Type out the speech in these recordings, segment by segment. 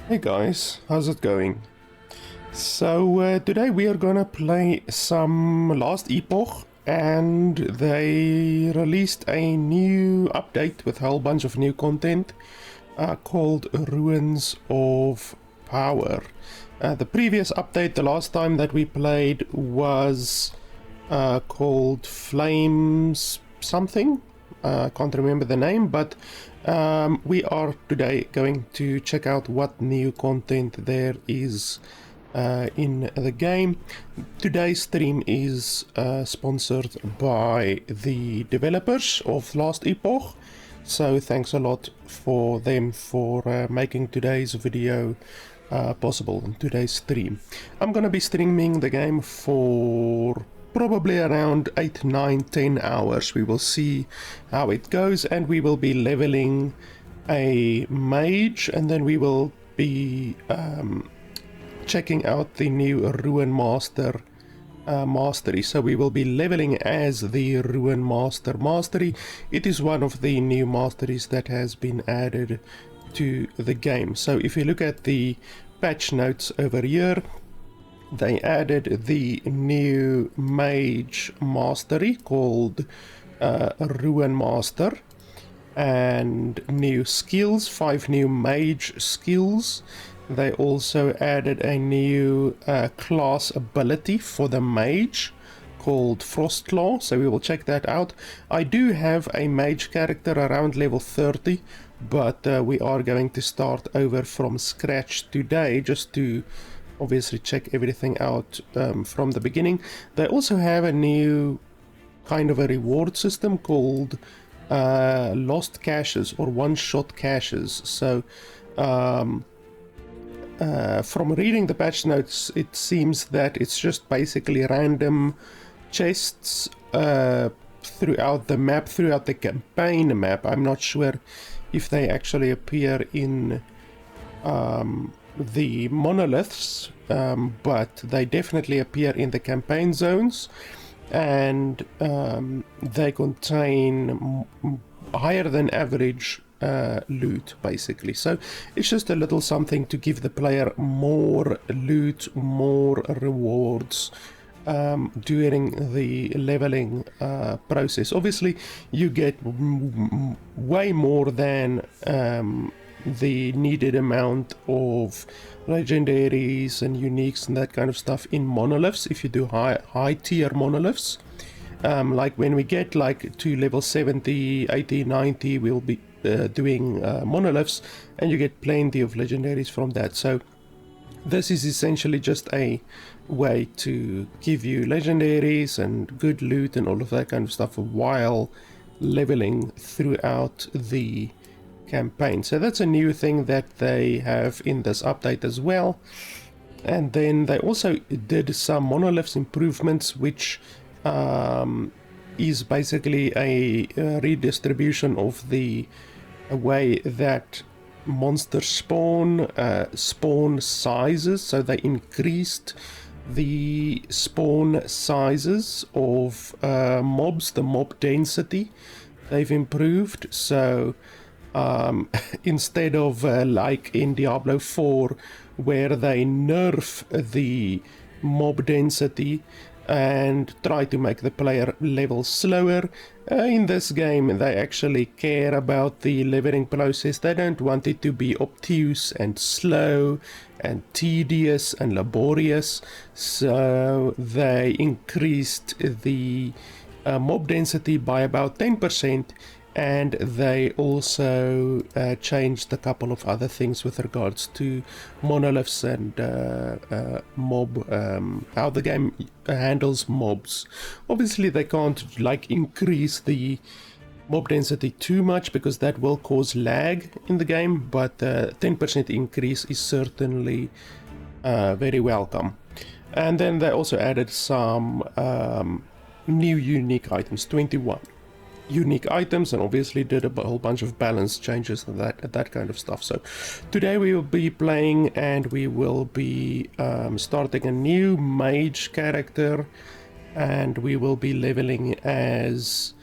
Hey guys, how's it going? So today we are gonna play some Last Epoch, and they released a new update with a whole bunch of new content called Ruins of Power. The previous update, the last time that we played, was called Flames something. Can't remember the name, but we are today going to check out what new content there is in the game. Today's stream is sponsored by the developers of Last Epoch, so thanks a lot for them for making today's video possible in today's stream. I'm gonna be streaming the game for probably around 8, 9, 10 hours. We will see how it goes, and we will be leveling a mage, and then we will be checking out the new Runemaster mastery. So we will be leveling as the Runemaster mastery. It is one of the new masteries that has been added to the game. So if you look at the patch notes over here, they added the new Mage mastery called Runemaster, and new skills, 5 new Mage skills. They also added a new class ability for the Mage called Frostclaw, so we will check that out. I do have a Mage character around level 30, but we are going to start over from scratch today just to obviously check everything out from the beginning. They also have a new kind of a reward system called lost caches or one-shot caches. So from reading the patch notes, it seems that it's just basically random chests throughout the map, throughout the campaign map. I'm not sure if they actually appear in the monoliths, but they definitely appear in the campaign zones, and they contain higher than average loot, basically. So it's just a little something to give the player more loot, more rewards during the leveling process. Obviously you get way more than the needed amount of legendaries and uniques and that kind of stuff in monoliths if you do high tier monoliths. Like when we get like to level 70, 80, 90, we'll be doing monoliths, and you get plenty of legendaries from that. So this is essentially just a way to give you legendaries and good loot and all of that kind of stuff while leveling throughout the campaign. So that's a new thing that they have in this update as well. And then they also did some monoliths improvements, which is basically a redistribution of the way that monsters spawn sizes. So they increased the spawn sizes of mobs, the mob density they've improved. So instead of like in Diablo 4 where they nerf the mob density and try to make the player level slower, in this game they actually care about the leveling process. They don't want it to be obtuse and slow and tedious and laborious, so they increased the mob density by about 10%, and they also changed a couple of other things with regards to monoliths and mob, how the game handles mobs. Obviously they can't like increase the mob density too much because that will cause lag in the game, but 10% increase is certainly very welcome. And then they also added some new unique items, 21 unique items, and obviously did a whole bunch of balance changes and that kind of stuff. So today we will be playing, and we will be starting a new mage character, and we will be leveling as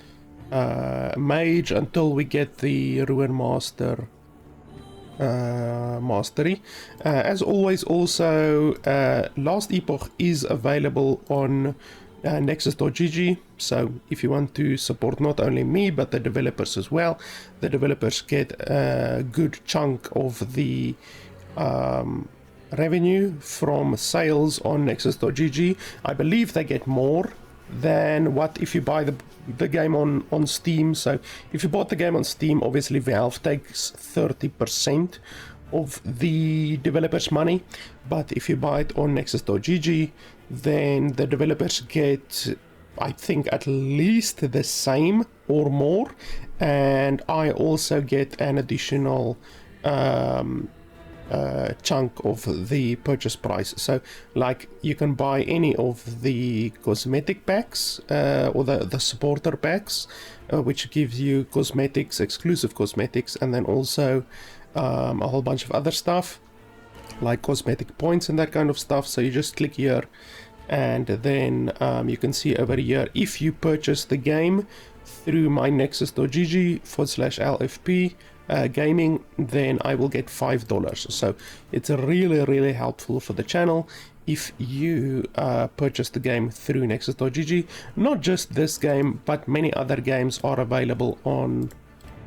mage until we get the Runemaster mastery. As always, also Last Epoch is available on nexus.gg, so if you want to support not only me but the developers as well, the developers get a good chunk of the revenue from sales on nexus.gg. I believe they get more than what if you buy the game on Steam. So if you bought the game on Steam, obviously Valve takes 30% of the developers' money, but if you buy it on nexus.gg, then the developers get, I think, at least the same or more, and I also get an additional chunk of the purchase price. So like you can buy any of the cosmetic packs or the supporter packs, which gives you cosmetics, exclusive cosmetics, and then also a whole bunch of other stuff like cosmetic points and that kind of stuff. So you just click here, and then you can see over here, if you purchase the game through my nexus.gg/LFP gaming, then I will get $5. So it's really helpful for the channel if you purchase the game through nexus.gg. Not just this game, but many other games are available on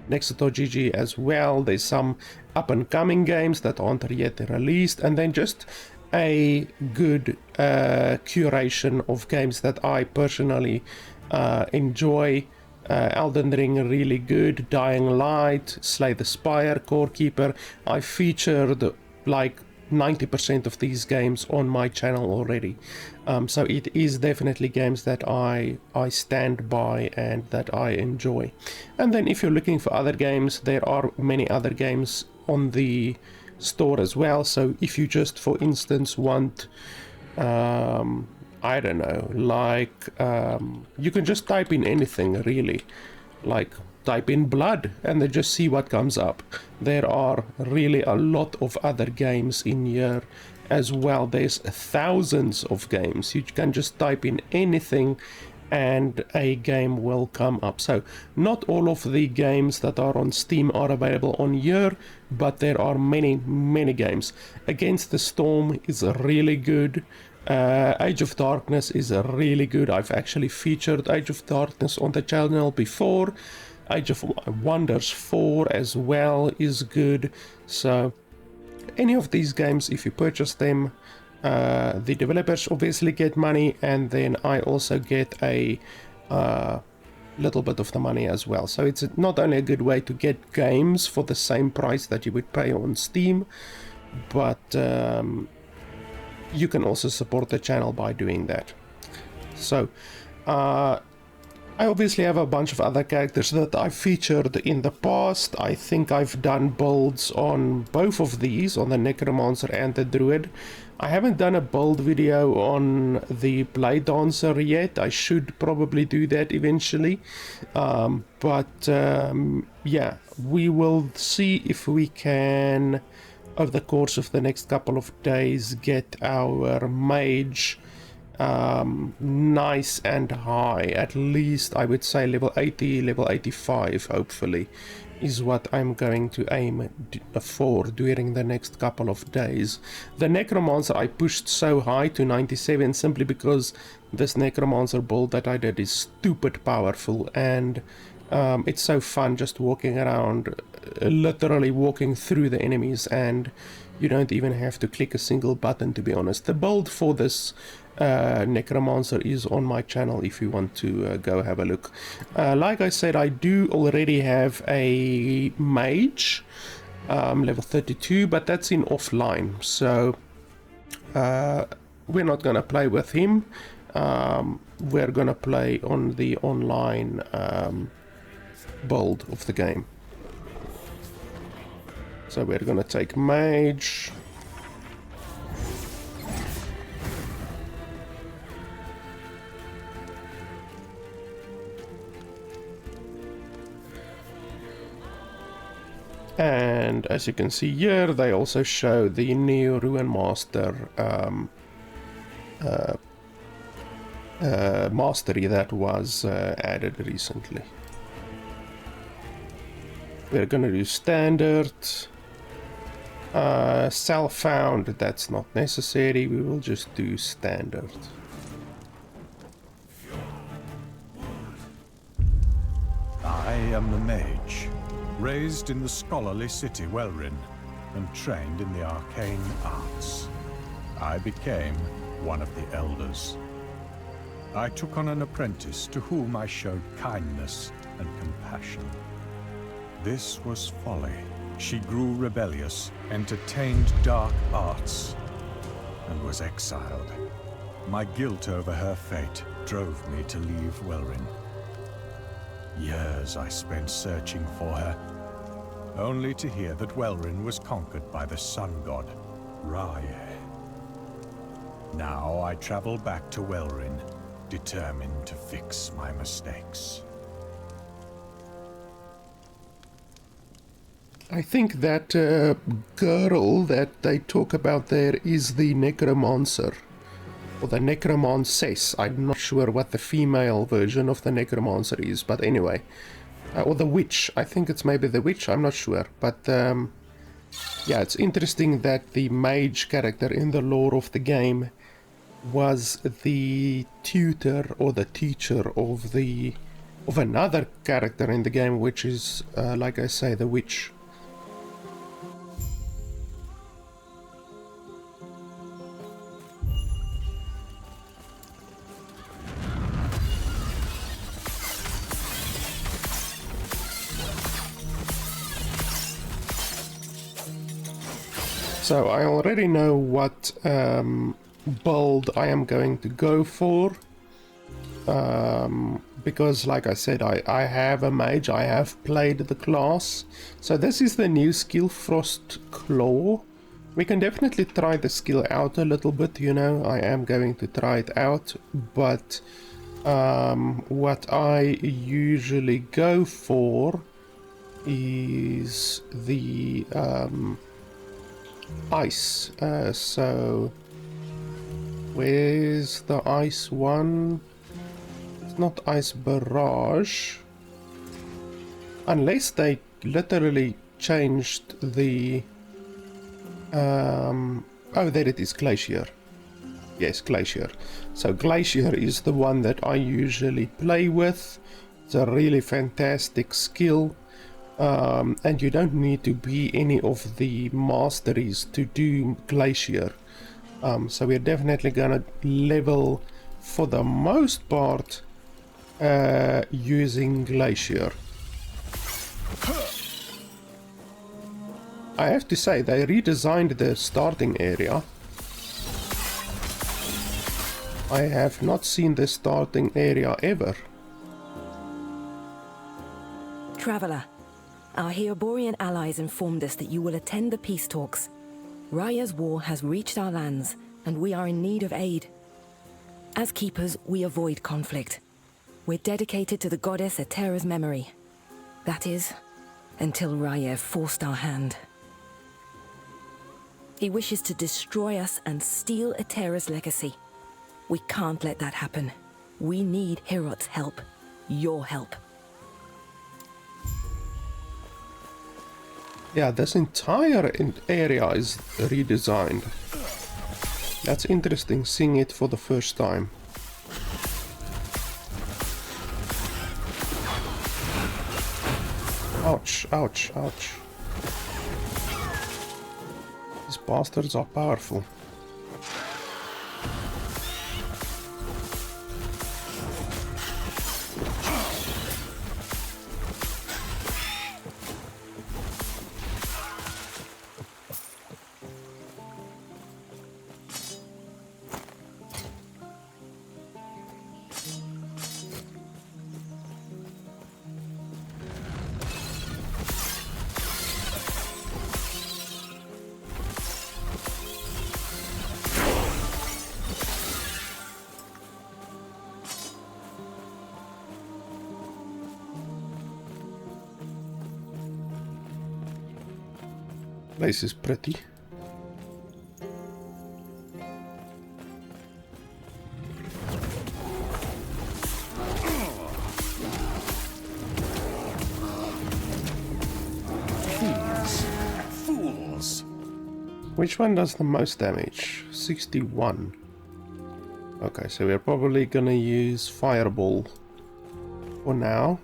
nexus.gg as well. There's some up and coming games that aren't yet released, and then just a good curation of games that I personally enjoy. Elden Ring, really good. Dying Light, Slay the Spire, Core Keeper. I featured like 90% of these games on my channel already. So it is definitely games that I stand by and that I enjoy. And then if you're looking for other games, there are many other games on the store as well. So if you just, for instance, want I don't know, like you can just type in anything really, like type in blood and then just see what comes up. There are really a lot of other games in here as well. There's thousands of games. You can just type in anything and a game will come up. So not all of the games that are on Steam are available on here, but there are many games. Against the Storm is really good. Age of Darkness is really good. I've actually featured Age of Darkness on the channel before. Age of Wonders 4 as well is good. So any of these games, if you purchase them, the developers obviously get money, and then I also get a little bit of the money as well. So it's not only a good way to get games for the same price that you would pay on Steam, but you can also support the channel by doing that. So I obviously have a bunch of other characters that I've featured in the past. I think I've done builds on both of these, on the Necromancer and the Druid. I haven't done a build video on the Blade Dancer yet. I should probably do that eventually. Yeah, we will see if we can, over the course of the next couple of days, get our Mage nice and high. At least I would say level 80, level 85 hopefully is what I'm going to aim for during the next couple of days. The Necromancer I pushed so high to 97 simply because this Necromancer build that I did is stupid powerful, and it's so fun just walking around, literally walking through the enemies, and you don't even have to click a single button, to be honest. The build for this Necromancer is on my channel if you want to go have a look. Like I said, I do already have a Mage, level 32, but that's in offline, so we're not gonna play with him. We're gonna play on the online build of the game. So we're gonna take Mage. And as you can see here, they also show the new Runemaster mastery that was added recently. We're gonna do standard. Self-found, that's not necessary. We will just do standard. I am the Mage, raised in the scholarly city Welrin, and trained in the arcane arts. I became one of the elders. I took on an apprentice to whom I showed kindness and compassion. This was folly. She grew rebellious, entertained dark arts, and was exiled. My guilt over her fate drove me to leave Welrin. Years I spent searching for her, only to hear that Welrin was conquered by the sun god, Ryzen. Now I travel back to Welrin, determined to fix my mistakes. I think that girl that they talk about there is the necromancer, or the necromancess. I'm not sure what the female version of the necromancer is, but anyway. Or the witch. I think it's maybe the witch, I'm not sure. But yeah, it's interesting that the mage character in the lore of the game was the tutor or the teacher of another character in the game, which is, like I say, the witch. So I already know what build I am going to go for, because like I said, I have a mage, I have played the class. So this is the new skill, Frost Claw. We can definitely try the skill out a little bit, you know, I am going to try it out, but what I usually go for is the ice. So where's the ice one? It's not ice barrage, unless they literally changed the oh, there it is, glacier. Yes, glacier. So glacier is the one that I usually play with. It's a really fantastic skill. And you don't need to be any of the masteries to do glacier. So we're definitely gonna level for the most part using glacier. I have to say, they redesigned the starting area. I have not seen the starting area ever. Traveler, our Heoborian allies informed us that you will attend the peace talks. Raya's war has reached our lands, and we are in need of aid. As keepers, we avoid conflict. We're dedicated to the goddess Etera's memory. That is, until Raya forced our hand. He wishes to destroy us and steal Etera's legacy. We can't let that happen. We need Herot's help. Your help. Yeah, this entire area is redesigned. That's interesting, seeing it for the first time. Ouch, ouch, ouch. These bastards are powerful. Place is pretty. Fools! Fools! Which one does the most damage? 61. Okay, so we're probably gonna use Fireball for now.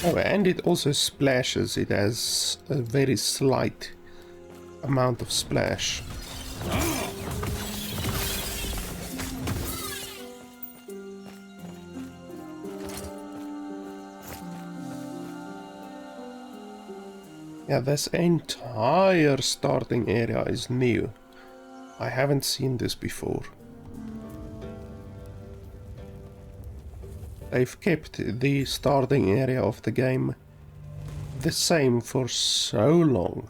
Oh, and it also splashes. It has a very slight amount of splash. Yeah, this entire starting area is new. I haven't seen this before. They've kept the starting area of the game the same for so long.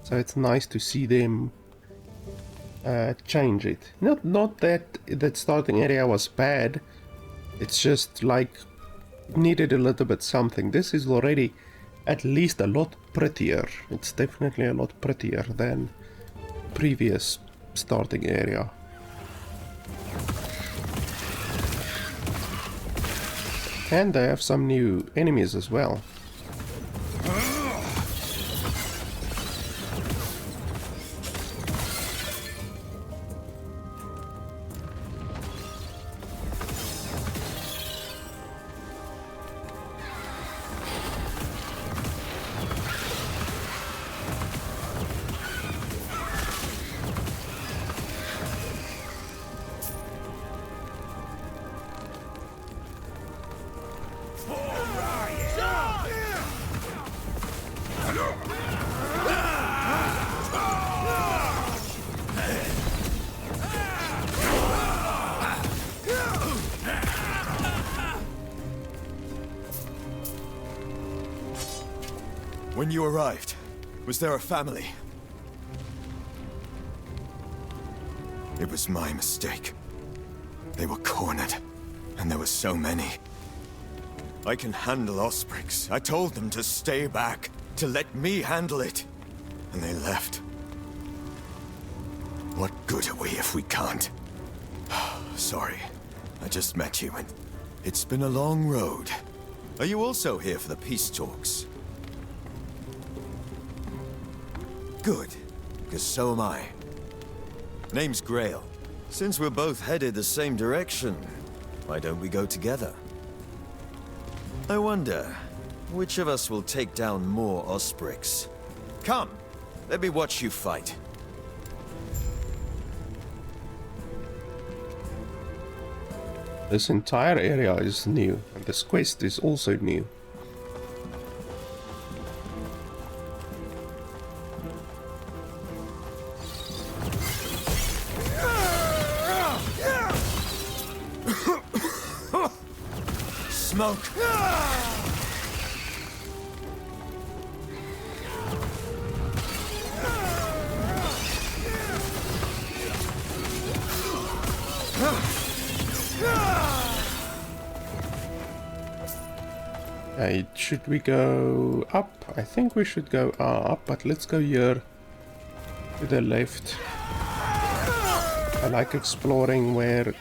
So it's nice to see them change it. Not that that starting area was bad. It's just like it needed a little bit something. This is already at least a lot prettier. It's definitely a lot prettier than previous starting area. And they have some new enemies as well. When you arrived, was there a family? It was my mistake. They were cornered, and there were so many. I can handle Ospreys. I told them to stay back, to let me handle it. And they left. What good are we if we can't? Sorry, I just met you and it's been a long road. Are you also here for the peace talks? Good, because so am I. Name's Grail. Since we're both headed the same direction, why don't we go together? I wonder, which of us will take down more Ospreys? Come, let me watch you fight. This entire area is new, and this quest is also new. Smoke! Should we go up? I think we should go up, but let's go here to the left. I like exploring where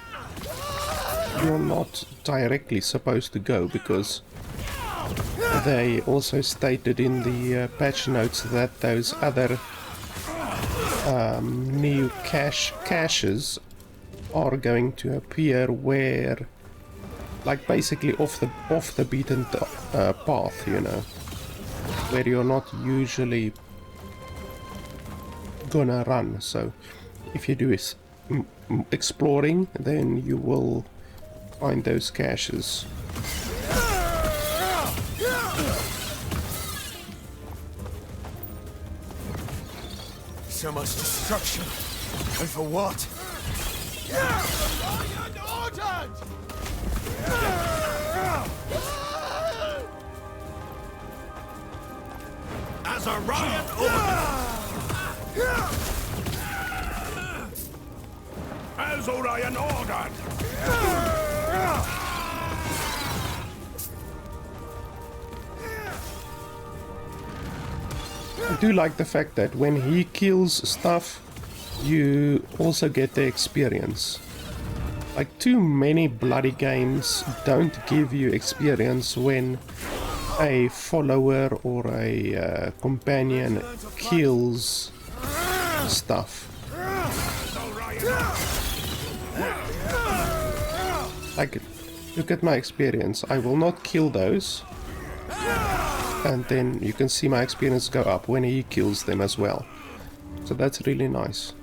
you're not directly supposed to go, because they also stated in the patch notes that those other new caches are going to appear where, like, basically off the beaten path, you know, where you're not usually gonna run. So if you do is exploring, then you will find those caches. So much destruction, and for what? As a riot order! As Orion ordered! I do like the fact that when he kills stuff, you also get the experience. Like, too many bloody games don't give you experience when a follower or a companion kills stuff. Like, look at my experience. I will not kill those. And then you can see my experience go up when he kills them as well. So that's really nice.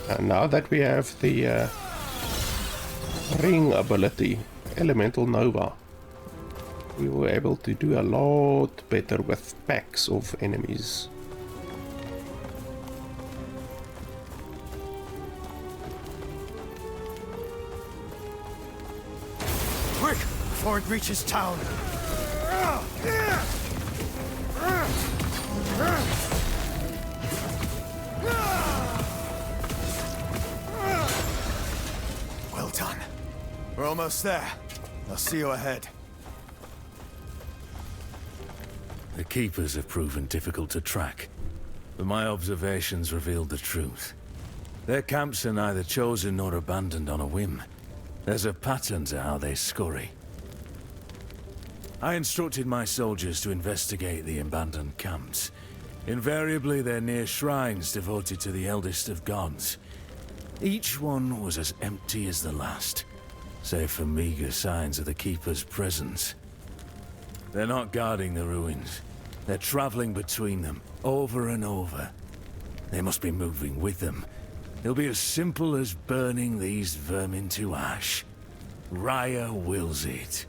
And now that we have the ring ability, Elemental Nova, we were able to do a lot better with packs of enemies. Quick, before it reaches town. Well done. We're almost there. I'll see you ahead. The Keepers have proven difficult to track, but my observations revealed the truth. Their camps are neither chosen nor abandoned on a whim. There's a pattern to how they scurry. I instructed my soldiers to investigate the abandoned camps. Invariably, they're near shrines devoted to the eldest of gods. Each one was as empty as the last, save for meager signs of the Keeper's presence. They're not guarding the ruins. They're traveling between them, over and over. They must be moving with them. It'll be as simple as burning these vermin to ash. Raya wills it.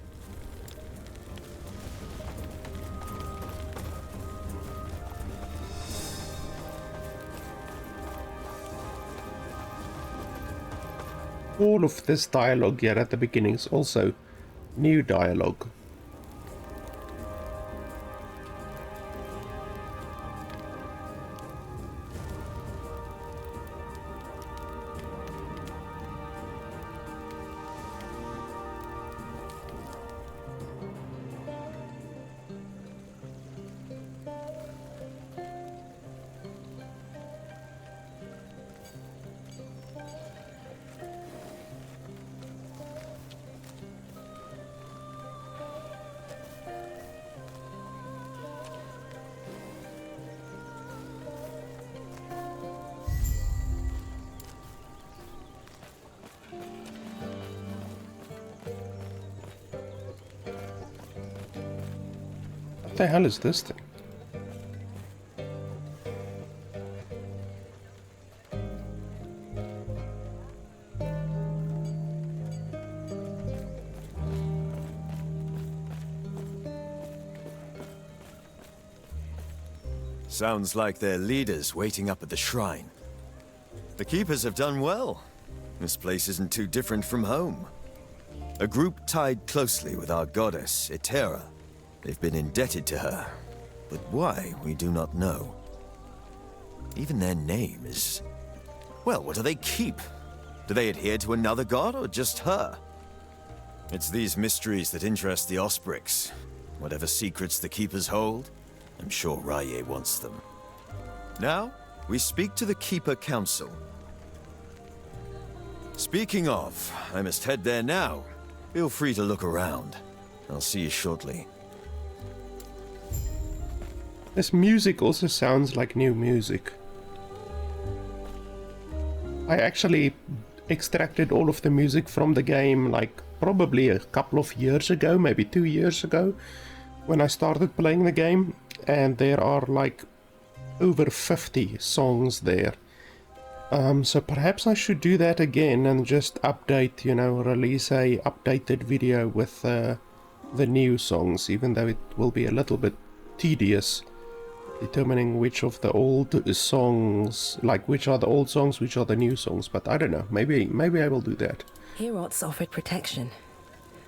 All of this dialogue here at the beginning is also new dialogue. What the hell is this thing? Sounds like their leaders waiting up at the shrine. The Keepers have done well. This place isn't too different from home. A group tied closely with our goddess, Etera. They've been indebted to her, but why, we do not know. Even their name is... Well, what do they keep? Do they adhere to another god, or just her? It's these mysteries that interest the Osprix. Whatever secrets the Keepers hold, I'm sure Raya wants them. Now, we speak to the Keeper Council. Speaking of, I must head there now. Feel free to look around. I'll see you shortly. This music also sounds like new music. I actually extracted all of the music from the game like probably a couple of years ago, maybe 2 years ago, when I started playing the game, and there are like over 50 songs there. So perhaps I should do that again and just update, you know, release a updated video with the new songs, even though it will be a little bit tedious determining which of the old songs, like which are the old songs, which are the new songs. But I don't know, maybe I will do that. Heorot's offered protection.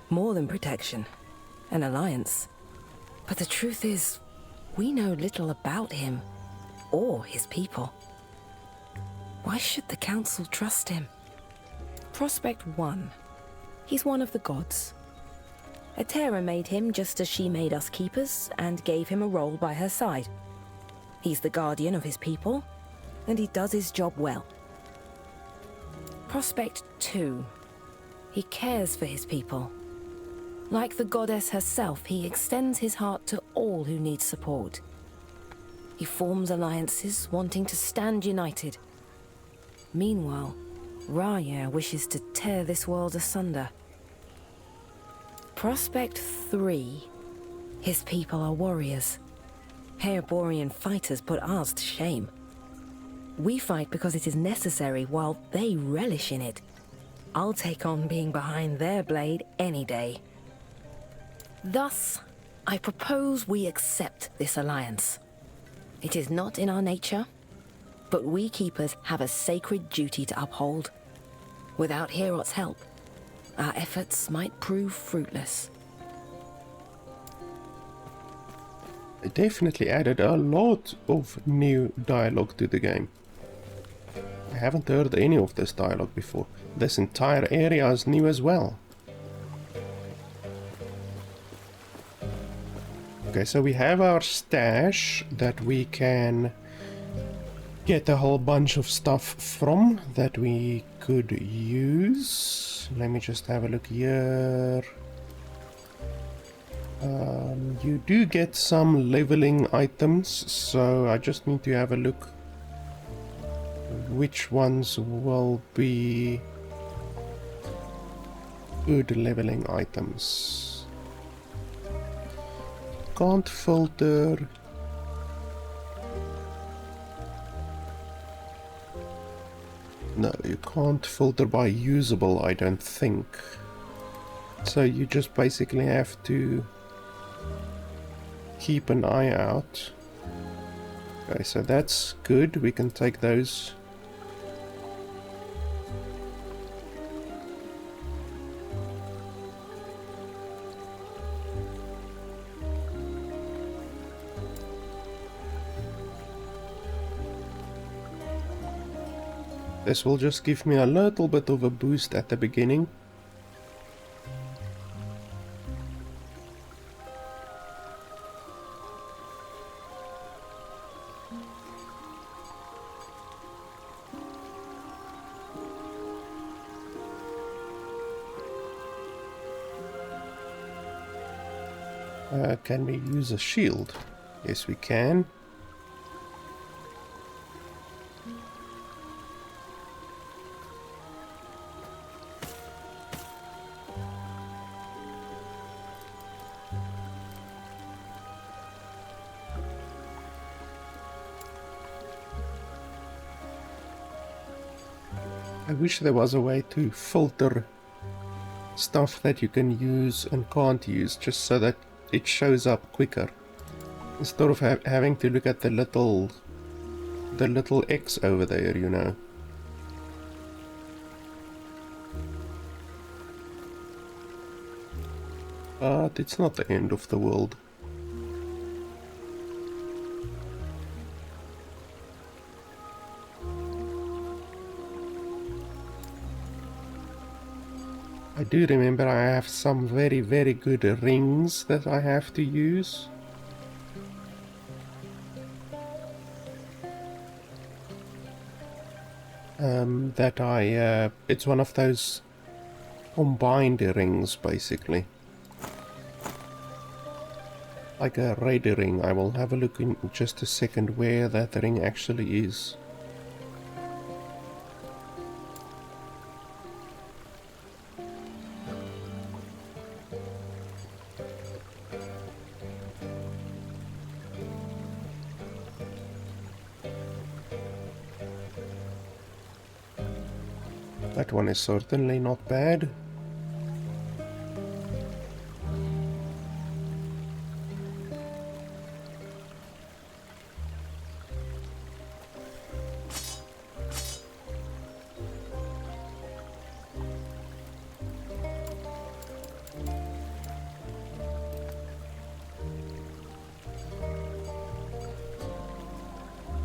More than protection. An alliance. But the truth is, we know little about him, or his people. Why should the Council trust him? Prospect 1. He's one of the gods. Atera made him just as she made us keepers, and gave him a role by her side. He's the guardian of his people, and he does his job well. Prospect 2. He cares for his people. Like the goddess herself, he extends his heart to all who need support. He forms alliances, wanting to stand united. Meanwhile, Raya wishes to tear this world asunder. Prospect 3. His people are warriors. Heoborian fighters put ours to shame. We fight because it is necessary, while they relish in it. I'll take on being behind their blade any day. Thus, I propose we accept this alliance. It is not in our nature, but we keepers have a sacred duty to uphold. Without Heorot's help, our efforts might prove fruitless. It definitely added a lot of new dialogue to the game. I haven't heard any of this dialogue before. This entire area is new as well. Okay, so we have our stash that we can get a whole bunch of stuff from that we could use. Let me just have a look here. You do get some leveling items, so I just need to have a look which ones will be good leveling items. Can't filter. No, you can't filter by usable, I don't think. So you just basically have to keep an eye out. Okay, so that's good. We can take those. This will just give me a little bit of a boost at the beginning. Can we use a shield? Yes, we can. I wish there was a way to filter stuff that you can use and can't use, just so that it shows up quicker, instead of having to look at the little X over there, you know. But it's not the end of the world. I do remember I have some very, very good rings that I have to use. It's one of those combined rings, basically. Like a red ring. I will have a look in just a second where that ring actually is. That one is certainly not bad.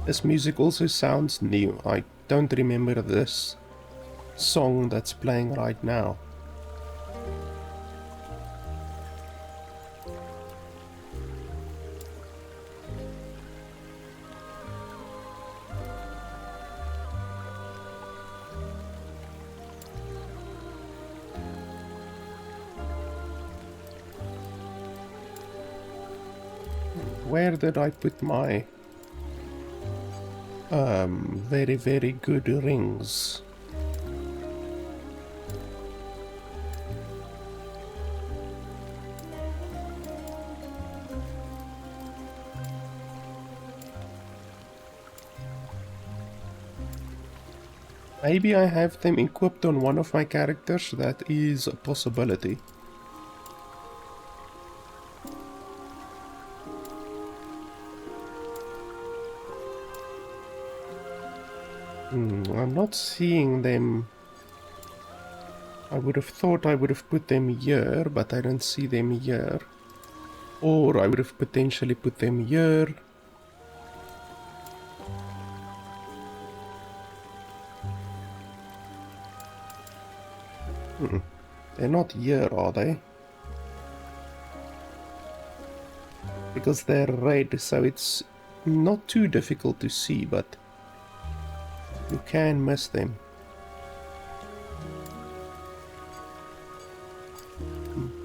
This music also sounds new. I don't remember this song that's playing right now. Where did I put my very, very good rings? Maybe I have them equipped on one of my characters. That is a possibility. I'm not seeing them. I would have thought I would have put them here, but I don't see them here. Or I would have potentially put them here. They're not here, are they? Because they're red, so it's not too difficult to see, but you can miss them.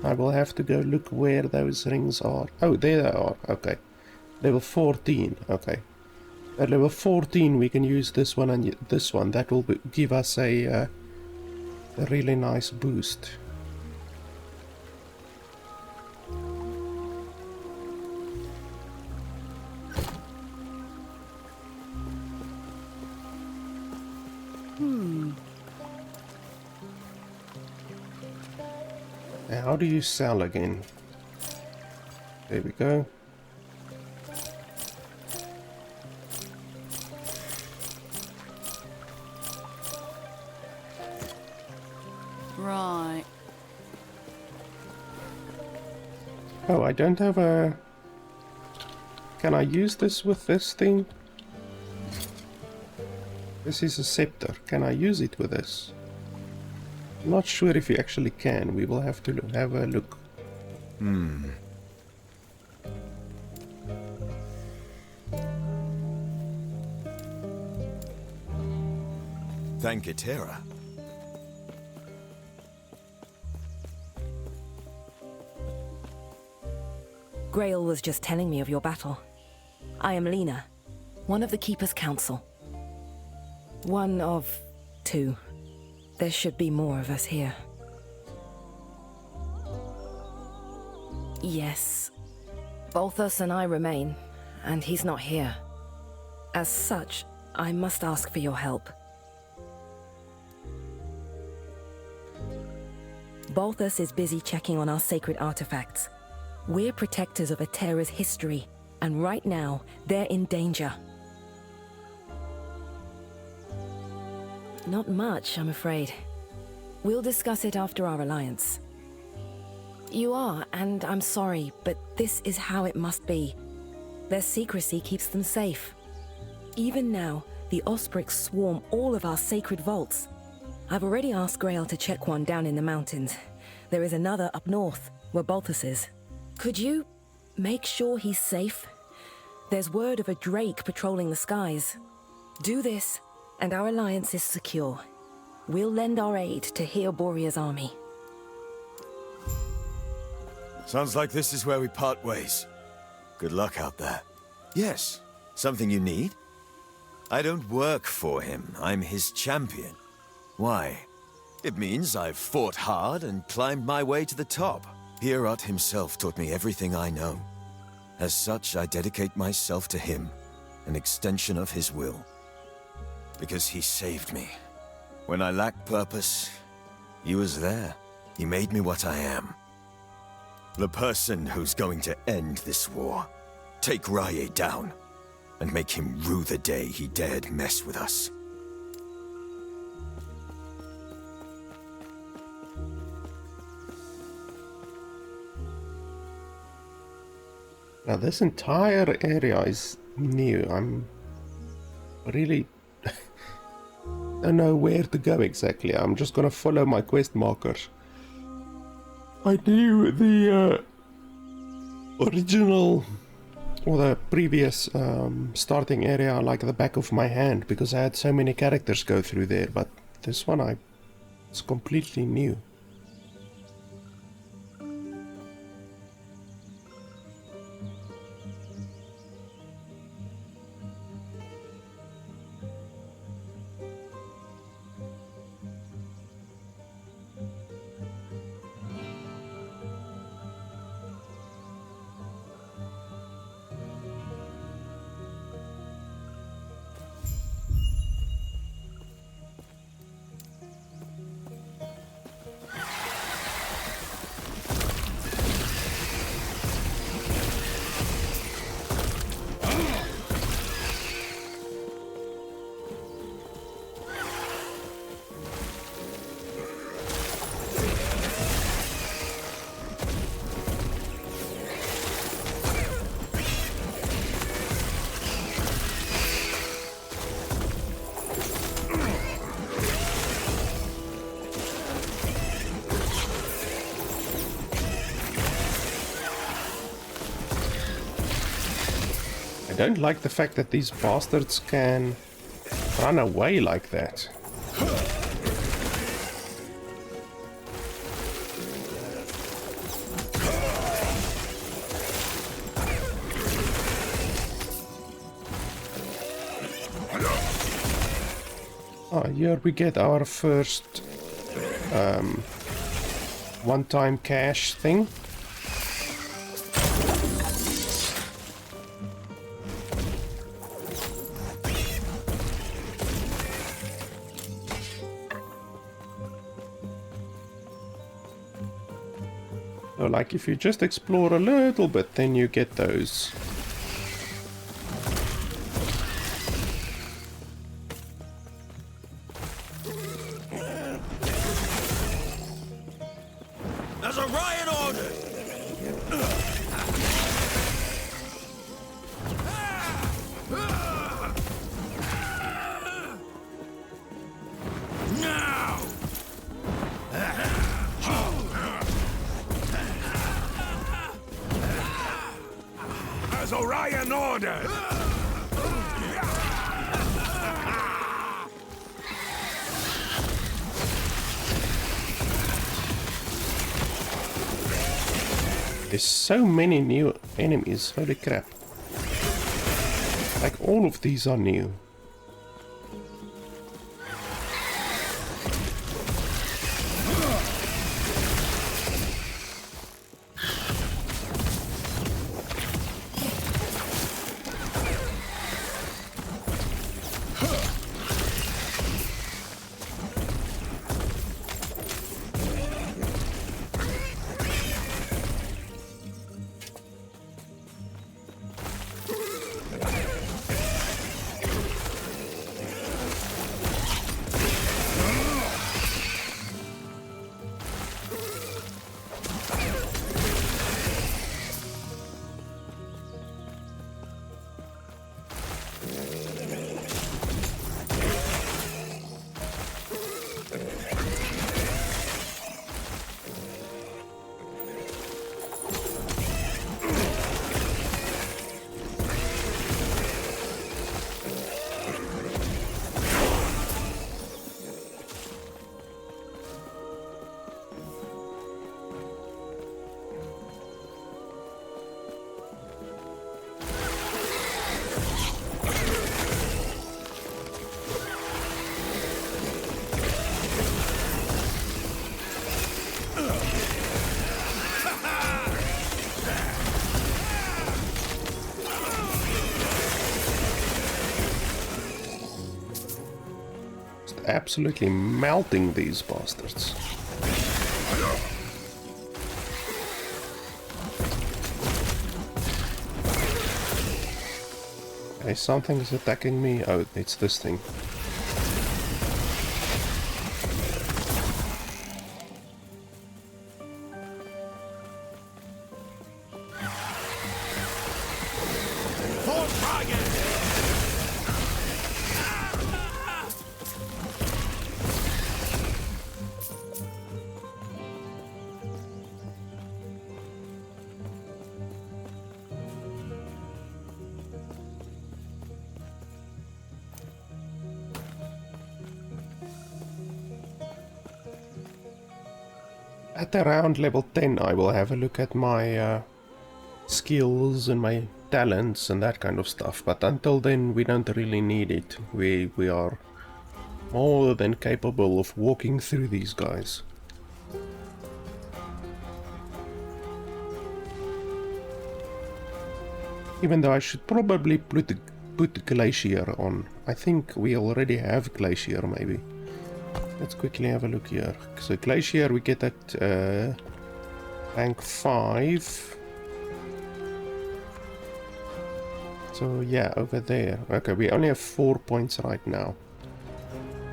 I will have to go look where those rings are. Oh, there they are. Okay. Level 14. Okay. At level 14 we can use this one and this one. That will give us a really nice boost. How do you sell again? There we go. Right. Oh, I don't have a... Can I use this with this thing? This is a scepter. Can I use it with this? I'm not sure if you actually can. We will have to have a look. Thank you, Terra. Grail was just telling me of your battle. I am Lena, one of the Keeper's Council. One of 2. There should be more of us here. Yes. Balthus and I remain, and he's not here. As such, I must ask for your help. Balthus is busy checking on our sacred artifacts. We're protectors of Atera's history, and right now, they're in danger. Not much, I'm afraid. We'll discuss it after our alliance. You are, and I'm sorry, but this is how it must be. Their secrecy keeps them safe. Even now, the Osprix swarm all of our sacred vaults. I've already asked Grail to check one down in the mountains. There is another up north, where Balthus is. Could you make sure he's safe? There's word of a drake patrolling the skies. Do this, and our alliance is secure. We'll lend our aid to Heoboria's army. Sounds like this is where we part ways. Good luck out there. Yes, something you need? I don't work for him. I'm his champion. Why? It means I've fought hard and climbed my way to the top. Hierot himself taught me everything I know. As such, I dedicate myself to him, an extension of his will. Because he saved me. When I lacked purpose, he was there. He made me what I am. The person who's going to end this war. Take Rye down, and make him rue the day he dared mess with us. Now this entire area is new. really don't know where to go exactly. I'm just gonna follow my quest markers. I knew the original or the previous starting area like the back of my hand because I had so many characters go through there, but this one it's completely new. I don't like the fact that these bastards can run away like that. Oh, here we get our first one-time cash thing. So like if you just explore a little bit, then you get those. As a riot order! Now! As Orion ordered! There's so many new enemies, holy crap. Like all of these are new. Absolutely melting these bastards. Okay, something is attacking me. Oh, it's this thing. At around level 10 I will have a look at my skills and my talents and that kind of stuff, but until then we don't really need it. We are more than capable of walking through these guys. Even though I should probably put the glacier on. I think we already have glacier maybe. Let's quickly have a look here. So glacier we get at rank 5. So yeah, over there. Okay, we only have 4 points right now.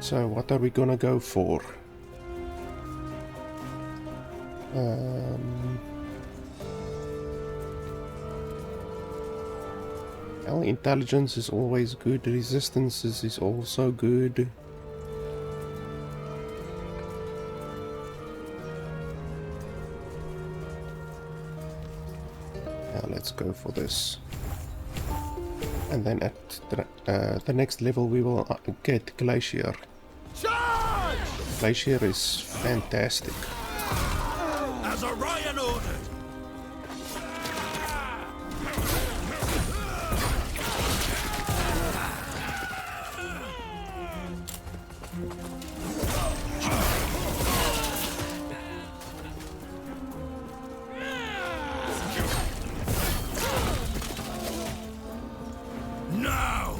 So what are we gonna go for? Well, intelligence is always good. Resistance is also good. Now let's go for this. And then at the next level we will get Glacier. Charge! Glacier is fantastic. As Orion ordered! Now!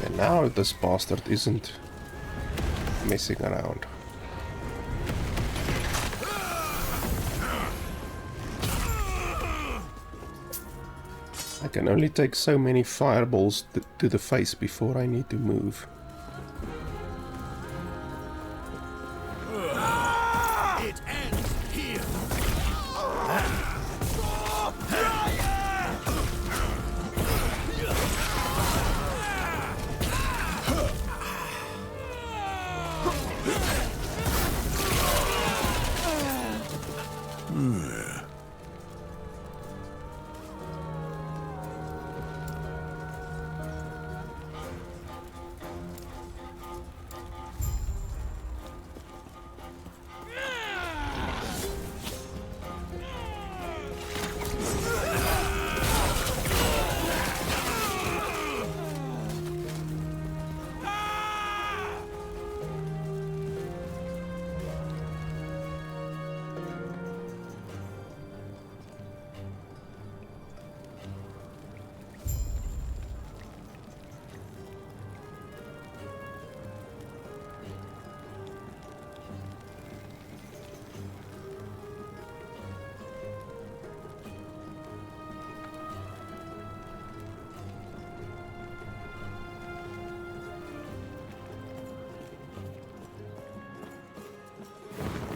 And now this bastard isn't messing around. I can only take so many fireballs to the face before I need to move. It ends here!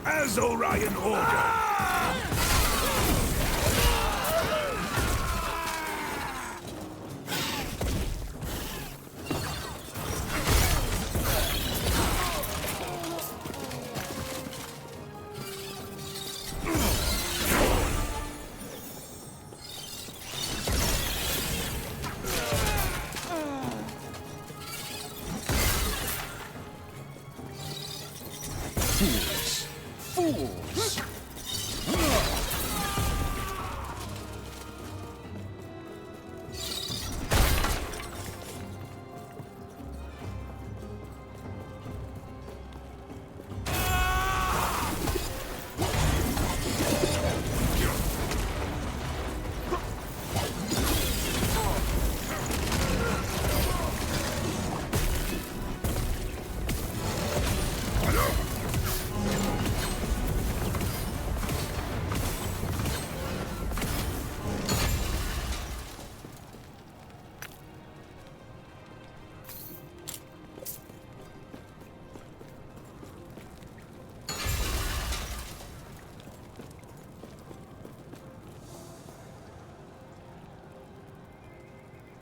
As Orion ordered! Fools!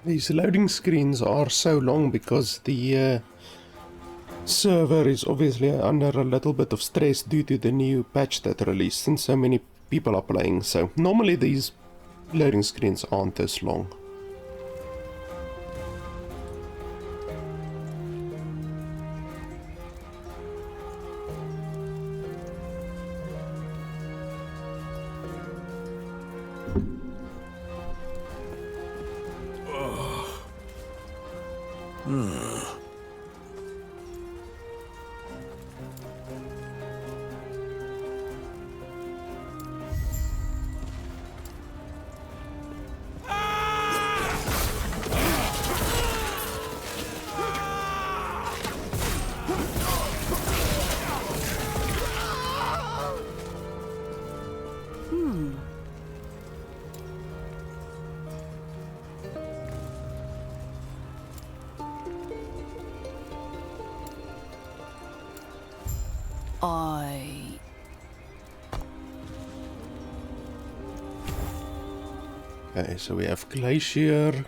These loading screens are so long because the server is obviously under a little bit of stress due to the new patch that released and so many people are playing. So normally these loading screens aren't this long. Okay, so we have Glacier,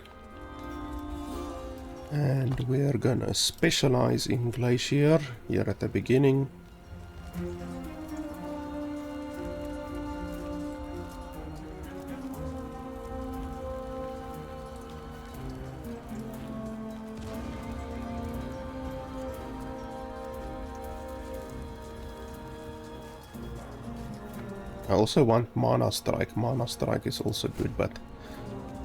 and we're gonna specialize in Glacier here at the beginning. I also want Mana Strike. Mana Strike is also good, but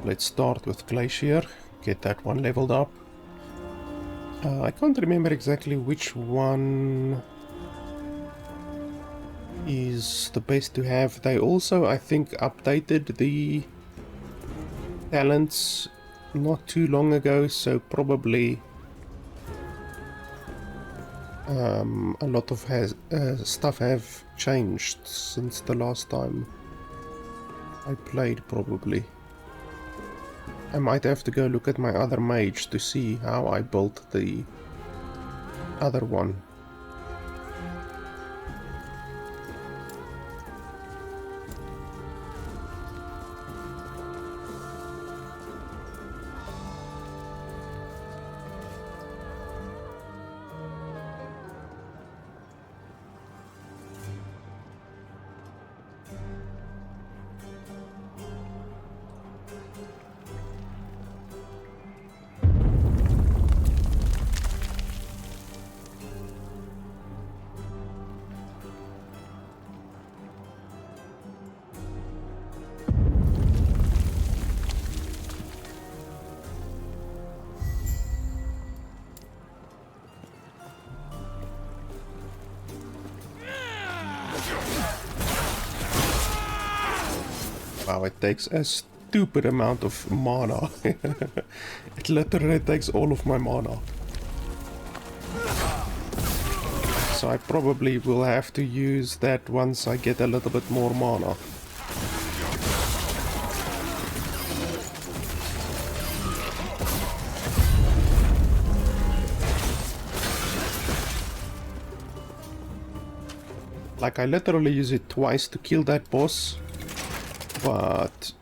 let's start with Glacier, get that one leveled up. I can't remember exactly which one is the best to have. They also, I think, updated the talents not too long ago, so probably a lot of stuff have changed since the last time I played, probably. I might have to go look at my other mage to see how I built the other one. Wow, it takes a stupid amount of mana. It literally takes all of my mana. So I probably will have to use that once I get a little bit more mana. Like, I literally use it twice to kill that boss, but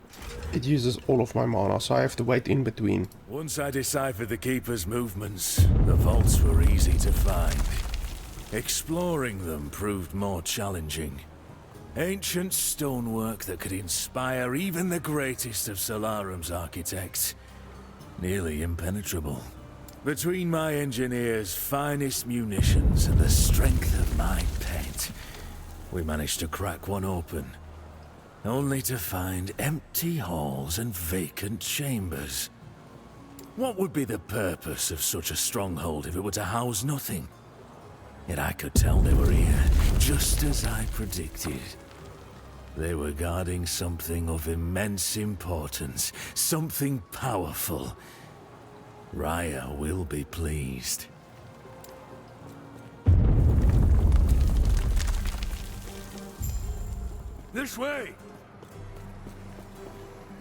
it uses all of my mana, so I have to wait in between. Once I deciphered the Keeper's movements, the vaults were easy to find. Exploring them proved more challenging. Ancient stonework that could inspire even the greatest of Solarum's architects. Nearly impenetrable. Between my engineer's finest munitions and the strength of my pet, we managed to crack one open. Only to find empty halls and vacant chambers. What would be the purpose of such a stronghold if it were to house nothing? Yet I could tell they were here, just as I predicted. They were guarding something of immense importance, something powerful. Raya will be pleased. This way!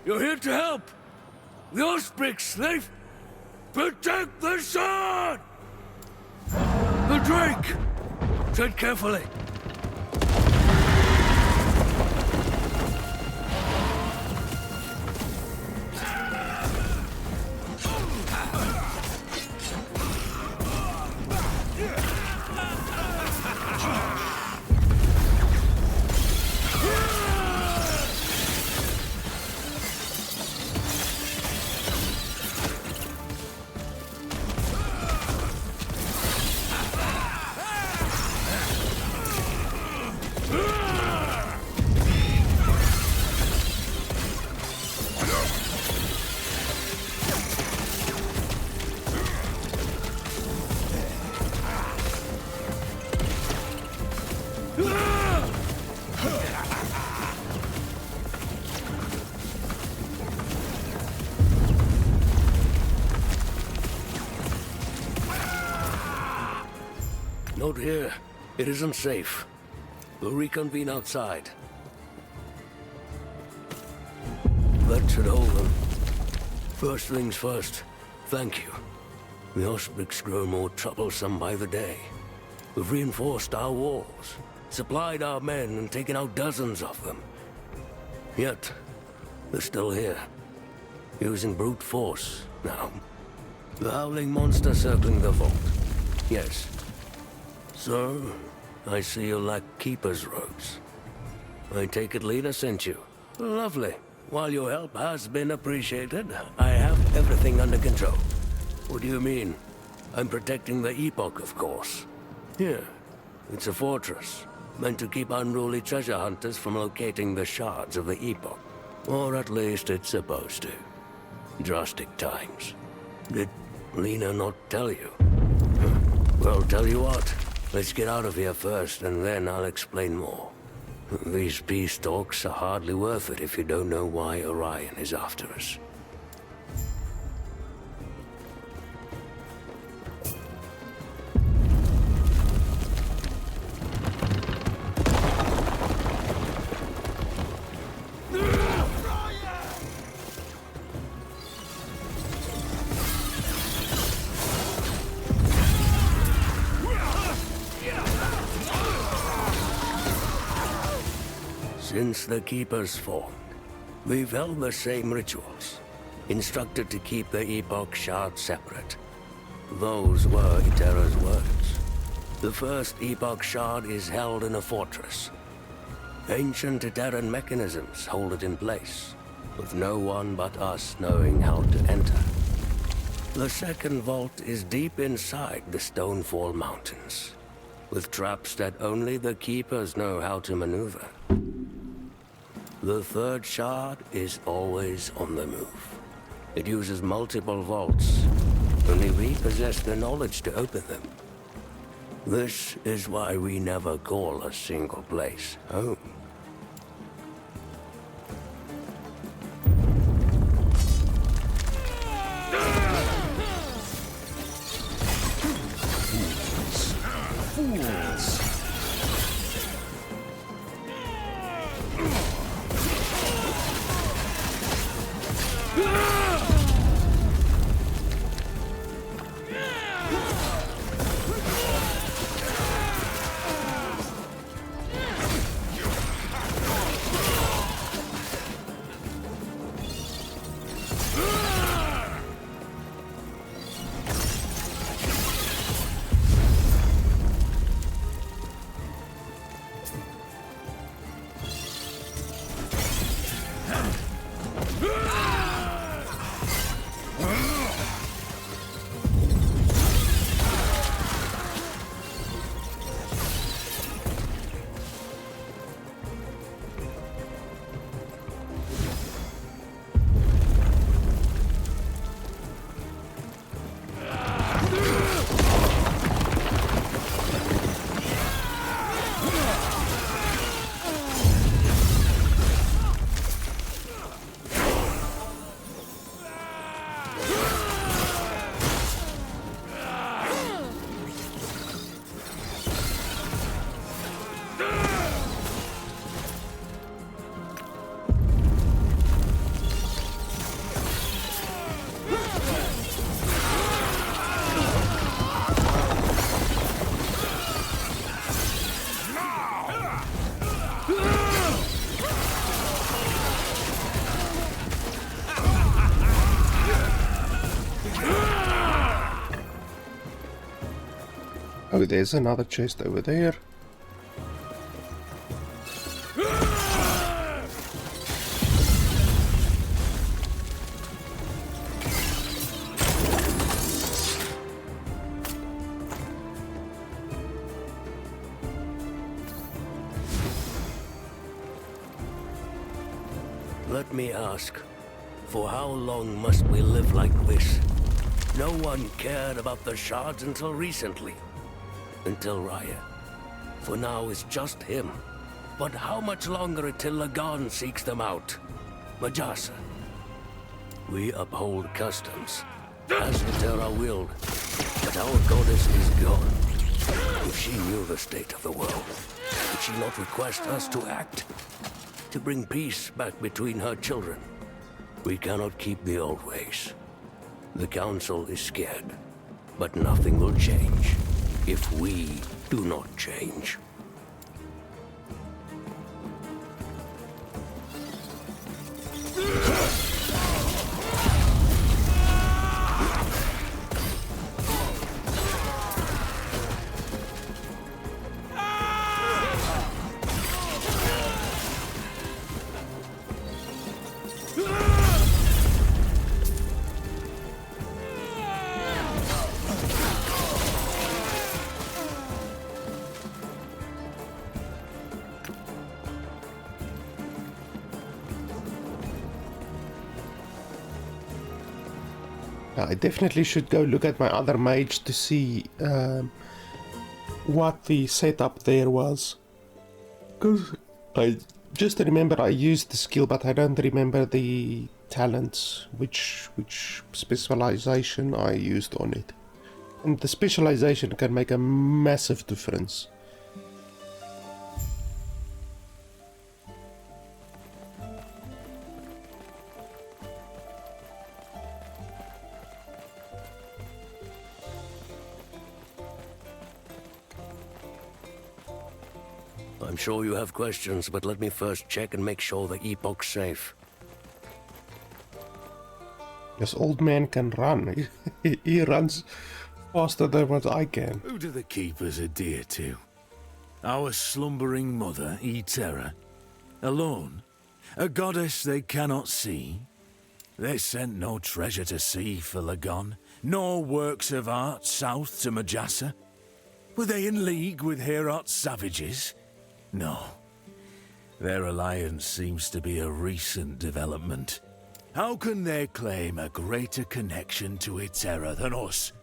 You're here to help! The Auspex, they protect the sun! The Drake! Tread carefully. Not here. It isn't safe. We'll reconvene outside. That should hold them. First things first, thank you. The Ospricks grow more troublesome by the day. We've reinforced our walls, supplied our men, and taken out dozens of them. Yet, they're still here. Using brute force, now. The howling monster circling the vault. Yes. So, I see you lack keeper's robes. I take it Lena sent you. Lovely. While your help has been appreciated, I have everything under control. What do you mean? I'm protecting the Epoch, of course. Here. It's a fortress, meant to keep unruly treasure hunters from locating the shards of the Epoch. Or at least it's supposed to. Drastic times. Did Lena not tell you? Well, tell you what. Let's get out of here first, and then I'll explain more. These peace talks are hardly worth it if you don't know why Orion is after us. Since the Keepers formed, we've held the same rituals, instructed to keep the Epoch shards separate. Those were Itera's words. The first Epoch shard is held in a fortress. Ancient Iteran mechanisms hold it in place, with no one but us knowing how to enter. The second vault is deep inside the Stonefall Mountains, with traps that only the Keepers know how to maneuver. The third shard is always on the move. It uses multiple vaults. Only we possess the knowledge to open them. This is why we never call a single place home. Oh, there's another chest over there. Let me ask, for how long must we live like this? No one cared about the shards until recently. Until Raya. For now, it's just him. But how much longer until Lagan seeks them out? Majasa. We uphold customs, as Itera willed. But our goddess is gone. If she knew the state of the world, would she not request us to act? To bring peace back between her children? We cannot keep the old ways. The Council is scared, but nothing will change if we do not change. I definitely should go look at my other mage to see what the setup there was. Because I just remember I used the skill, but I don't remember the talents, which specialization I used on it. And the specialization can make a massive difference. I'm sure you have questions, but let me first check and make sure the Epoch's safe. This old man can run. He runs faster than what I can. Who do the keepers adhere to? Our slumbering mother, Terra? Alone? A goddess they cannot see? They sent no treasure to sea for Lagon, nor works of art south to Majasa? Were they in league with Heorot's savages? No. Their alliance seems to be a recent development. How can they claim a greater connection to Terra than us?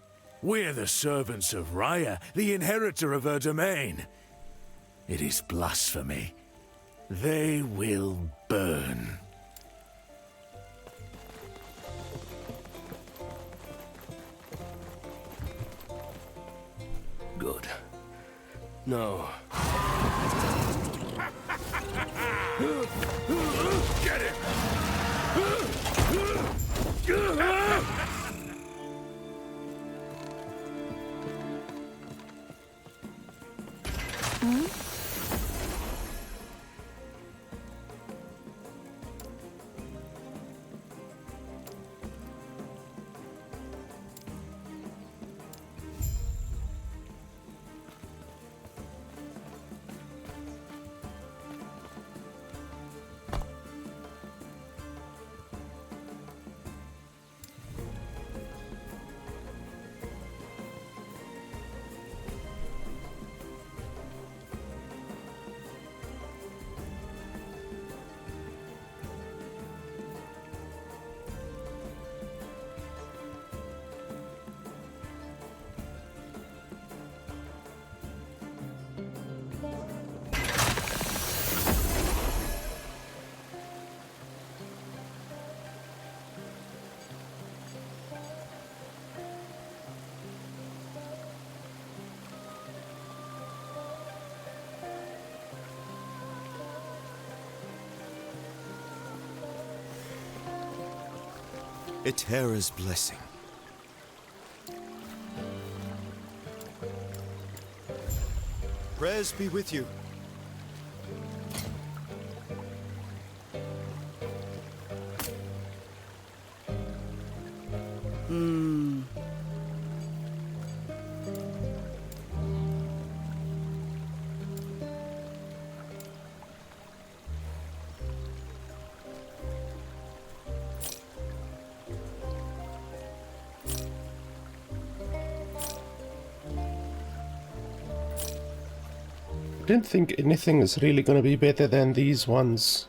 We're the servants of Raya, the inheritor of her domain. It is blasphemy. They will burn. Good. No. Get him! Etera's blessing. Prayers be with you. I don't think anything is really going to be better than these ones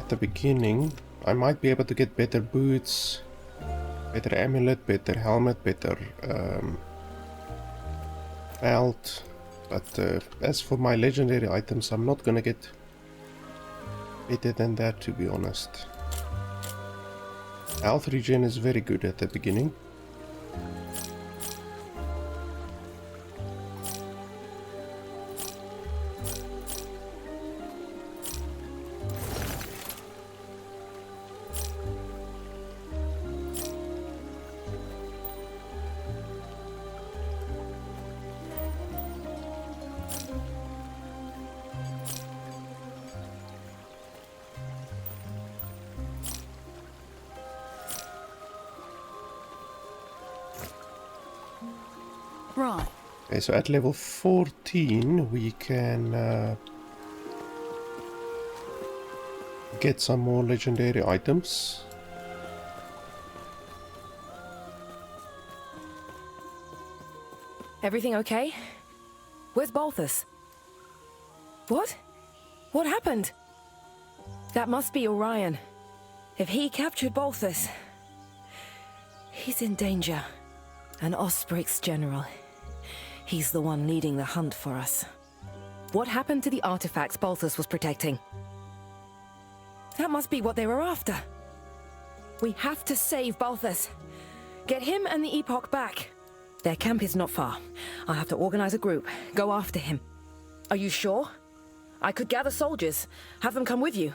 at the beginning. I might be able to get better boots, better amulet, better helmet, better belt, but as for my legendary items, I'm not going to get better than that, to be honest. Health regen is very good at the beginning. Right. Okay, so at level 14 we can get some more legendary items. Everything okay? Where's Balthus? What? What happened? That must be Orion. If he captured Balthus, he's in danger. An Osprey's general. He's the one leading the hunt for us. What happened to the artifacts Balthus was protecting? That must be what they were after. We have to save Balthus. Get him and the Epoch back. Their camp is not far. I'll have to organize a group. Go after him. Are you sure? I could gather soldiers. Have them come with you.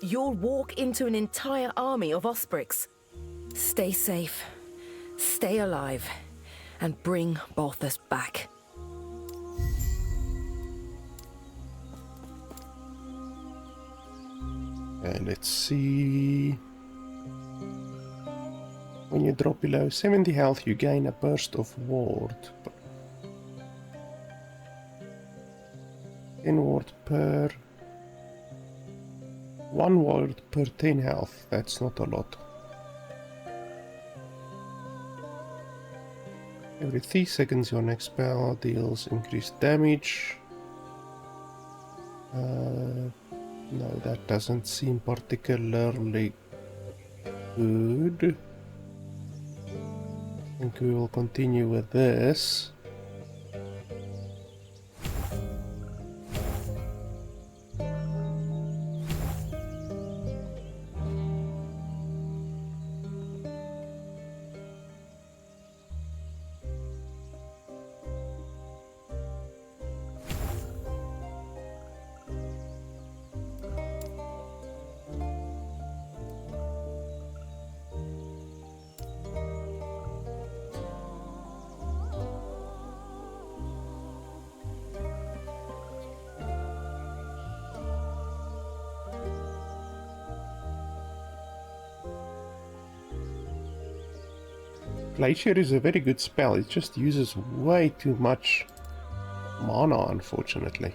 You'll walk into an entire army of Osprix. Stay safe. Stay alive. And bring Balthus back. Let's see. When you drop below 70 health, you gain a burst of ward. 10 ward per... 1 ward per 10 health. That's not a lot. Every 3 seconds your next spell deals increased damage. No, that doesn't seem particularly good. I think we will continue with this. Glacier is a very good spell, it just uses way too much mana, unfortunately.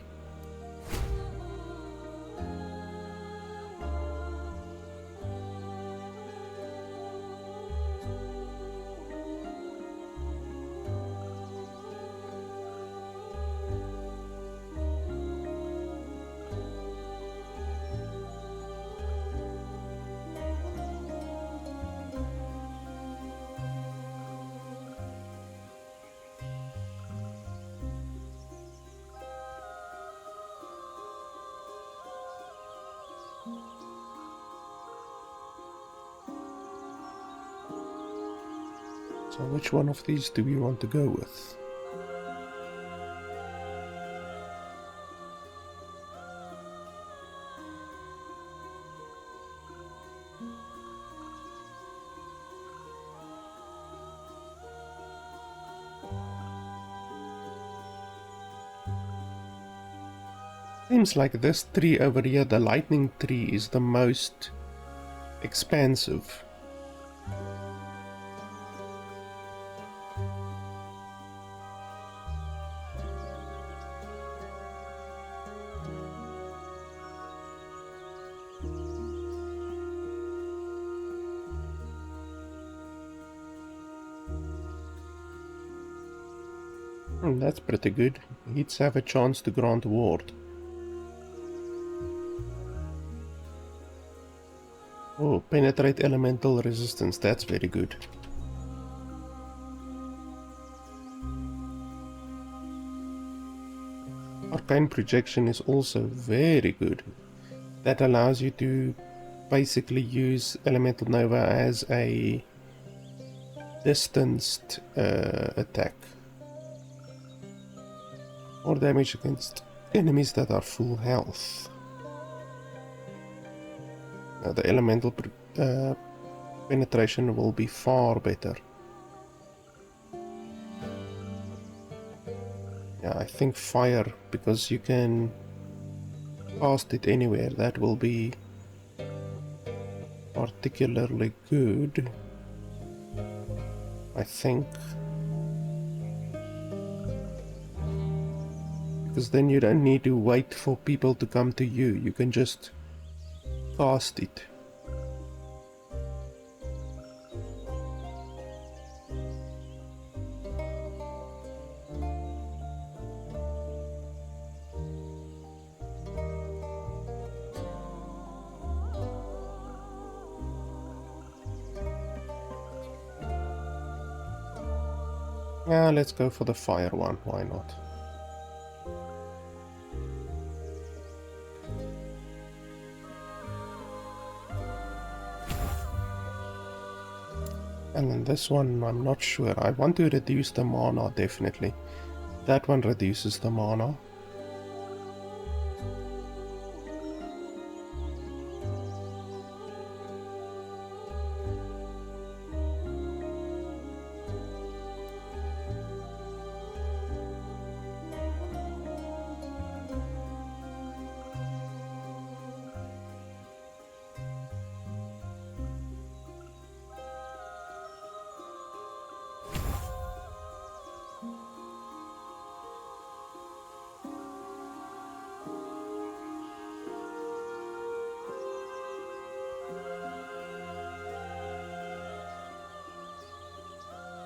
So which one of these do we want to go with? Seems like this tree over here, the lightning tree, is the most expensive. That's pretty good. Hits have a chance to grant ward. Oh, penetrate elemental resistance, that's very good. Arcane projection is also very good. That allows you to basically use elemental nova as a distanced attack. Or damage against enemies that are full health. Now the elemental penetration will be far better. Yeah, I think fire, because you can cast it anywhere, that will be particularly good, I think. Because then you don't need to wait for people to come to you. You can just cast it. Yeah, let's go for the fire one. Why not? And then this one, I'm not sure. I want to reduce the mana, definitely. That one reduces the mana.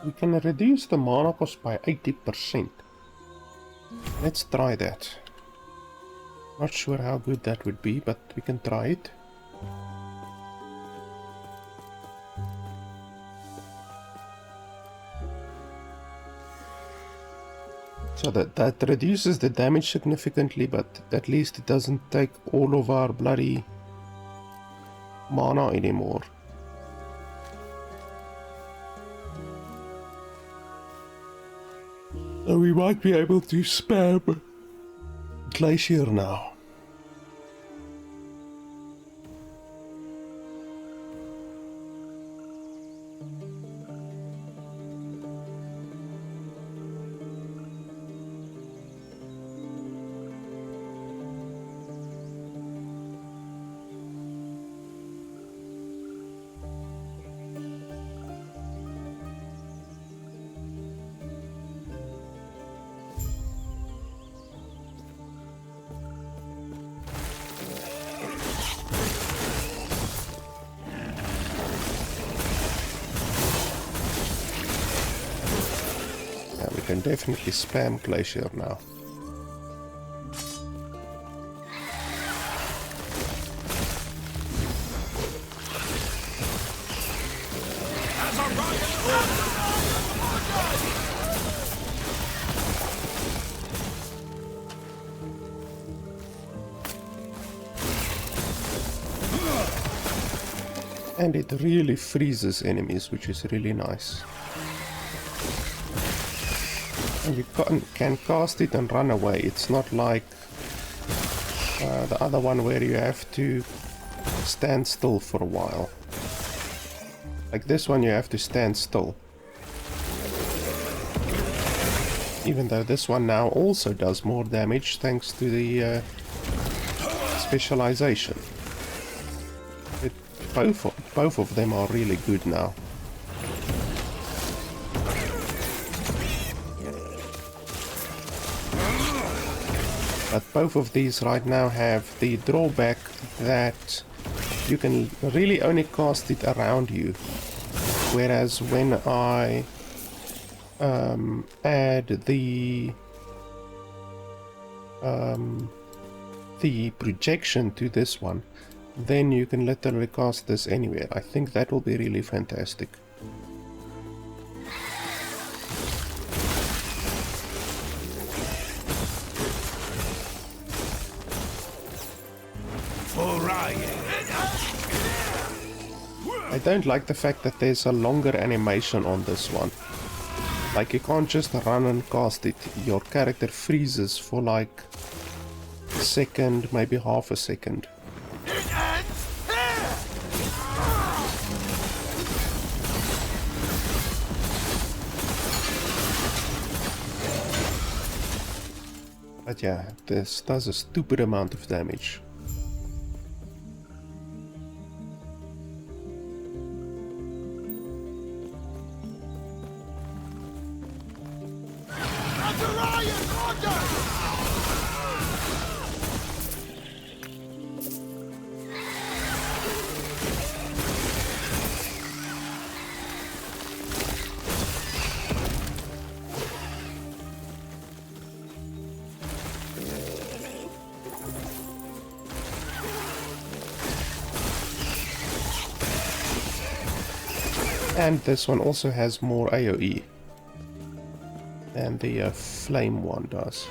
We can reduce the mana cost by 80%. Let's try that. Not sure how good that would be, but we can try it. So that reduces the damage significantly, but at least it doesn't take all of our bloody mana anymore. So we might be able to spam Glacier now. Can definitely spam Glacier now. And it really freezes enemies, which is really nice. And you can cast it and run away. It's not like the other one where you have to stand still for a while. Like this one you have to stand still. Even though this one now also does more damage thanks to the specialization. Both of them are really good now. But both of these right now have the drawback that you can really only cast it around you. Whereas when I add the projection to this one, then you can literally cast this anywhere. I think that will be really fantastic. I don't like the fact that there's a longer animation on this one. Like you can't just run and cast it. Your character freezes for like a second, maybe half a second. But yeah, this does a stupid amount of damage. And this one also has more AoE than the flame one does.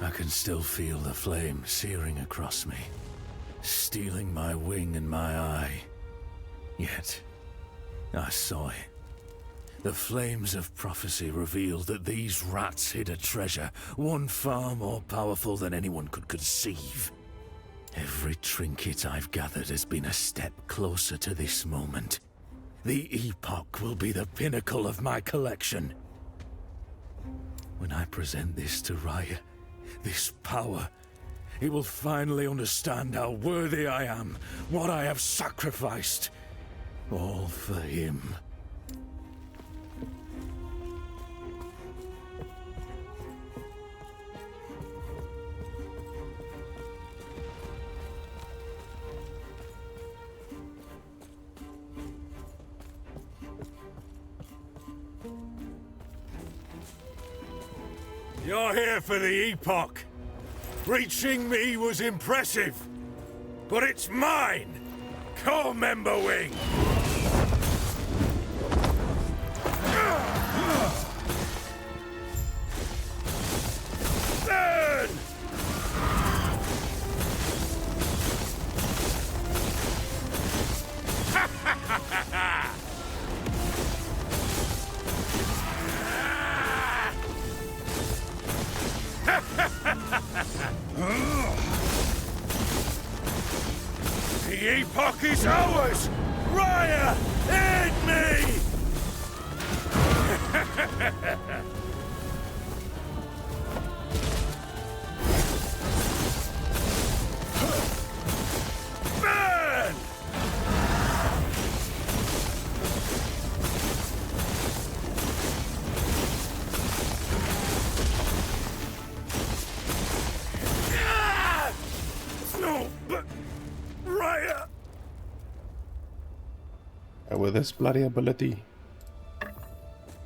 I can still feel the flame searing across me, stealing my wing and my eye. Yet, I saw it. The flames of prophecy revealed that these rats hid a treasure, one far more powerful than anyone could conceive. Every trinket I've gathered has been a step closer to this moment. The Epoch will be the pinnacle of my collection. When I present this to Raya, this power, he will finally understand how worthy I am, what I have sacrificed, all for him. You're here for the Epoch. Reaching me was impressive, but it's mine! Co-member wing! Burn! The Epoch is ours! Raya, aid me! Burn! No, but Raya. With this bloody ability,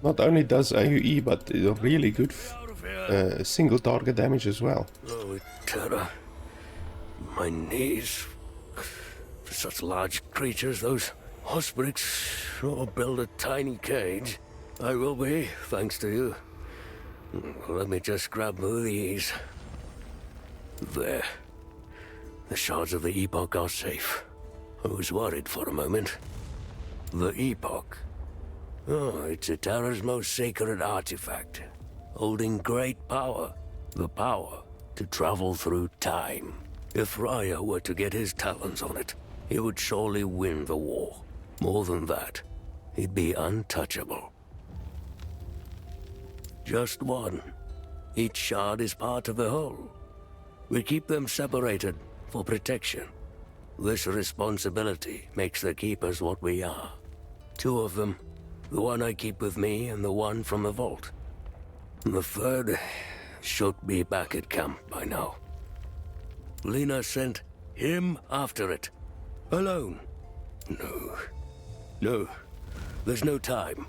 Not only does AoE, but really good single target damage as well. Oh, terror. My knees. For such large creatures, those ospreys sure build a tiny cage. I will be, thanks to you. Let me just grab these. There. The shards of the Epoch are safe. I was worried for a moment. The Epoch. Oh, it's Terra's most sacred artifact, holding great power. The power to travel through time. If Raya were to get his talons on it, he would surely win the war. More than that, he'd be untouchable. Just one. Each shard is part of the whole. We keep them separated for protection. This responsibility makes the Keepers what we are. Two of them. The one I keep with me and the one from the vault. The third should be back at camp by now. Lena sent him after it. Alone. No. There's no time.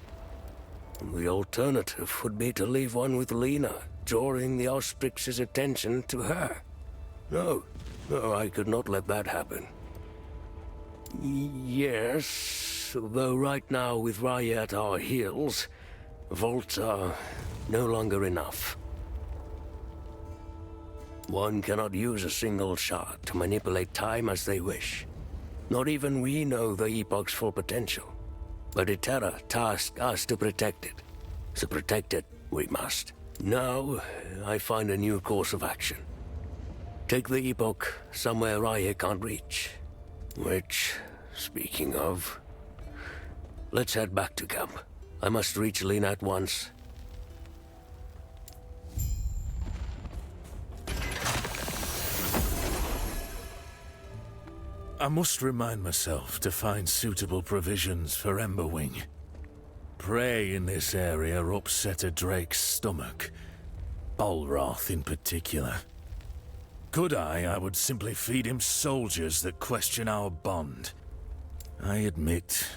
The alternative would be to leave one with Lena, drawing the Ostrix's attention to her. No, I could not let that happen. Yes, though right now with Raya at our heels, vaults are no longer enough. One cannot use a single shard to manipulate time as they wish. Not even we know the Epoch's full potential. But Iterra tasked us to protect it. So protect it, we must. Now, I find a new course of action. Take the Epoch somewhere Raya can't reach. Which, speaking of... Let's head back to camp. I must reach Lena at once. I must remind myself to find suitable provisions for Emberwing. Prey in this area upset a drake's stomach. Bolroth in particular. Could I would simply feed him soldiers that question our bond. I admit,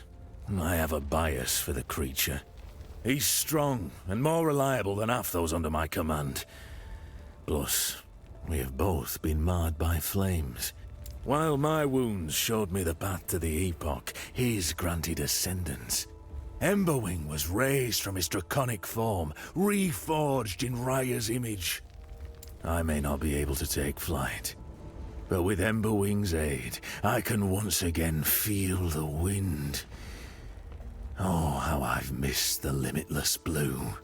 I have a bias for the creature. He's strong and more reliable than half those under my command. Plus, we have both been marred by flames. While my wounds showed me the path to the Epoch, his granted ascendance. Emberwing was raised from his draconic form, reforged in Raya's image. I may not be able to take flight, but with Emberwing's aid, I can once again feel the wind. Oh, how I've missed the limitless blue.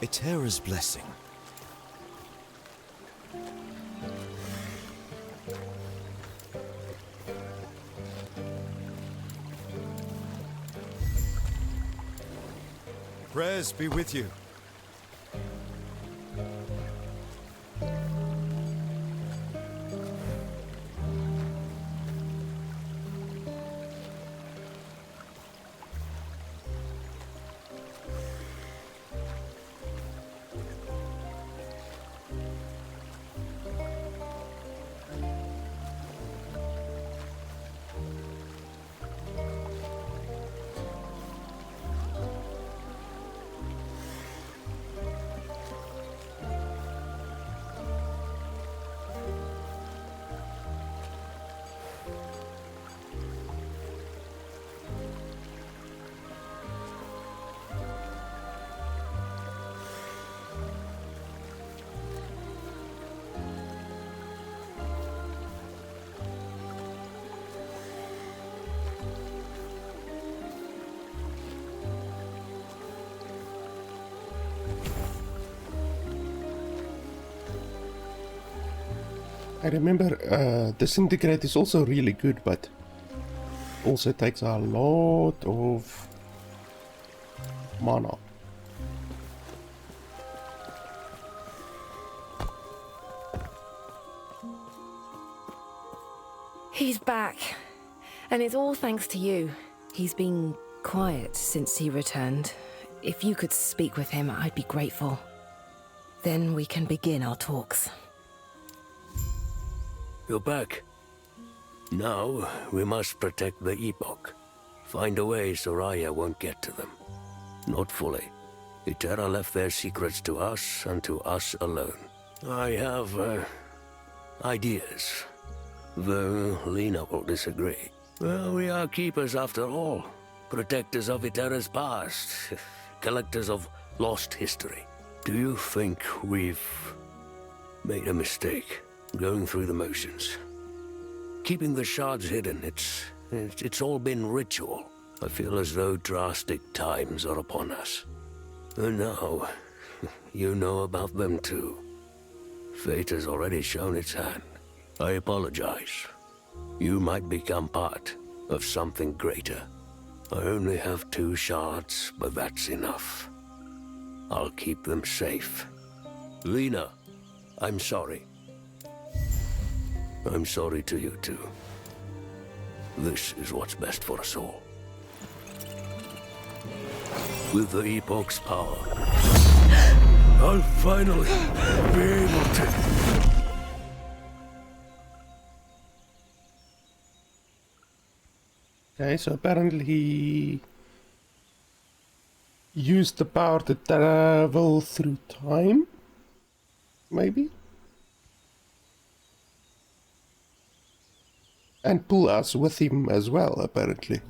Iterra's blessing. Prayers be with you. I remember Disintegrate is also really good, but also takes a lot of mana. He's back. And it's all thanks to you. He's been quiet since he returned. If you could speak with him, I'd be grateful. Then we can begin our talks. You're back. Now, we must protect the Epoch. Find a way so Raya won't get to them. Not fully. Itera left their secrets to us and to us alone. I have, ideas. Though Lena will disagree. Well, we are keepers after all. Protectors of Itera's past. Collectors of lost history. Do you think we've made a mistake going through the motions? Keeping the shards hidden, it's all been ritual. I feel as though drastic times are upon us. And now, you know about them too. Fate has already shown its hand. I apologize. You might become part of something greater. I only have 2 shards, but that's enough. I'll keep them safe. Lena, I'm sorry. I'm sorry to you too. This is what's best for us all. With the Epoch's power, I'll finally be able to... Okay, so apparently he used the power to travel through time, maybe? And pull us with him as well, apparently.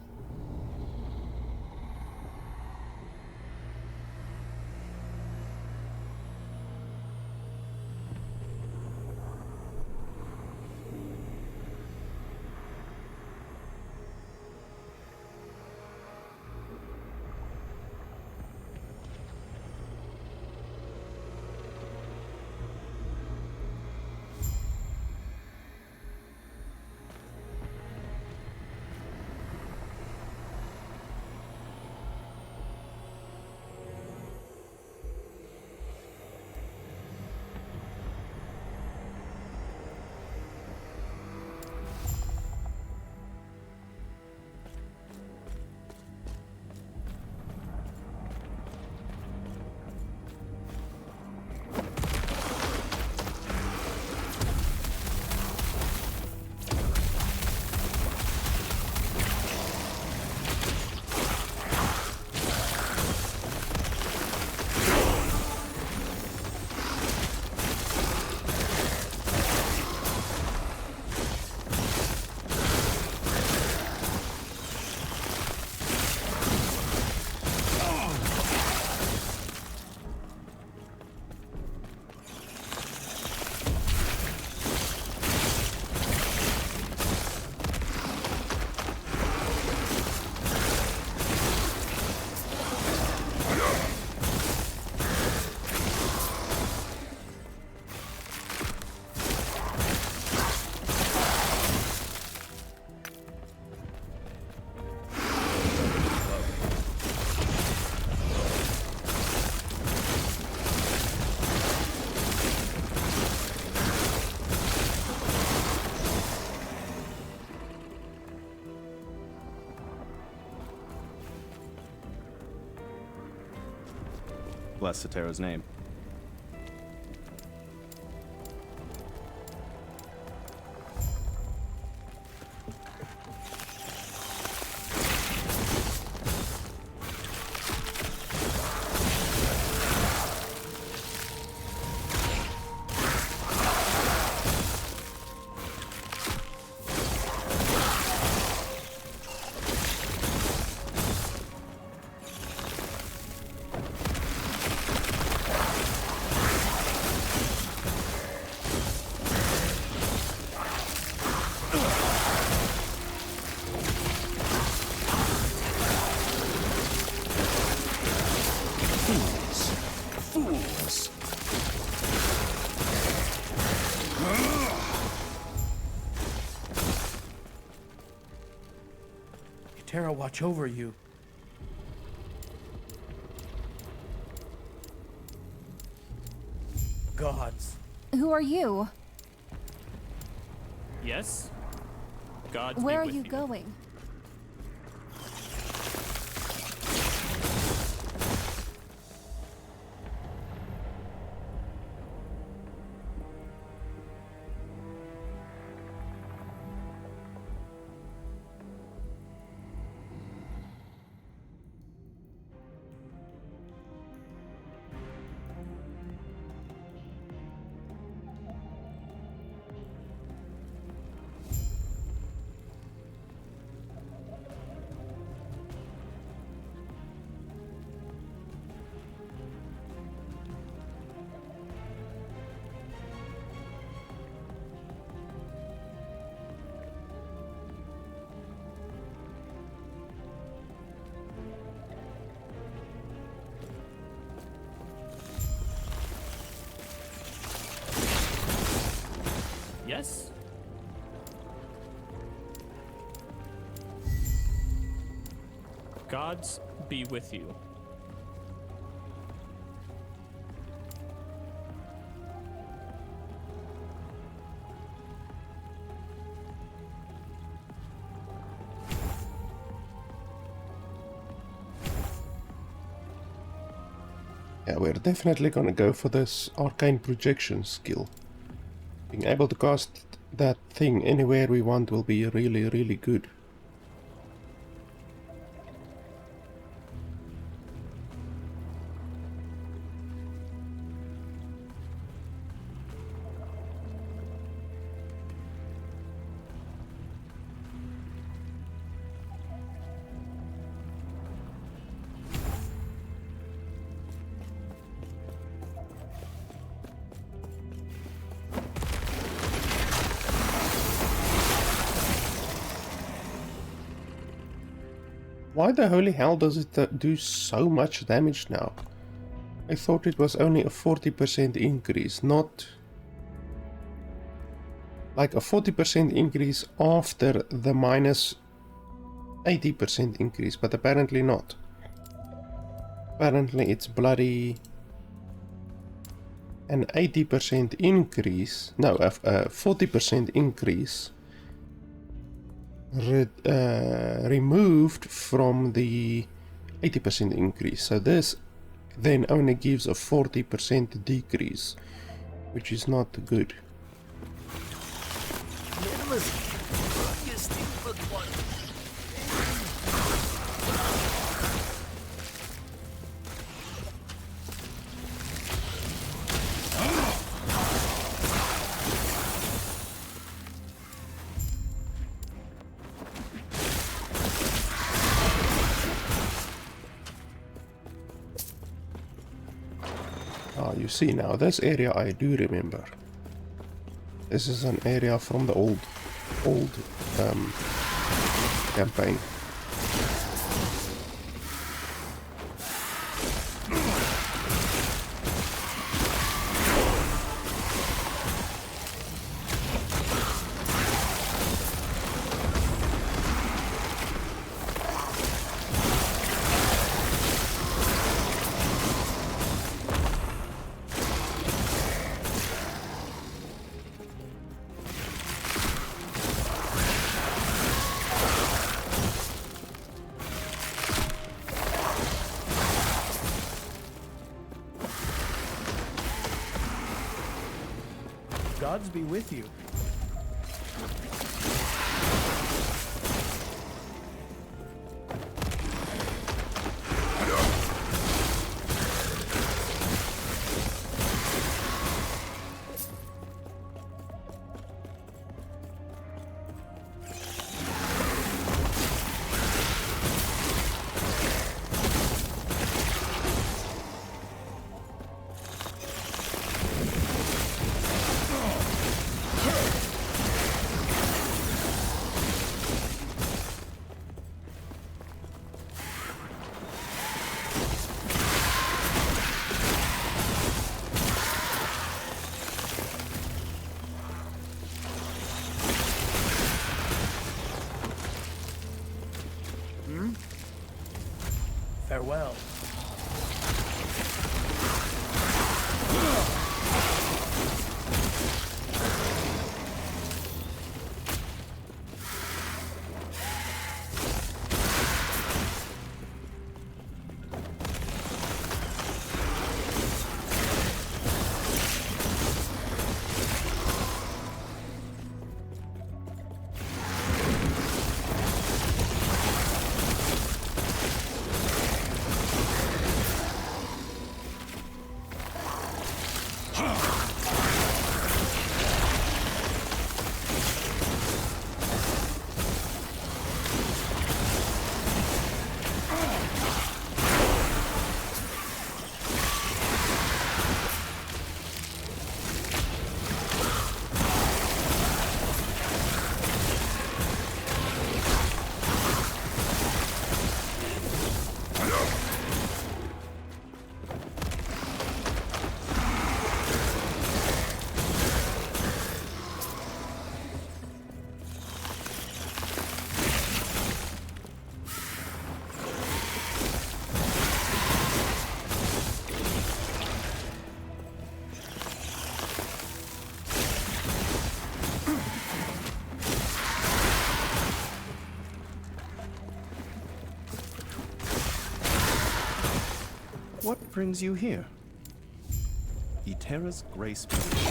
Bless Sotero's name. Latera watch over you. Gods. Who are you? Yes? Gods Where are be with you going? Yes? Gods be with you. Yeah, we're definitely gonna go for this arcane projection skill. Being able to cast that thing anywhere we want will be really, really good. Why the holy hell does it do so much damage now? I thought it was only a 40% increase, not like a 40% increase after the minus 80% increase, but apparently not. Apparently it's bloody an 80% increase, no, a 40% increase removed from the 80% increase. So this then only gives a 40% decrease, which is not good. You see now, this area I do remember. This is an area from the old campaign. Gods be with you. Farewell. What brings you here? Eterra's grace be with you.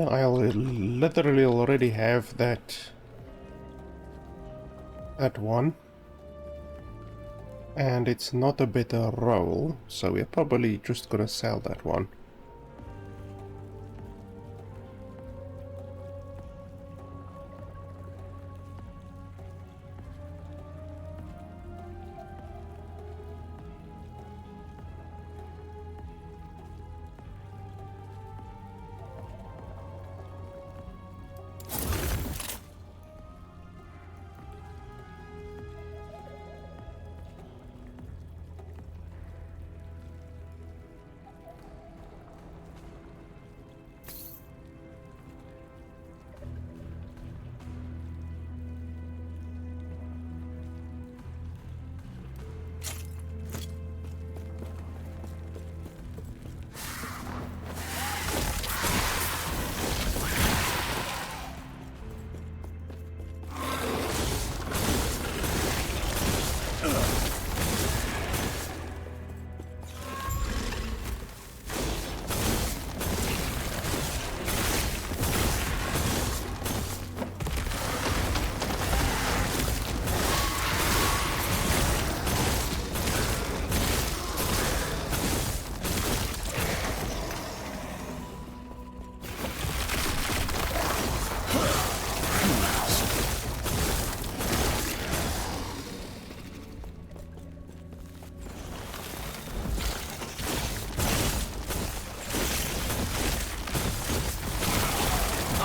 I literally already have that one, and it's not a better roll, so we're probably just gonna sell that one.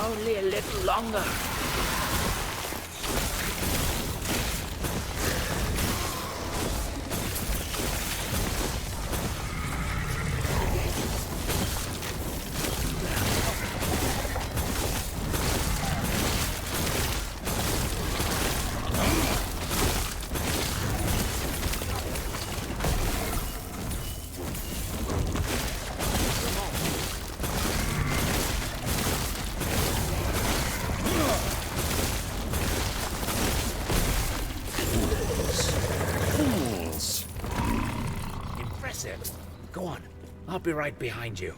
Only a little longer. Go on. I'll be right behind you.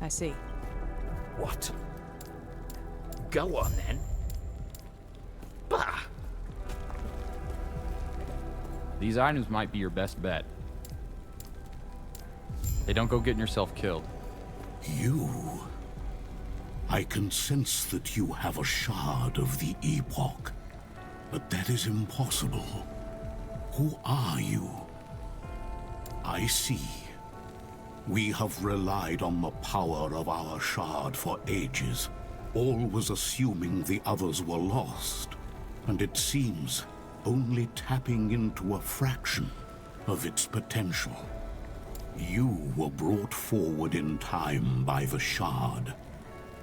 I see. What? Go on then. Bah! These items might be your best bet. Hey, don't go getting yourself killed. You... I can sense that you have a shard of the Epoch, but that is impossible. Who are you? I see. We have relied on the power of our shard for ages, always assuming the others were lost, and it seems only tapping into a fraction of its potential. You were brought forward in time by the shard.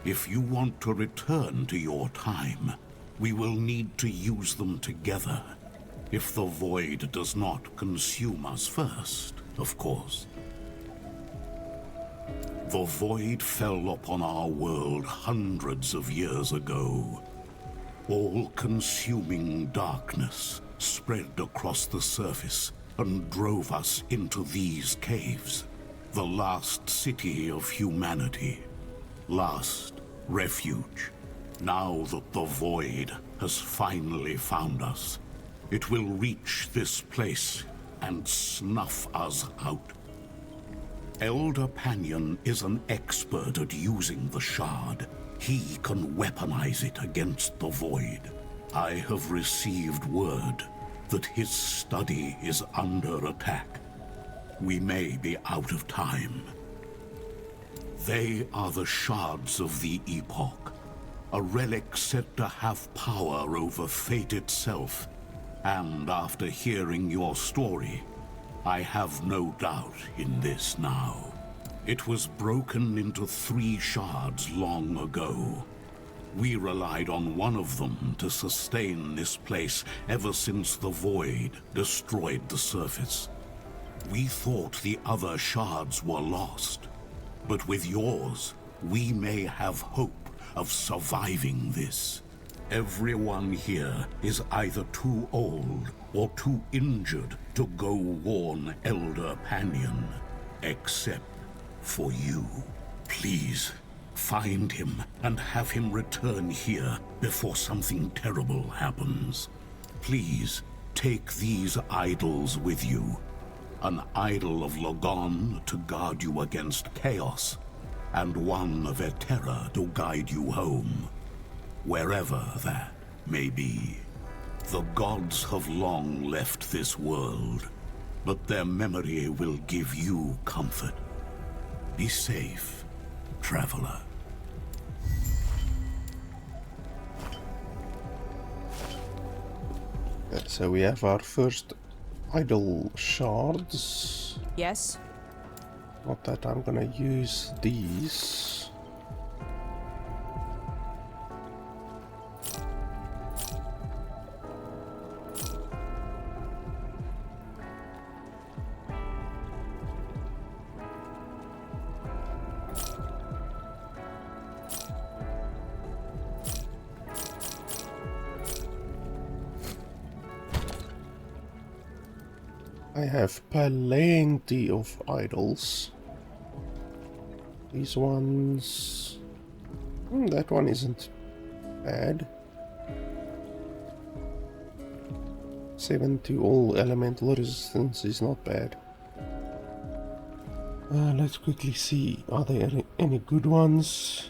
If you want to return to your time, we will need to use them together. If the void does not consume us first, of course. The void fell upon our world hundreds of years ago. All-consuming darkness spread across the surface and drove us into these caves, the last city of humanity. Last refuge. Now that the void has finally found us, it will reach this place and snuff us out. Elder Panion is an expert at using the shard. He can weaponize it against the void. I have received word that his study is under attack. We may be out of time. They are the shards of the Epoch, a relic said to have power over fate itself. And after hearing your story, I have no doubt in this now. It was broken into 3 shards long ago. We relied on one of them to sustain this place ever since the void destroyed the surface. We thought the other shards were lost. But with yours, we may have hope of surviving this. Everyone here is either too old or too injured to go warn Elder Panion, except for you. Please, find him and have him return here before something terrible happens. Please, take these idols with you. An idol of Logon to guard you against chaos, and one of Eterra to guide you home, wherever that may be. The gods have long left this world, but their memory will give you comfort. Be safe, traveler. So we have our first idol shards. Yes. Not that I'm gonna use these. I have plenty of idols. These ones... that one isn't bad. 7 to all elemental resistance is not bad. Let's quickly see, are there any good ones?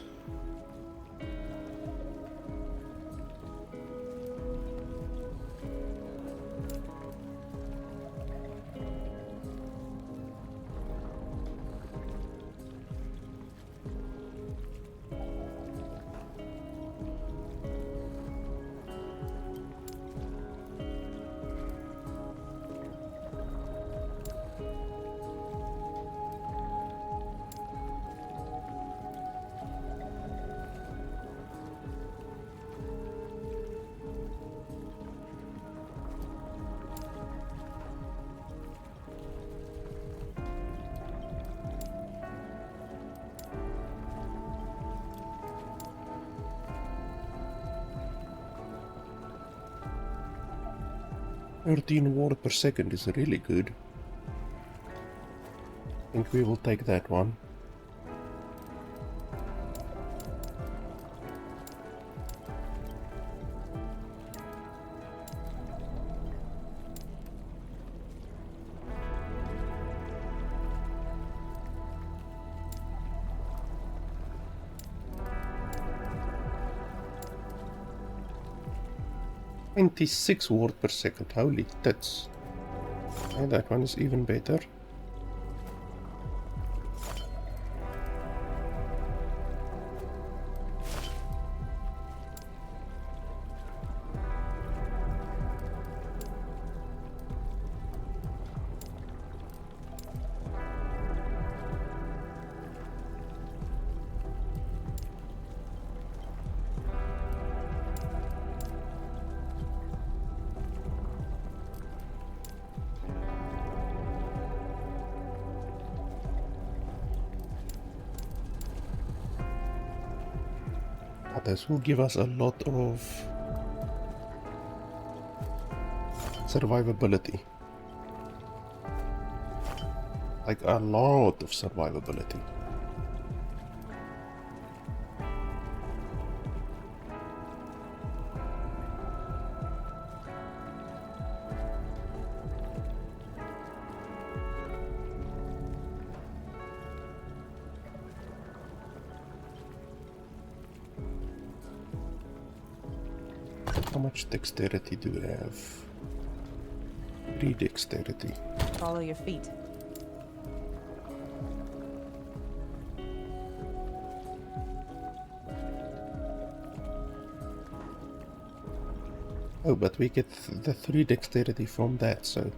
$13 word per second is really good. think we will take that one. "26 word per second, holy tits." And that one is even better. This will give us a lot of survivability. Like a lot of survivability. How much dexterity do we have? 3 dexterity. Follow your feet. Oh, but we get the 3 dexterity from that, so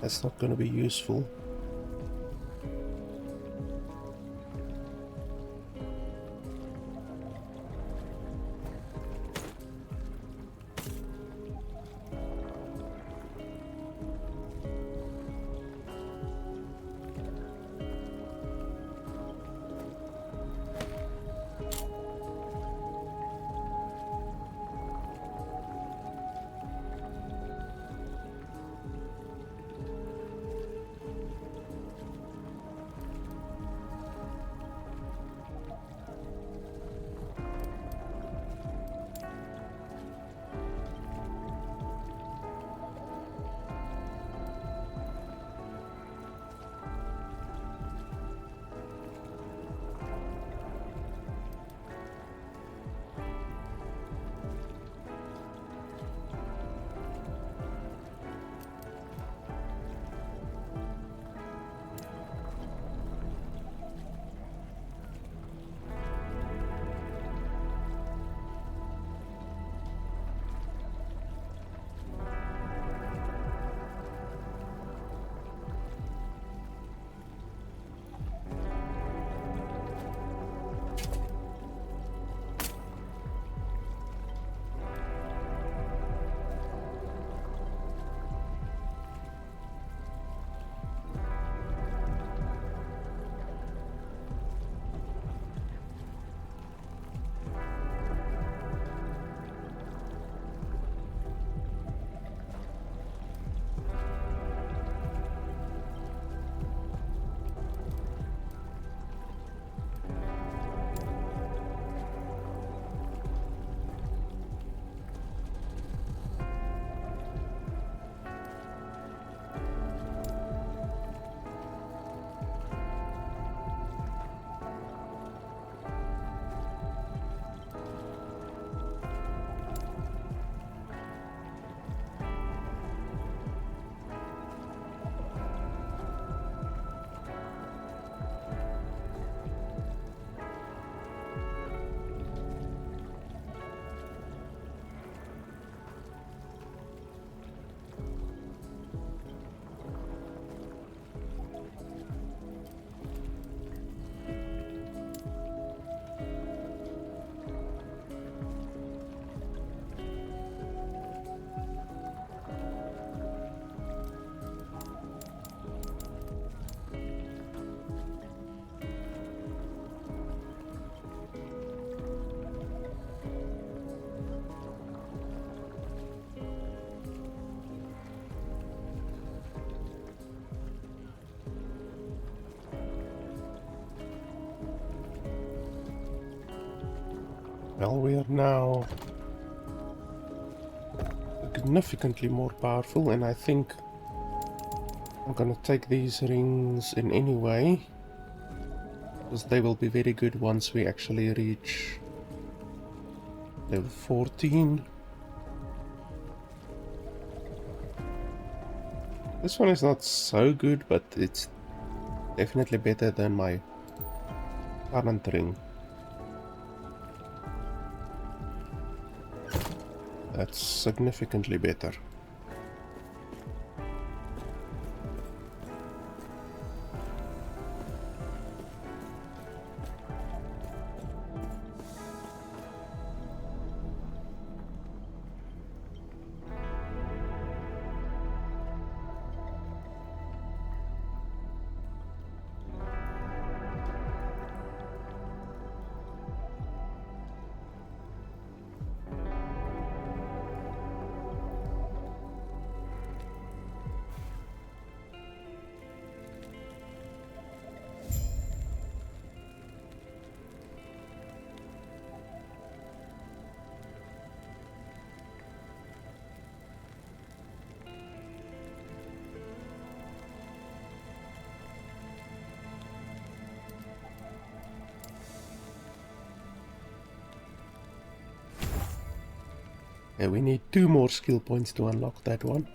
that's not going to be useful. Well, we are now significantly more powerful, and I think I'm gonna take these rings in any way, because they will be very good once we actually reach level 14. This one is not so good, but it's definitely better than my current ring. That's significantly better. Yeah, we need 2 more skill points to unlock that one.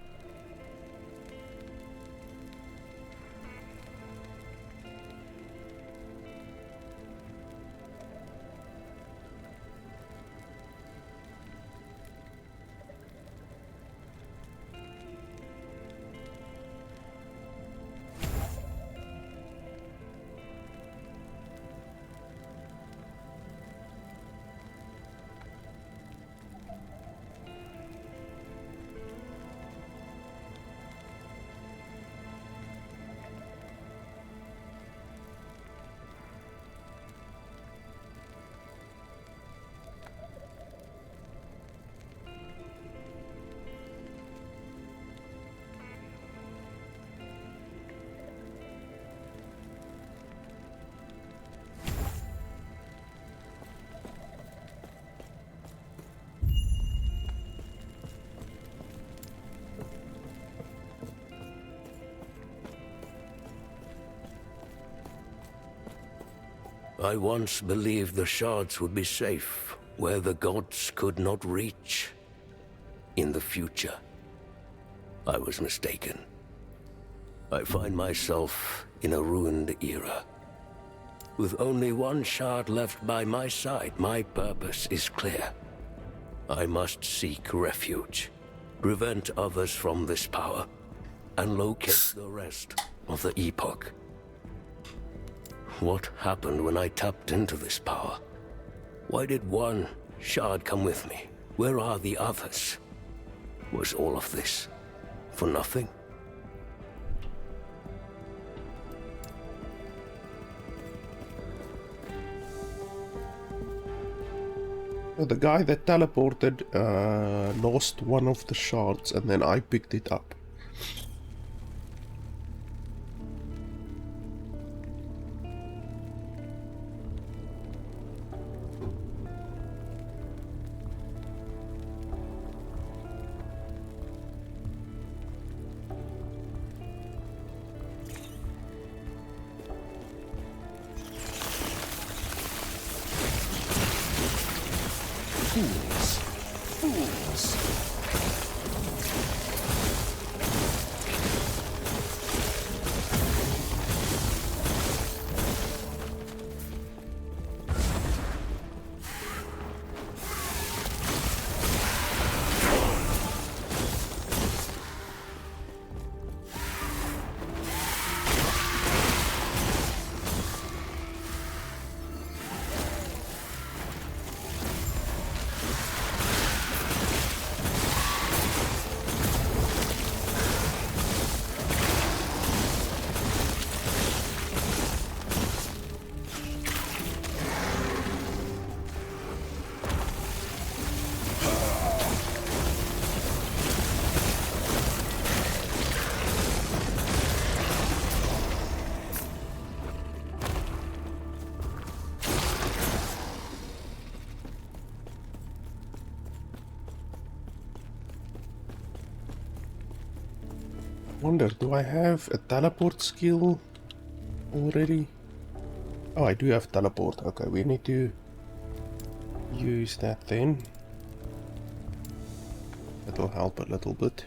I once believed the shards would be safe, where the gods could not reach. In the future, I was mistaken. I find myself in a ruined era. With only one shard left by my side, my purpose is clear. I must seek refuge, prevent others from this power, and locate the rest of the Epoch. What happened when I tapped into this power? Why did one shard come with me? Where are the others? Was all of this for nothing? So the guy that teleported lost one of the shards, and then I picked it up. Wonder, do I have a teleport skill already? Oh, I do have teleport. Okay, we need to use that then. That'll help a little bit.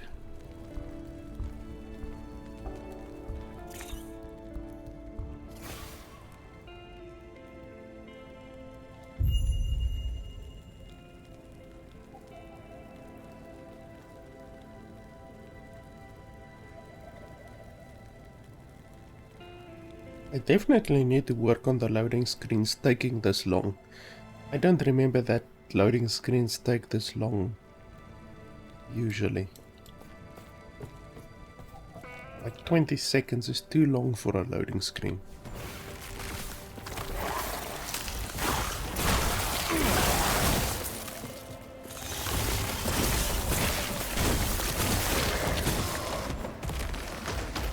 I definitely need to work on the loading screens taking this long. I don't remember that loading screens take this long, usually. Like 20 seconds is too long for a loading screen.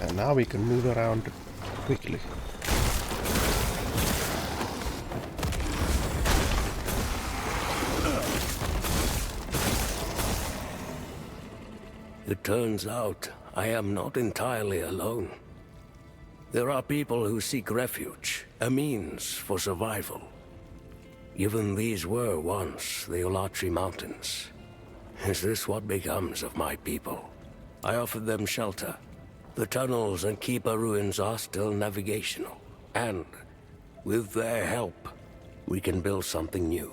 And now we can move around quickly. It turns out I am not entirely alone. There are people who seek refuge, a means for survival. Even these were once the Olatri Mountains. Is this what becomes of my people? I offered them shelter. The tunnels and Keeper ruins are still navigational, and with their help, we can build something new.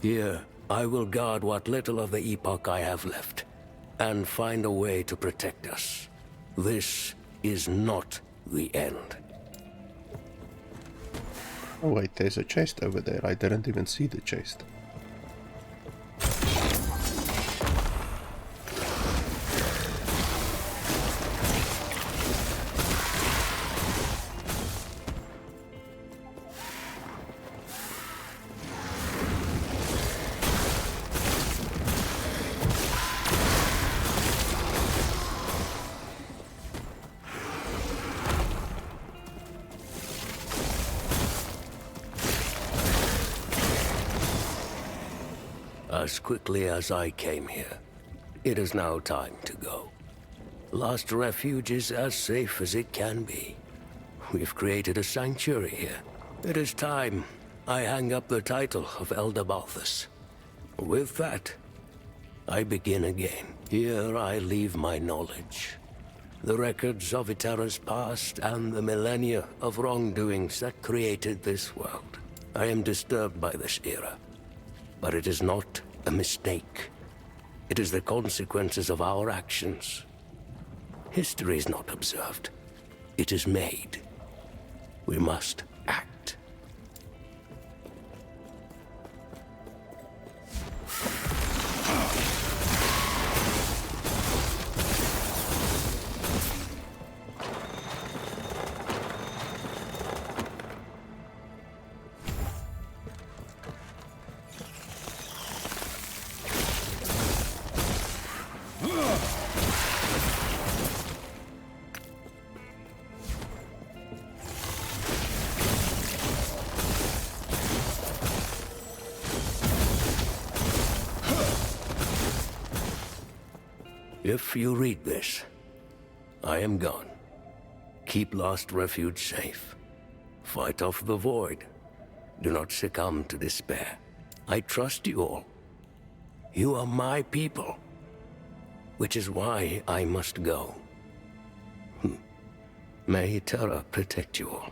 Here, I will guard what little of the Epoch I have left, and find a way to protect us. This is not the end. Oh wait, there's a chest over there. I didn't even see the chest. As quickly as I came here, it is now time to go. Last Refuge is as safe as it can be. We've created a sanctuary here. It is time I hang up the title of Elder Balthus. With that, I begin again. Here I leave my knowledge. The records of Eterra's past and the millennia of wrongdoings that created this world. I am disturbed by this era. But it is not a mistake. It is the consequences of our actions. History is not observed. It is made. We must act. If you read this, I am gone. Keep Last Refuge safe. Fight off the void. Do not succumb to despair. I trust you all. You are my people. Which is why I must go. May Terra protect you all.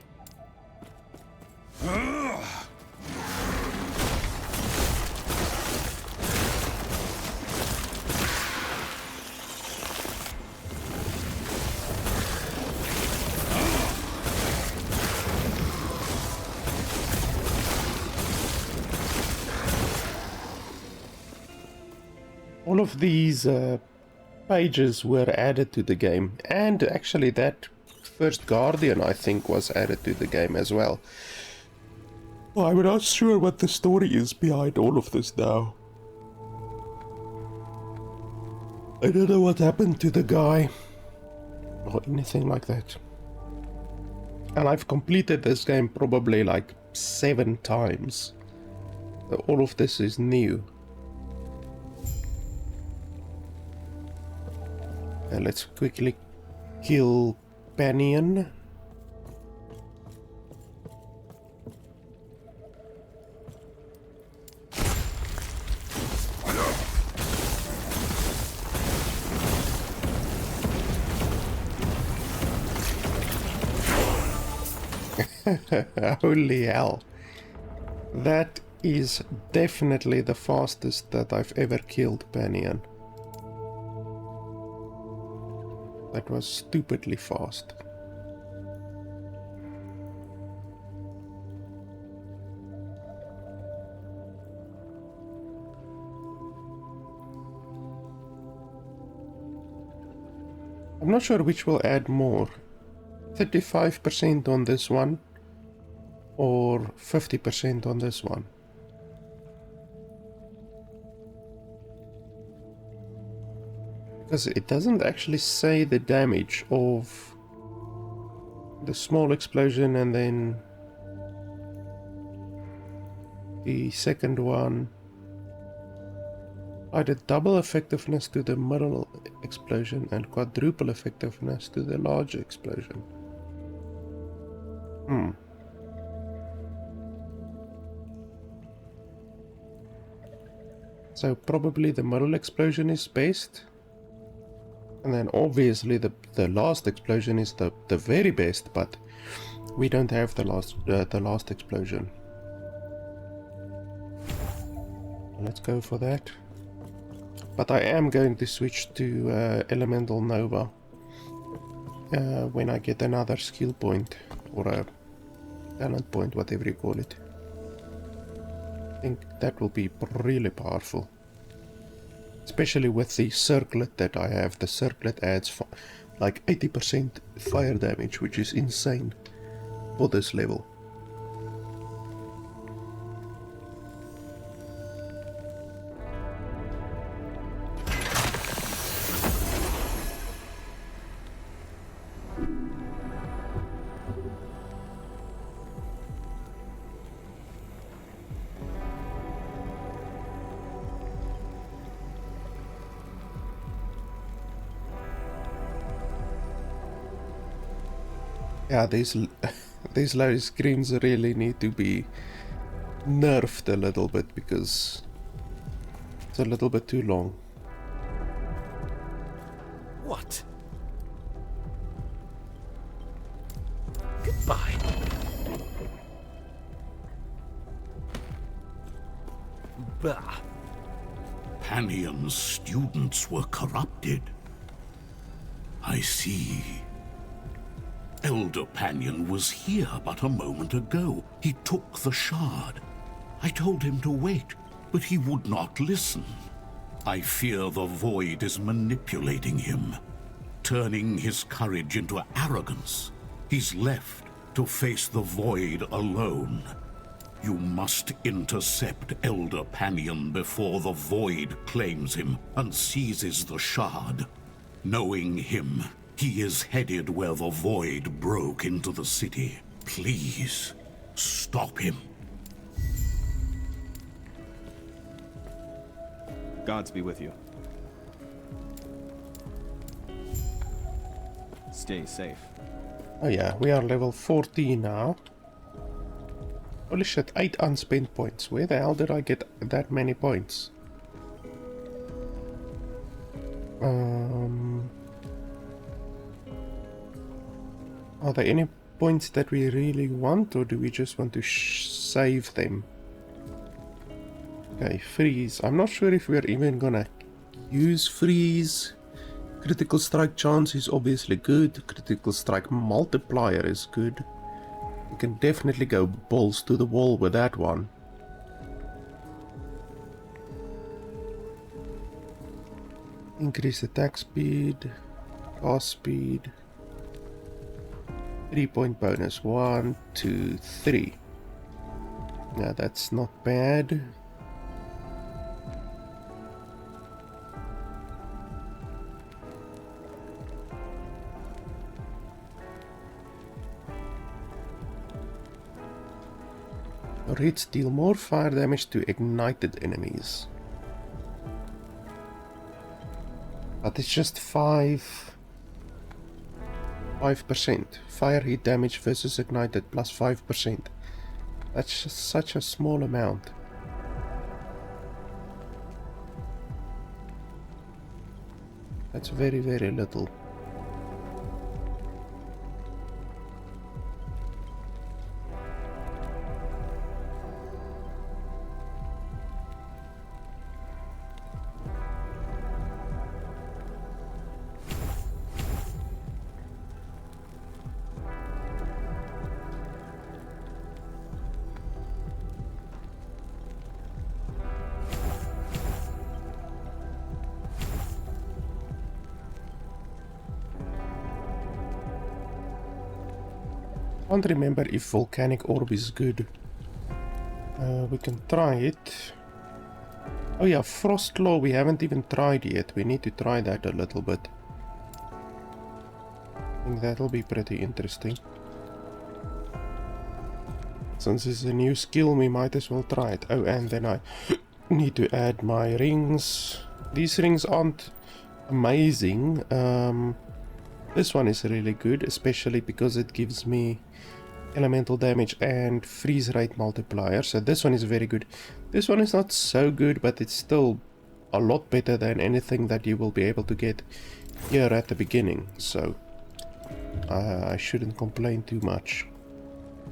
All of these pages were added to the game, and actually that first Guardian I think was added to the game as well. Well, I'm not sure what the story is behind all of this now. I don't know what happened to the guy or anything like that. And I've completed this game probably like 7 times. So all of this is new. Let's quickly kill Panion. Holy hell. That is definitely the fastest that I've ever killed Panion. That was stupidly fast. I'm not sure which will add more. 35% on this one or 50% on this one. Because it doesn't actually say the damage of the small explosion and then the second one. Either double effectiveness to the middle explosion and quadruple effectiveness to the large explosion. So probably the middle explosion is best. And then obviously the last explosion is the very best, but we don't have the last explosion. Let's go for that. But I am going to switch to Elemental Nova when I get another skill point or a talent point, whatever you call it. I think that will be really powerful. Especially with the circlet that I have. The circlet adds like 80% fire damage, which is insane for this level. Yeah, these loading screens really need to be nerfed a little bit because it's a little bit too long. What? Goodbye. Bah. Panion's students were corrupted. I see. Elder Panion was here but a moment ago. He took the shard. I told him to wait, but he would not listen. I fear the Void is manipulating him, turning his courage into arrogance. He's left to face the Void alone. You must intercept Elder Panion before the Void claims him and seizes the shard. Knowing him, he is headed where the Void broke into the city. Please, stop him. Gods be with you. Stay safe. Oh yeah, we are level 14 now. Holy shit, 8 unspent points. Where the hell did I get that many points? Are there any points that we really want, or do we just want to save them? Okay, freeze. I'm not sure if we're even gonna use freeze. Critical strike chance is obviously good. Critical strike multiplier is good. We can definitely go balls to the wall with that one. Increase attack speed, cast speed. 3-point bonus. 1, 2, 3. Now that's not bad. Your hits deal more fire damage to ignited enemies. But it's just 5. 5%. Fire hit damage versus ignited plus 5%. That's just such a small amount. That's very, very little. I can't remember if volcanic orb is good. We can try it. Oh yeah, frost law we haven't even tried yet. We need to try that a little bit. I think that'll be pretty interesting. Since it's a new skill, we might as well try it. Oh, and then I need to add my rings. These rings aren't amazing. This one is really good, especially because it gives me elemental damage and freeze rate multiplier. So this one is very good. This one is not so good, but it's still a lot better than anything that you will be able to get here at the beginning. So I shouldn't complain too much.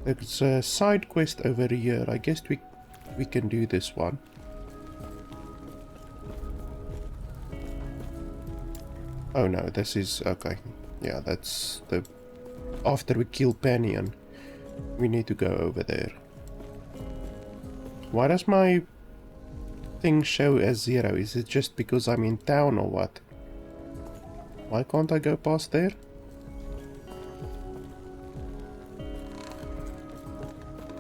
There's a side quest over here. I guess we can do this one. Oh no, this is okay. Yeah, that's the after we kill Panion, we need to go over there. Why does my thing show as 0? Is it just because I'm in town or what? Why can't I go past there?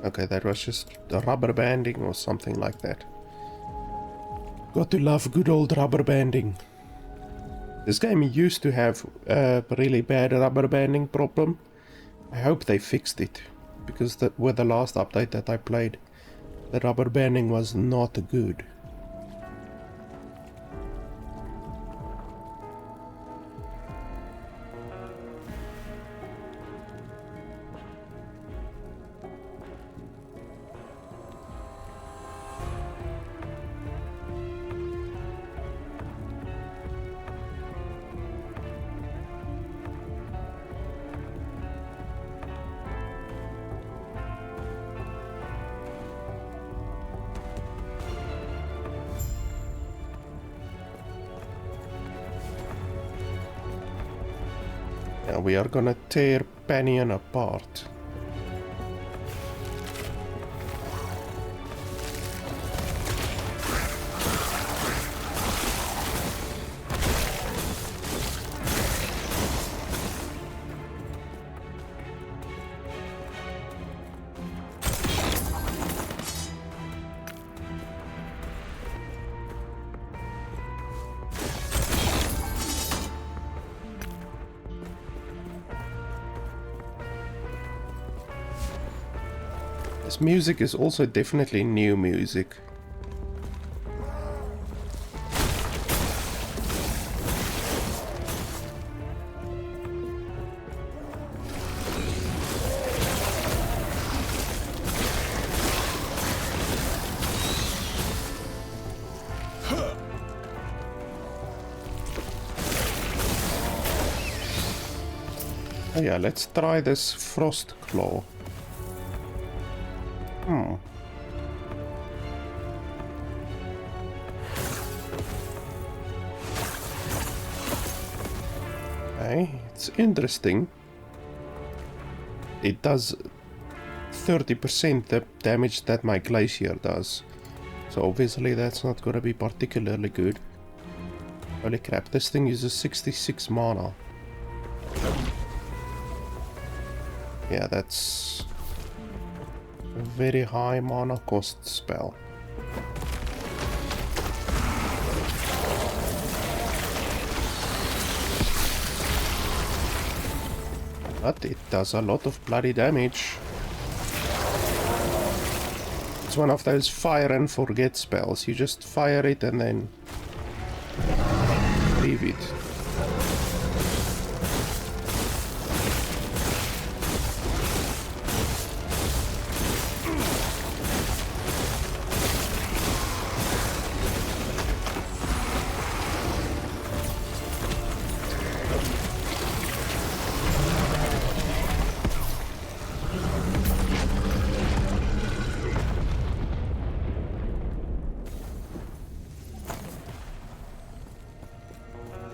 Okay, that was just a rubber banding or something like that. Got to love good old rubber banding. This game used to have a really bad rubber banding problem. I hope they fixed it, because with the last update that I played, the rubber banding was not good. Now we are gonna tear Panion apart. This music is also definitely new music. Oh yeah, let's try this Frost Claw. Okay, it's interesting. It does 30% the damage that my glacier does. So obviously that's not gonna be particularly good. Holy crap, this thing uses 66 mana. Yeah, that's a very high mana cost spell. But it does a lot of bloody damage. It's one of those fire and forget spells. You just fire it and then leave it.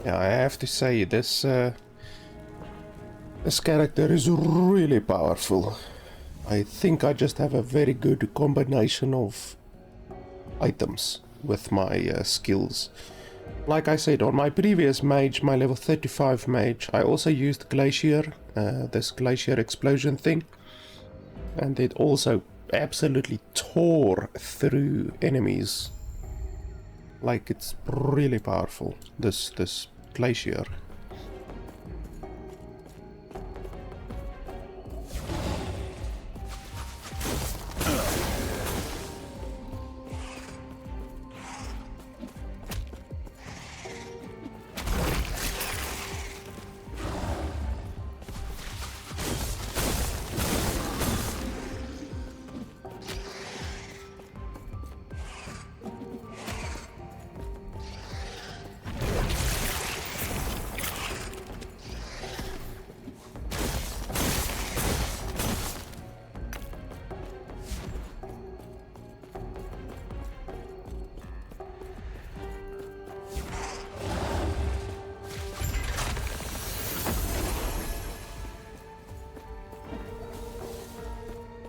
Yeah, I have to say this this character is really powerful. I think I just have a very good combination of items with my skills. Like I said, on my previous mage, my level 35 mage, I also used Glacier, this Glacier explosion thing, and it also absolutely tore through enemies. Like, it's really powerful, this Glacier.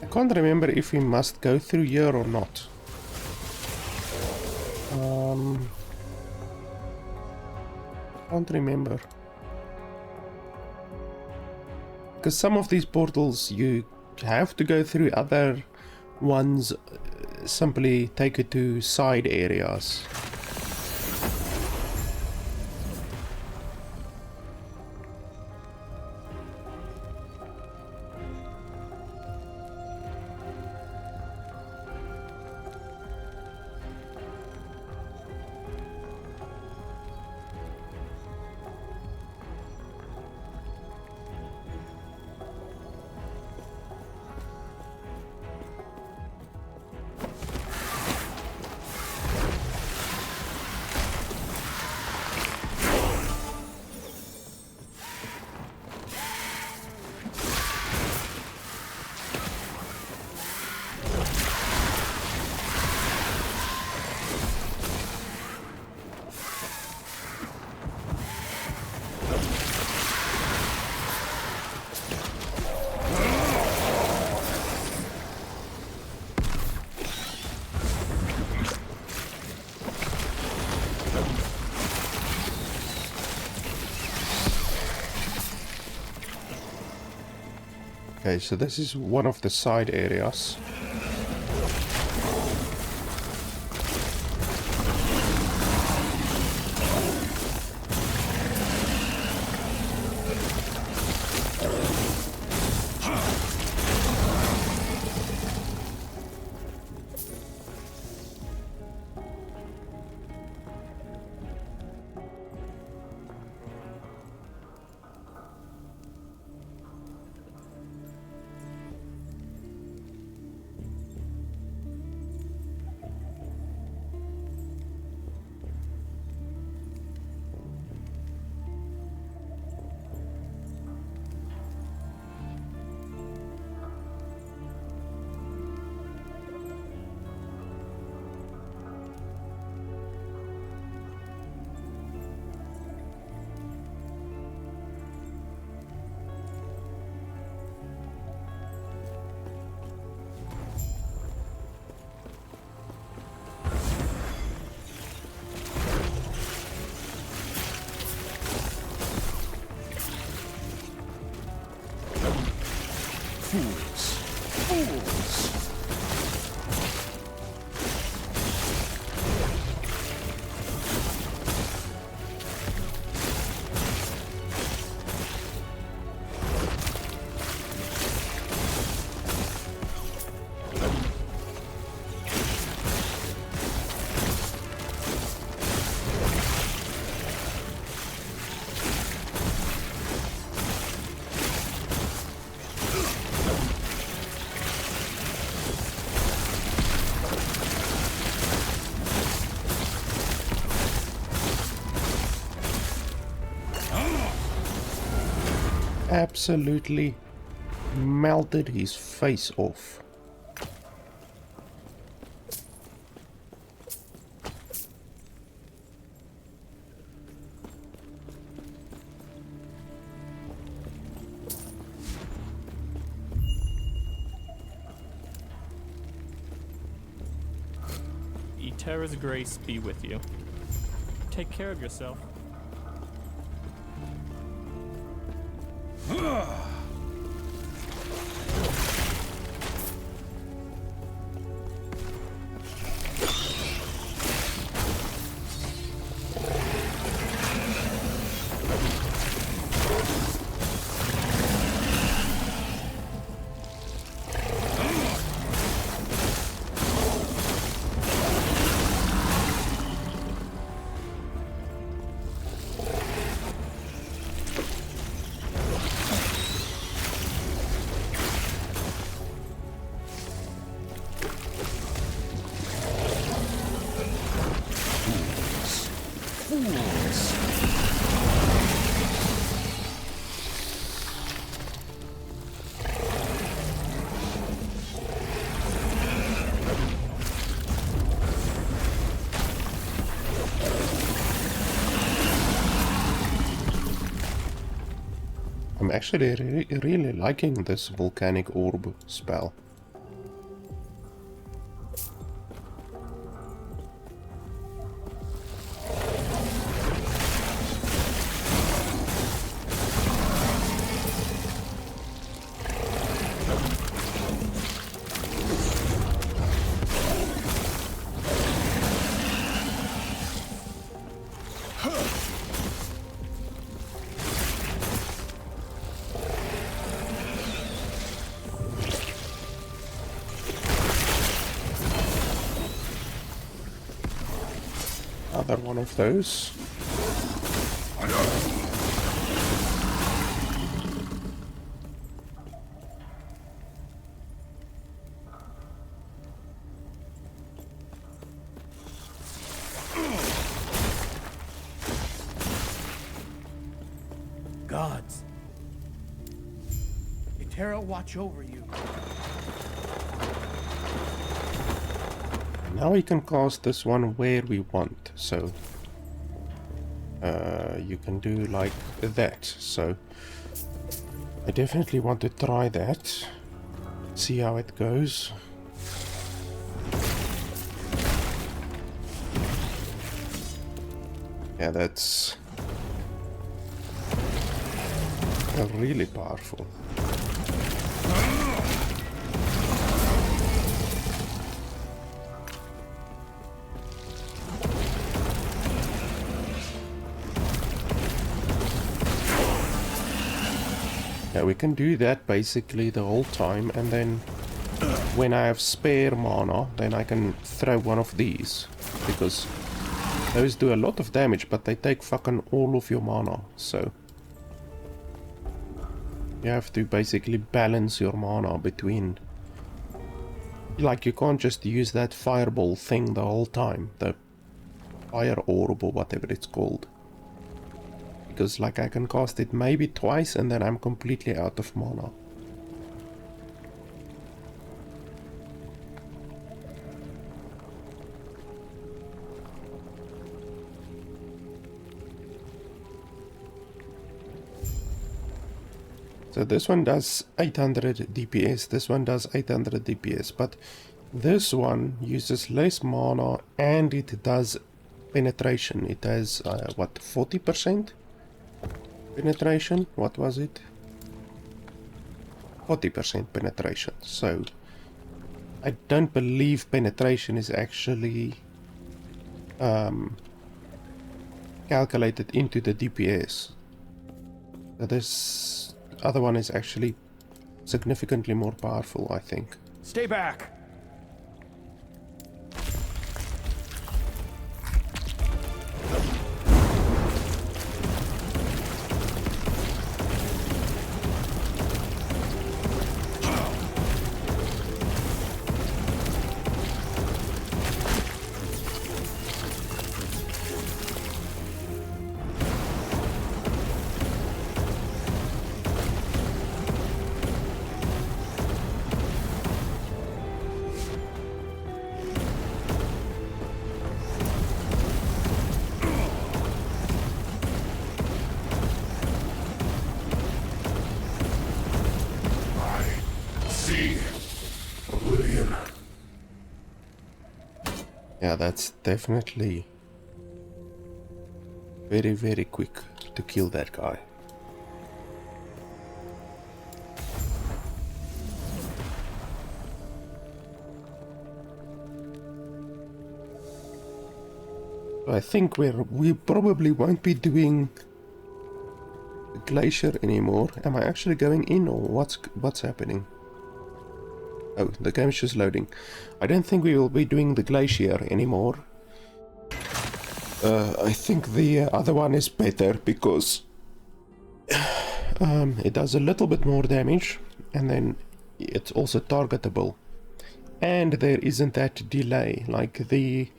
I can't remember if we must go through here or not. Can't remember. Because some of these portals you have to go through, other ones simply take you to side areas. Okay, so this is one of the side areas. Fools! Fools! Absolutely melted his face off. Terra's grace be with you. Take care of yourself. I'm actually really liking this volcanic orb spell. Another one of those. Gods. May Terra watch over you. Now we can cast this one where we want, so you can do like that. So I definitely want to try that, see how it goes. Yeah, that's really powerful. Yeah, we can do that basically the whole time, and then when I have spare mana, then I can throw one of these, because those do a lot of damage, but they take fucking all of your mana, so you have to basically balance your mana between, like, you can't just use that fireball thing the whole time, the fire orb or whatever it's called. Because, like, I can cast it maybe twice and then I'm completely out of mana. So this one does 800 DPS, this one does 800 DPS, but this one uses less mana and it does penetration. It has, what, 40%? Penetration? What was it? 40% penetration. So I don't believe penetration is actually calculated into the DPS. So this other one is actually significantly more powerful, I think. Stay back! Yeah, that's definitely very, very quick to kill that guy. I think we probably won't be doing the glacier anymore. Am I actually going in, or what's happening? Oh, the game is just loading. I don't think we will be doing the glacier anymore. I think the other one is better because it does a little bit more damage, and then it's also targetable. And there isn't that delay. Like the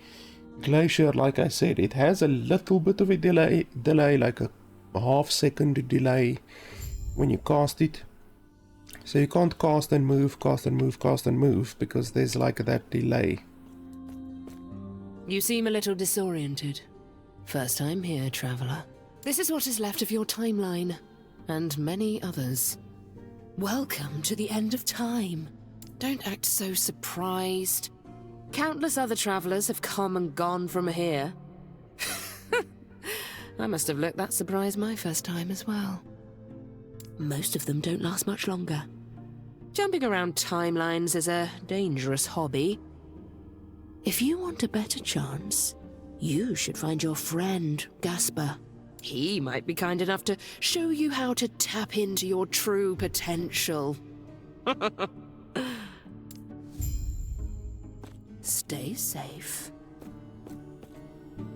glacier, like I said, it has a little bit of a delay like a half-second delay when you cast it. So you can't cast and move, cast and move, cast and move, because there's like that delay. You seem a little disoriented. First time here, traveler. This is what is left of your timeline, and many others. Welcome to the end of time. Don't act so surprised. Countless other travelers have come and gone from here. I must have looked that surprised my first time as well. Most of them don't last much longer. Jumping around timelines is a dangerous hobby. If you want a better chance, you should find your friend, Gasper. He might be kind enough to show you how to tap into your true potential. Stay safe.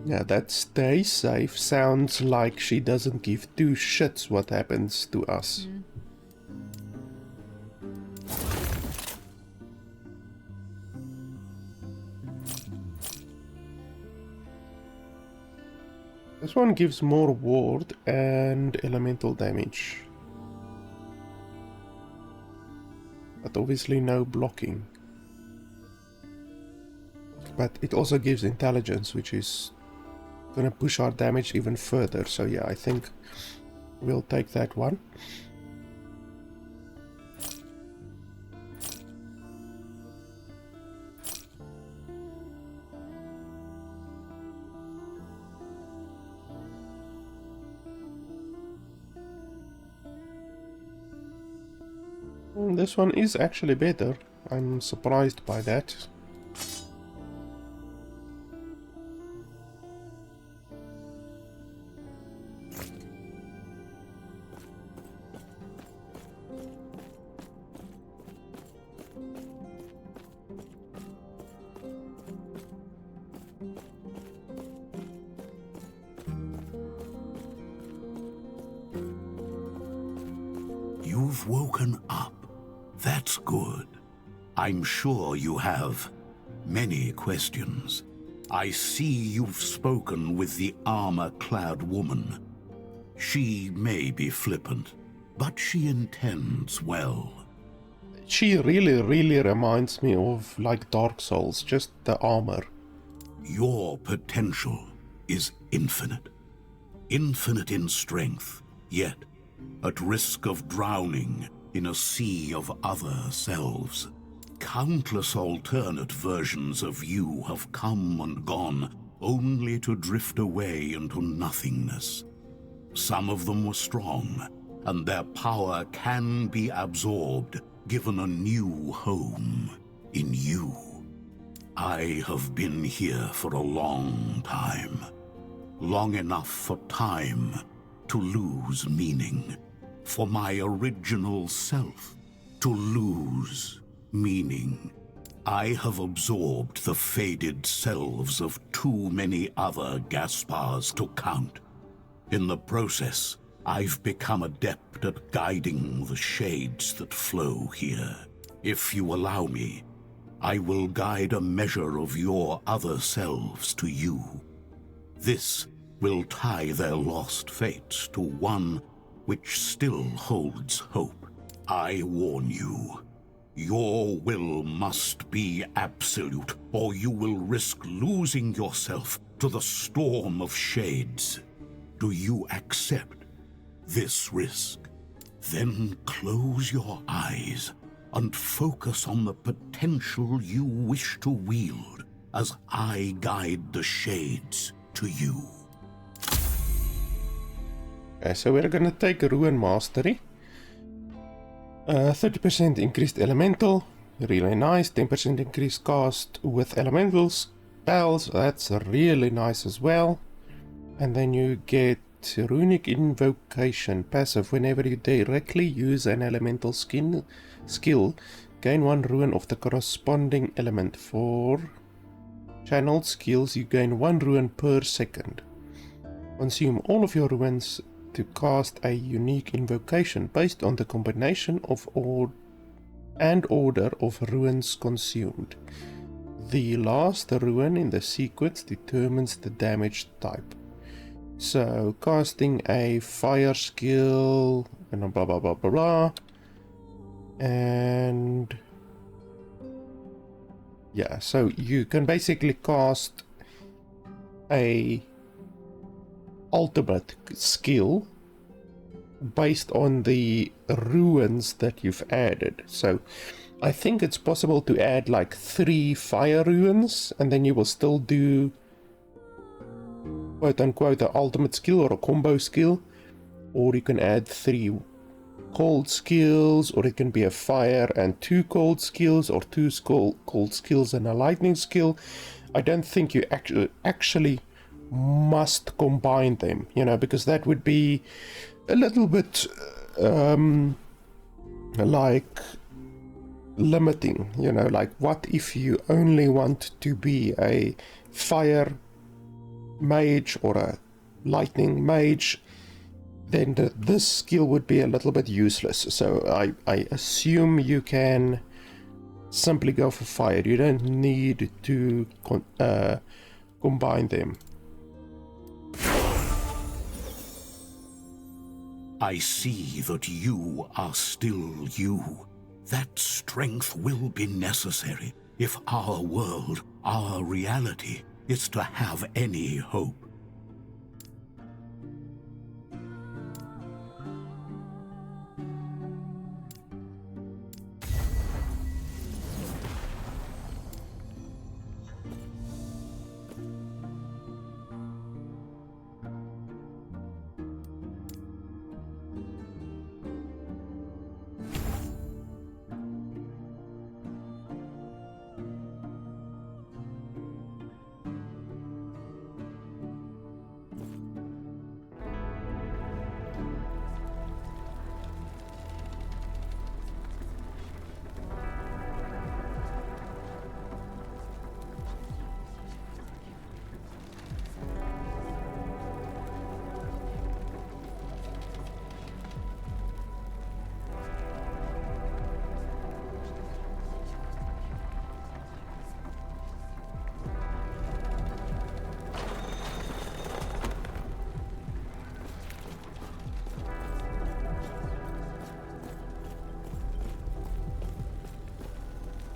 Yeah, that stay safe sounds like she doesn't give two shits what happens to us. This one gives more ward and elemental damage. But obviously no blocking. But it also gives intelligence, which is gonna push our damage even further. So yeah, I think we'll take that one. This one is actually better. I'm surprised by that. You've woken up. That's good. I'm sure you have many questions. I see you've spoken with the armor-clad woman. She may be flippant, but she intends well. She really reminds me of like Dark Souls, just the armor. Your potential is infinite. Infinite in strength, yet at risk of drowning in a sea of other selves. Countless alternate versions of you have come and gone, only to drift away into nothingness. Some of them were strong, and their power can be absorbed, given a new home in you. I have been here for a long time. Long enough for time to lose meaning. For my original self to lose meaning. I have absorbed the faded selves of too many other Gaspars to count. In the process, I've become adept at guiding the shades that flow here. If you allow me, I will guide a measure of your other selves to you. This will tie their lost fates to one which still holds hope. I warn you, your will must be absolute, or you will risk losing yourself to the storm of shades. Do you accept this risk? Then close your eyes and focus on the potential you wish to wield as I guide the shades to you. Okay, so we're gonna take a Ruin Mastery. 30% increased elemental, really nice. 10% increased cast with elemental spells, that's really nice as well. And then you get Runic Invocation, passive. Whenever you directly use an elemental skill, gain 1 rune of the corresponding element. For channeled skills, you gain 1 rune per second. Consume all of your runes to cast a unique invocation based on the combination of order of runes consumed. The last rune in the sequence determines the damage type. So, casting a fire skill, and blah blah blah blah blah. And yeah, so you can basically cast a ultimate skill based on the runes that you've added. So I think it's possible to add like 3 fire runes, and then you will still do quote unquote an ultimate skill or a combo skill, or you can add 3 cold skills, or it can be a fire and 2 cold skills, or 2 cold skills and a lightning skill. I don't think you actually must combine them, you know, because that would be a little bit like limiting, you know, like what if you only want to be a fire mage or a lightning mage, then this skill would be a little bit useless. So I assume you can simply go for fire. You don't need to combine them. I see that you are still you. That strength will be necessary if our world, our reality, is to have any hope.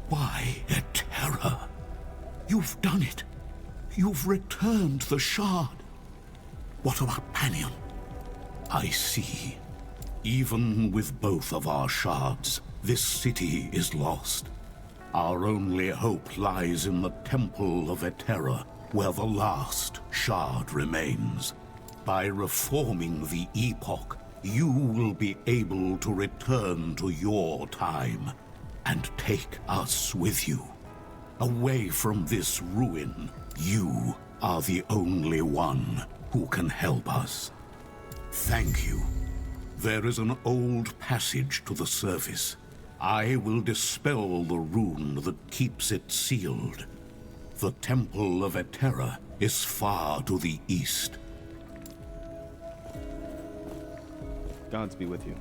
Why, Eterra? You've done it. You've returned the shard. What about Panion? I see. Even with both of our shards, this city is lost. Our only hope lies in the Temple of Eterra, where the last shard remains. By reforming the Epoch, you will be able to return to your time and take us with you. Away from this ruin, you are the only one who can help us. Thank you. There is an old passage to the surface. I will dispel the rune that keeps it sealed. The Temple of Eterra is far to the east. Gods be with you.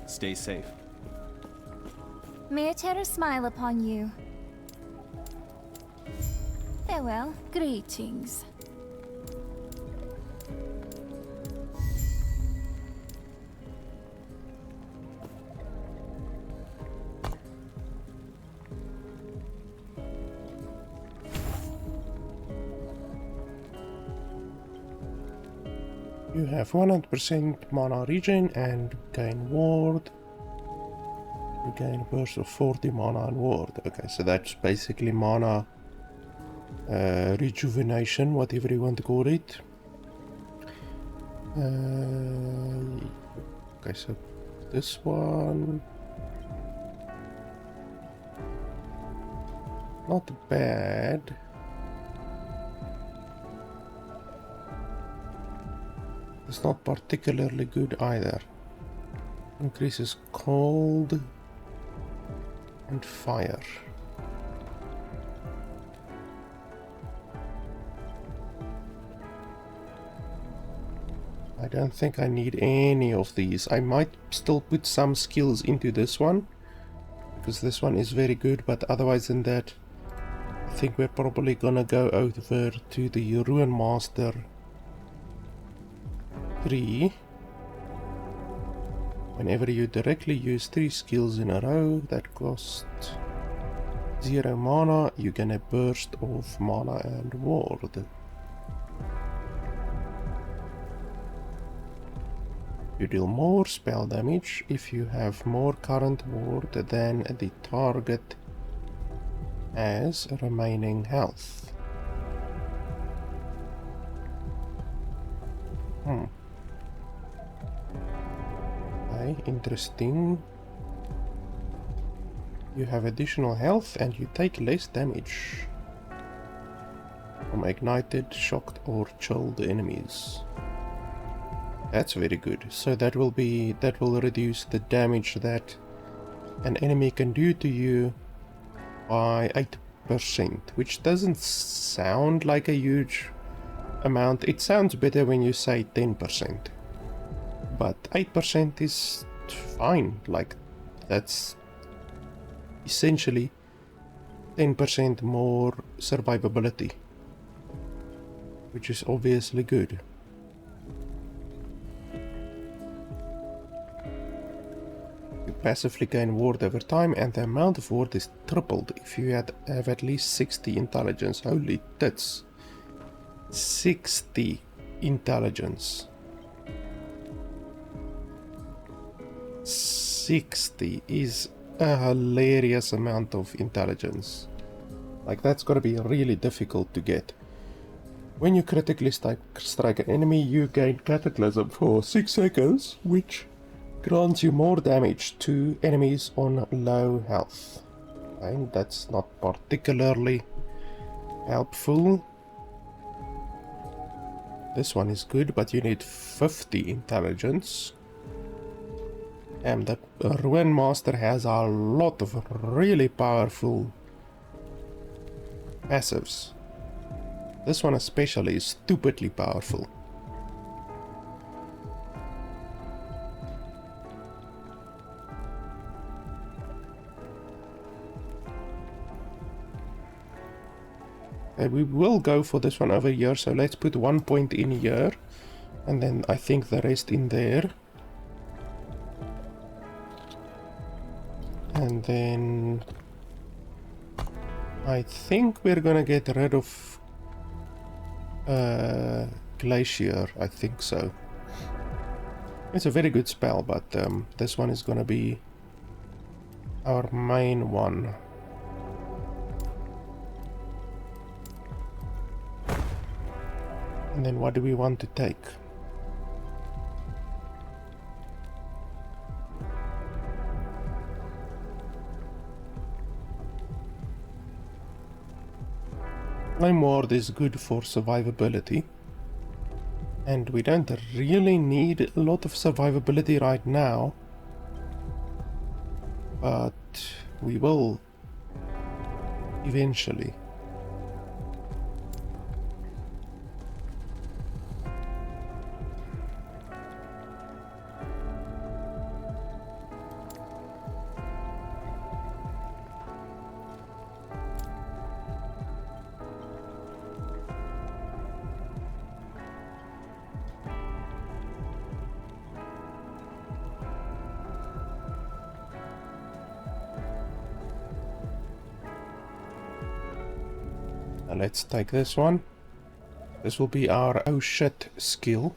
Stay safe. May Eterra smile upon you. Farewell. Greetings. You have 100% mana regen and gain ward. You gain a burst of 40 mana and ward. Okay, so that's basically mana rejuvenation, whatever you want to call it. Okay, so this one, not bad. It's not particularly good either. Increases cold and fire. I don't think I need any of these. I might still put some skills into this one, because this one is very good, but otherwise than that, I think we're probably gonna go over to the Runemaster 3. Whenever you directly use 3 skills in a row that cost 0 mana, you get a burst of mana and ward. You deal more spell damage if you have more current ward than the target has remaining health. Okay, interesting. You have additional health and you take less damage from ignited, shocked or chilled enemies. That's very good. So that will reduce the damage that an enemy can do to you by 8%, which doesn't sound like a huge amount. It sounds better when you say 10%, but 8% is fine. Like, that's essentially 10% more survivability, which is obviously good. You passively gain ward over time, and the amount of ward is tripled if you have at least 60 intelligence. Holy tits. 60 intelligence. 60 is a hilarious amount of intelligence. Like, that's gotta be really difficult to get. When you critically strike an enemy, you gain Cataclysm for 6 seconds, which grants you more damage to enemies on low health. And that's not particularly helpful. This one is good, but you need 50 intelligence. And the Runemaster has a lot of really powerful passives. This one especially is stupidly powerful. We will go for this one over here, so let's put 1 point in here, and then I think the rest in there. And then I think we're gonna get rid of Glacier, I think so. It's a very good spell, but this one is gonna be our main one. And then what do we want to take? Flame Ward is good for survivability, and we don't really need a lot of survivability right now, but we will eventually. Let's take this one. This will be our oh shit skill.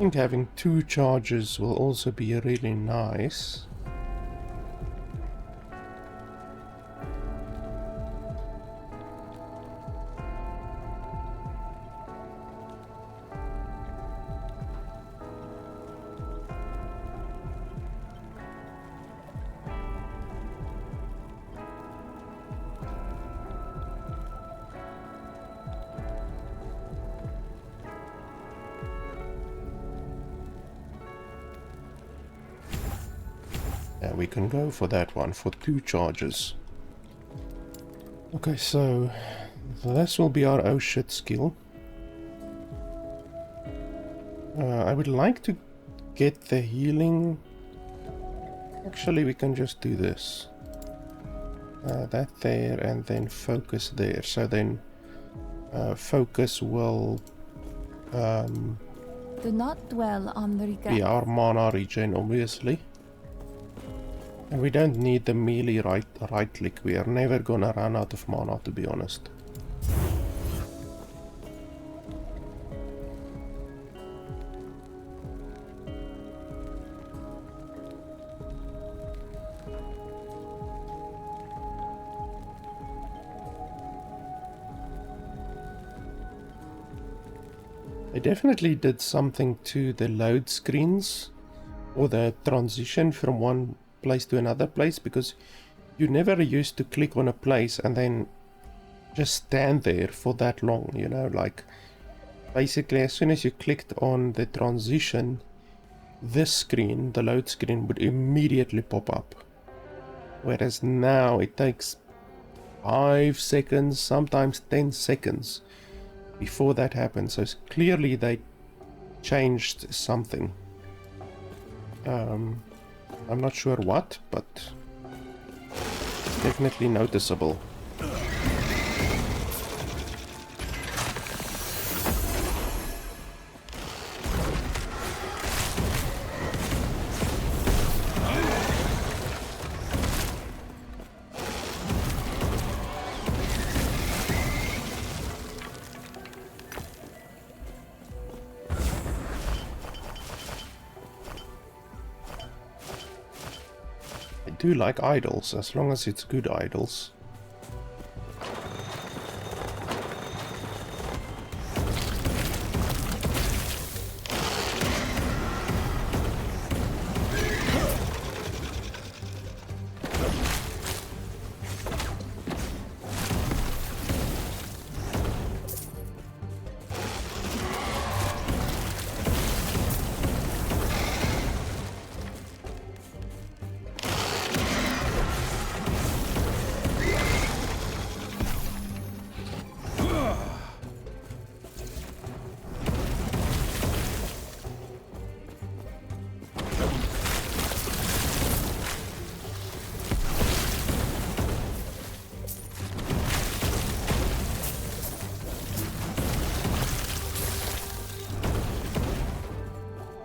think having 2 charges will also be really nice. Yeah, we can go for that one, for 2 charges. Okay, so this will be our oh shit skill. I would like to get the healing. Actually, we can just do this. That there, and then focus there. So then focus will Do not dwell on the regret. be our mana regen, obviously. And we don't need the melee right click. We are never gonna run out of mana, to be honest. They definitely did something to the load screens or the transition from one place to another place, because you never used to click on a place and then just stand there for that long, you know, like basically as soon as you clicked on the transition, this screen, the load screen, would immediately pop up, whereas now it takes 5 seconds, sometimes 10 seconds before that happens. So clearly they changed something. I'm not sure what, but definitely noticeable. I do like idols, as long as it's good idols.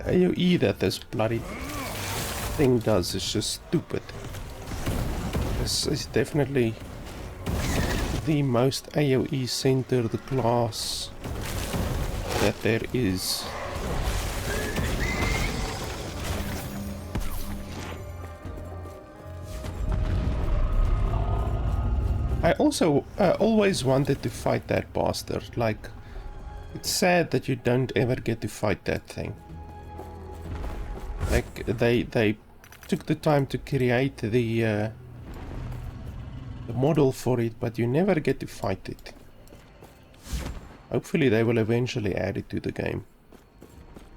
AoE that this bloody thing does is just stupid. This is definitely the most AoE centered class that there is. I also always wanted to fight that bastard. Like, it's sad that you don't ever get to fight that thing. Like, they took the time to create the model for it, but you never get to fight it. Hopefully they will eventually add it to the game.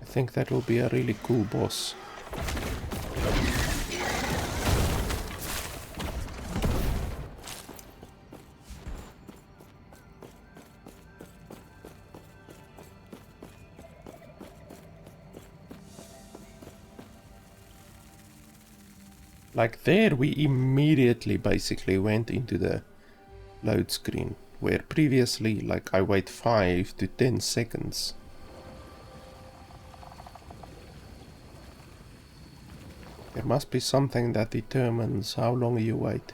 I think that will be a really cool boss. Like there, we immediately basically went into the load screen, where previously, like, I wait 5 to 10 seconds. There must be something that determines how long you wait.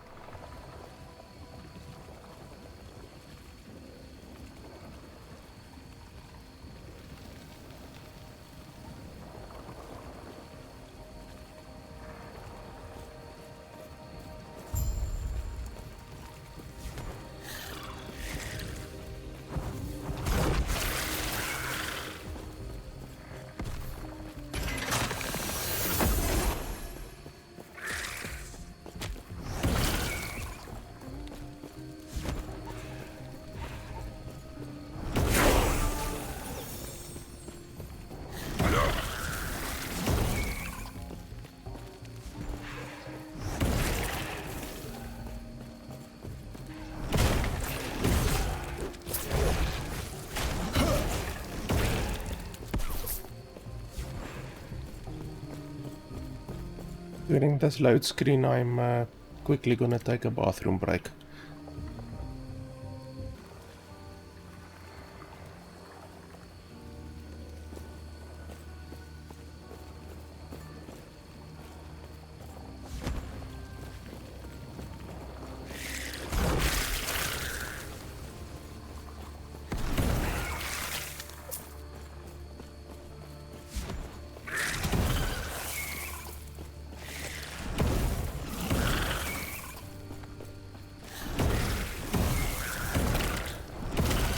During this load screen, I'm quickly gonna take a bathroom break.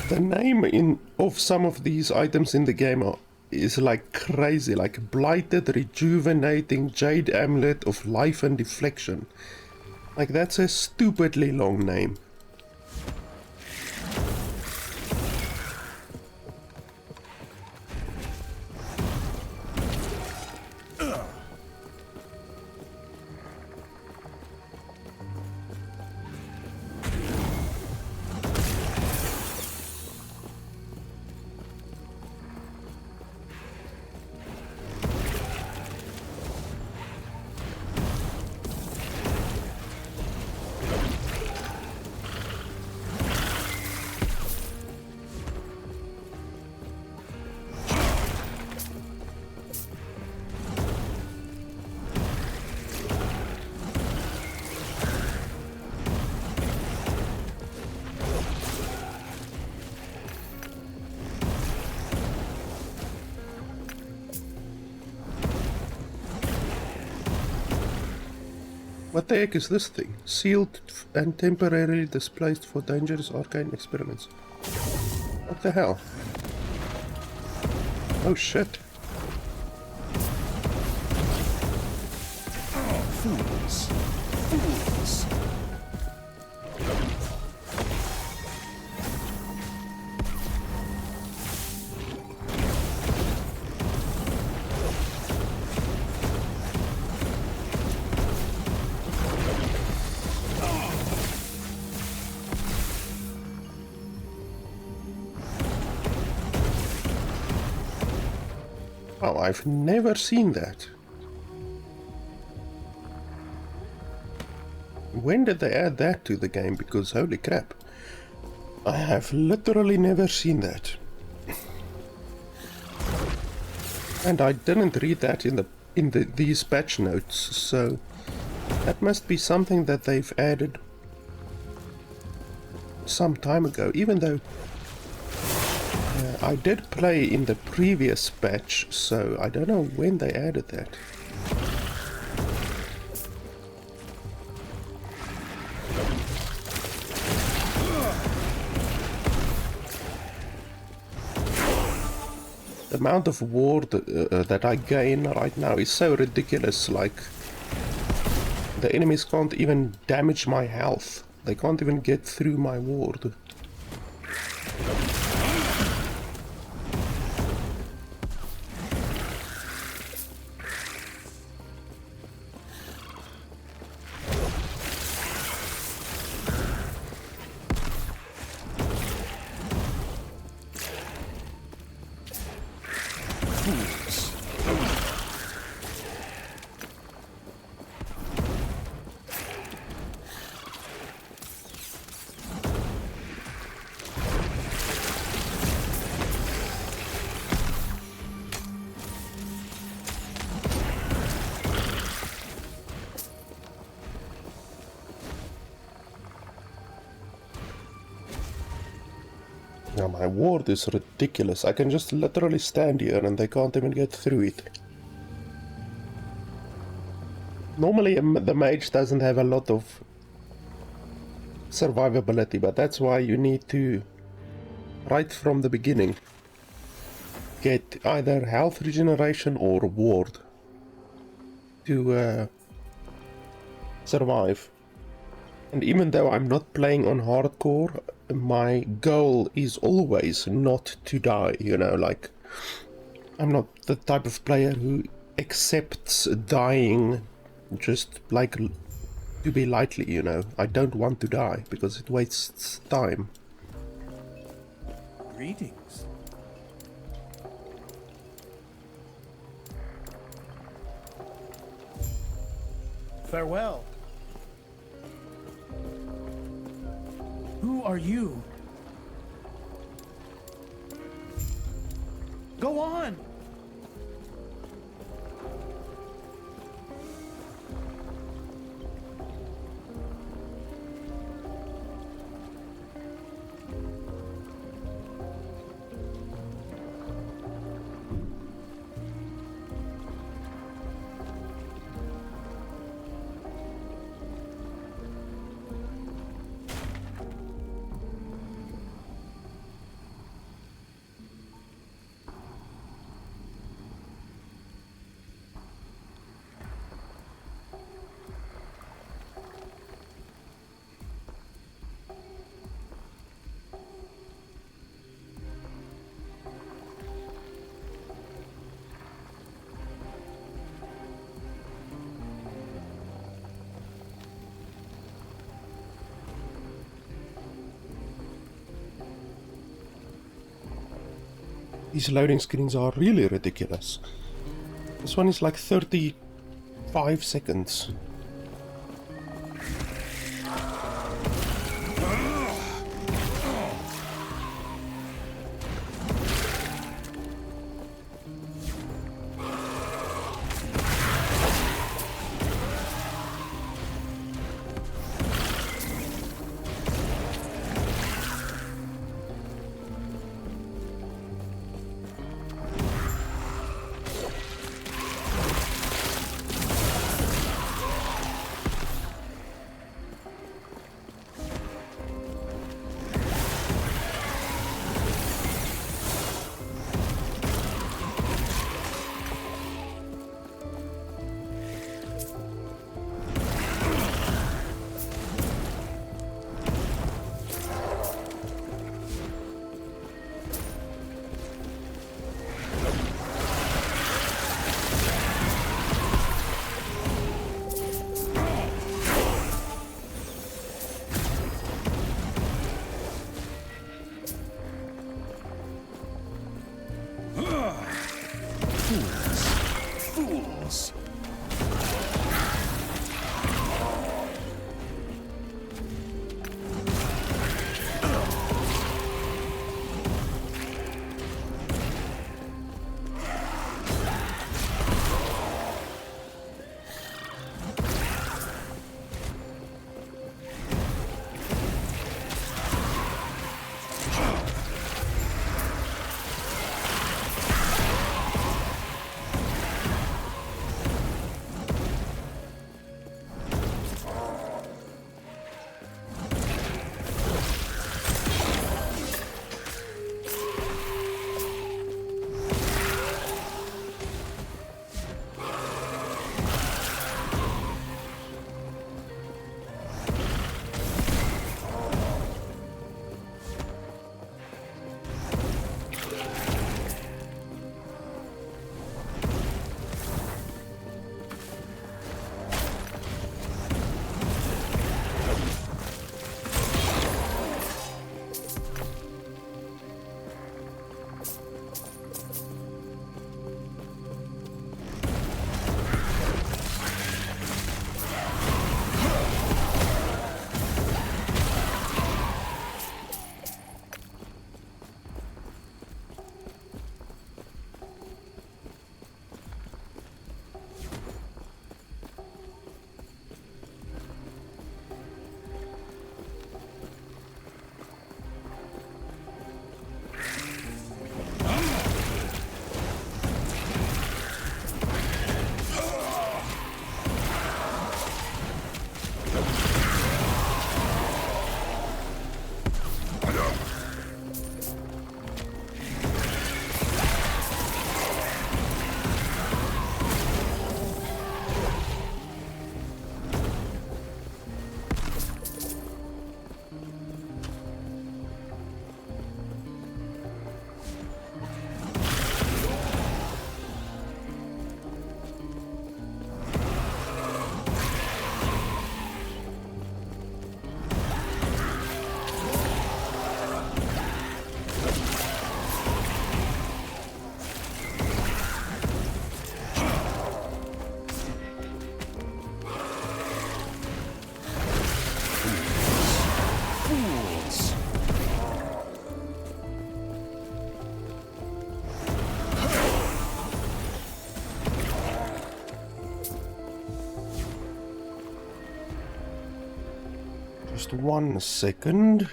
The name of some of these items in the game is like crazy, like Blighted, Rejuvenating, Jade Amulet of Life and Deflection. Like, that's a stupidly long name. What the heck is this thing? Sealed and temporarily displaced for dangerous arcane experiments. What the hell? Oh shit. Oh, fools! Fools! Oh, I've never seen that. When did they add that to the game? Because holy crap, I have literally never seen that. And I didn't read that in these patch notes, so that must be something that they've added some time ago, even though I did play in the previous patch, so I don't know when they added that. The amount of ward that I gain right now is so ridiculous, like the enemies can't even damage my health. They can't even get through my ward. Now my ward is ridiculous. I can just literally stand here and they can't even get through it. Normally the mage doesn't have a lot of survivability, but that's why you need to, right from the beginning, get either health regeneration or ward to survive. And even though I'm not playing on hardcore, my goal is always not to die, you know, like, I'm not the type of player who accepts dying just like to be lightly, you know. I don't want to die because it wastes time. Greetings. Farewell. Who are you? Go on! These loading screens are really ridiculous. This one is like 35 seconds. Just 1 second.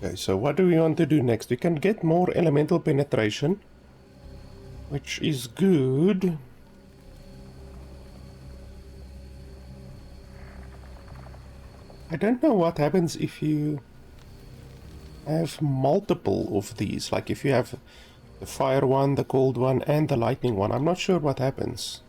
Okay, so what do we want to do next? We can get more elemental penetration, which is good. I don't know what happens if you have multiple of these, like if you have the fire one, the cold one, and the lightning one. I'm not sure what happens.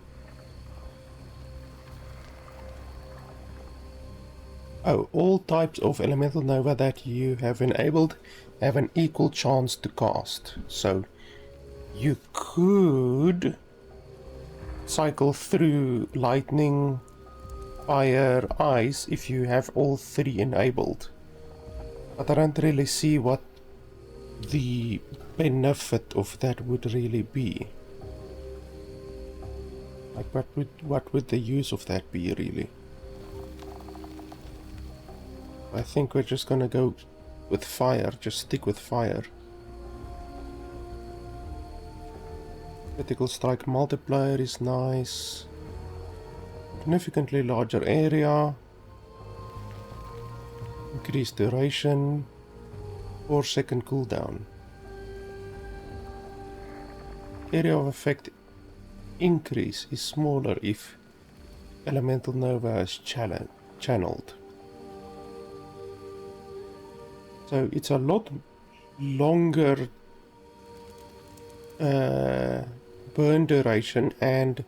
Oh, all types of elemental nova that you have enabled have an equal chance to cast. So you could cycle through lightning, fire, ice if you have all three enabled. But I don't really see what the benefit of that would really be. Like what would the use of that be really? I think we're just gonna go with fire, just stick with fire. Critical strike multiplier is nice. Significantly larger area. Increased duration. 4-second cooldown. Area of effect increase is smaller if elemental nova is channeled. So it's a lot longer burn duration and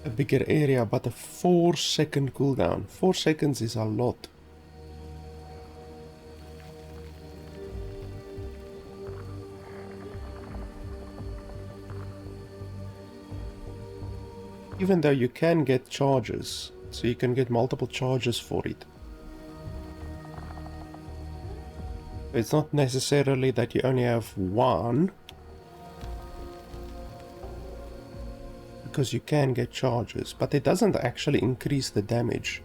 a bigger area, but a 4-second cooldown. 4 seconds is a lot. Even though you can get charges, so you can get multiple charges for it. It's not necessarily that you only have one, because you can get charges, but it doesn't actually increase the damage.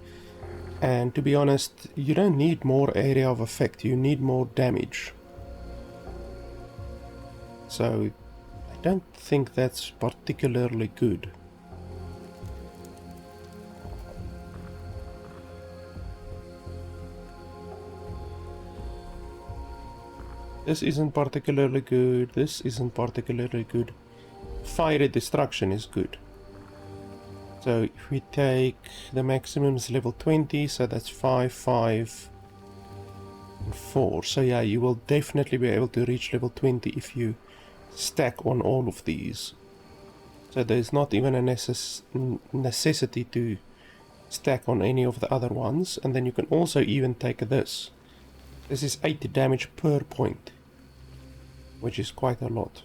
And to be honest, you don't need more area of effect, you need more damage. So I don't think that's particularly good. This isn't particularly good. This isn't particularly good. Fiery destruction is good. So if we take the maximum is level 20, so that's 5, 5, and 4. So yeah, you will definitely be able to reach level 20 if you stack on all of these. So there's not even a necessity to stack on any of the other ones. And then you can also even take this. This is 80 damage per point, which is quite a lot.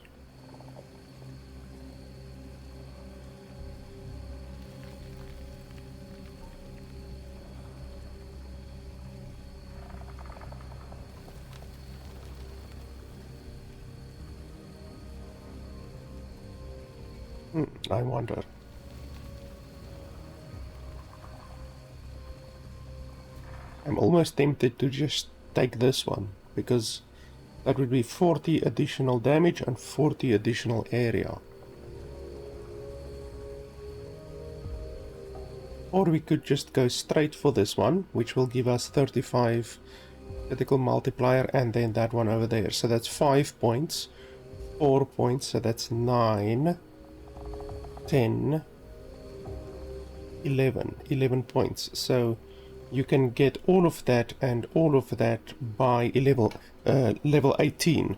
I wonder. I'm almost tempted to just take this one, because that would be 40 additional damage and 40 additional area. Or we could just go straight for this one, which will give us 35 critical multiplier, and then that one over there. So that's 5 points, 4 points, so that's 9, 10, 11 points. So you can get all of that and all of that by level 18,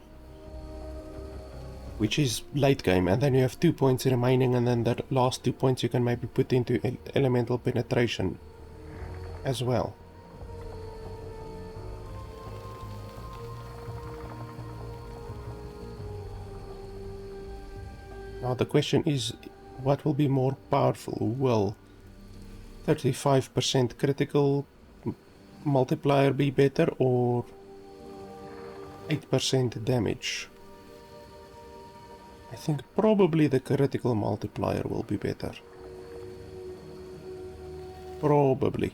which is late game, and then you have 2 points remaining, and then the last 2 points you can maybe put into elemental penetration as well. Now the question is, what will be more powerful? Will 35% critical multiplier be better, or 8% damage? I think probably the critical multiplier will be better. Probably.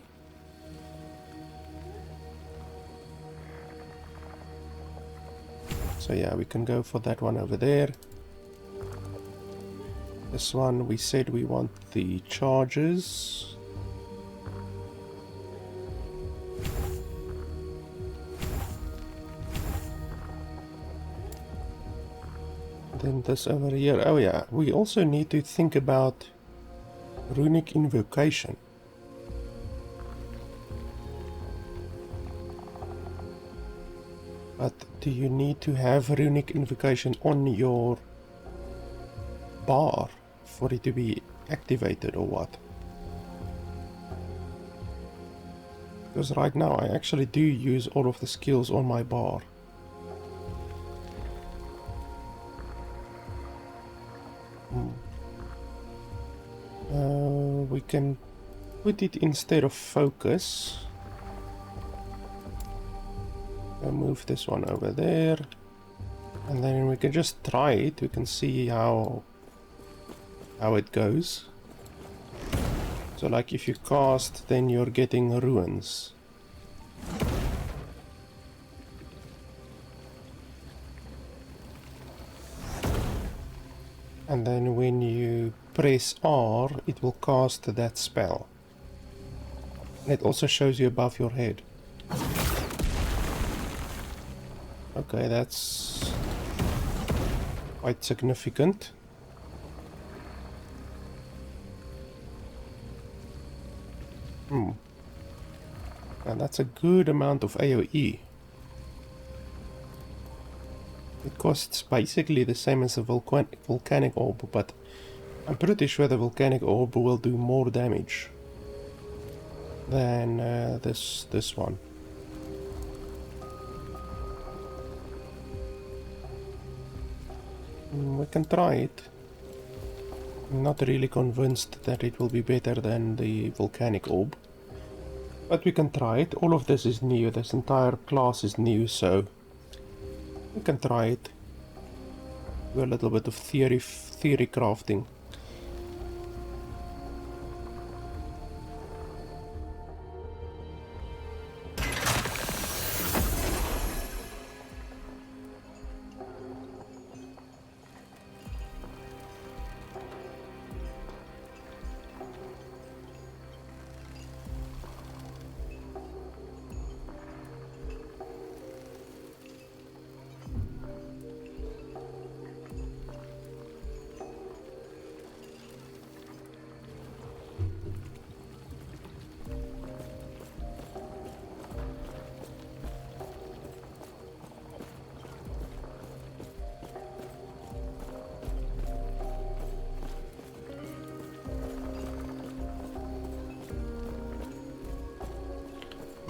So yeah, we can go for that one over there. This one, we said we want the charges. Then this over here. Oh yeah, we also need to think about runic invocation. But do you need to have runic invocation on your bar for it to be activated, or what? Because right now I actually do use all of the skills on my bar. We can put it instead of focus. I'll move this one over there, and then we can just try it. We can see how it goes. So like if you cast, then you're getting ruins. And then when you press R, it will cast that spell. And it also shows you above your head. Okay, that's quite significant. And that's a good amount of AoE. It costs basically the same as a volcanic orb, but I'm pretty sure the volcanic orb will do more damage than this one. We can try it. I'm not really convinced that it will be better than the volcanic orb, but we can try it. All of this is new. This entire class is new, so we can try it. Do a little bit of theory crafting.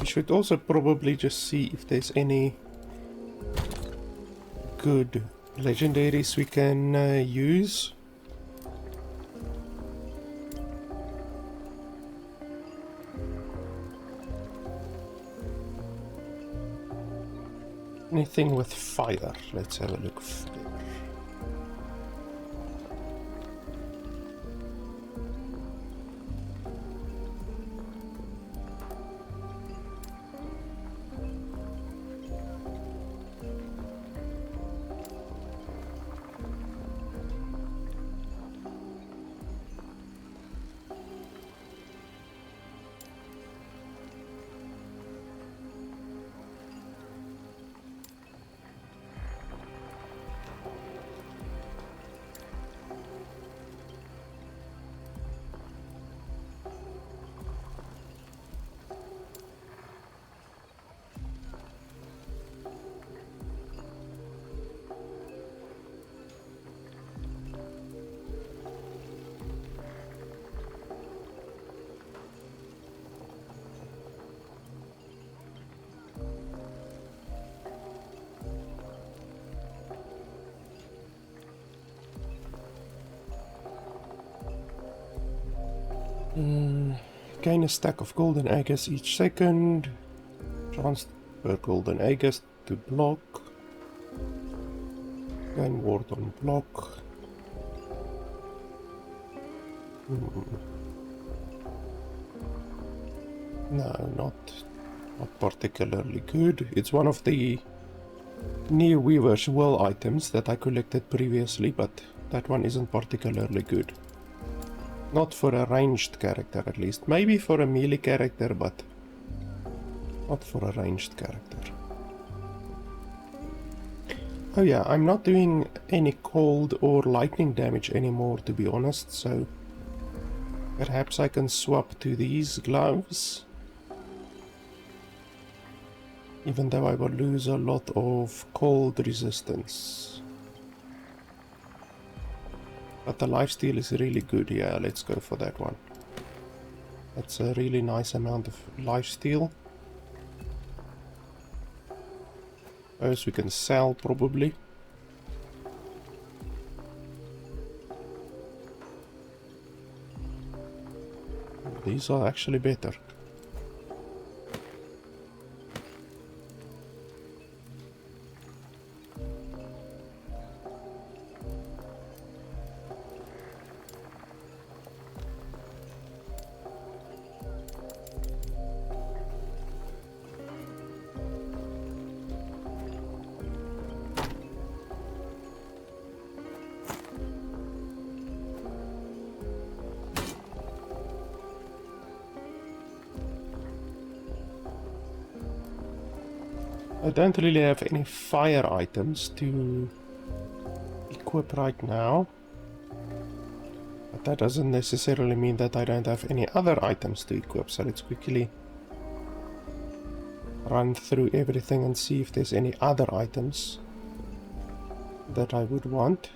should also probably just see if there's any good legendaries we can use. Anything with fire? Let's have a look. Gain a stack of golden agates each second. Transfer golden agates to block. Gain ward on block. No, not particularly good. It's one of the Near Weaver's Well items that I collected previously, but that one isn't particularly good. Not for a ranged character, at least. Maybe for a melee character, but not for a ranged character. Oh yeah, I'm not doing any cold or lightning damage anymore, to be honest, so perhaps I can swap to these gloves. Even though I will lose a lot of cold resistance. But the lifesteal is really good, yeah, let's go for that one. That's a really nice amount of lifesteal. Those we can sell, probably. These are actually better. I don't really have any fire items to equip right now. But that doesn't necessarily mean that I don't have any other items to equip, so let's quickly run through everything and see if there's any other items that I would want.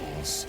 fools.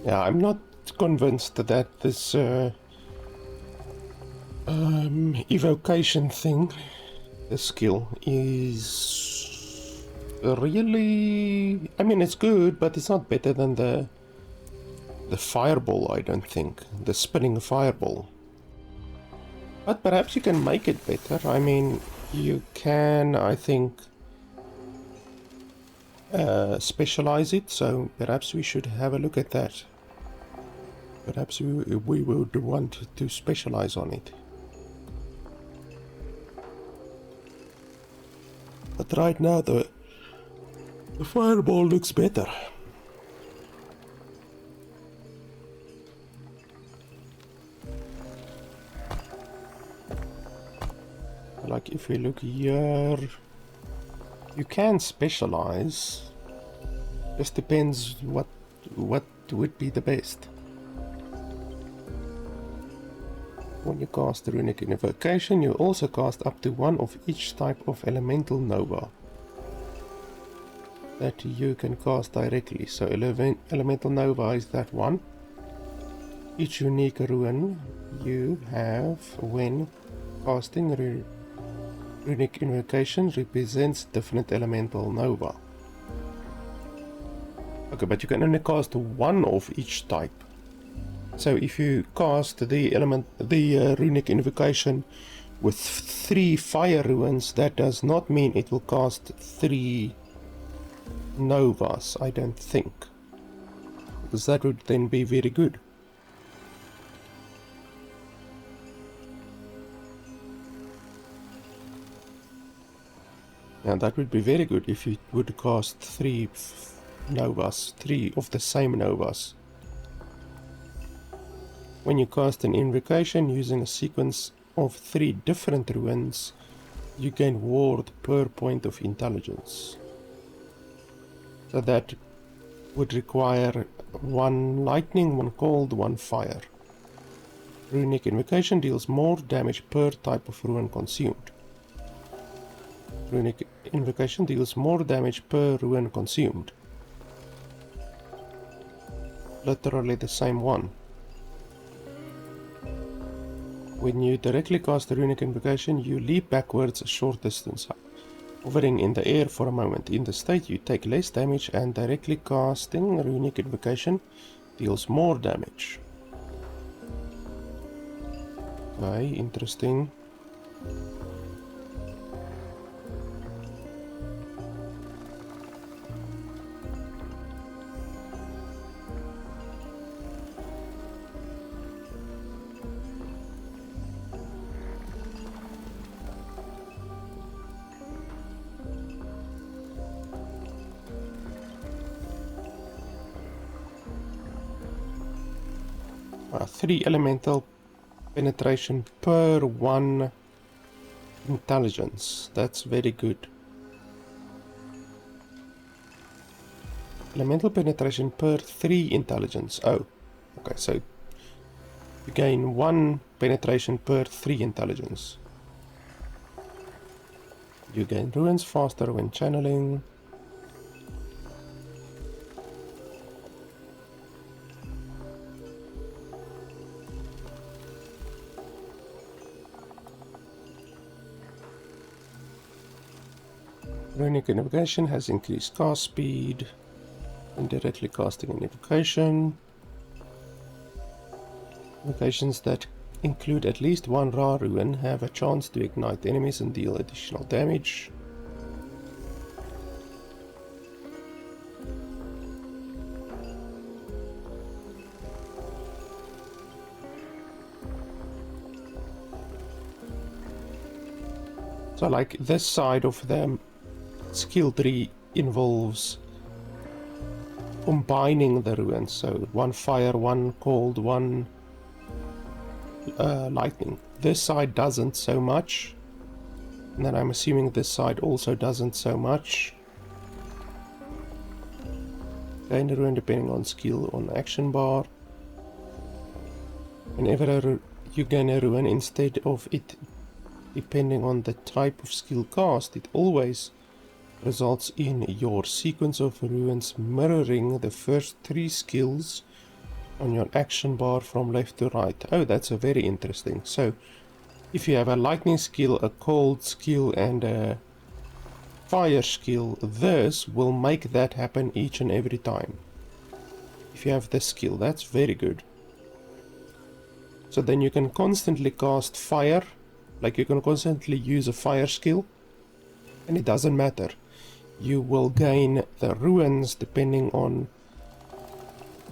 Yeah, I'm not convinced that this evocation thing, the skill, is really... I mean, it's good, but it's not better than the fireball, I don't think. The spinning fireball. But perhaps you can make it better. I mean, you can, I think, specialize it, so perhaps we should have a look at that. Perhaps we would want to specialize on it. But right now the fireball looks better. Like if we look here, you can specialize. Just depends what would be the best. When you cast the Runic Invocation, you also cast up to one of each type of Elemental Nova that you can cast directly. So Elemental Nova is that one. Each unique rune you have when casting Runic Invocation represents different Elemental Nova. Okay, but you can only cast one of each type. So if you cast the Runic Invocation with 3 fire runes, that does not mean it will cast 3 Novas, I don't think. Because that would then be very good. Now that would be very good if you would cast 3 Novas, 3 of the same Novas. When you cast an invocation using a sequence of 3 different runes, you gain ward per point of intelligence. So that would require 1 lightning, 1 cold, 1 fire. Runic Invocation deals more damage per type of rune consumed. Runic Invocation deals more damage per rune consumed. Literally the same one. When you directly cast a runic invocation, you leap backwards a short distance, hovering in the air for a moment. In the state, you take less damage, and directly casting a runic invocation deals more damage. Okay, interesting. Three elemental penetration per 1 intelligence. That's very good. Elemental penetration per 3 intelligence. Oh, okay, so you gain 1 penetration per 3 intelligence. You gain ruins faster when channeling. Runic invocation has increased cast speed and directly casting an invocation. Invocations that include at least one raw ruin have a chance to ignite enemies and deal additional damage. So like this side of them skill tree involves combining the ruins, so one fire, one cold, one lightning. This side doesn't so much, and then I'm assuming this side also doesn't so much. Gain a ruin depending on skill on action bar. Whenever you gain a ruin, instead of it depending on the type of skill cast, it always results in your sequence of ruins mirroring the first 3 skills on your action bar from left to right. Oh, that's a very interesting. So if you have a lightning skill, a cold skill, and a fire skill, this will make that happen each and every time. If you have this skill, that's very good. So then you can constantly cast fire, like you can constantly use a fire skill, and it doesn't matter. You will gain the ruins depending on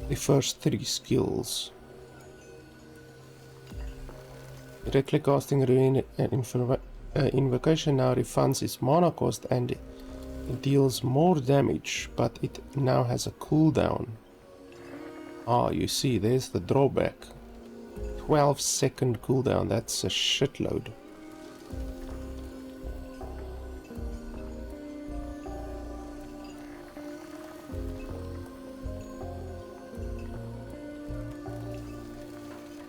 the first 3 skills. Directly casting ruin invocation now refunds its mana cost and it deals more damage, but it now has a cooldown. Ah, you see, there's the drawback. 12-second cooldown, that's a shitload.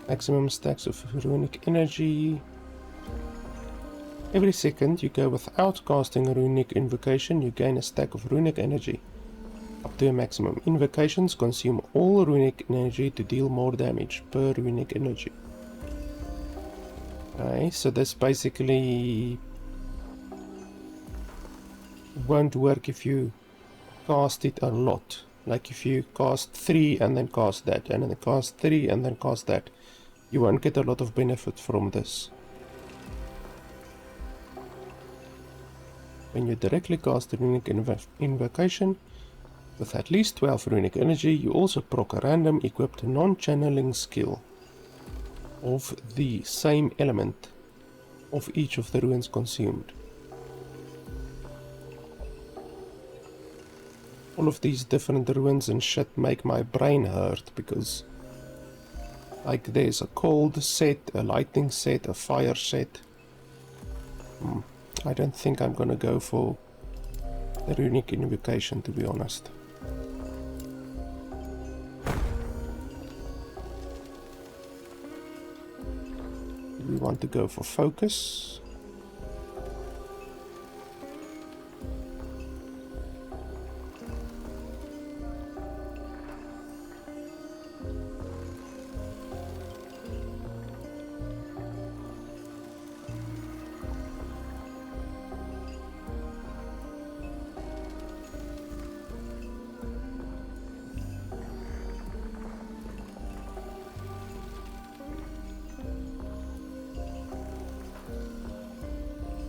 Maximum stacks of runic energy. Every second you go without casting a runic invocation, you gain a stack of runic energy. Up to a maximum. Invocations consume all runic energy to deal more damage per runic energy. Okay, so this basically won't work if you cast it a lot. Like if you cast 3 and then cast that, and then cast 3 and then cast that. You won't get a lot of benefit from this. When you directly cast a runic invocation with at least 12 runic energy, you also proc a random equipped non-channeling skill of the same element of each of the ruins consumed. All of these different ruins and shit make my brain hurt, because like there's a cold set, a lightning set, a fire set. I don't think I'm gonna go for the runic invocation, to be honest. We want to go for focus.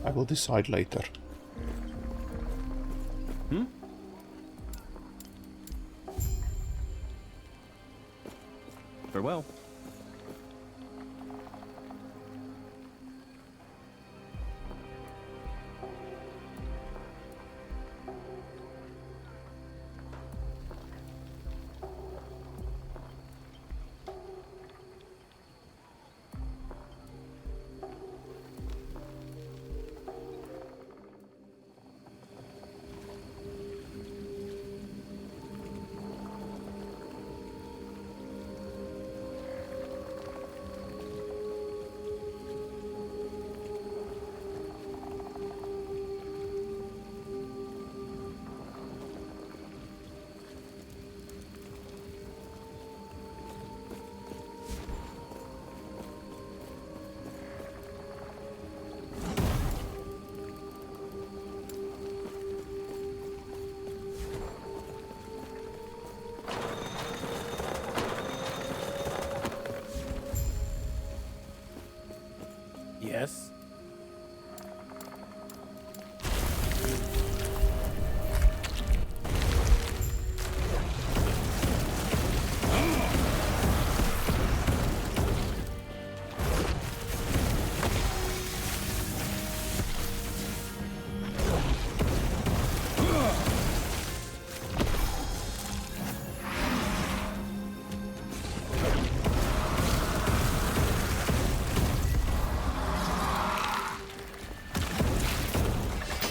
I will decide later. Farewell. Yes.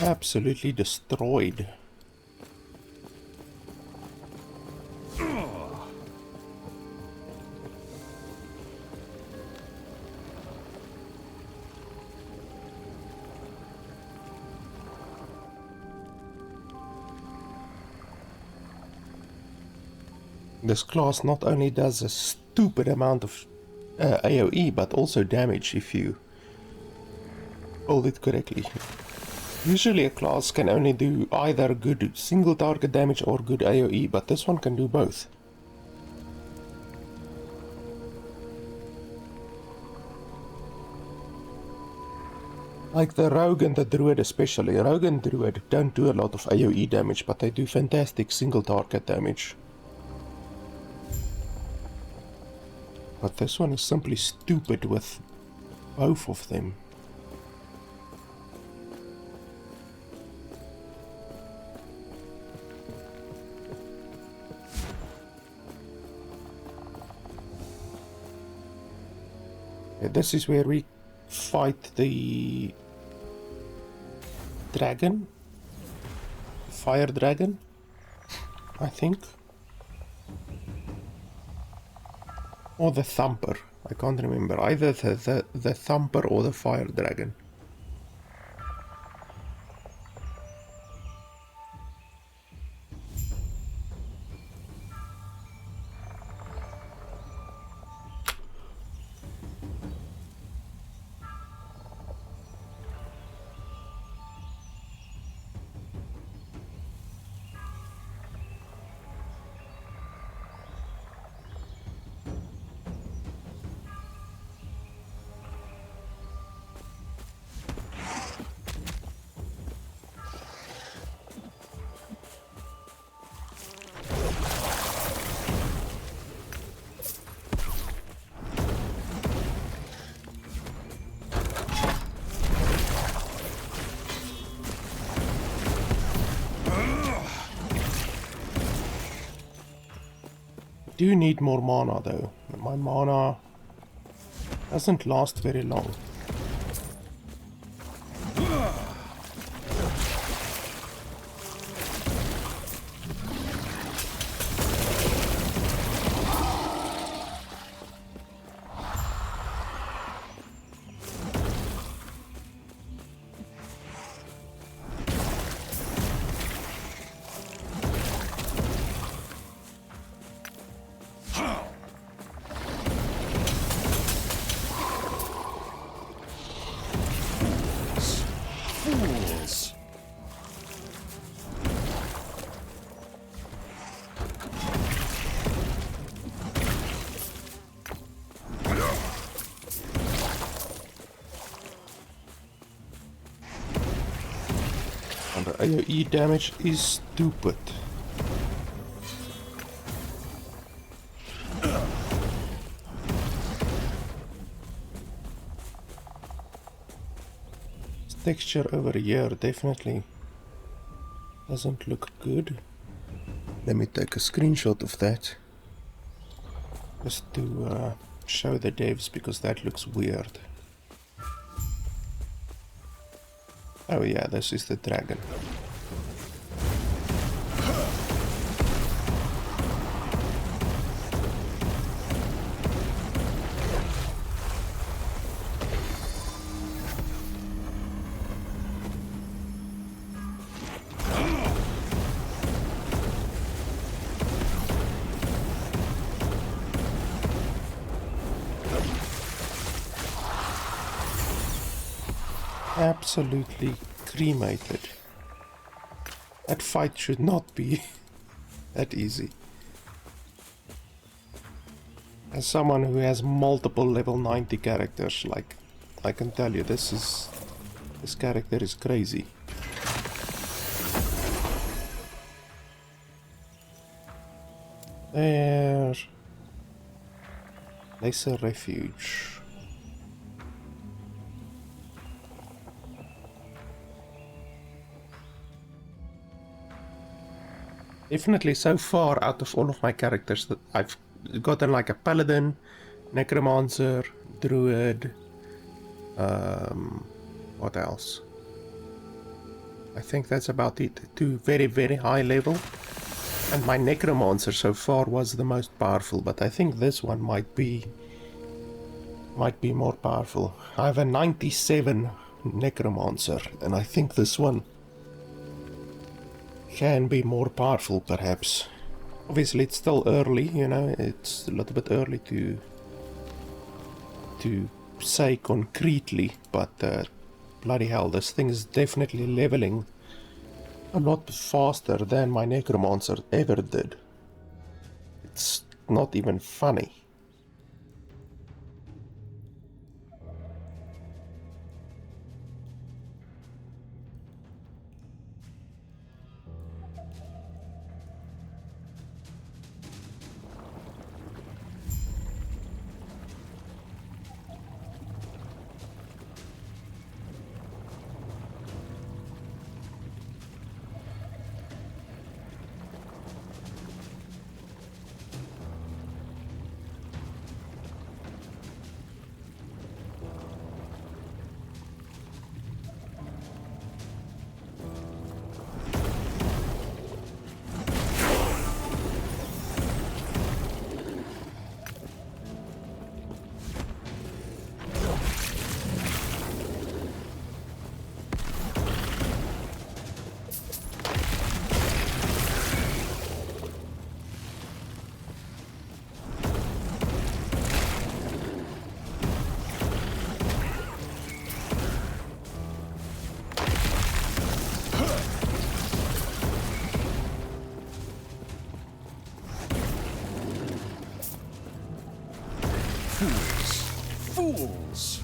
Absolutely destroyed. This class not only does a stupid amount of AoE, but also damage if you hold it correctly. Usually a class can only do either good single target damage or good AoE, but this one can do both. Like the Rogue and the Druid especially. Rogue and Druid don't do a lot of AoE damage, but they do fantastic single target damage. But this one is simply stupid with both of them. This is where we fight the dragon, fire dragon, I think, or the thumper. I can't remember, either the thumper or the fire dragon. Do need more mana though. My mana doesn't last very long. And the AoE damage is stupid. This texture over here definitely doesn't look good. Let me take a screenshot of that just to show the devs, because that looks weird. Oh yeah, this is the dragon. Absolutely cremated. That fight should not be that easy. As someone who has multiple level 90 characters, like, I can tell you, this character is crazy. There. Lesser refuge. Definitely so far out of all of my characters that I've gotten like a paladin, necromancer, druid, what else? I think that's about it. 2 very, very high level. And my necromancer so far was the most powerful, but I think this one might be more powerful. I have a 97 necromancer, and I think this one can be more powerful, perhaps. Obviously it's still early, you know, it's a little bit early to say concretely, but bloody hell, this thing is definitely leveling a lot faster than my necromancer ever did. It's not even funny. Fools!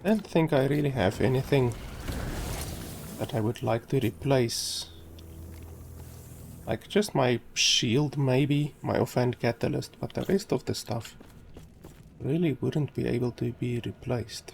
I don't think I really have anything that I would like to replace. Like just my shield maybe, my offhand catalyst, but the rest of the stuff really wouldn't be able to be replaced.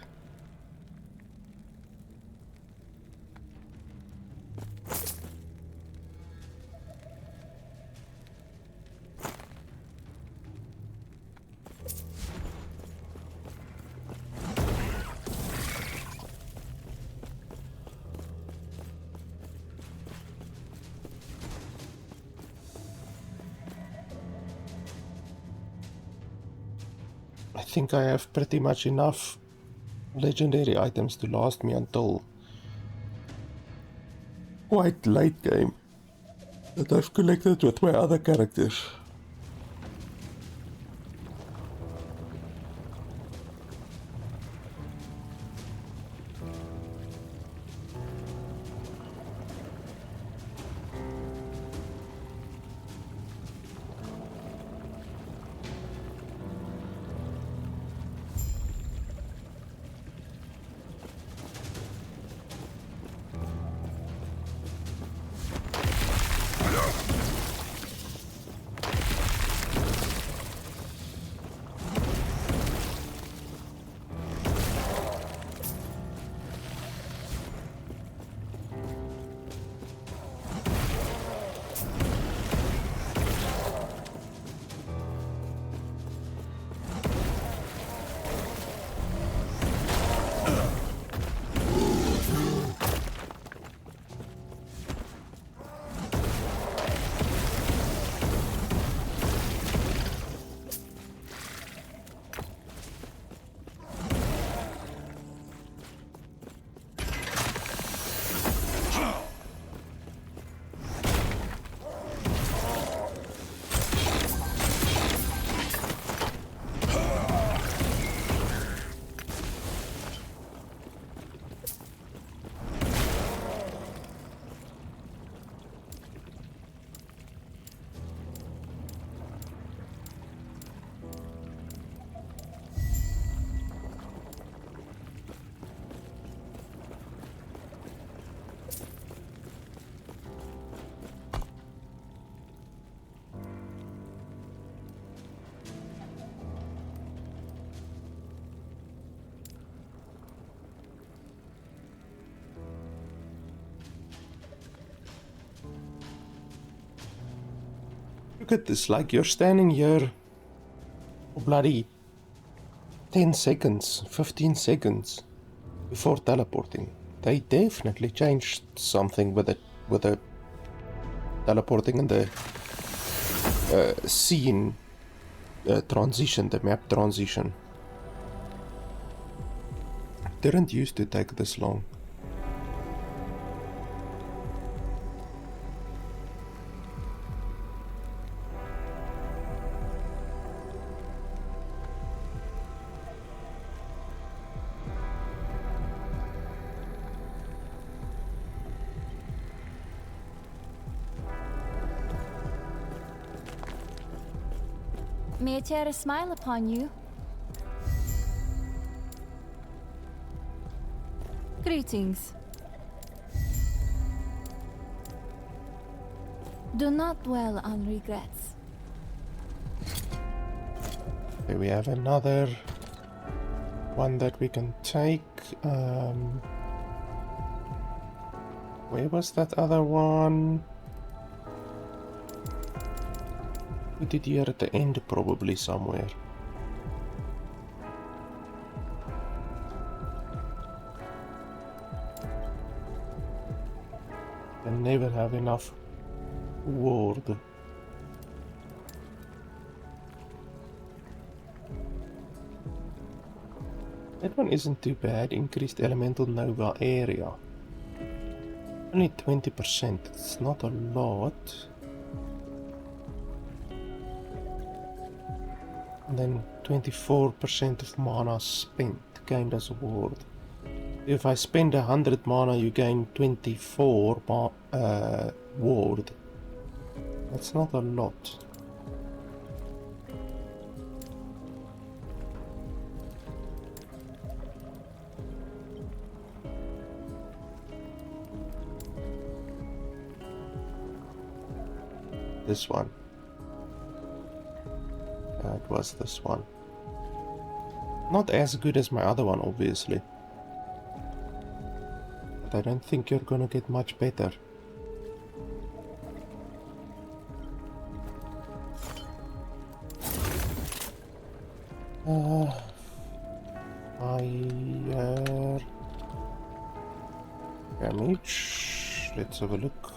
I think I have pretty much enough legendary items to last me until quite late game that I've collected with my other characters. Look at this, like you're standing here for bloody 10 seconds, 15 seconds before teleporting. They definitely changed something with the teleporting and the scene transition, the map transition. It didn't used to take this long. May I tear a smile upon you? Greetings. Do not dwell on regrets. Okay, we have another one that we can take. Where was that other one? Put it here at the end, probably somewhere. I never have enough ward. That one isn't too bad. Increased elemental nova area. Only 20%. It's not a lot. And then 24% of mana spent gained as a ward. If I spend 100 mana, you gain 24 ward. That's not a lot. This one. It was this one. Not as good as my other one, obviously. But I don't think you're gonna get much better. Fire damage. Let's have a look.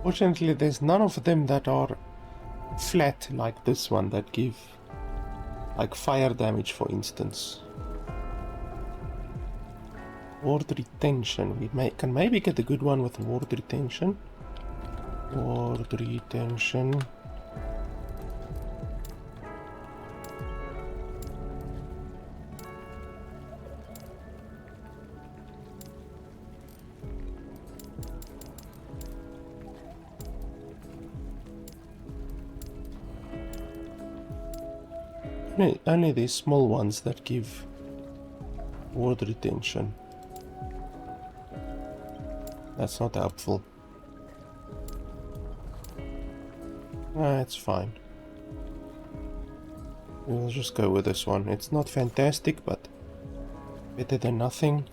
Fortunately, there's none of them that are flat like this one that give like fire damage, for instance. Ward retention. We can maybe get a good one with ward retention. Ward retention. Only these small ones that give ward retention. That's not helpful. It's fine. We'll just go with this one. It's not fantastic, but better than nothing.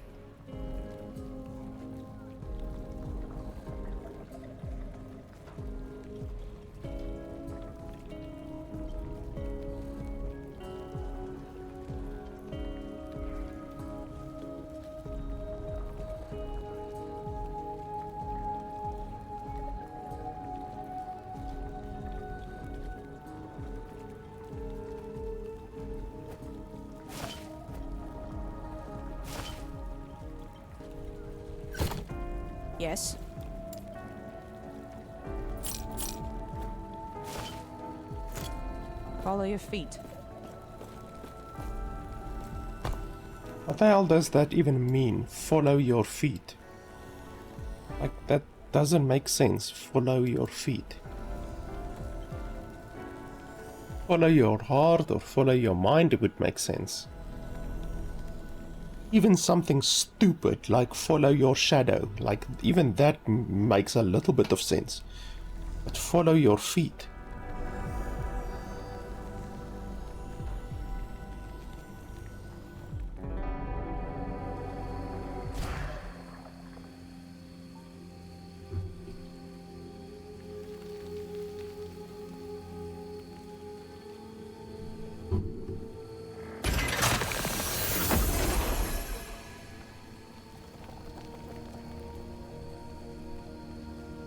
Yes. Follow your feet. What the hell does that even mean? Follow your feet. Like, that doesn't make sense. Follow your feet. Follow your heart or follow your mind would make sense. Even something stupid like follow your shadow, like even that makes a little bit of sense. But follow your feet.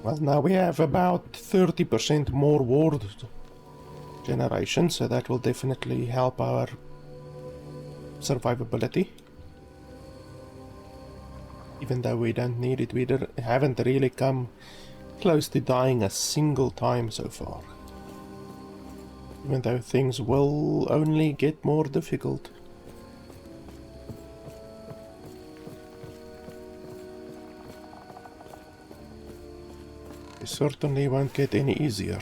Well, now we have about 30% more ward generation, so that will definitely help our survivability. Even though we don't need it, we haven't really come close to dying a single time so far. Even though things will only get more difficult. It certainly won't get any easier.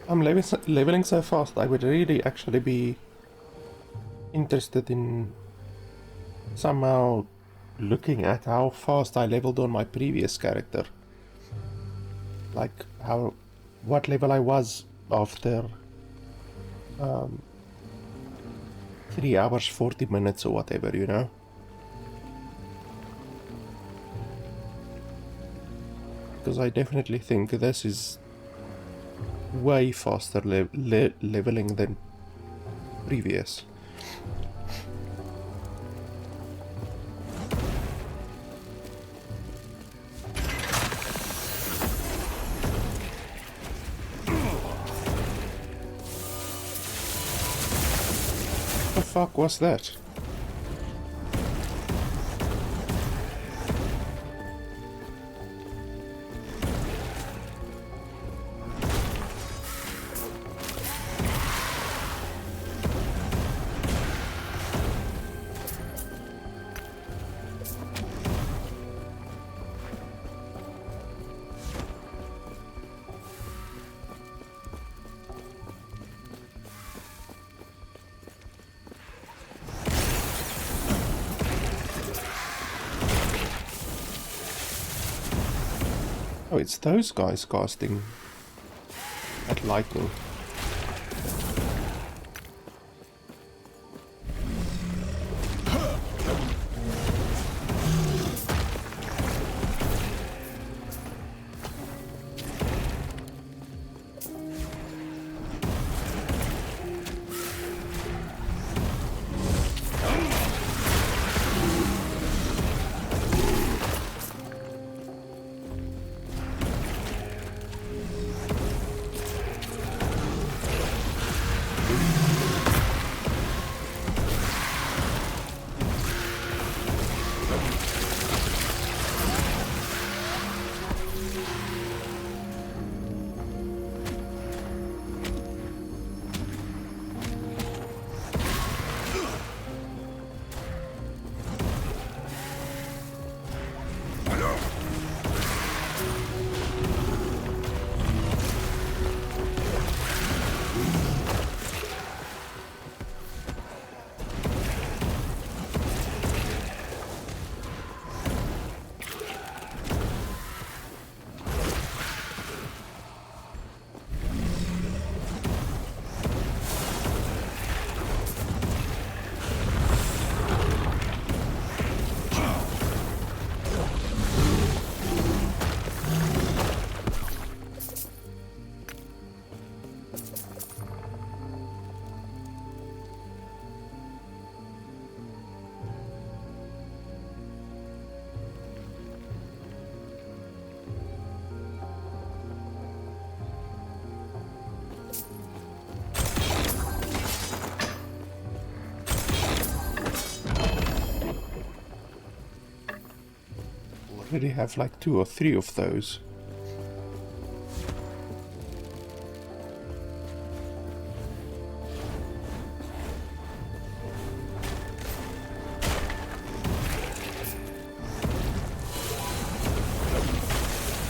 I'm leveling so fast, I would really actually be interested in somehow looking at how fast I leveled on my previous character. Like what level I was after 3 hours 40 minutes or whatever, you know? Because I definitely think this is way faster leveling than previous. What the fuck was that? Oh, it's those guys casting at lightning. Already have like 2 or 3 of those.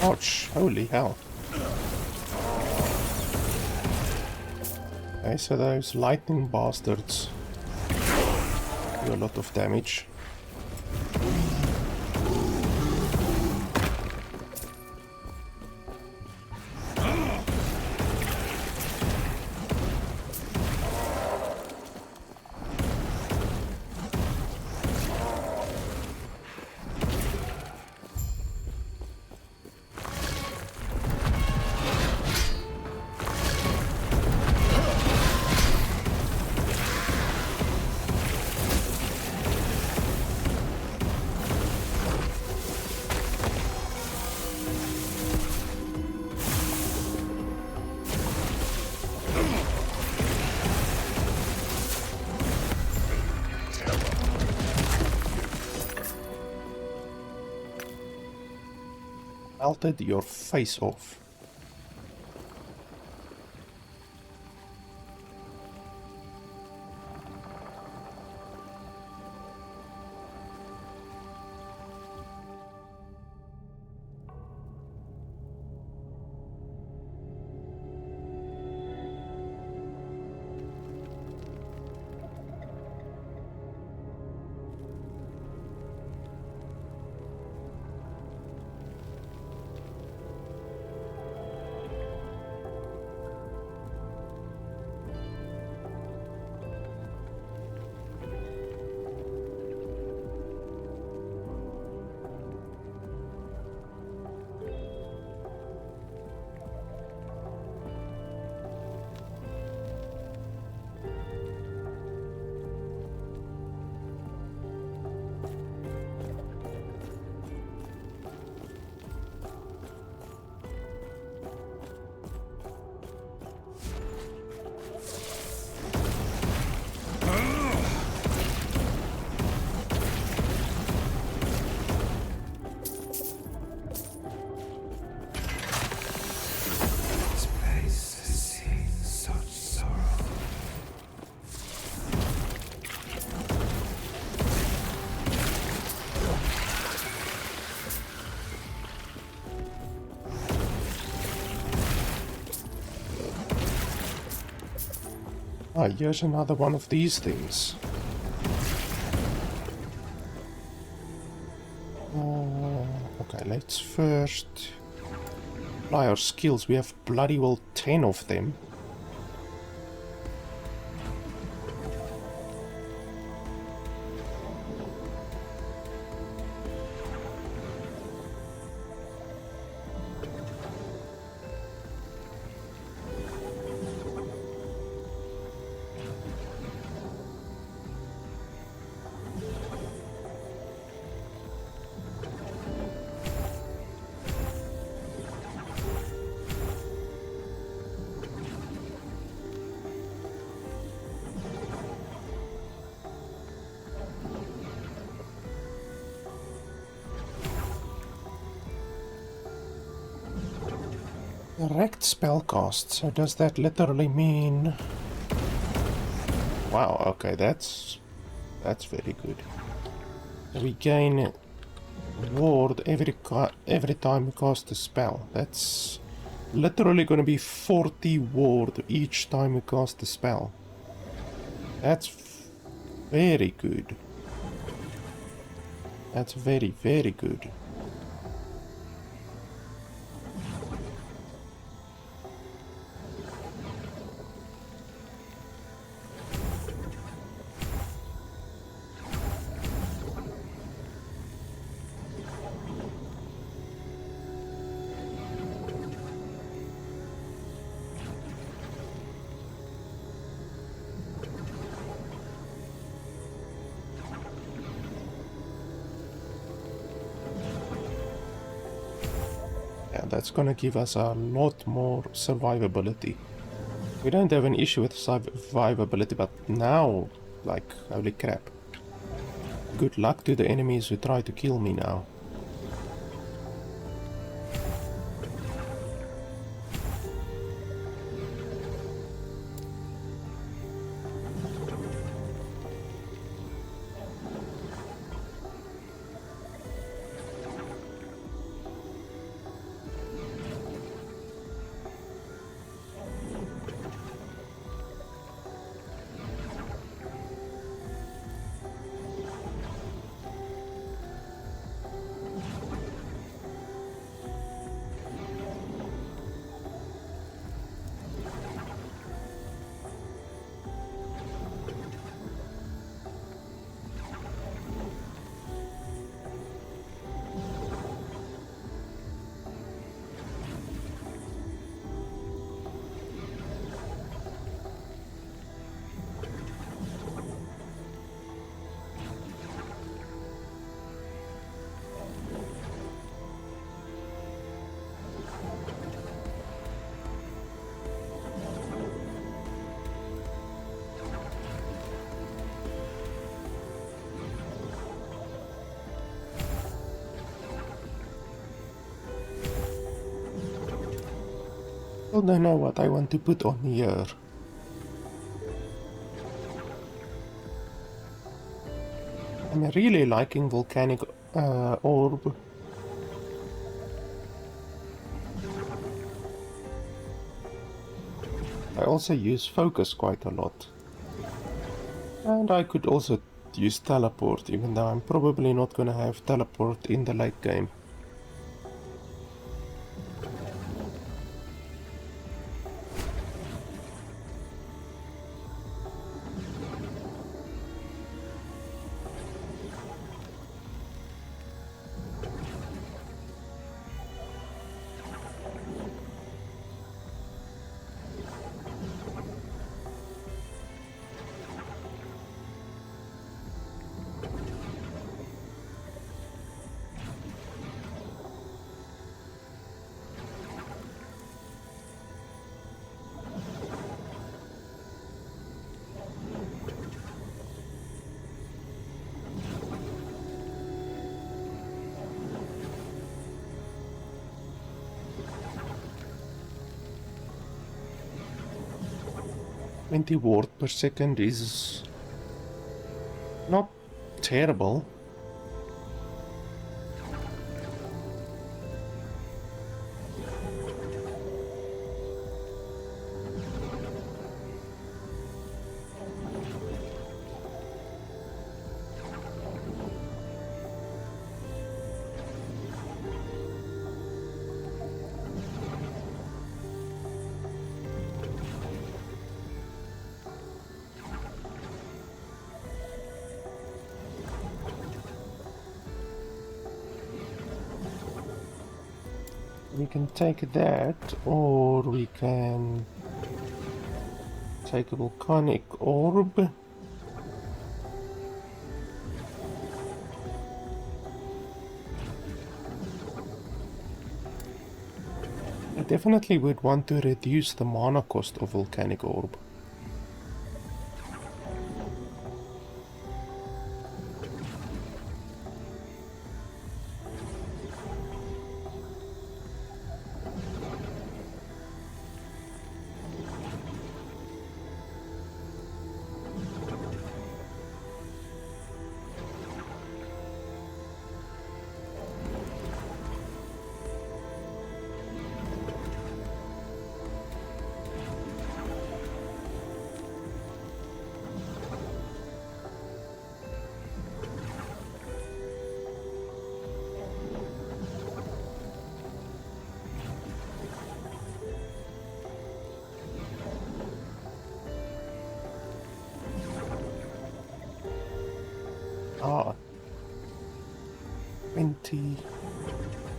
Ouch, holy hell. Okay, so those lightning bastards do a lot of damage. Melted your face off. Ah, here's another one of these things. Okay, let's first apply our skills. We have bloody well 10 of them. Direct spellcast, so does that literally mean... Wow, okay, that's very good. We gain ward every time we cast a spell. That's literally gonna be 40 ward each time we cast a spell. That's very good. That's very, very good. That's gonna give us a lot more survivability. We don't have an issue with survivability, but now, like, holy crap. Good luck to the enemies who try to kill me now. I don't know what I want to put on here. I'm really liking volcanic orb. I also use focus quite a lot. And I could also use teleport, even though I'm probably not gonna have teleport in the late game. Ward per second is not terrible. We can take that, or we can take a volcanic orb. I definitely would want to reduce the mana cost of volcanic orb. Ah, 20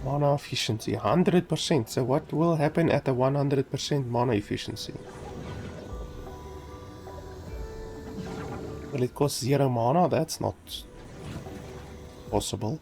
mana efficiency, 100%. So what will happen at the 100% mana efficiency? Will it cost 0 mana? That's not possible.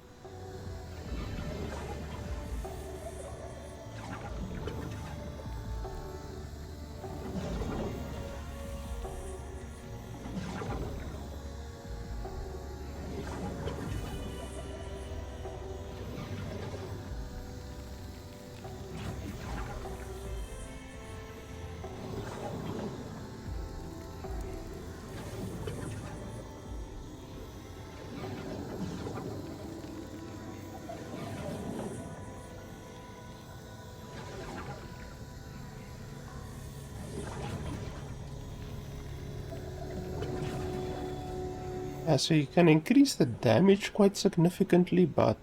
Yeah, so you can increase the damage quite significantly, but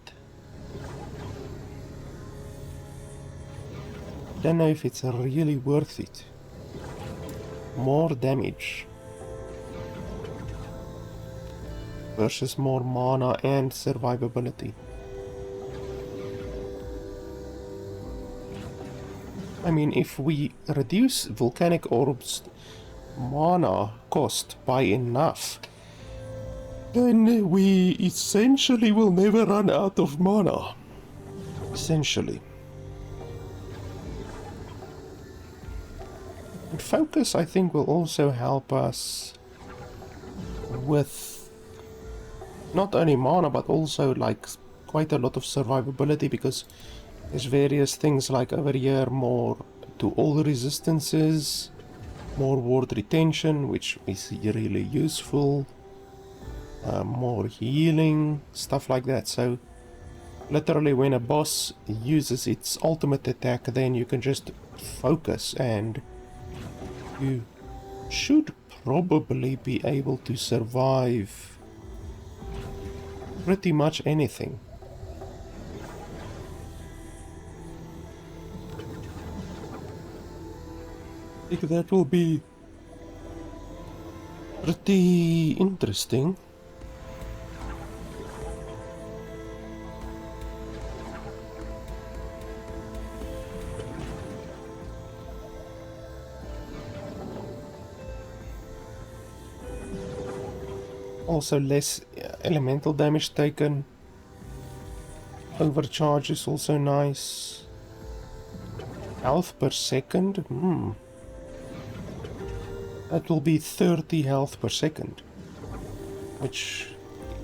I don't know if it's really worth it. More damage versus more mana and survivability. I mean, if we reduce volcanic orbs mana cost by enough, then we essentially will never run out of mana. Essentially. And focus, I think, will also help us with not only mana, but also like quite a lot of survivability, because there's various things like over here, more to all resistances, more ward retention, which is really useful. More healing, stuff like that. So literally when a boss uses its ultimate attack, then you can just focus and you should probably be able to survive pretty much anything. I think that will be pretty interesting. Also less elemental damage taken. Overcharge is also nice. Health per second? That will be 30 health per second. Which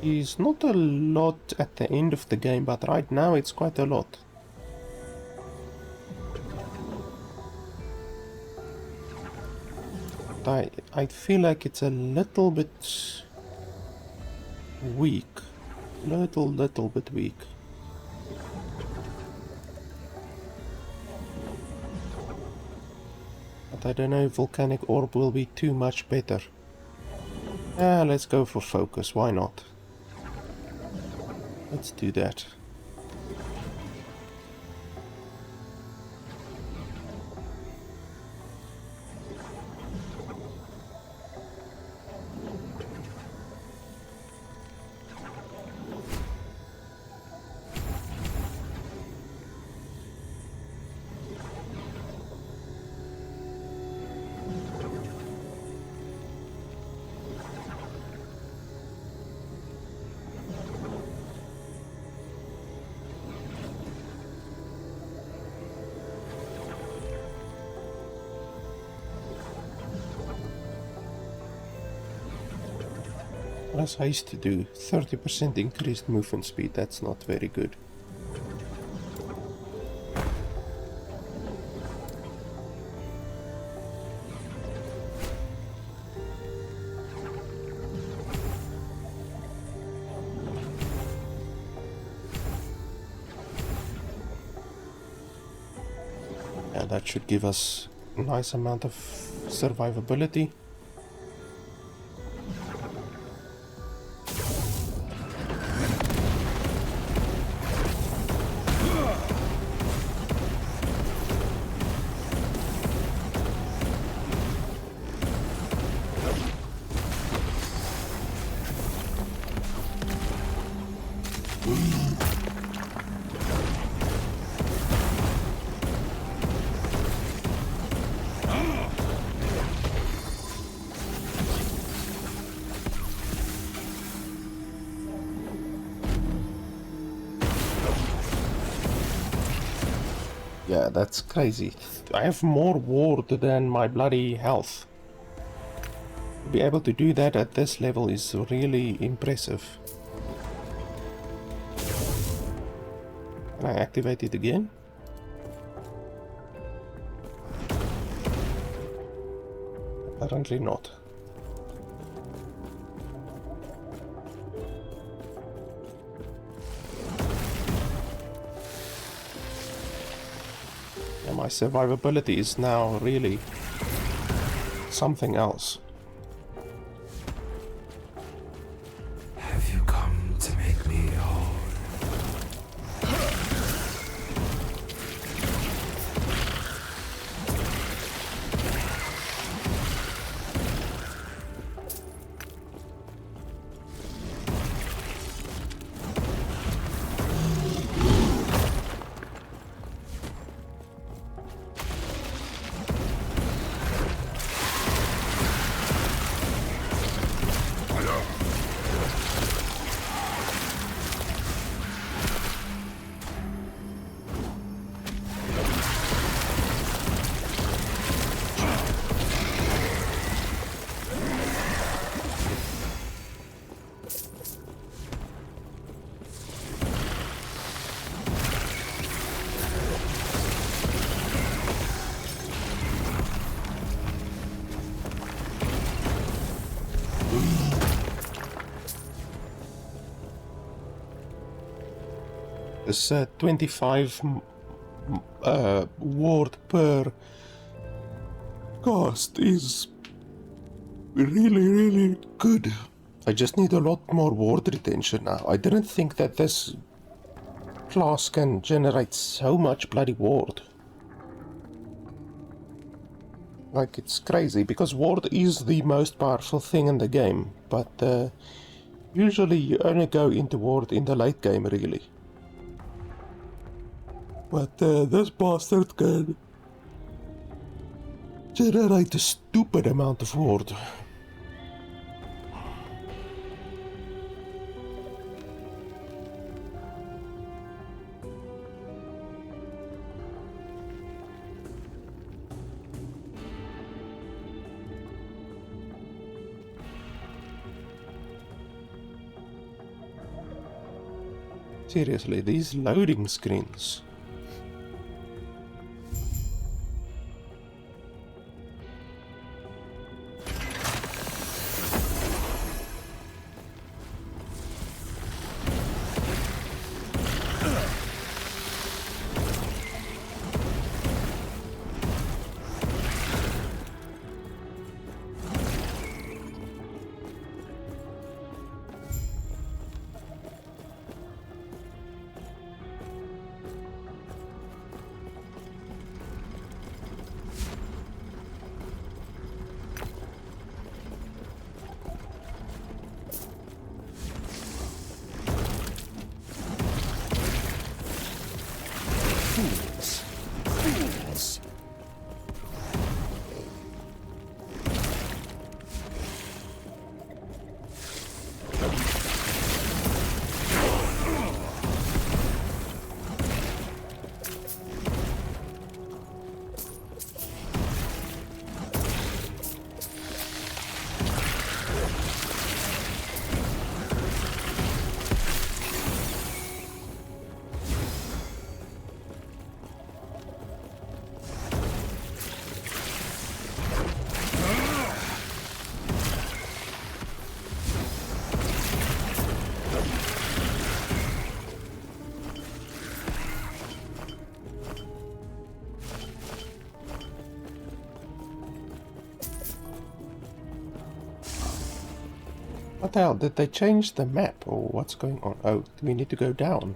is not a lot at the end of the game, but right now it's quite a lot. I feel like it's a little bit weak. Little bit weak. But I don't know if volcanic orb will be too much better. Let's go for focus, why not? Let's do that. As I used to do, 30% increased movement speed, that's not very good. Yeah, that should give us a nice amount of survivability. Yeah, that's crazy. I have more ward than my bloody health. To be able to do that at this level is really impressive. Can I activate it again? Apparently not. Yeah, my survivability is now really something else. Have you come to make me whole? This 25 ward per cast is really good. I just need a lot more ward retention now. I didn't think that this class can generate so much bloody ward. Like, it's crazy, because ward is the most powerful thing in the game, but usually you only go into ward in the late game, really. But this bastard can generate a stupid amount of ward. Seriously, these loading screens. What the hell? Did they change the map or what's going on? Oh, we need to go down.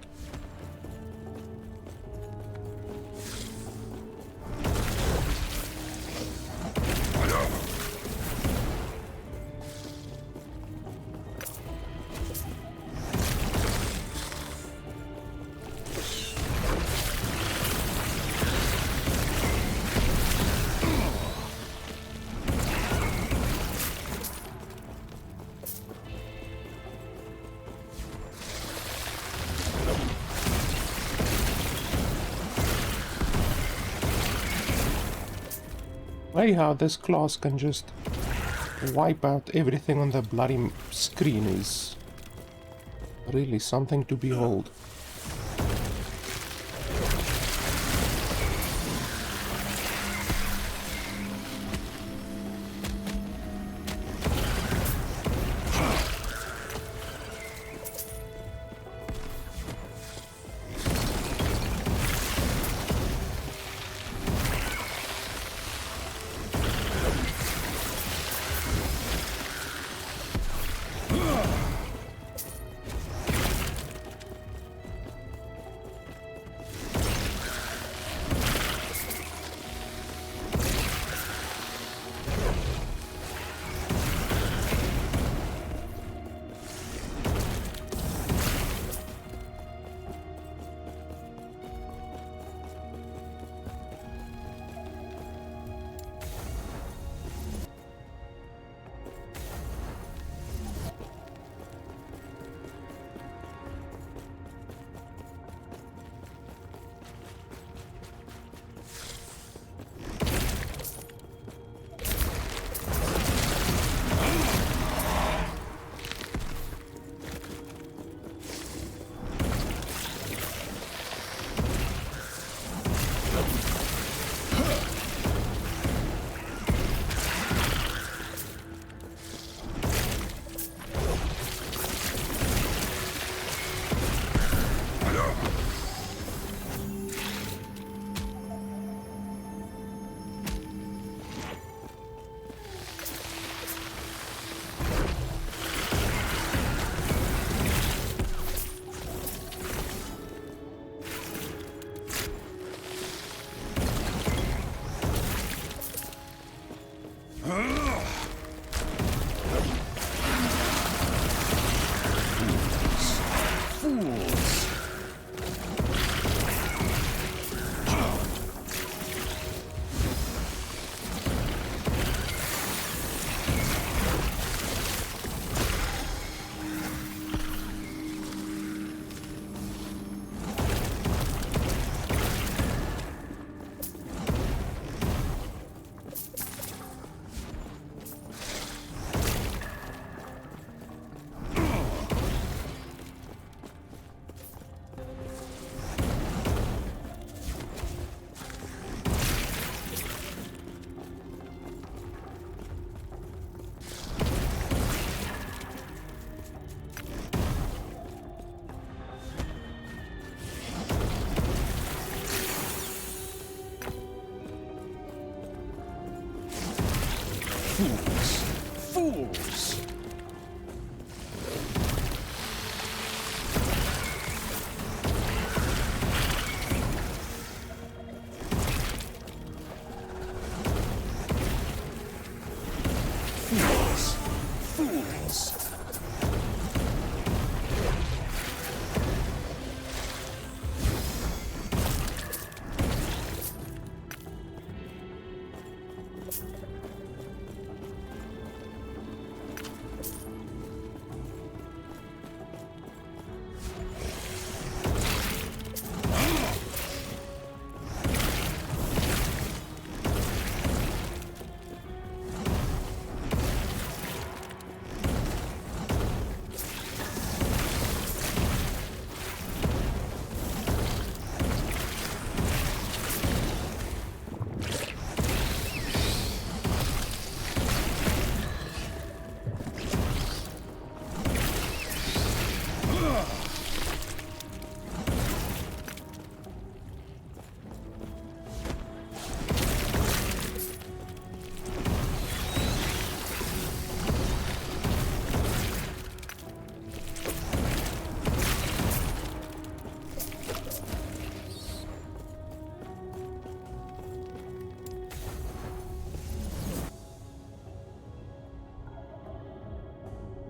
Way how this class can just wipe out everything on the bloody screen is really something to behold.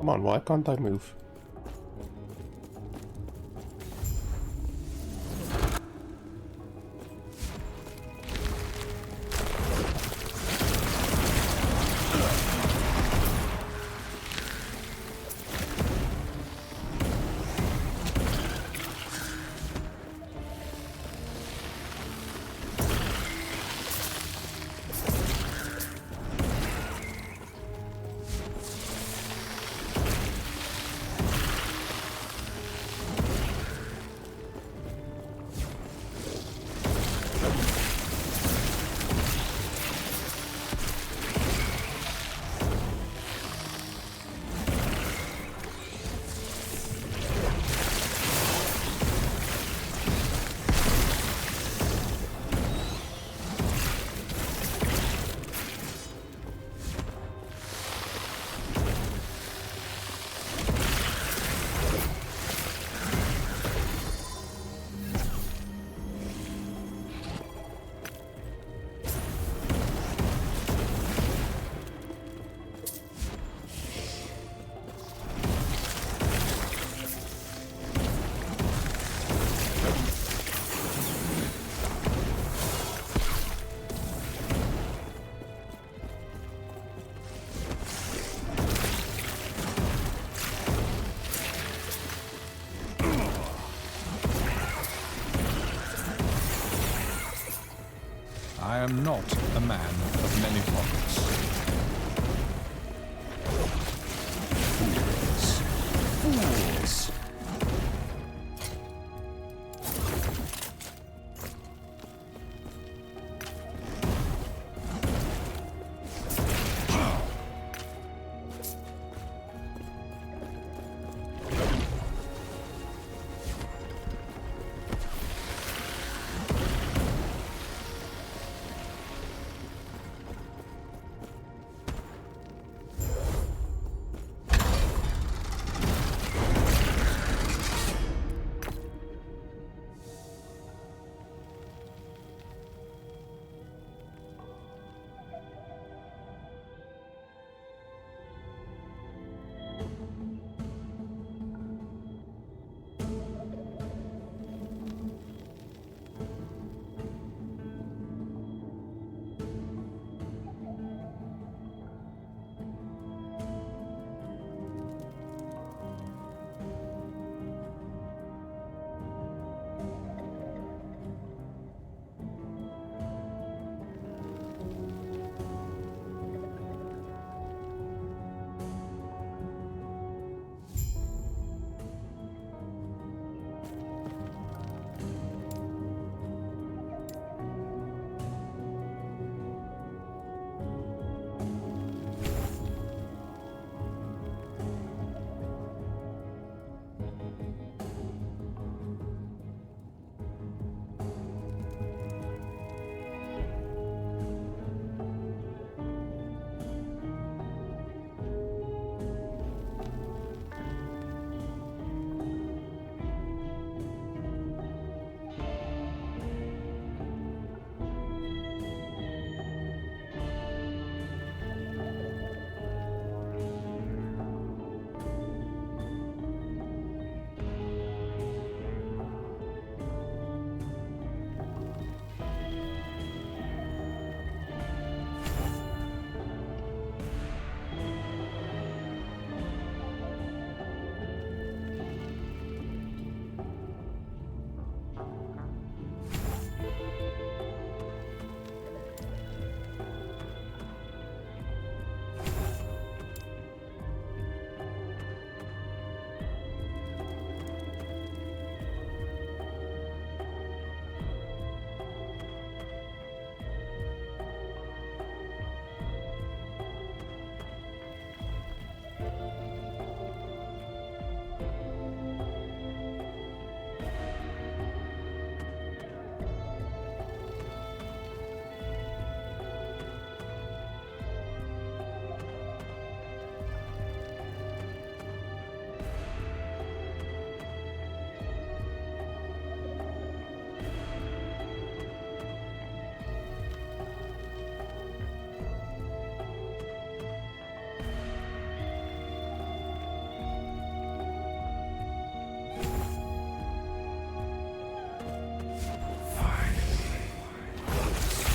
Come on, why can't I move? I am not a man of many pockets. Fools! Fools!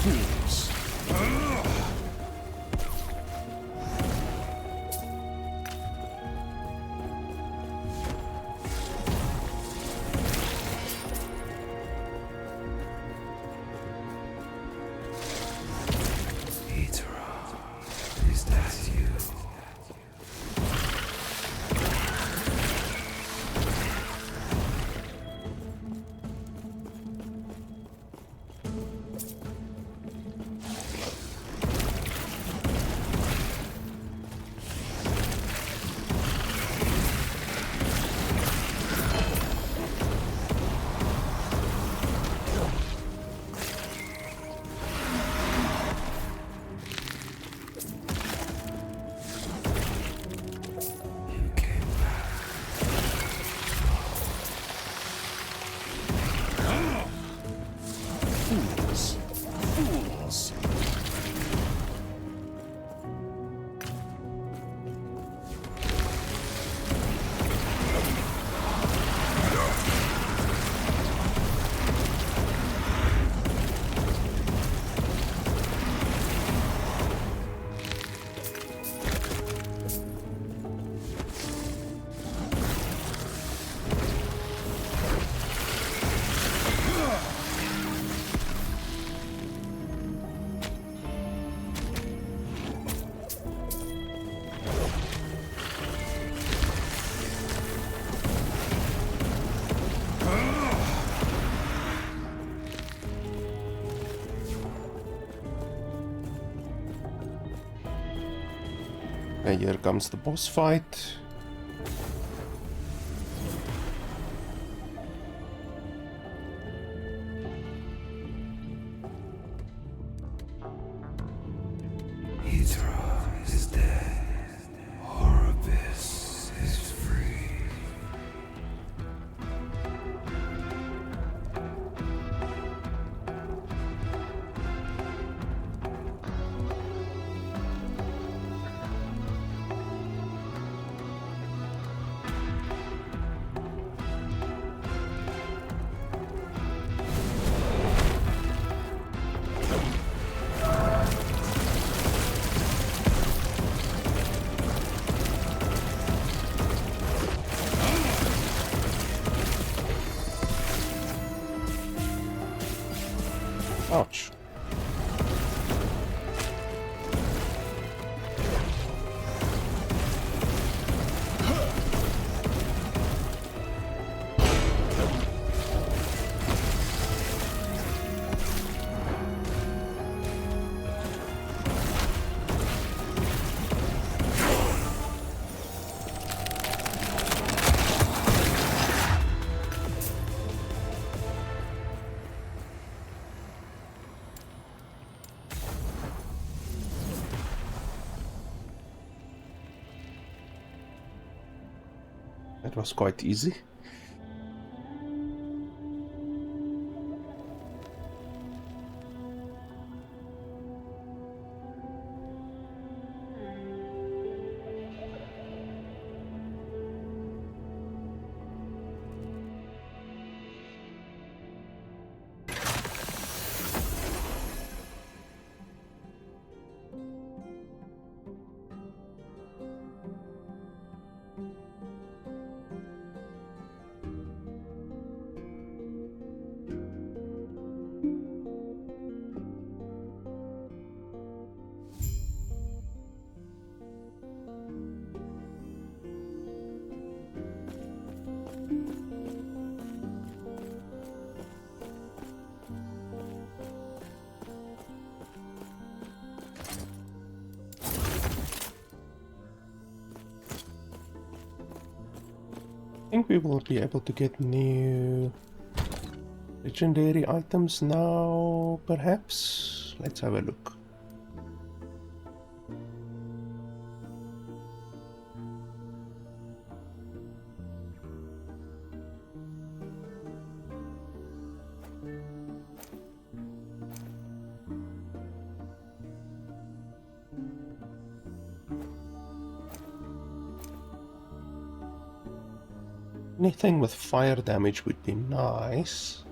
Fools! Is that you? And here comes the boss fight. Hydra is dead. Horibus is free. Ouch. That was quite easy. I think we will be able to get new legendary items now, perhaps? Let's have a look. Anything with fire damage would be nice.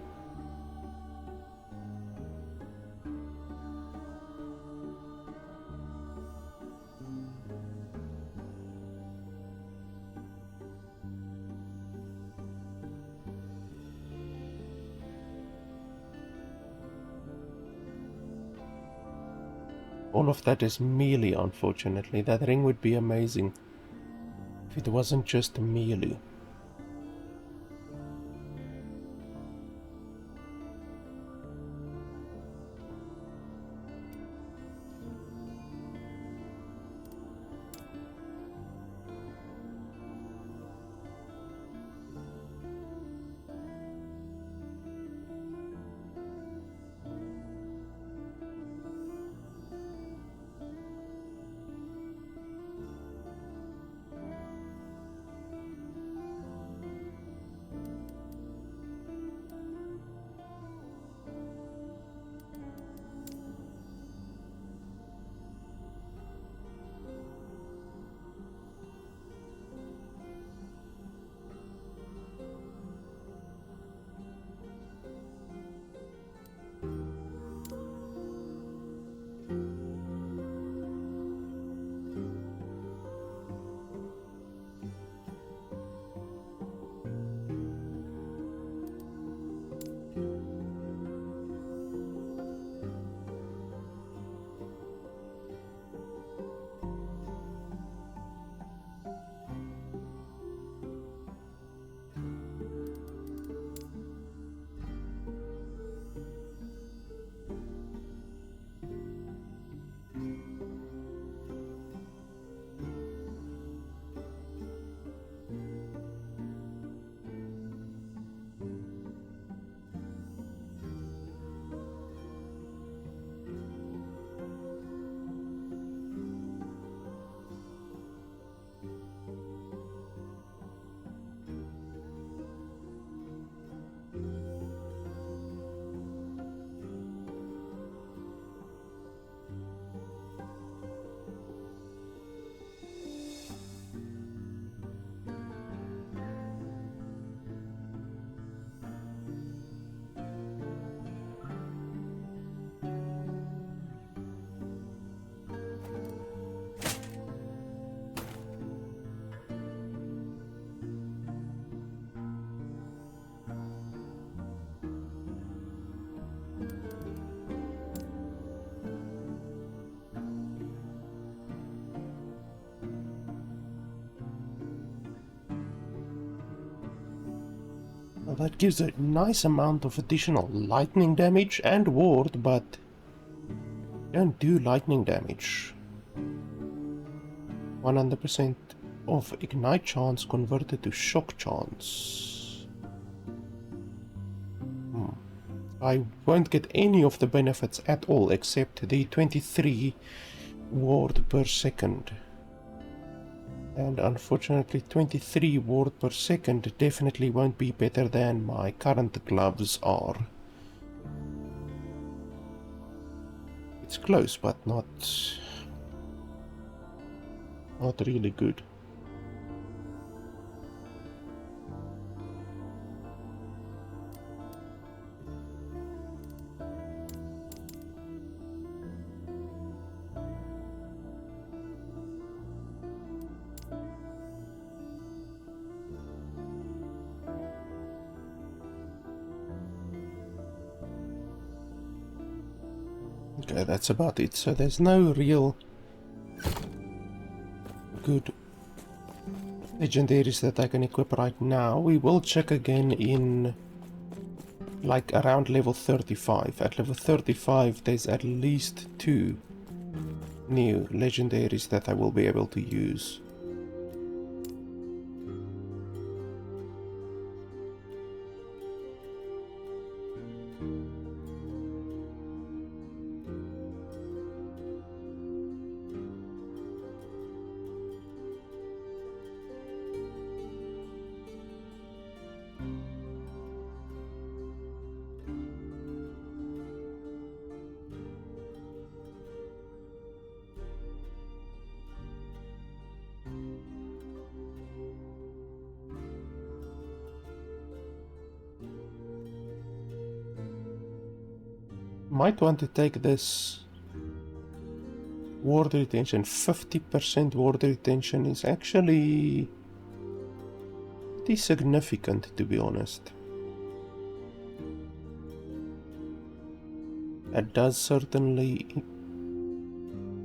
All of that is melee, unfortunately. That ring would be amazing if it wasn't just melee. Well, that gives a nice amount of additional lightning damage and ward, but don't do lightning damage. 100% of ignite chance converted to shock chance. I won't get any of the benefits at all except the 23 ward per second. And unfortunately 23 ward per second definitely won't be better than my current gloves are. It's close, but not really good. Okay, that's about it. So there's no real good legendaries that I can equip right now. We will check again in like around level 35. At level 35 there's at least 2 new legendaries that I will be able to use. Might want to take this ward retention. 50% ward retention is actually pretty significant, to be honest. That does certainly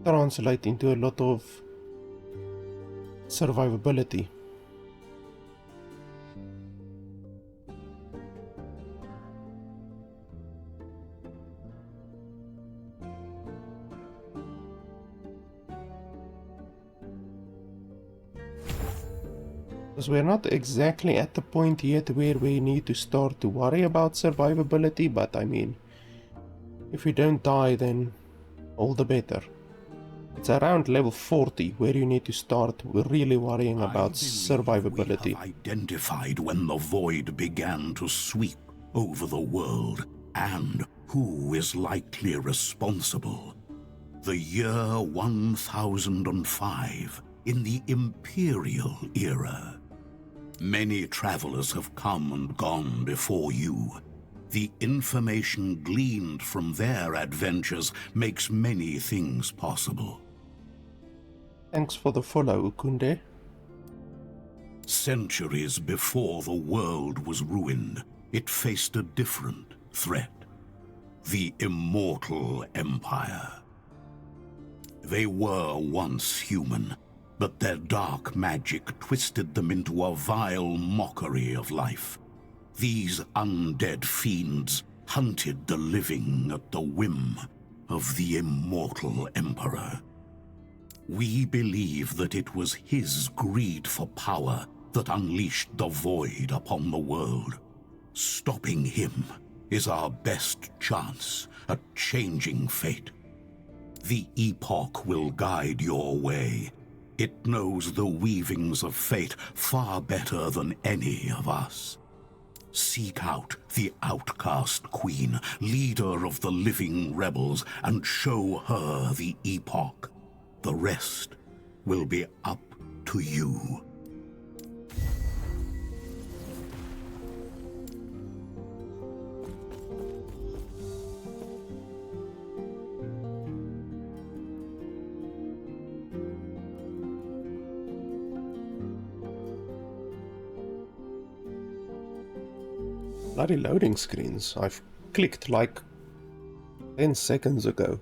translate into a lot of survivability. Because we're not exactly at the point yet where we need to start to worry about survivability, but I mean, if we don't die, then all the better. It's around level 40 where you need to start really worrying about survivability. We have identified when the void began to sweep over the world and who is likely responsible. The year 1005 in the Imperial era. Many travelers have come and gone before you. The information gleaned from their adventures makes many things possible. Thanks for the follow, Ukunde. Centuries before the world was ruined, it faced a different threat. The Immortal Empire. They were once human, but their dark magic twisted them into a vile mockery of life. These undead fiends hunted the living at the whim of the Immortal Emperor. We believe that it was his greed for power that unleashed the void upon the world. Stopping him is our best chance at changing fate. The Epoch will guide your way. It knows the weavings of fate far better than any of us. Seek out the outcast queen, leader of the living rebels, and show her the Epoch. The rest will be up to you. Bloody loading screens. I've clicked like 10 seconds ago.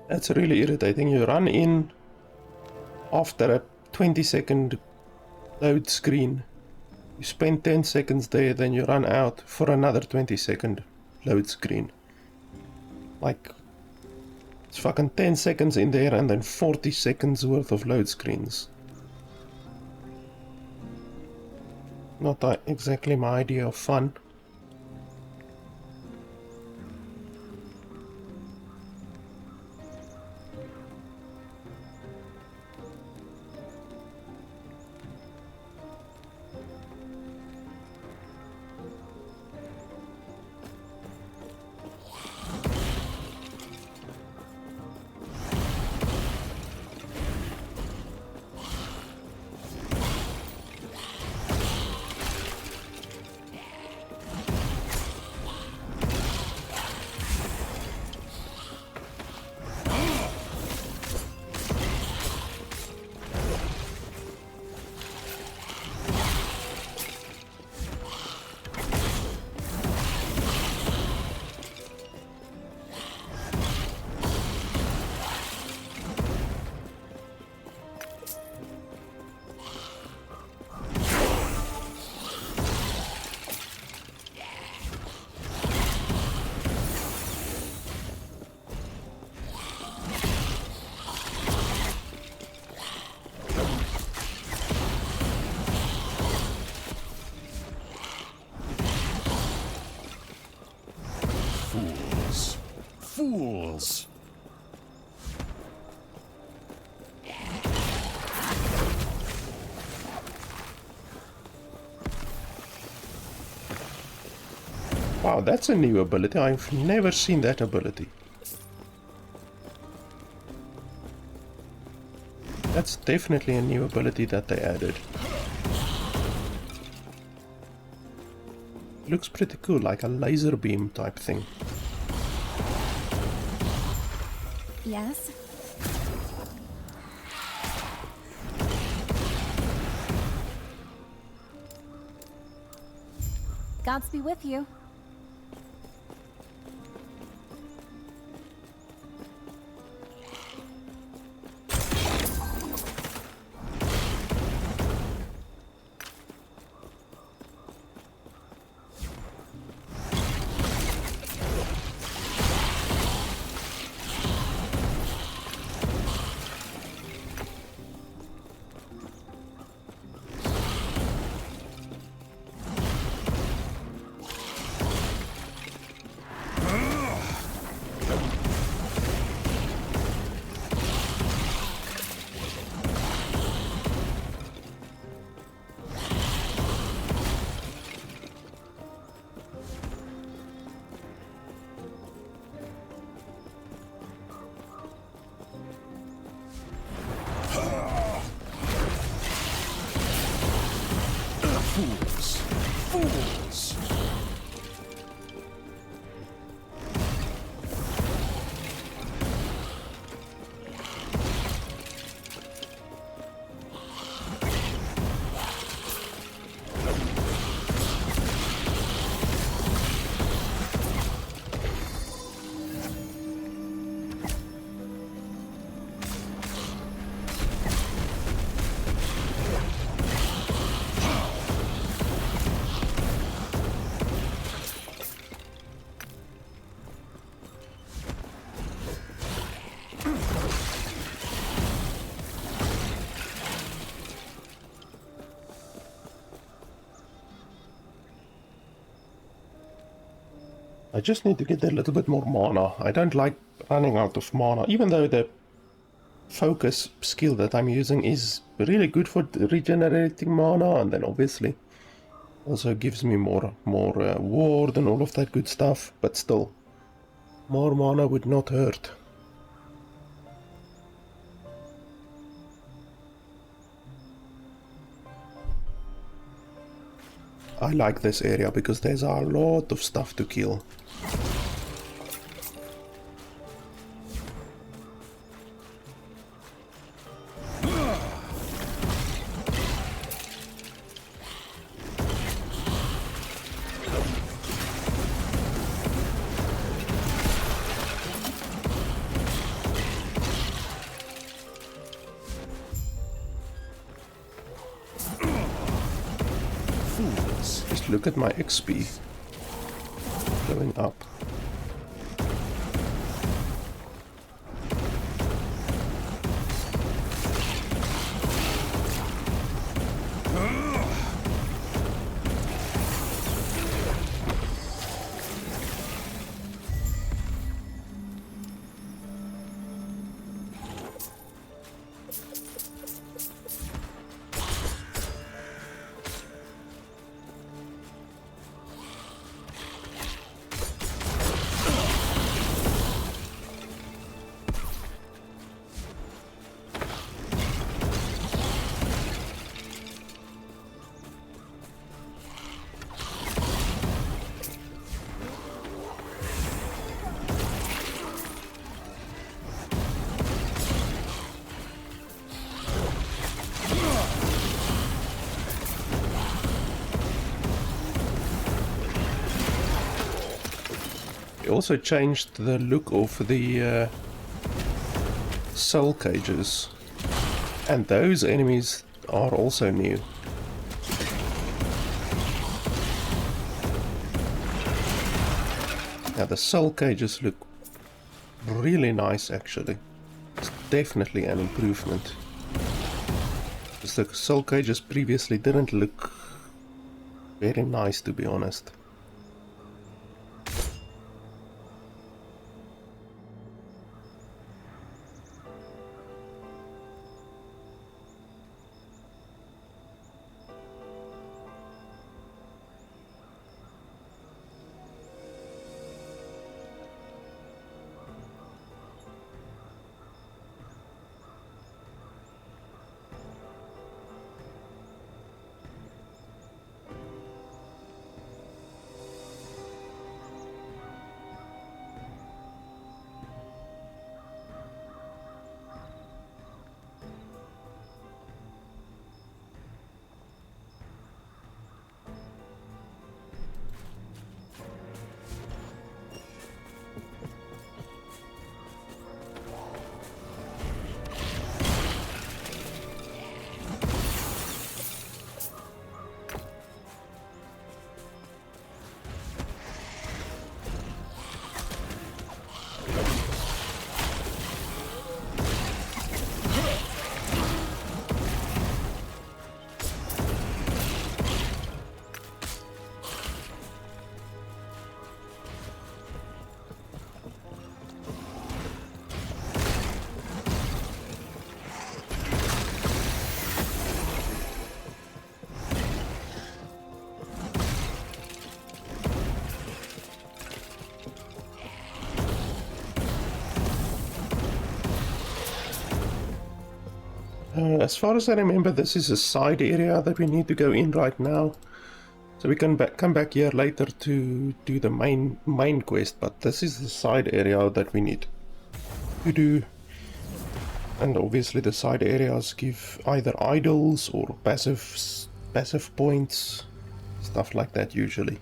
That's really irritating. You run in after a 20-second load screen. You spend 10 seconds there, then you run out for another 20-second load screen. Like, it's fucking 10 seconds in there and then 40 seconds worth of load screens. Not exactly my idea of fun. Wow, that's a new ability. I've never seen that ability. That's definitely a new ability that they added. Looks pretty cool, like a laser beam type thing. Yes? Gods be with you. Fools! Fools! I just need to get a little bit more mana. I don't like running out of mana, even though the focus skill that I'm using is really good for regenerating mana, and then obviously also gives me more ward and all of that good stuff, but still, more mana would not hurt. I like this area because there's a lot of stuff to kill. Just look at my XP going up. Also changed the look of the soul cages, and those enemies are also new. Now the soul cages look really nice actually. It's definitely an improvement. Because the soul cages previously didn't look very nice, to be honest. As far as I remember, this is a side area that we need to go in right now. So we can come back here later to do the main quest, but this is the side area that we need to do. And obviously the side areas give either idols or passive points, stuff like that usually.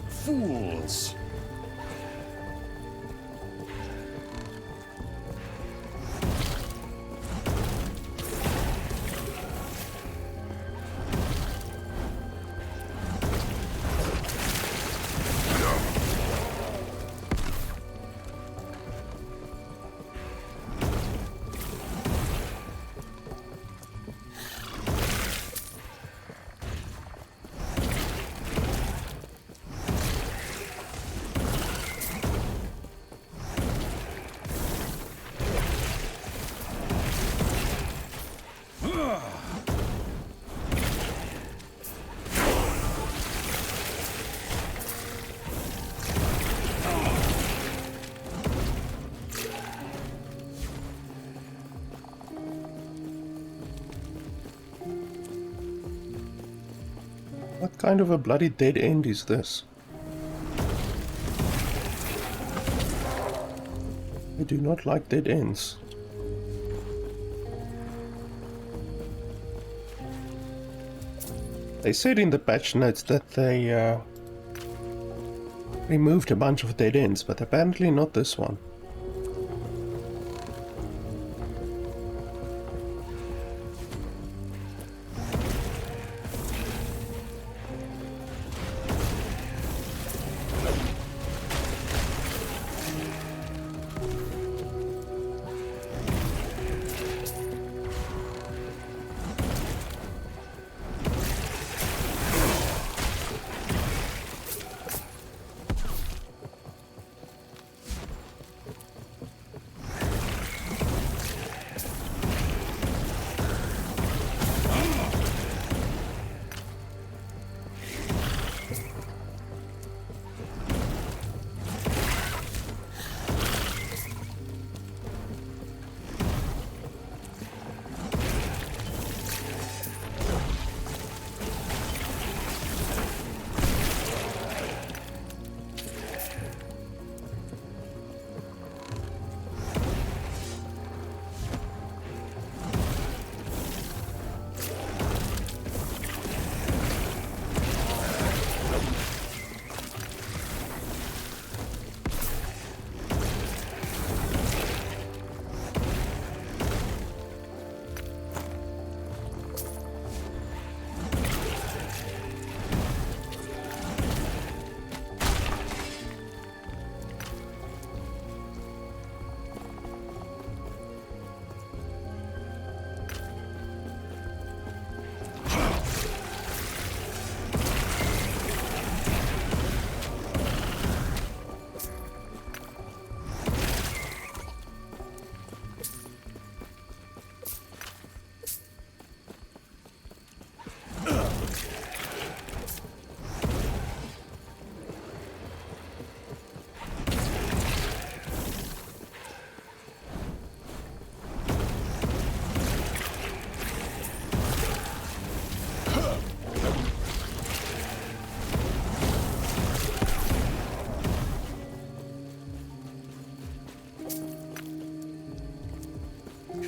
Fools! What kind of a bloody dead end is this? I do not like dead ends. They said in the patch notes that they removed a bunch of dead ends, but apparently not this one.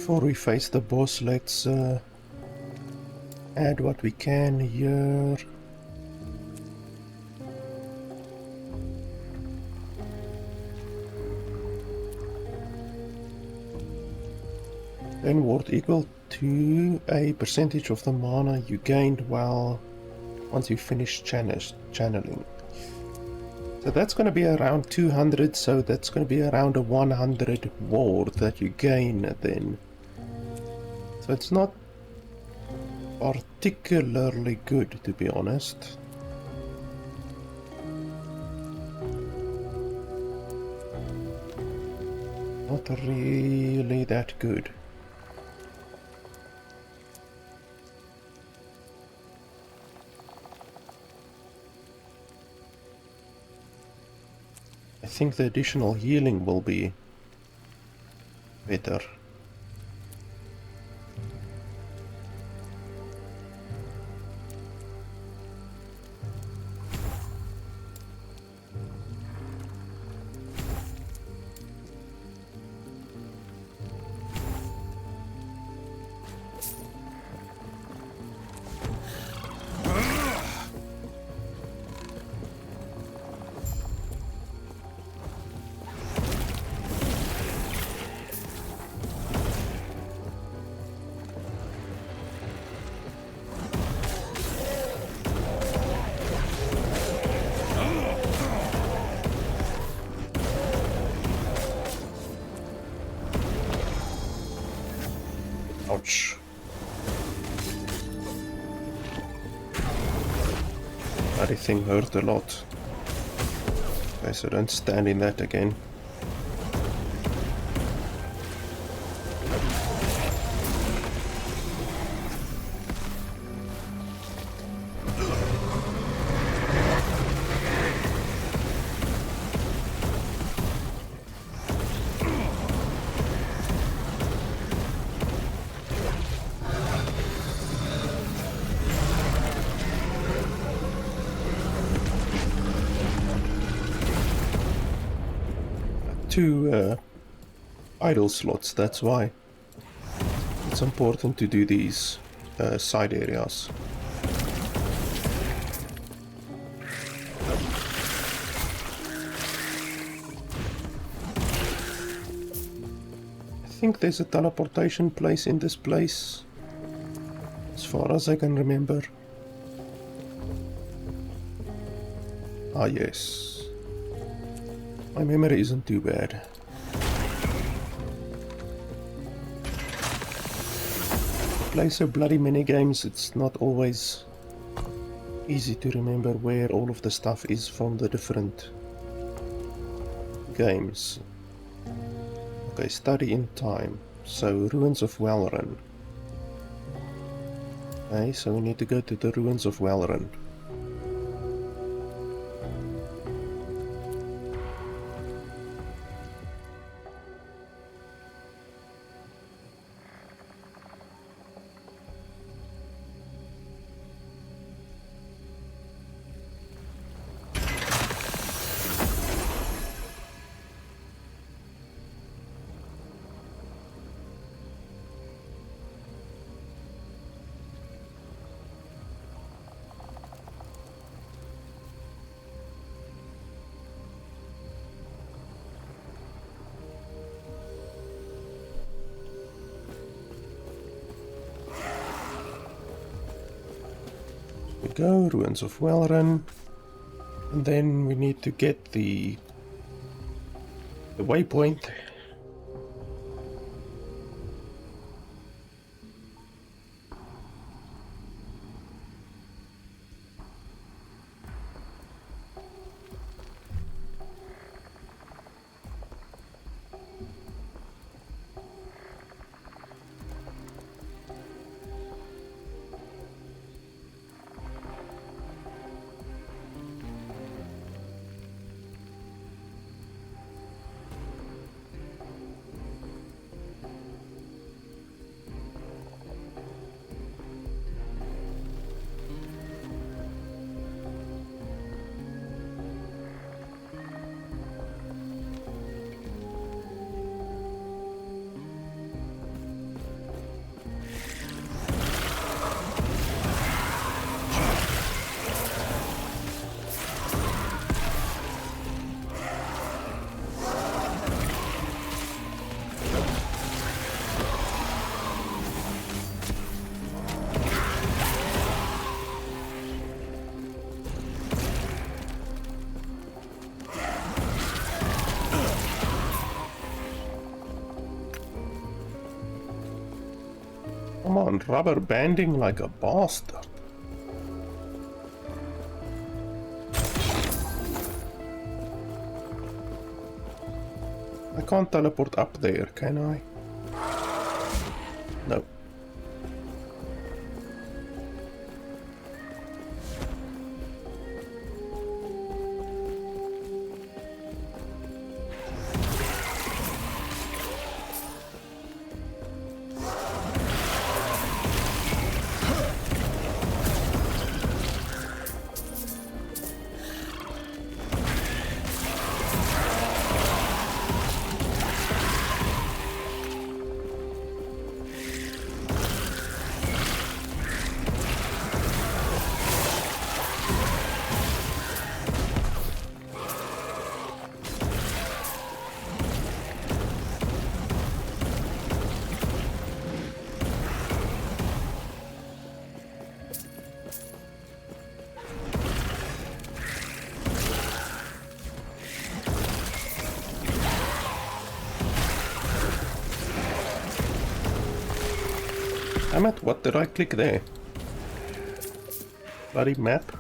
Before we face the boss, let's add what we can here. Then ward equal to a percentage of the mana you gained once you finish channeling. So that's going to be around 200, so that's going to be around a 100 ward that you gain then. So it's not particularly good, to be honest. Not really that good. I think the additional healing will be better. Ouch. That thing hurt a lot. Okay, so don't stand in that again. Two idle slots, that's why it's important to do these side areas. I think there's a teleportation place in this place, as far as I can remember. Ah yes. My memory isn't too bad. Play so bloody many games, it's not always easy to remember where all of the stuff is from the different games. Okay, study in time. So, Ruins of Welrun. Okay, so we need to go to the Ruins of Welrun. Go, Ruins of Welrun, and then we need to get the waypoint. Come on, rubber banding like a bastard. I can't teleport up there, can I? No. Damn it, what did I click there? Bloody map.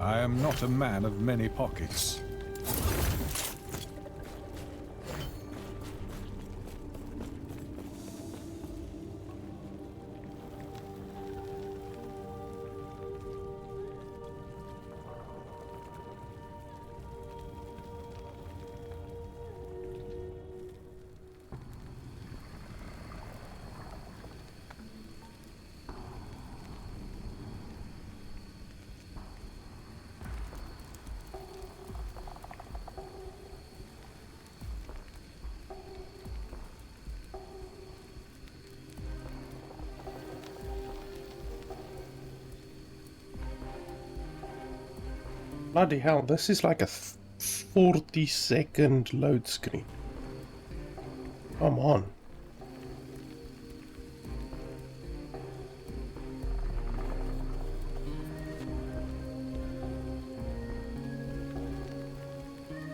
I am not a man of many pockets. Bloody hell, this is like a 40-second load screen. Come on.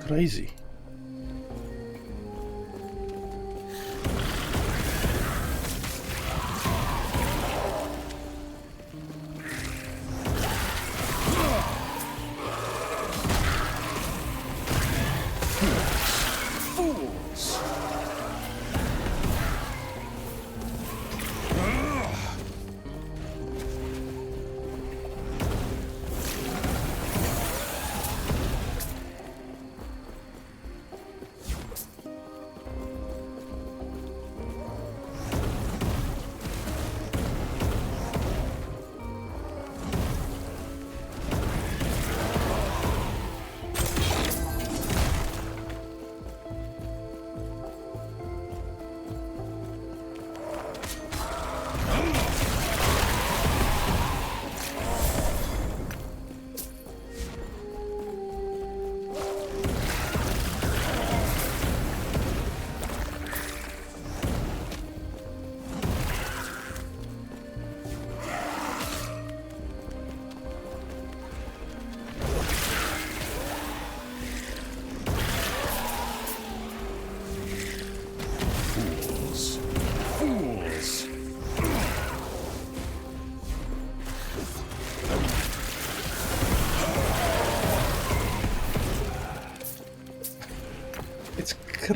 Crazy.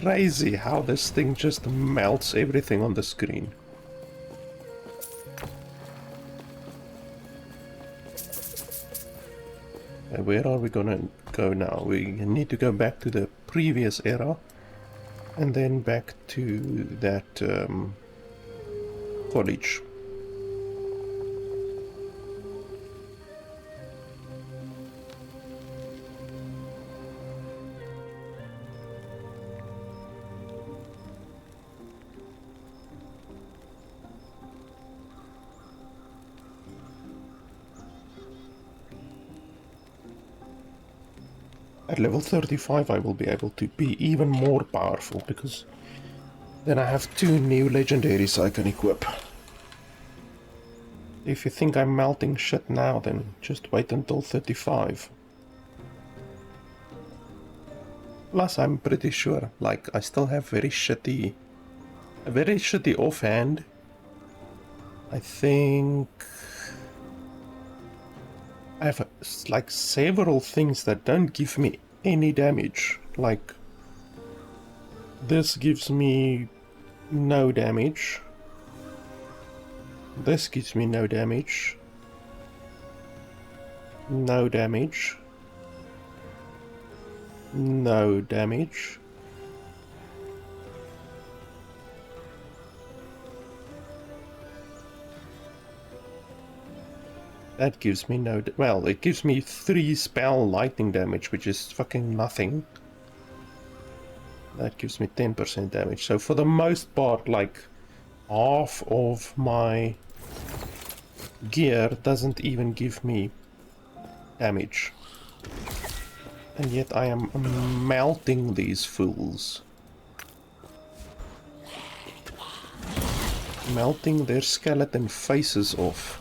crazy how this thing just melts everything on the screen. Where are we gonna go now? We need to go back to the previous era and then back to that college. At level 35 I will be able to be even more powerful, because then I have 2 new legendaries I can equip. If you think I'm melting shit now, then just wait until 35. Plus I'm pretty sure, like, I still have a very shitty offhand. I think I have like several things that don't give me any damage. Like, this gives me no damage. This gives me no damage. No damage. No damage. That gives me no... well, it gives me 3 spell lightning damage, which is fucking nothing. That gives me 10% damage. So for the most part, like, half of my gear doesn't even give me damage. And yet I am melting these fools. Melting their skeleton faces off.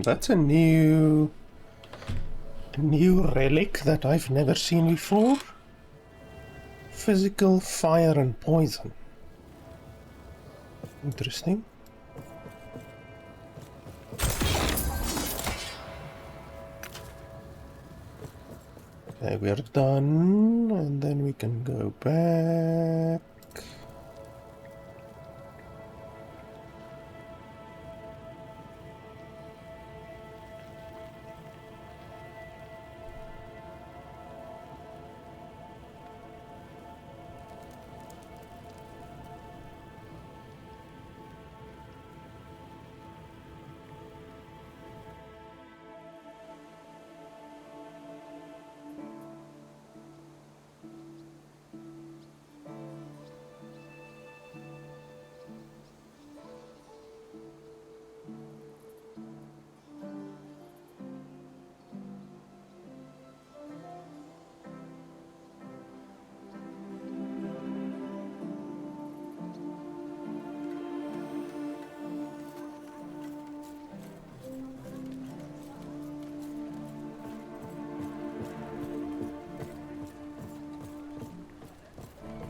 That's a new relic that I've never seen before. Physical, fire and poison. Interesting. Okay, we are done, and then we can go back.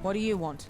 What do you want?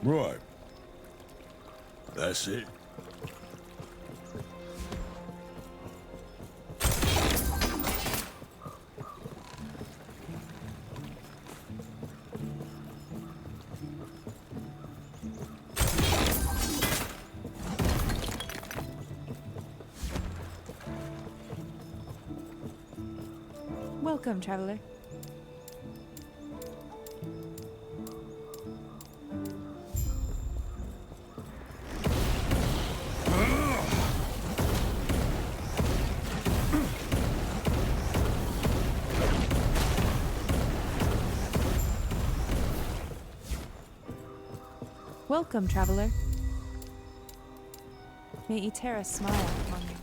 Right. That's it. Welcome, traveler. Welcome, traveler. May Itera smile upon you.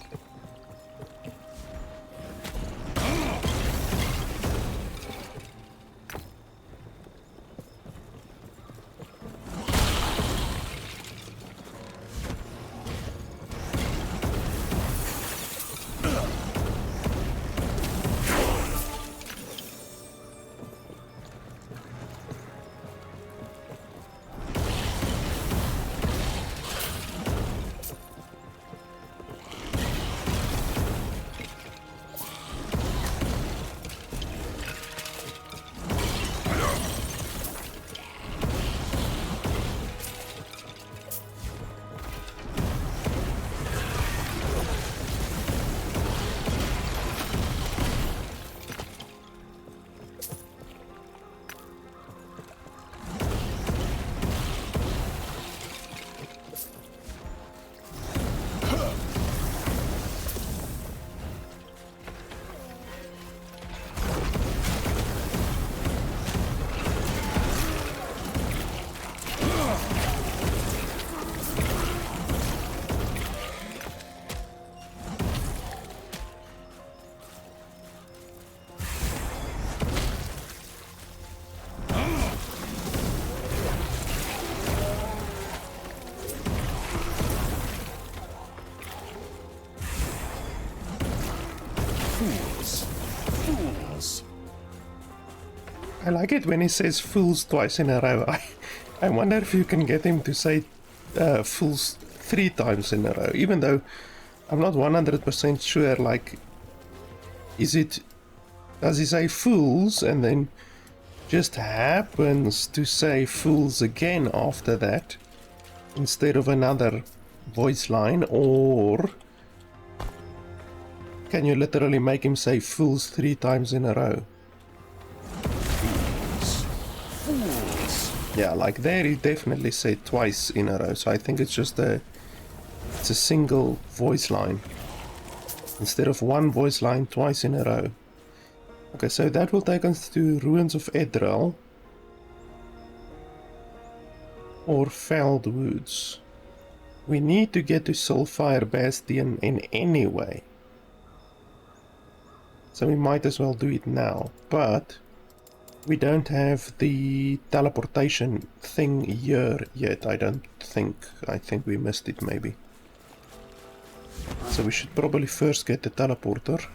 I like it when he says fools twice in a row. I wonder if you can get him to say fools 3 times in a row, even though I'm not 100% sure, like, does he say fools and then just happens to say fools again after that instead of another voice line, or can you literally make him say fools 3 times in a row? Fools. Yeah, like there he definitely said twice in a row, so I think it's just a single voice line instead of one voice line twice in a row. Okay, so that will take us to Ruins of Edral or Felled Woods. We need to get to Soulfire Bastion in any way, so we might as well do it now, but we don't have the teleportation thing here yet, I don't think. I think we missed it maybe. So we should probably first get the teleporter.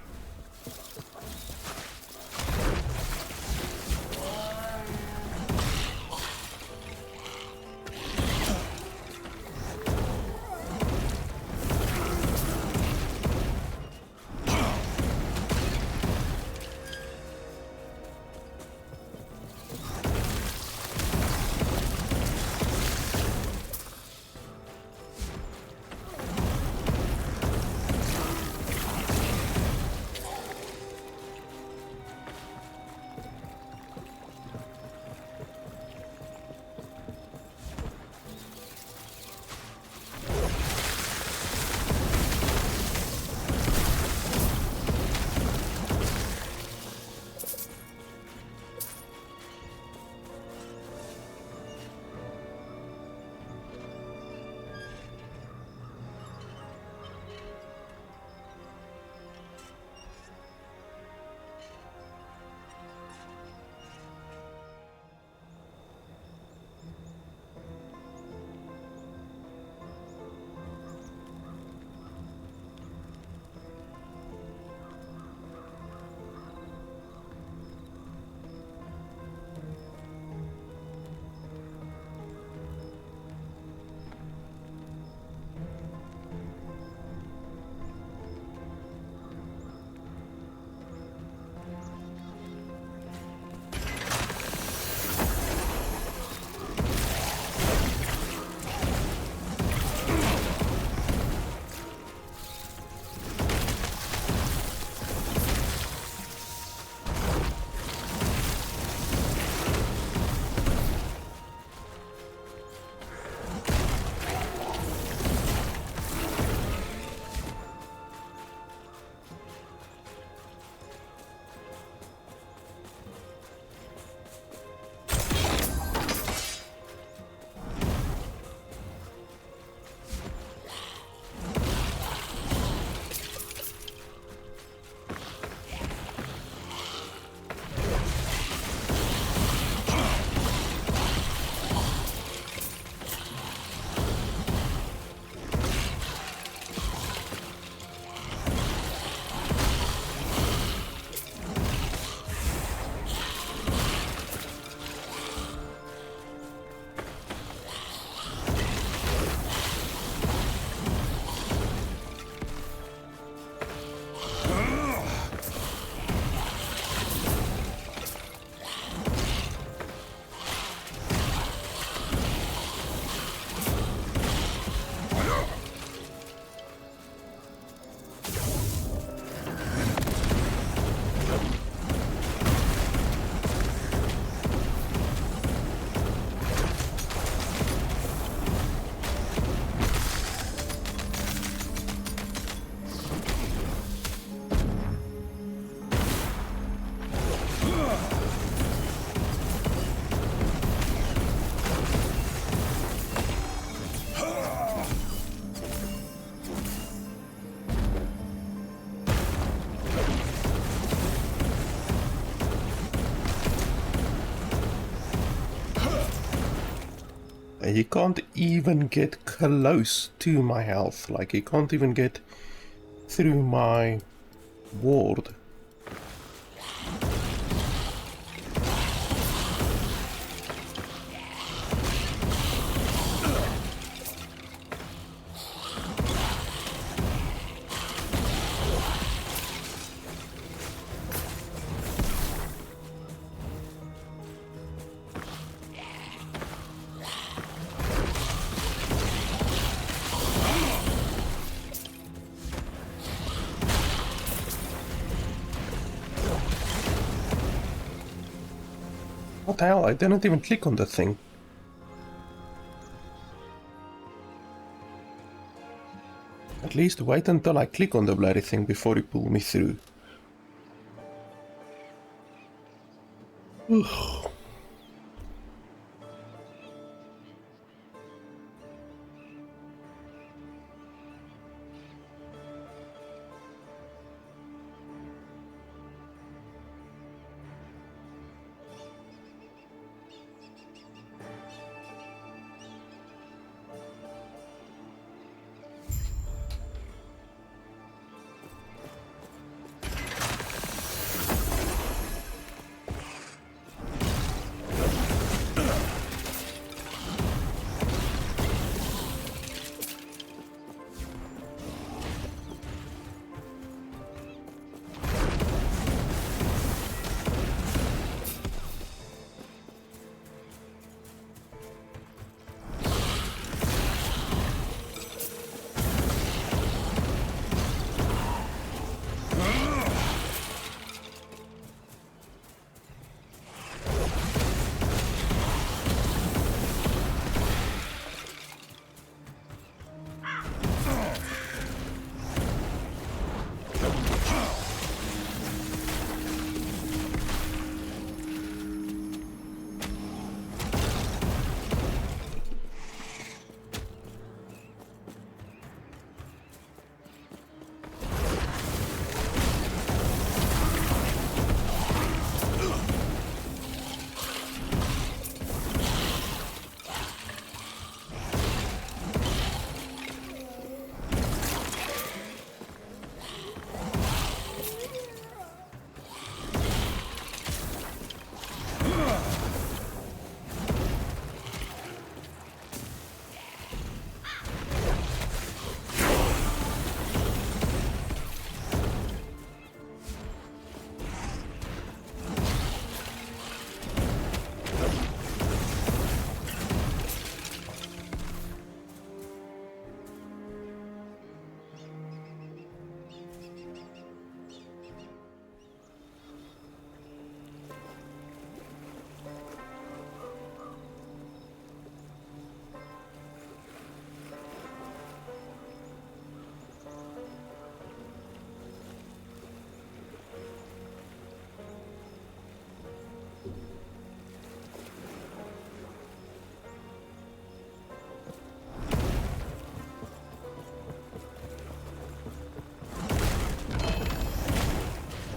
He can't even get close to my health. Like, he can't even get through my ward. the hell? I didn't even click on the thing. At least wait until I click on the bloody thing before you pull me through. Ugh.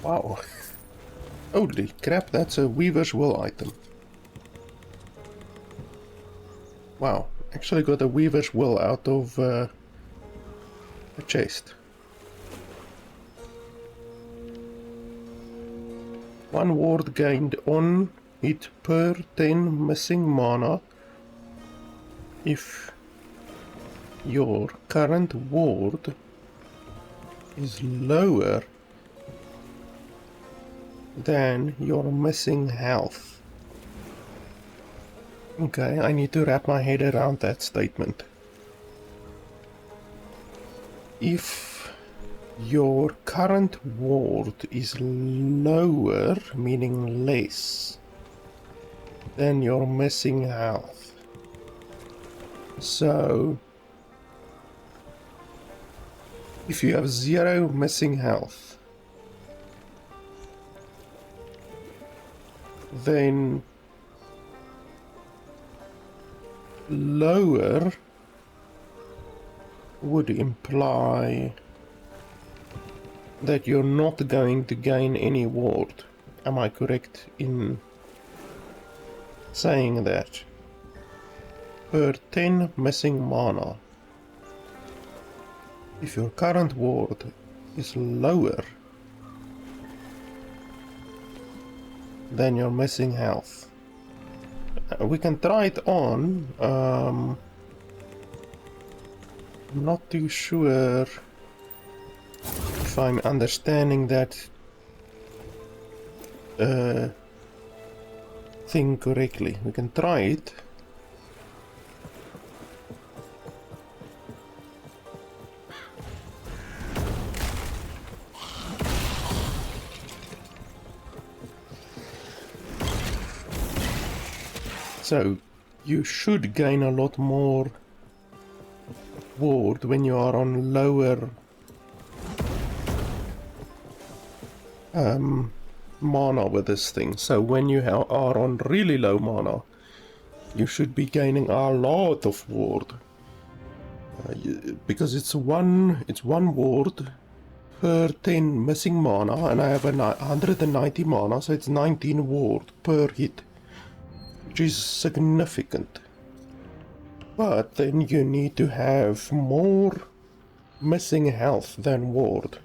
Wow. Holy crap, that's a Weaver's Will item. Wow, actually got a Weaver's Will out of a chest. One ward gained on it per 10 missing mana if your current ward is lower than your missing health. Okay, I need to wrap my head around that statement. If your current ward is lower, meaning less, than your missing health. So, if you have 0 missing health, then lower would imply that you're not going to gain any ward. Am I correct in saying that? Per 10 missing mana, if your current ward is lower than your missing health. We can try it on. I'm not too sure if I'm understanding that thing correctly. We can try it. So you should gain a lot more ward when you are on lower mana with this thing. So when you are on really low mana, you should be gaining a lot of ward. Because it's one ward per 10 missing mana, and I have 190 mana, so it's 19 ward per hit, which is significant. But then you need to have more missing health than ward,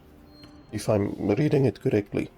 if I'm reading it correctly.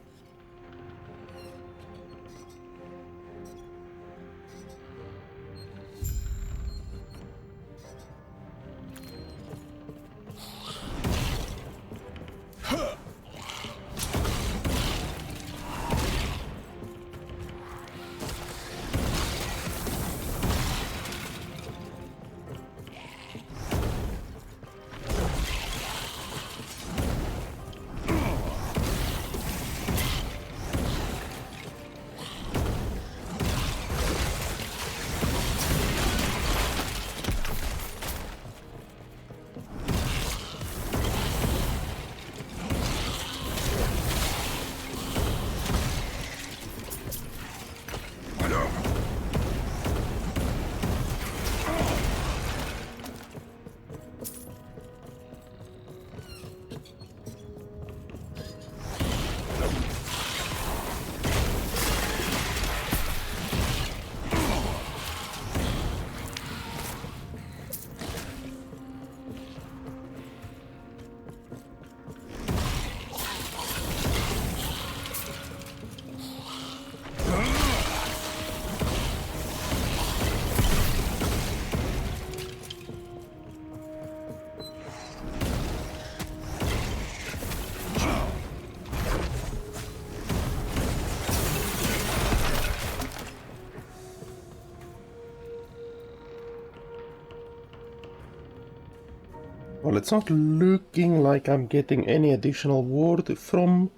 Well, it's not looking like I'm getting any additional ward from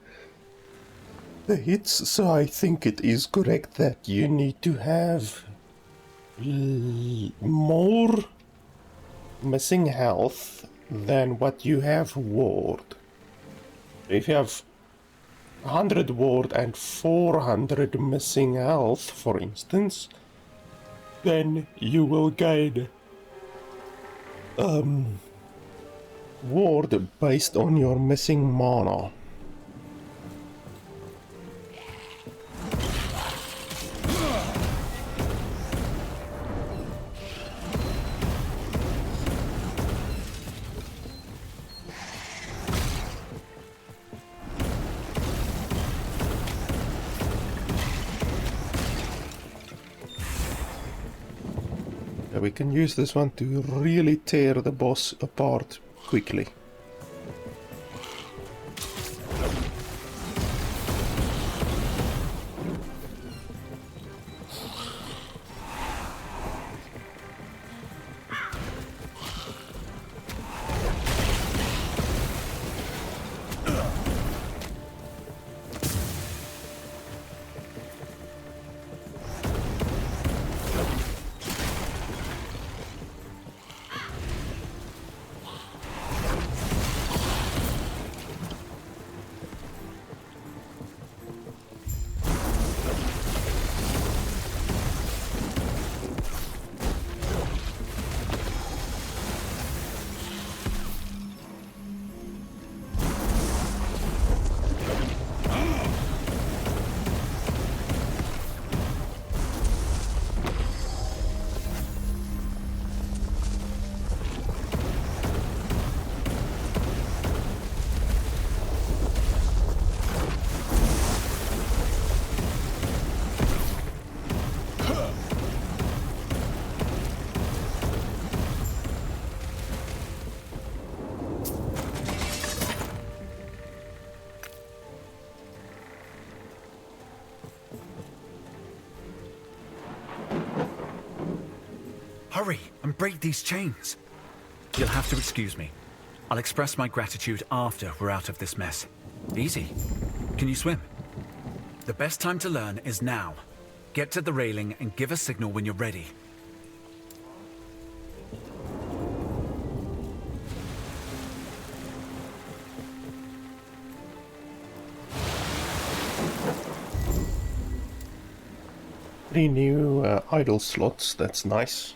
the hits, so I think it is correct that you need to have more missing health than what you have ward. If you have 100 ward and 400 missing health, for instance, then you will gain ward based on your missing mana. We can use this one to really tear the boss apart quickly. Hurry and break these chains. You'll have to excuse me. I'll express my gratitude after we're out of this mess. Easy. Can you swim? The best time to learn is now. Get to the railing and give a signal when you're ready. Three new idle slots, that's nice.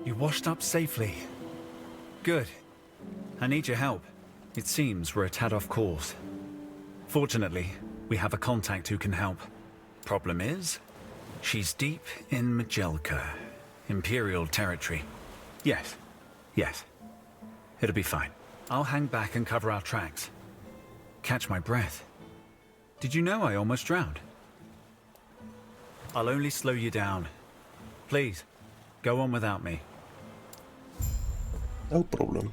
You washed up safely. Good. I need your help. It seems we're a tad off course. Fortunately, we have a contact who can help. Problem is, she's deep in Majelka, Imperial territory. Yes. It'll be fine. I'll hang back and cover our tracks. Catch my breath. Did you know I almost drowned? I'll only slow you down. Please, go on without me. No problem.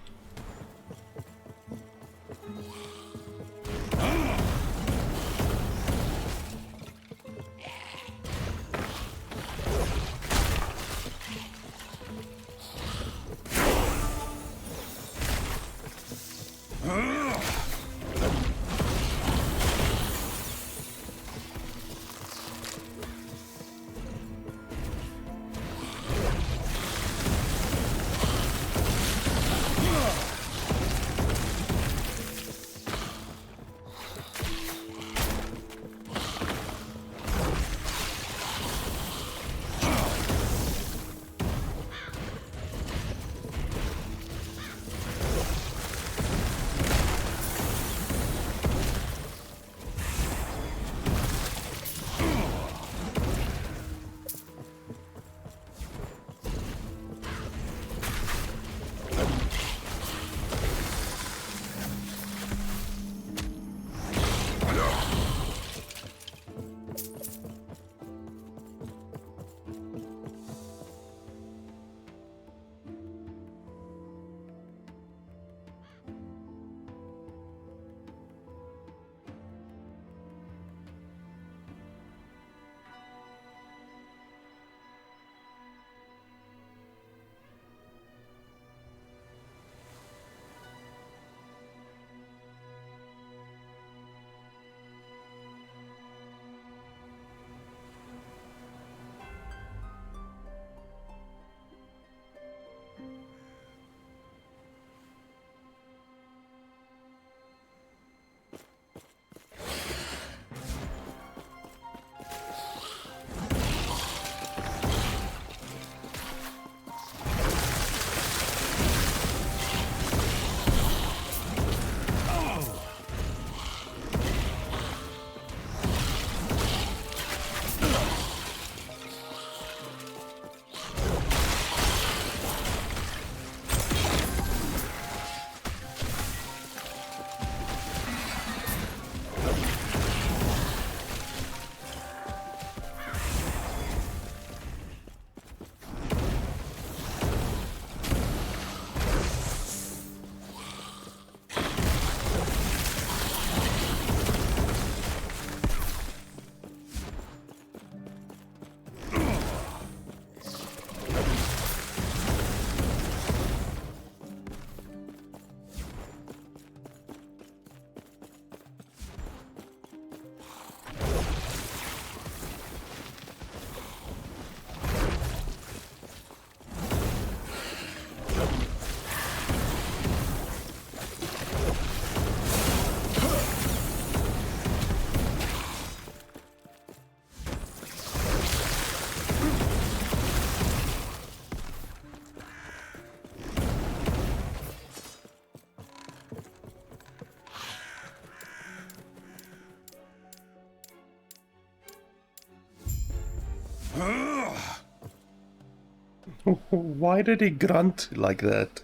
Why did he grunt like that?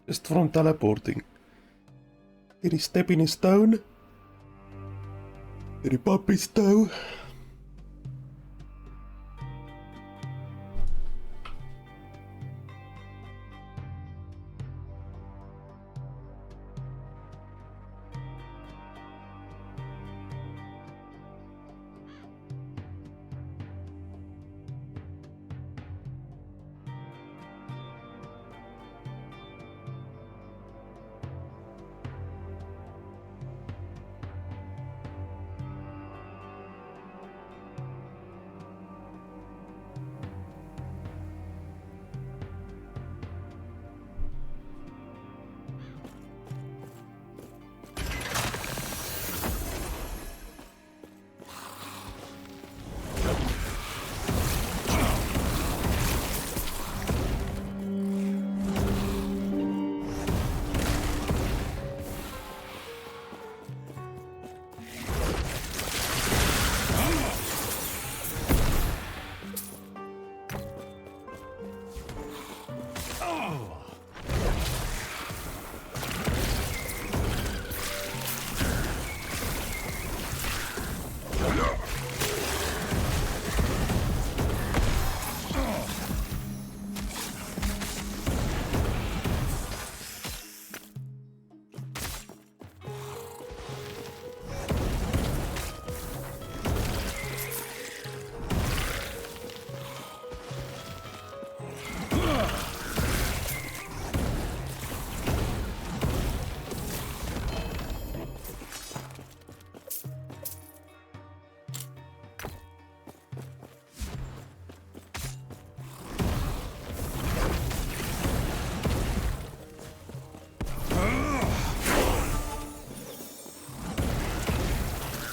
Just from teleporting. Did he step in his stone? Did he pop his toe?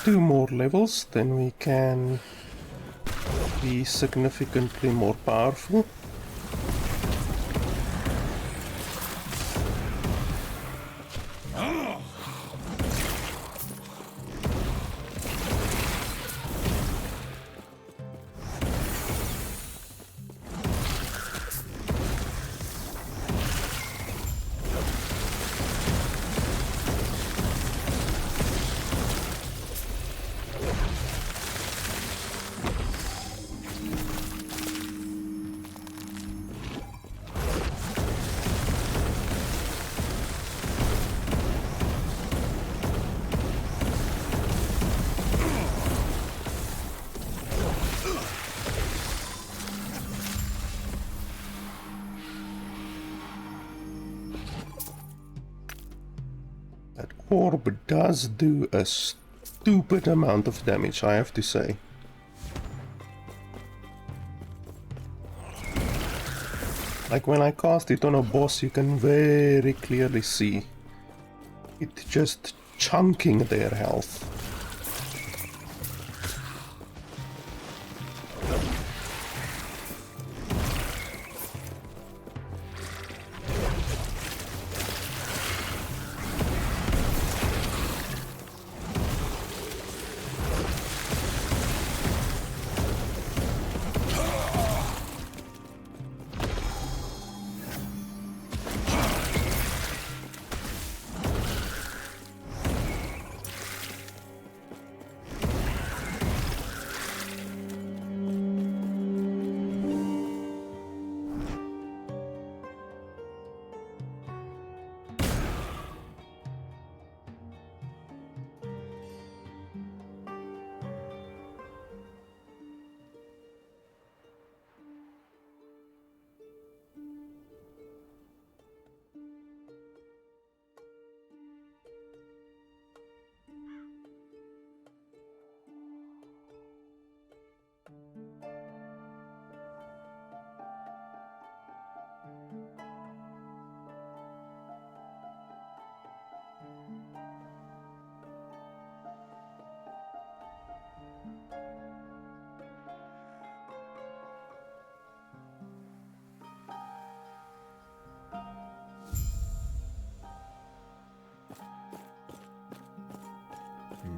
2 more levels, then we can be significantly more powerful. That orb does do a stupid amount of damage, I have to say. Like when I cast it on a boss, you can very clearly see it just chunking their health.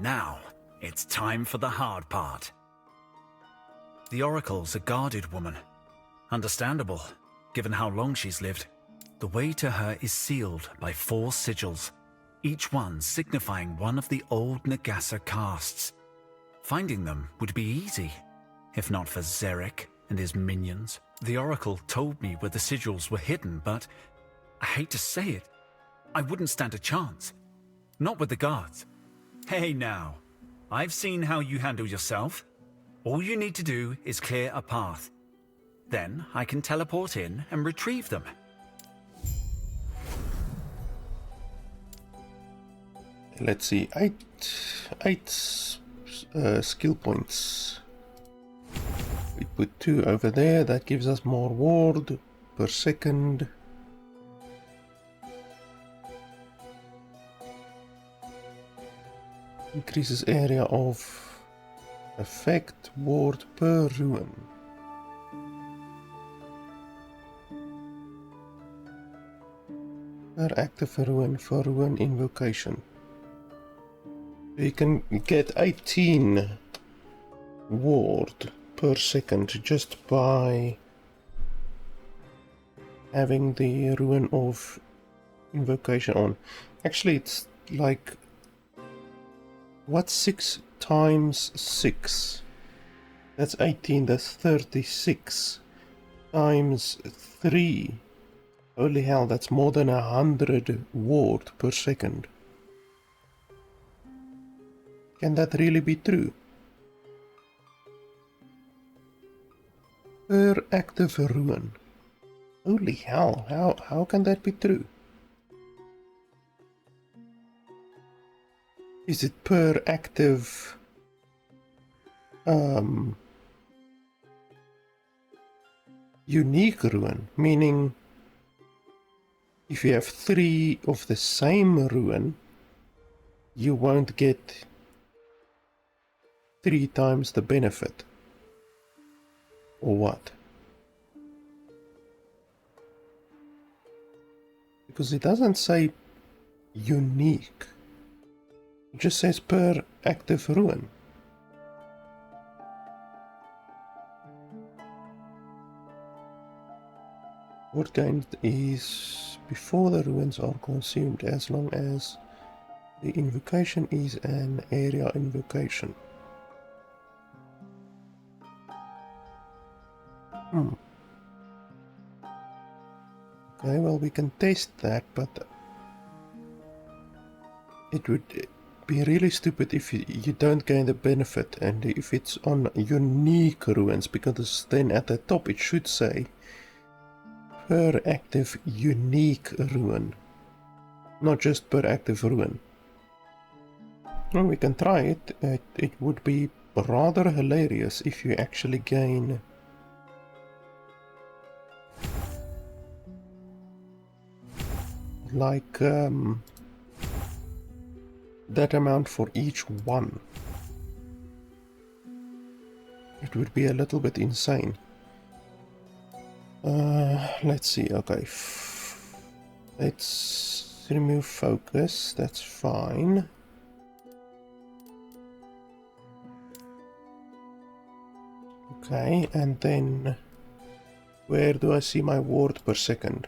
Now, it's time for the hard part. The Oracle's a guarded woman. Understandable, given how long she's lived. The way to her is sealed by 4 sigils, each one signifying one of the old Nagasa castes. Finding them would be easy, if not for Zarek and his minions. The Oracle told me where the sigils were hidden, but I hate to say it, I wouldn't stand a chance. Not with the guards. Hey now, I've seen how you handle yourself. All you need to do is clear a path. Then I can teleport in and retrieve them. Let's see, 8 skill points. We put 2 over there, that gives us more ward per second. Increases area of effect ward per ruin. Per active ruin for ruin invocation. You can get 18 ward per second just by having the ruin of invocation on. Actually, it's like, what's 6 times 6? That's 18, that's 36 times 3. Holy hell, that's more than 100 ward per second. Can that really be true? Per active ruin. Holy hell, how can that be true? Is it per active unique ruin? Meaning, if you have 3 of the same ruin, you won't get 3 times the benefit. Or what? Because it doesn't say unique. It just says per active ruin. What gained is before the ruins are consumed, as long as the invocation is an area invocation. Okay, well, we can test that, but it would be really stupid if you don't gain the benefit, and if it's on unique ruins, because then at the top it should say per active unique ruin, not just per active ruin. Well, we can try it. It would be rather hilarious if you actually gain like that amount for each one. It would be a little bit insane. Let's see. Okay, let's remove focus. That's fine. Okay, and then where do I see my ward per second?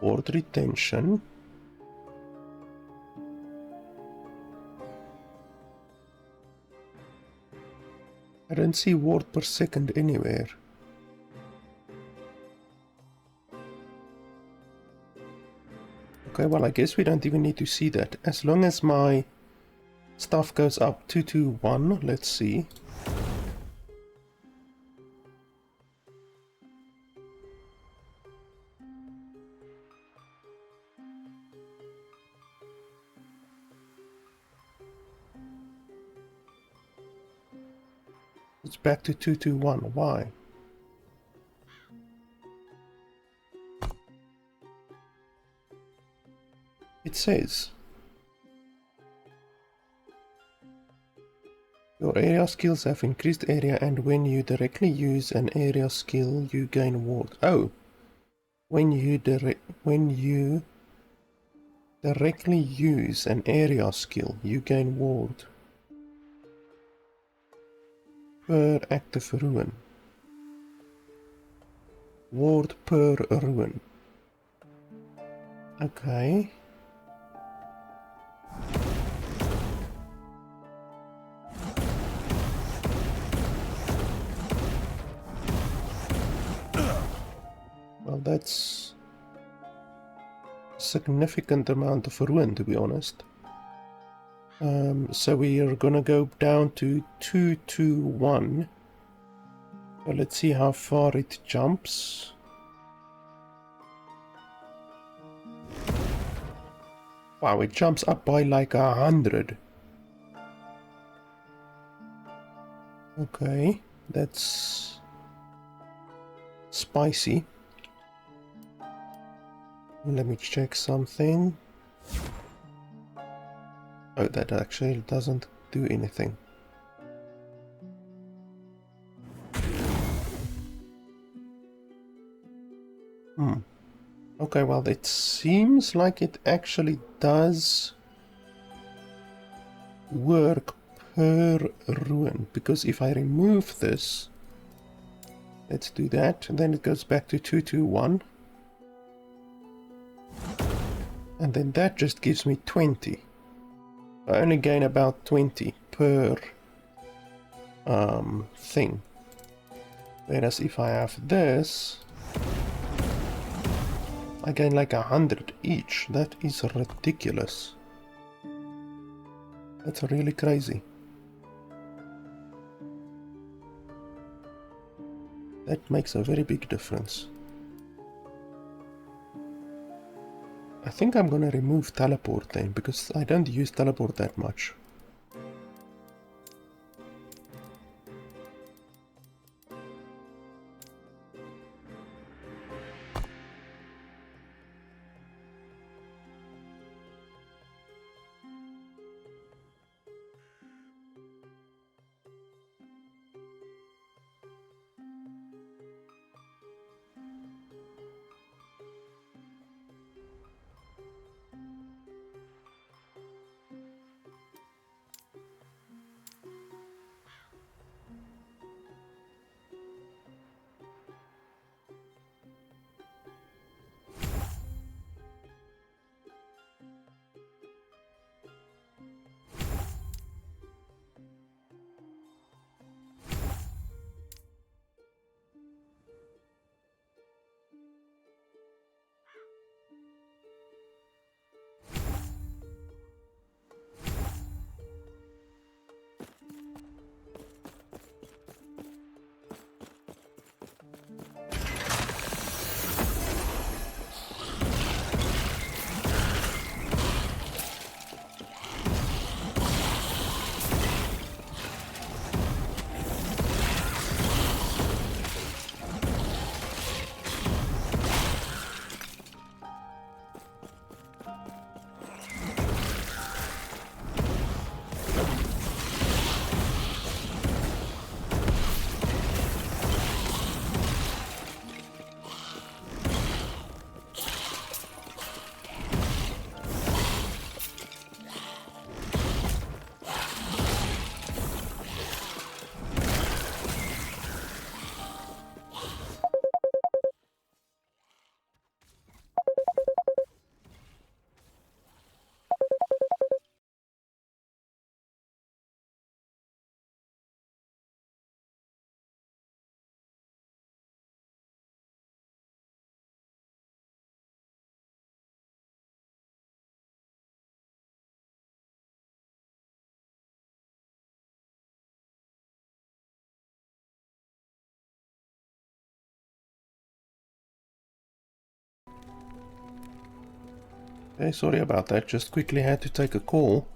Ward retention. I don't see ward per second anywhere. Okay, well, I guess we don't even need to see that. As long as my stuff goes up 221, let's see. It's back to 221. Why? It says your area skills have increased area, and when you directly use an area skill, you gain ward. Oh, when you directly use an area skill, you gain ward per active ruin. Ward per ruin. Okay. Well, that's a significant amount of ruin, to be honest. So we are gonna go down to 221. So let's see how far it jumps. Wow, it jumps up by like 100. Okay, that's spicy. Let me check something. Oh, that actually doesn't do anything. Okay, well, it seems like it actually does work per ruin, because if I remove this, let's do that, and then it goes back to 221. And then that just gives me 20. I only gain about 20 per thing. Whereas if I have this, I gain like 100 each. That is ridiculous. That's really crazy. That makes a very big difference. I think I'm gonna remove teleport then, because I don't use teleport that much. Hey, sorry about that. Just quickly had to take a call.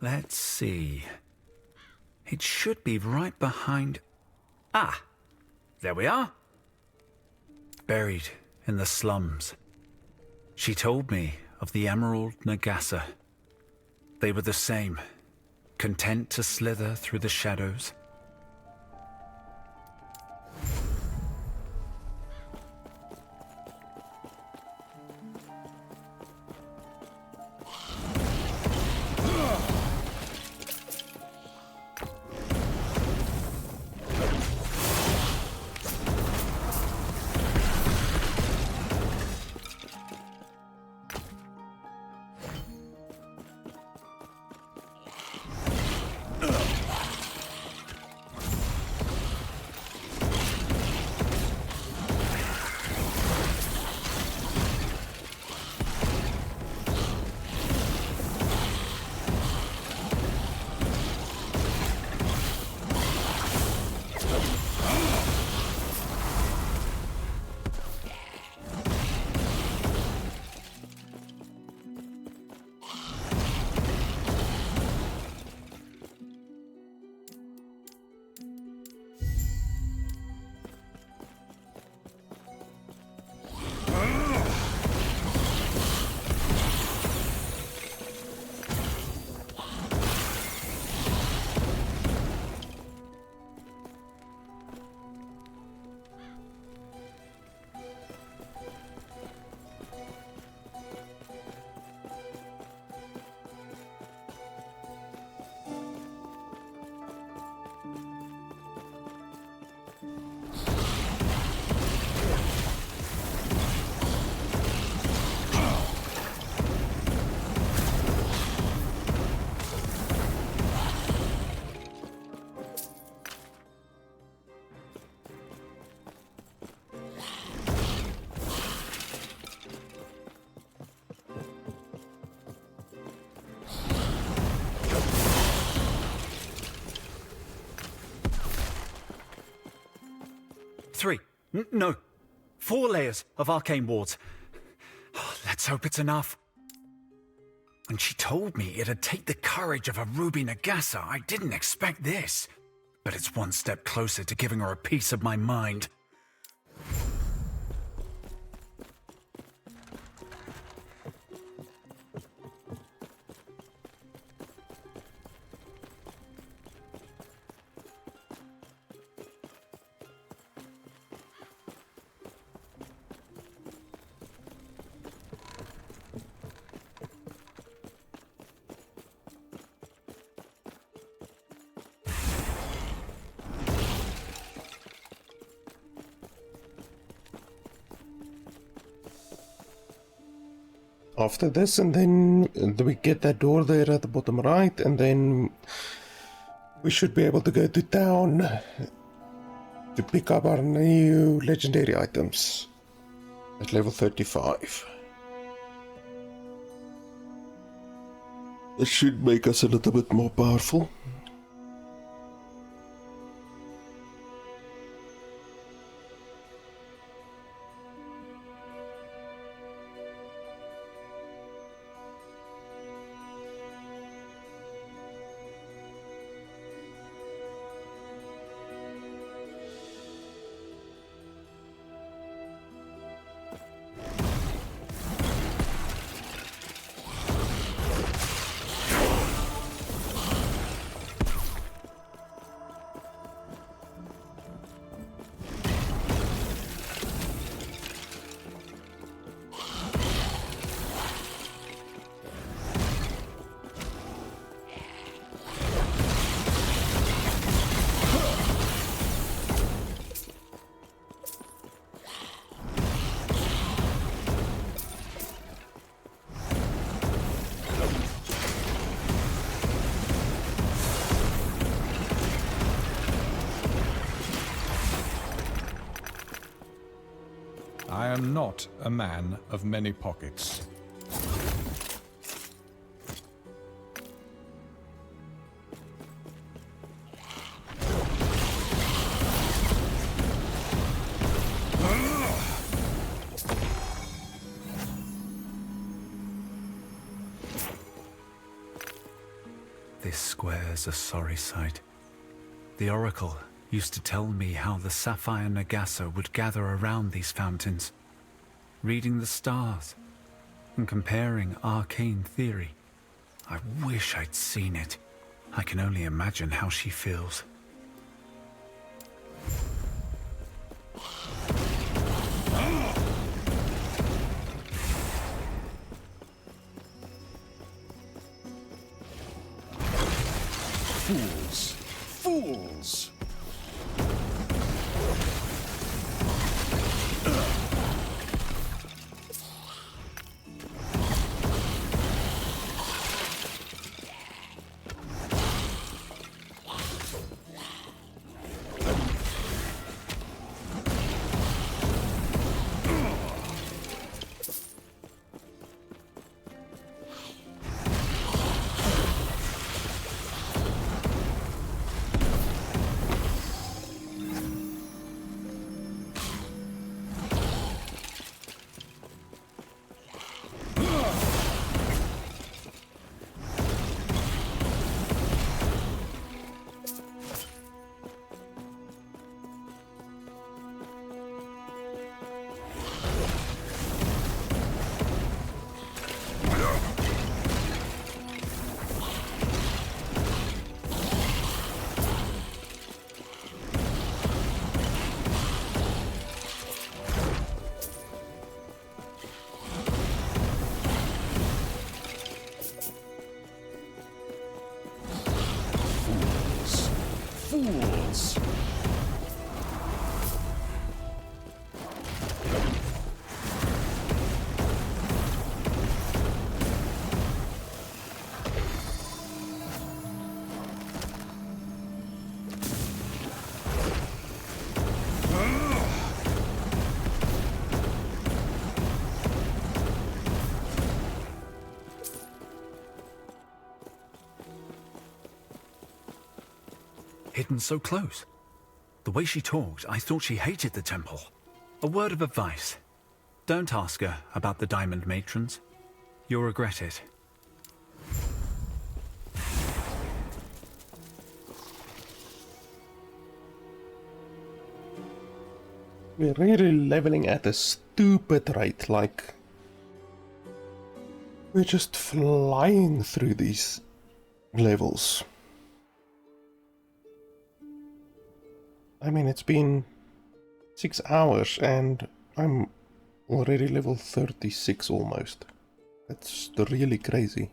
Let's see. It should be right behind... Ah! There we are. Buried in the slums. She told me of the Emerald Nagasa. They were the same, content to slither through the shadows. No, 4 layers of arcane wards. Oh, let's hope it's enough. And she told me it'd take the courage of a Ruby Nagasa. I didn't expect this. But it's one step closer to giving her a piece of my mind. After this, and then we get that door there at the bottom right, and then we should be able to go to town to pick up our new legendary items at level 35. That should make us a little bit more powerful. I am not a man of many pockets. This square's a sorry sight. The Oracle used to tell me how the Sapphire Nagasa would gather around these fountains, reading the stars and comparing arcane theory. I wish I'd seen it. I can only imagine how she feels. Fools! Fools! Fools! Hidden so close. The way she talked, I thought she hated the temple. A word of advice. Don't ask her about the Diamond Matrons. You'll regret it. We're really leveling at a stupid rate, like... We're just flying through these levels. I mean, it's been 6 hours and I'm already level 36 almost. That's really crazy.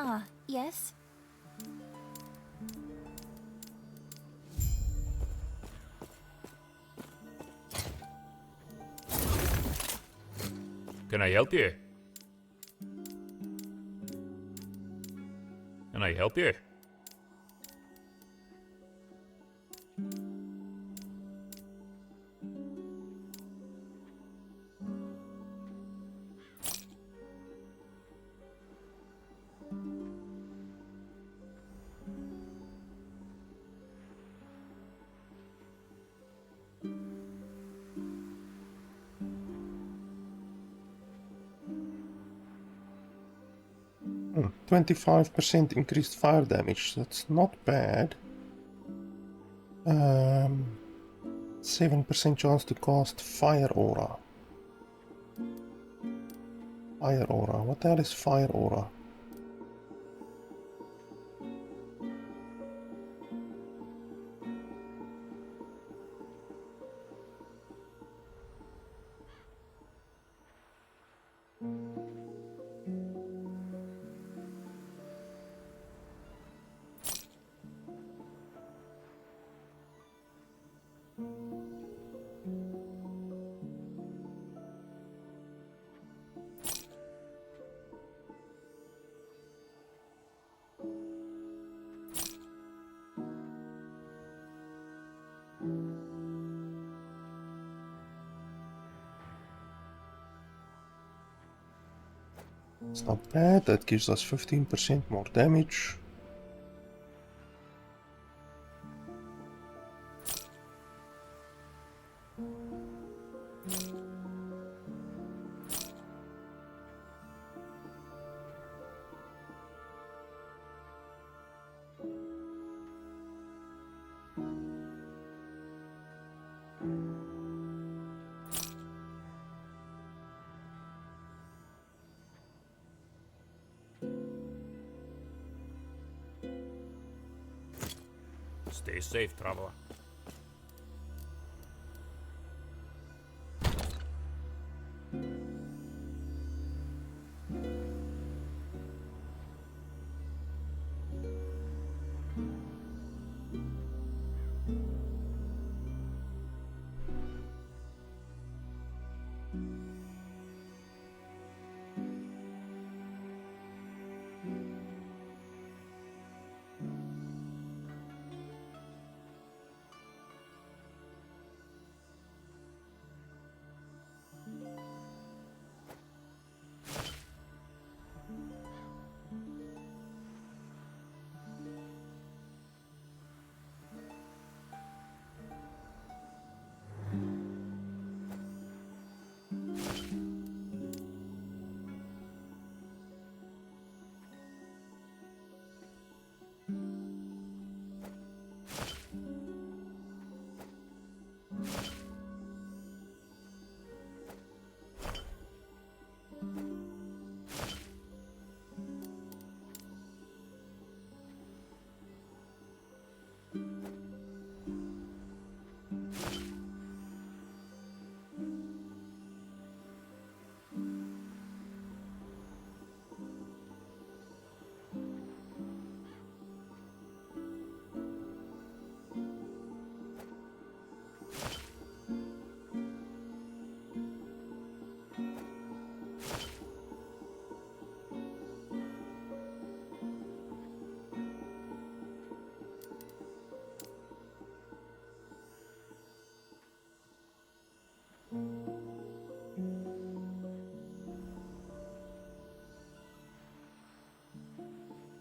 Ah, yes? Can I help you? Can I help you? Hmm, 25% increased fire damage. That's not bad. 7% chance to cast fire aura. Fire aura. What the hell is fire aura? It's not bad. That gives us 15% more damage. Stay safe, traveler.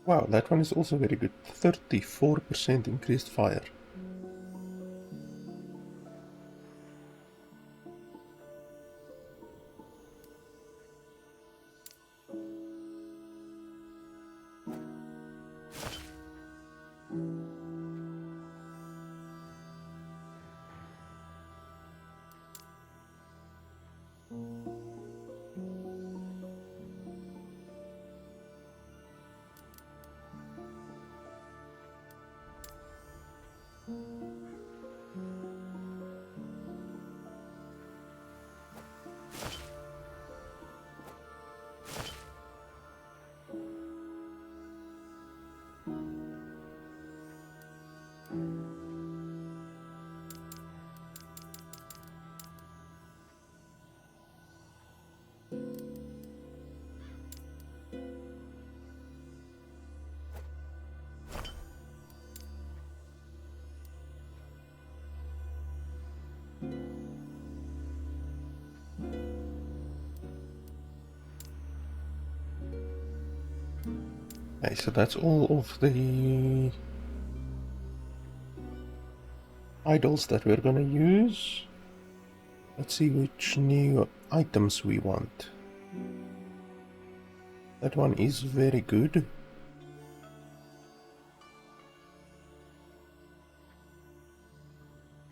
Wow, that one is also very good. 34% increased fire. Okay, so that's all of the idols that we're gonna use. Let's see which new items we want. That one is very good.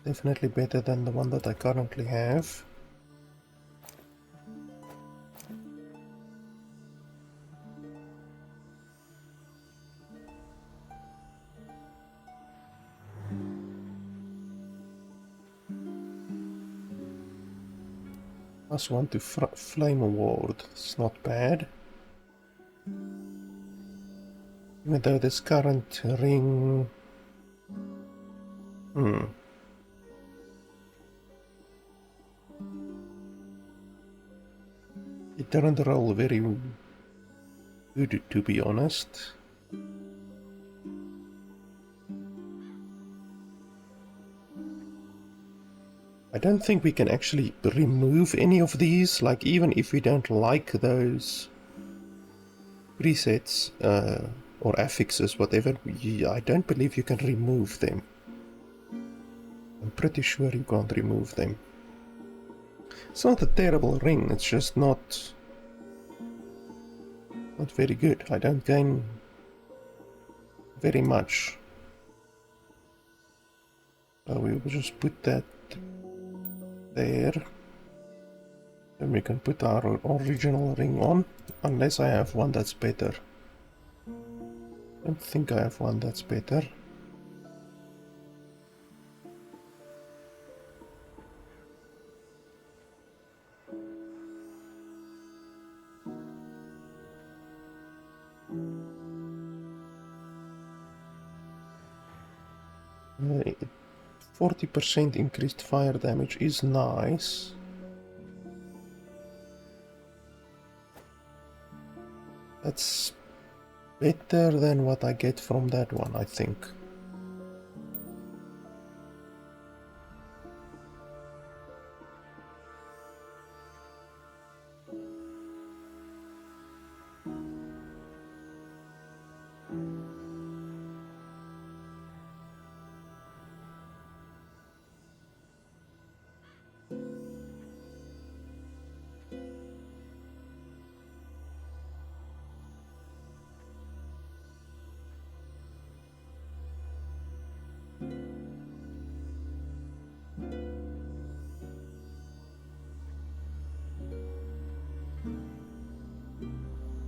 Definitely better than the one that I currently have. +1 to Flame Award. It's not bad. Even though this current ring... It doesn't roll very good, to be honest. I don't think we can actually remove any of these, like even if we don't like those presets or affixes, whatever, I don't believe you can remove them. I'm pretty sure you can't remove them. It's not a terrible ring, it's just not very good. I don't gain very much. So we will just put that there. Then we can put our original ring on, unless I have one that's better. I don't think I have one that's better. Uh, 40% increased fire damage is nice. That's better than what I get from that one, I think.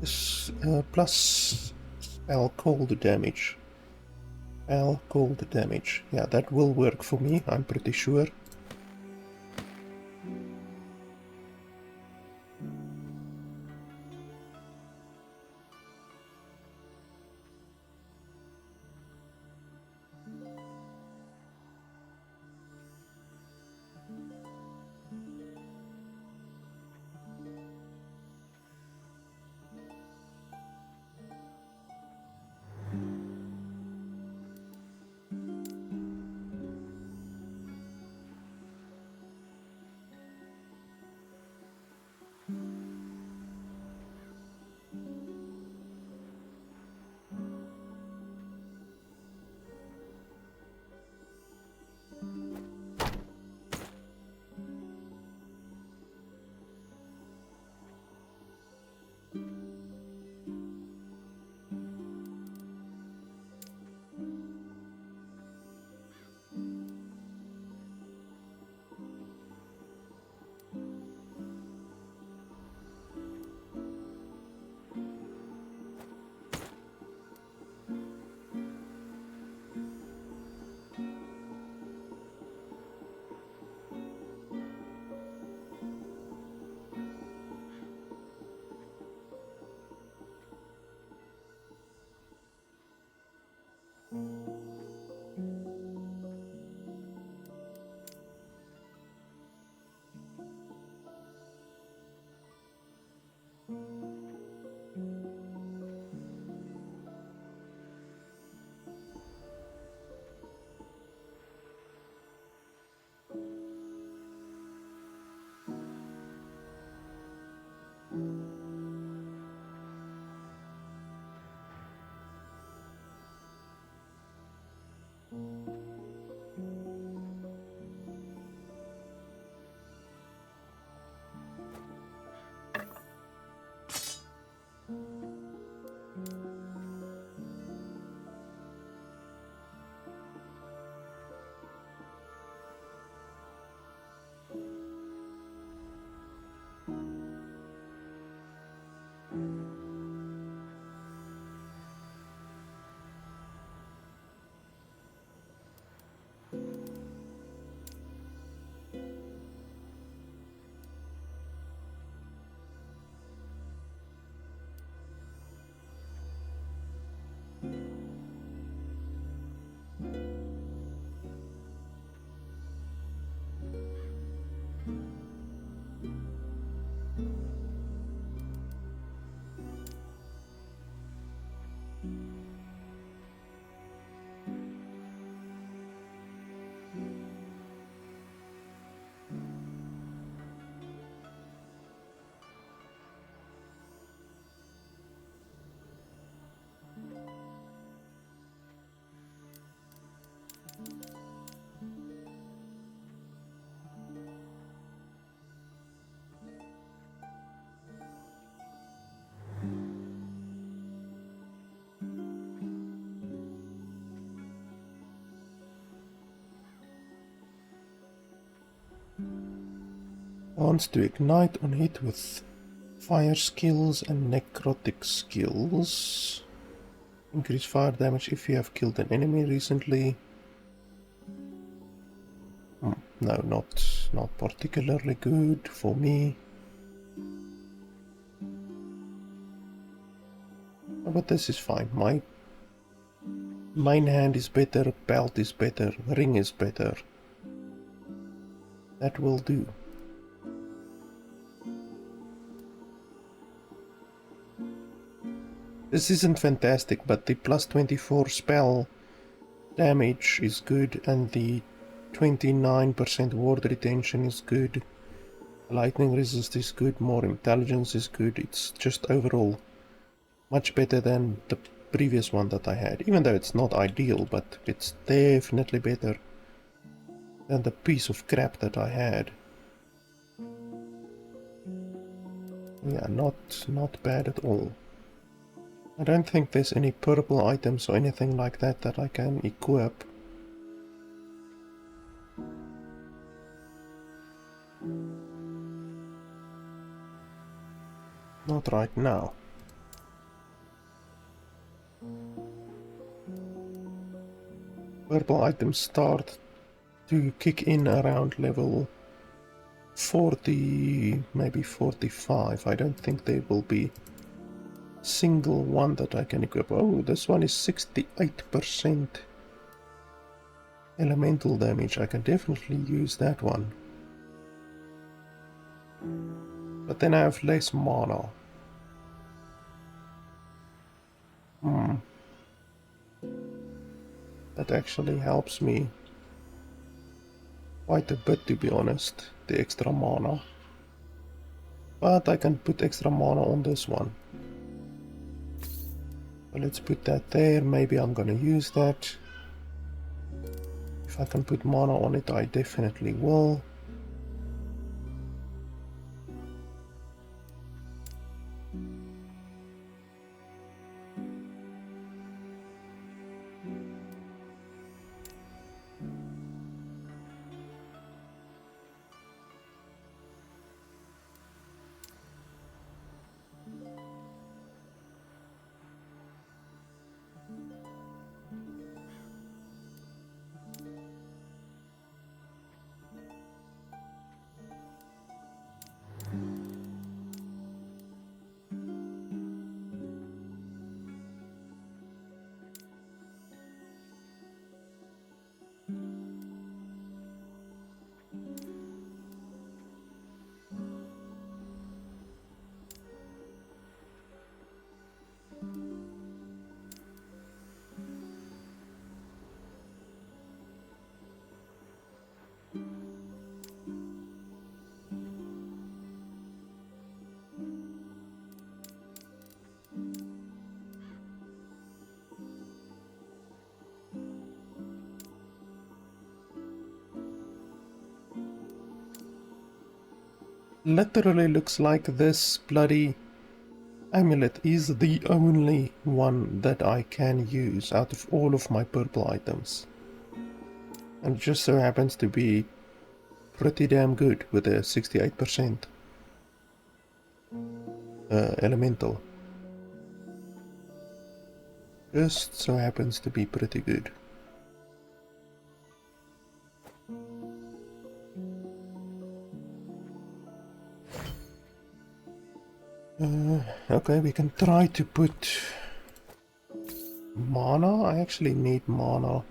This plus spell cold damage. Spell cold damage. Yeah, that will work for me, I'm pretty sure. Wants to ignite on hit with fire skills and necrotic skills. Increase fire damage if you have killed an enemy recently. No, not particularly good for me. Oh, but this is fine. My main hand is better, belt is better, ring is better. That will do. This isn't fantastic, but the plus 24 spell damage is good and the 29% ward retention is good. Lightning resist is good, more intelligence is good. It's just overall much better than the previous one that I had. Even though it's not ideal, but it's definitely better than the piece of crap that I had. Yeah, not bad at all. I don't think there's any purple items or anything like that that I can equip. Not right now. Purple items start to kick in around level 40, maybe 45. I don't think there will be single one that I can equip. Oh, this one is 68% elemental damage. I can definitely use that one. But then I have less mana. That actually helps me quite a bit, to be honest, the extra mana. But I can put extra mana on this one. So let's put that there. Maybe I'm gonna use that. If I can put mana on it, I definitely will. Literally looks like this bloody amulet is the only one that I can use out of all of my purple items. And it just so happens to be pretty damn good with a 68% elemental. Just so happens to be pretty good. Okay, we can try to put mana. I actually need mana.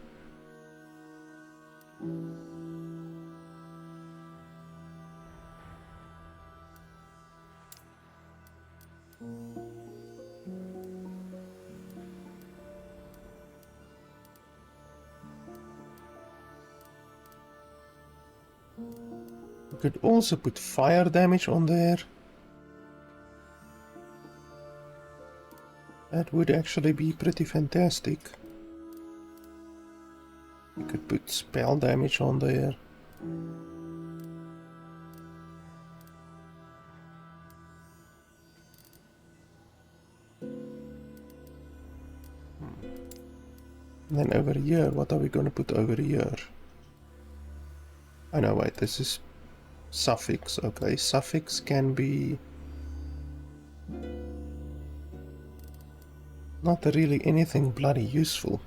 We could also put fire damage on there. That would actually be pretty fantastic. We could put spell damage on there. And then over here, what are we going to put over here? Oh no, wait, this is suffix. Okay, suffix can be not really anything bloody useful.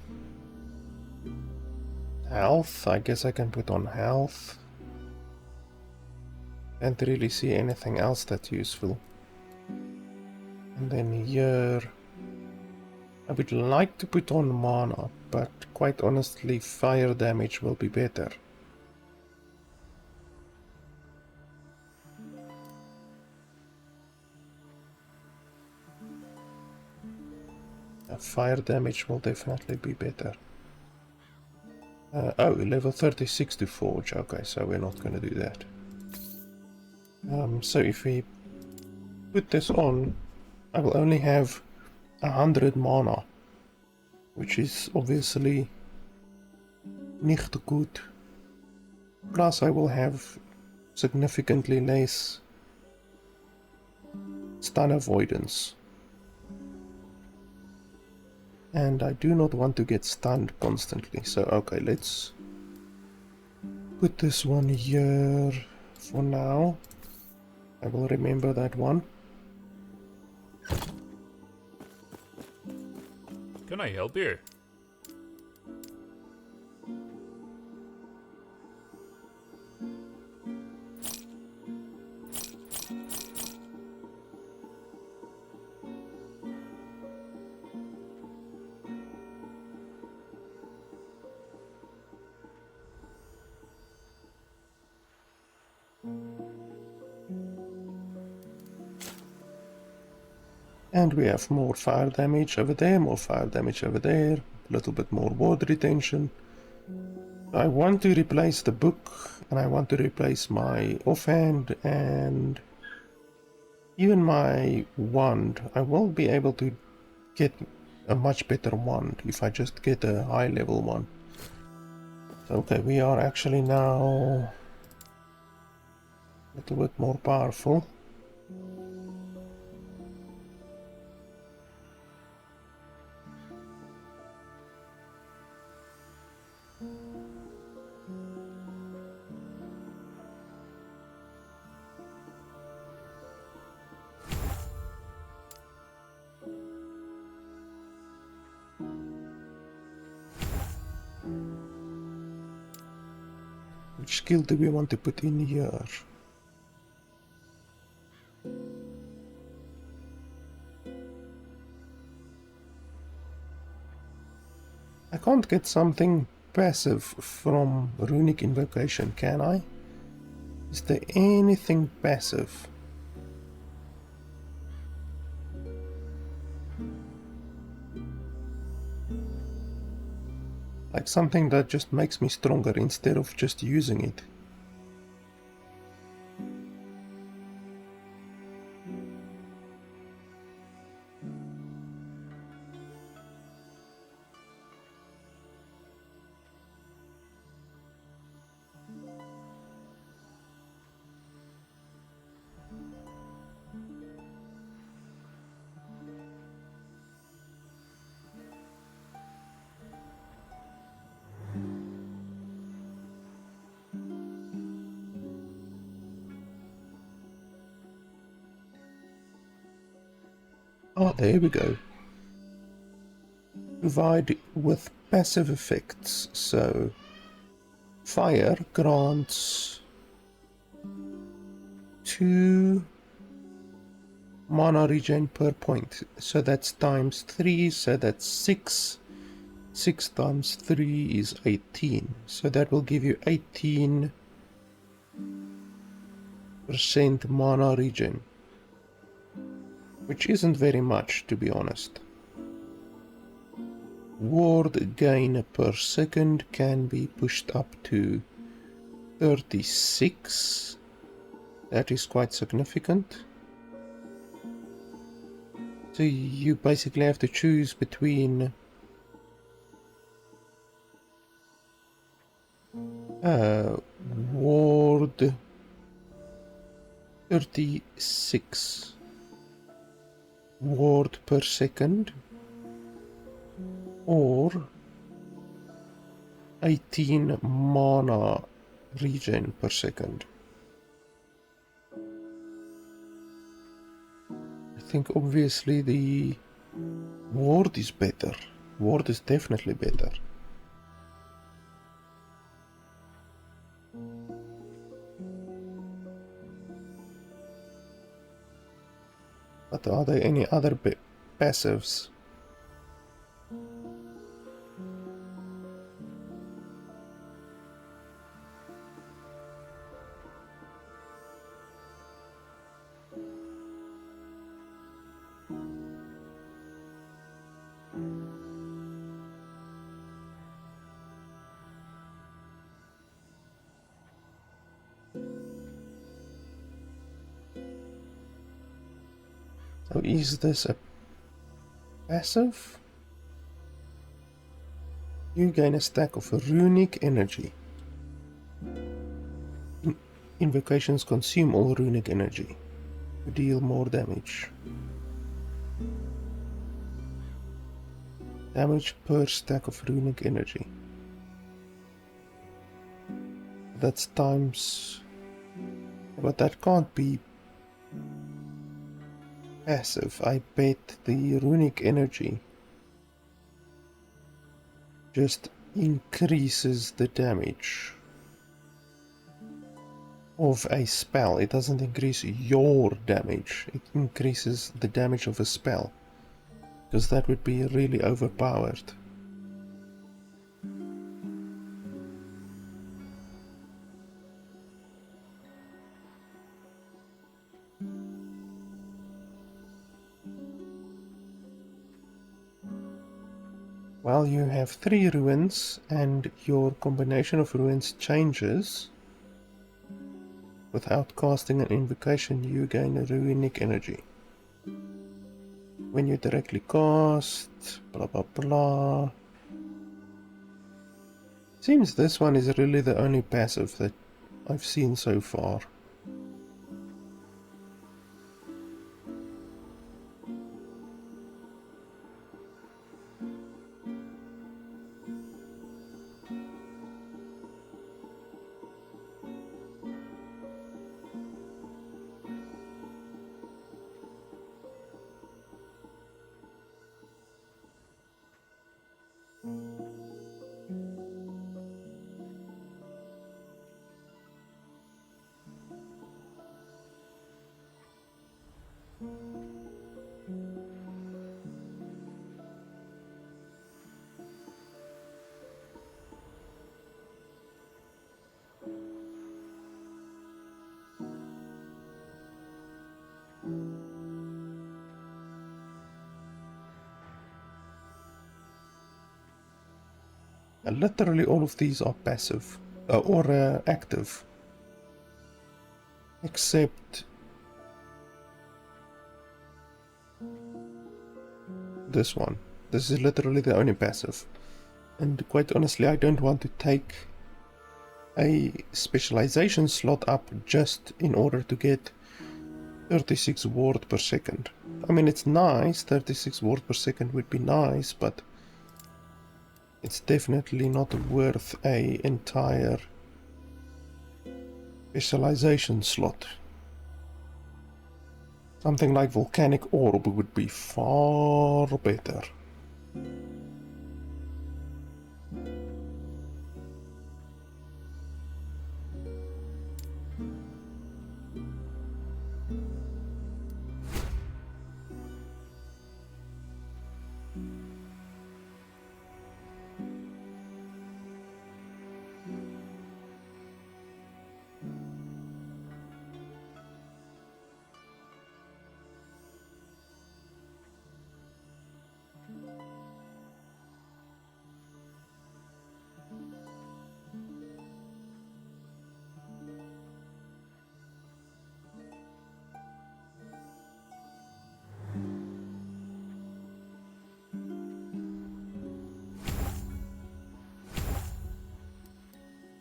Health, I guess I can put on health. Can't really see anything else that's useful. And then here, I would like to put on mana, but quite honestly, fire damage will be better. Fire damage will definitely be better. Oh, level 36 to forge. Okay, so we're not going to do that. So if we put this on, I will only have 100 mana, which is obviously nicht gut. Plus I will have significantly less stun avoidance. And I do not want to get stunned constantly, so okay, let's put this one here for now. I will remember that one. Can I help you? And we have more fire damage over there, more fire damage over there, a little bit more water retention. I want to replace the book, and I want to replace my offhand and even my wand. I will be able to get a much better wand if I just get a high level one. So, okay, we are actually now a little bit more powerful. Which skill do we want to put in here? I can't get something passive from Runic Invocation, can I? Is there anything passive? Like something that just makes me stronger instead of just using it. Oh, there we go. Provide with passive effects. So, fire grants 2 mana regen per point. So that's times 3, so that's 6. 6 times 3 is 18. So that will give you 18% mana regen. Which isn't very much, to be honest. Ward gain per second can be pushed up to 36. That is quite significant. So you basically have to choose between ward 36 ward per second or 18 mana regen per second. think obviously the ward is better. Ward is definitely better. But are there any other passives? So is this a passive? You gain a stack of runic energy. Invocations consume all runic energy to deal more damage. Damage per stack of runic energy. That's times... But that can't be passive. I bet the runic energy just increases the damage of a spell. It doesn't increase your damage, it increases the damage of a spell, because that would be really overpowered. Well, you have 3 ruins and your combination of ruins changes. Without casting an invocation, you gain a runic energy. When you directly cast, blah blah blah. Seems this one is really the only passive that I've seen so far. Literally all of these are passive, or active, except this one. This is literally the only passive, and quite honestly I don't want to take a specialization slot up just in order to get 36 ward per second. I mean, it's nice, 36 ward per second would be nice, but it's definitely not worth a entire specialization slot. Something like Volcanic Orb would be far better.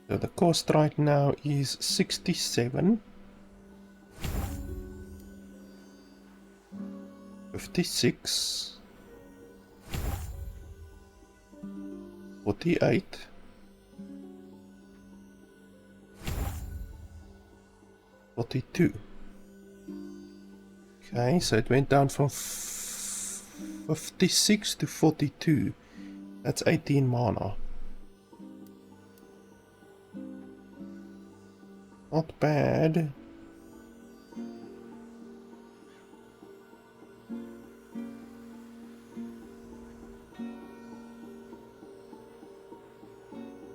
So the cost right now is 67, 56, 48, 42. Okay, so it went down from 56 to 42. That's 18 mana. Not bad.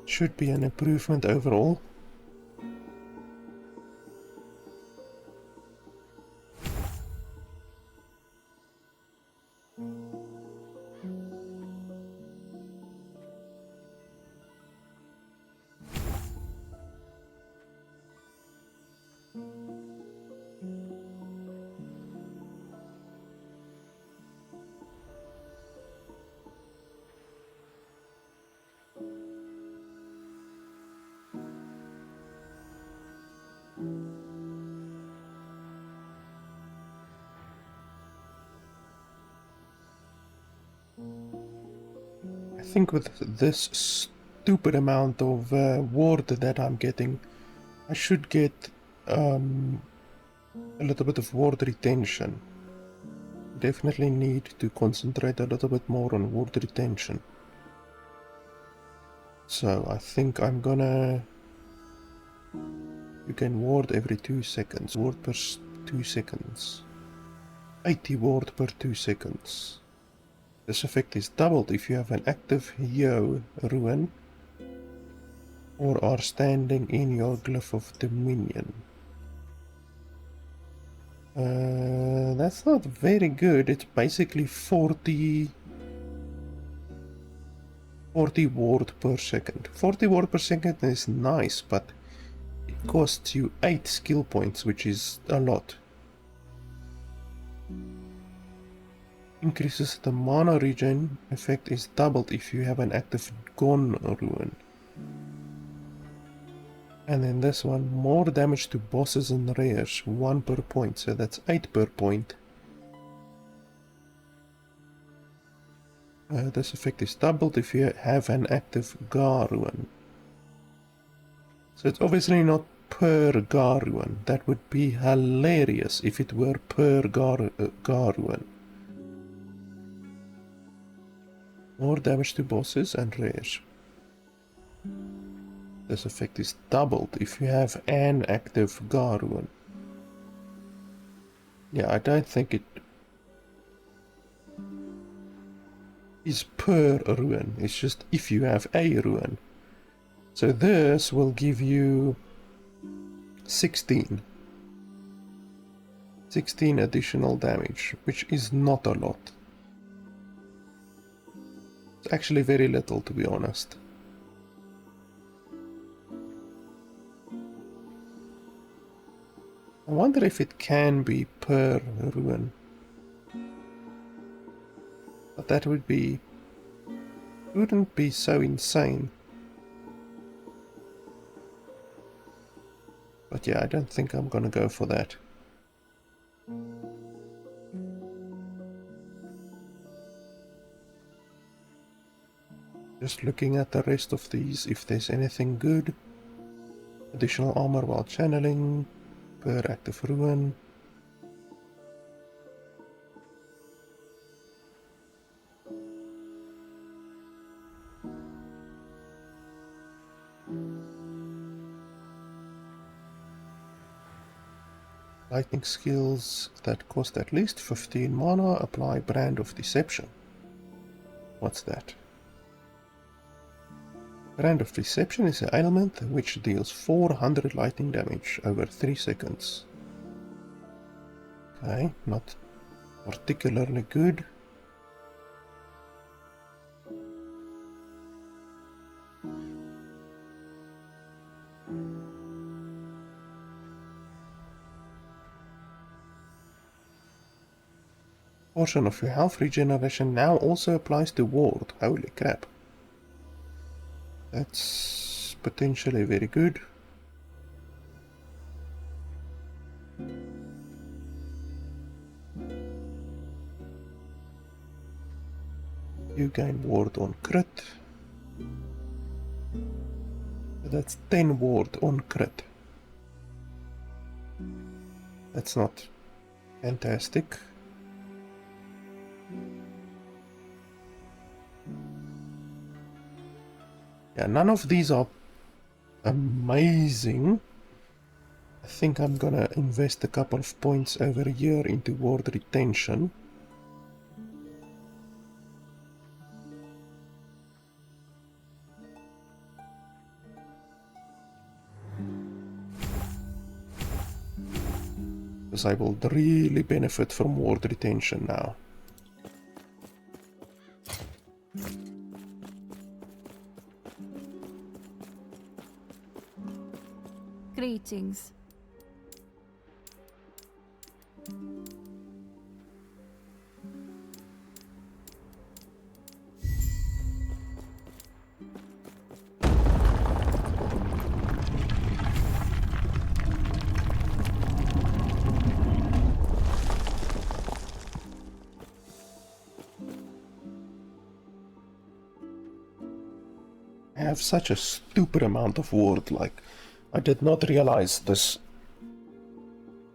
Should be an improvement overall. I think with this stupid amount of ward that I'm getting, I should get a little bit of ward retention. Definitely need to concentrate a little bit more on ward retention. So I think I'm gonna... You can ward every 2 seconds. Ward per 2 seconds. 80 ward per 2 seconds. This effect is doubled if you have an active Yo ruin or are standing in your glyph of dominion. That's not very good. It's basically 40 ward per second. 40 ward per second is nice, but it costs you 8 skill points, which is a lot. Increases the mana regen effect is doubled if you have an active Gon ruin. And then this one, more damage to bosses and rares, 1 per point, so that's 8 per point. This effect is doubled if you have an active Gar ruin. So it's obviously not per Gar ruin. That would be hilarious if it were per Gar ruin. More damage to bosses and rares. This effect is doubled if you have an active Gar ruin. Yeah, I don't think it is per ruin. It's just if you have a ruin. So this will give you 16 additional damage, which is not a lot. It's actually very little, to be honest. I wonder if it can be per ruin. But that wouldn't be so insane. But yeah, I don't think I'm gonna go for that. Just looking at the rest of these, if there's anything good. Additional armor while channeling, per active ruin. Lightning skills that cost at least 15 mana apply Brand of Deception. What's that? Brand of Deception is an ailment which deals 400 lightning damage over 3 seconds. Okay, not particularly good. Portion of your health regeneration now also applies to ward. Holy crap. That's potentially very good. You gain ward on crit. That's 10 ward on crit. That's not Fantastic. Yeah, none of these are amazing. I think I'm gonna invest a couple of points over here into ward retention. Because I will really benefit from ward retention now. Greetings. I have such a stupid amount of ward, like, I did not realize this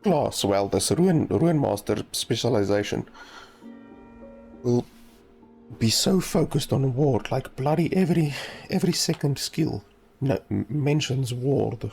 class, well, this Runemaster specialization will be so focused on ward, like bloody every second skill mentions ward.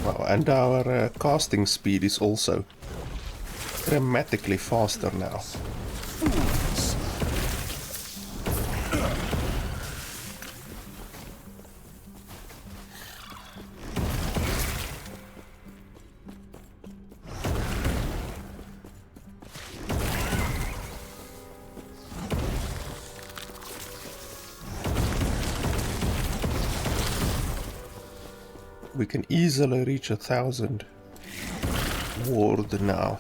Wow, and our casting speed is also dramatically faster now. We can easily reach 1,000 ward now.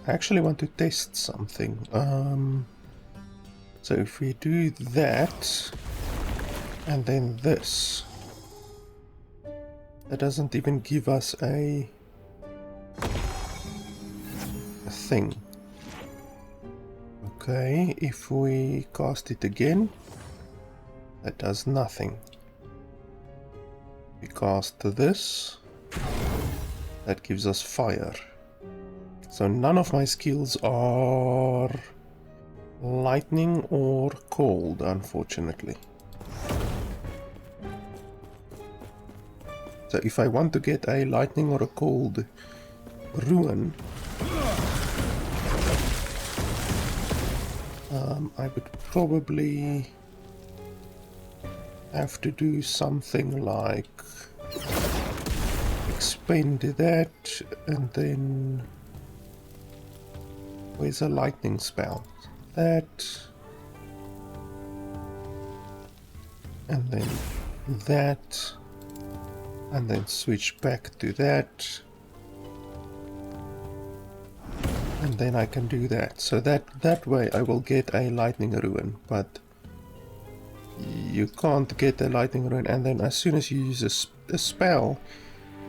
I actually want to test something. So if we do that, and then this, that doesn't even give us a thing. Okay, if we cast it again, that does nothing. We cast this, that gives us fire. So none of my skills are lightning or cold, unfortunately. So if I want to get a lightning or a cold ruin, I would probably have to do something like expend that, and then where's a lightning spell? That, and then that, and then switch back to that, and then I can do that. So that way I will get a lightning ruin, but you can't get a lightning ruin, and then as soon as you use a spell,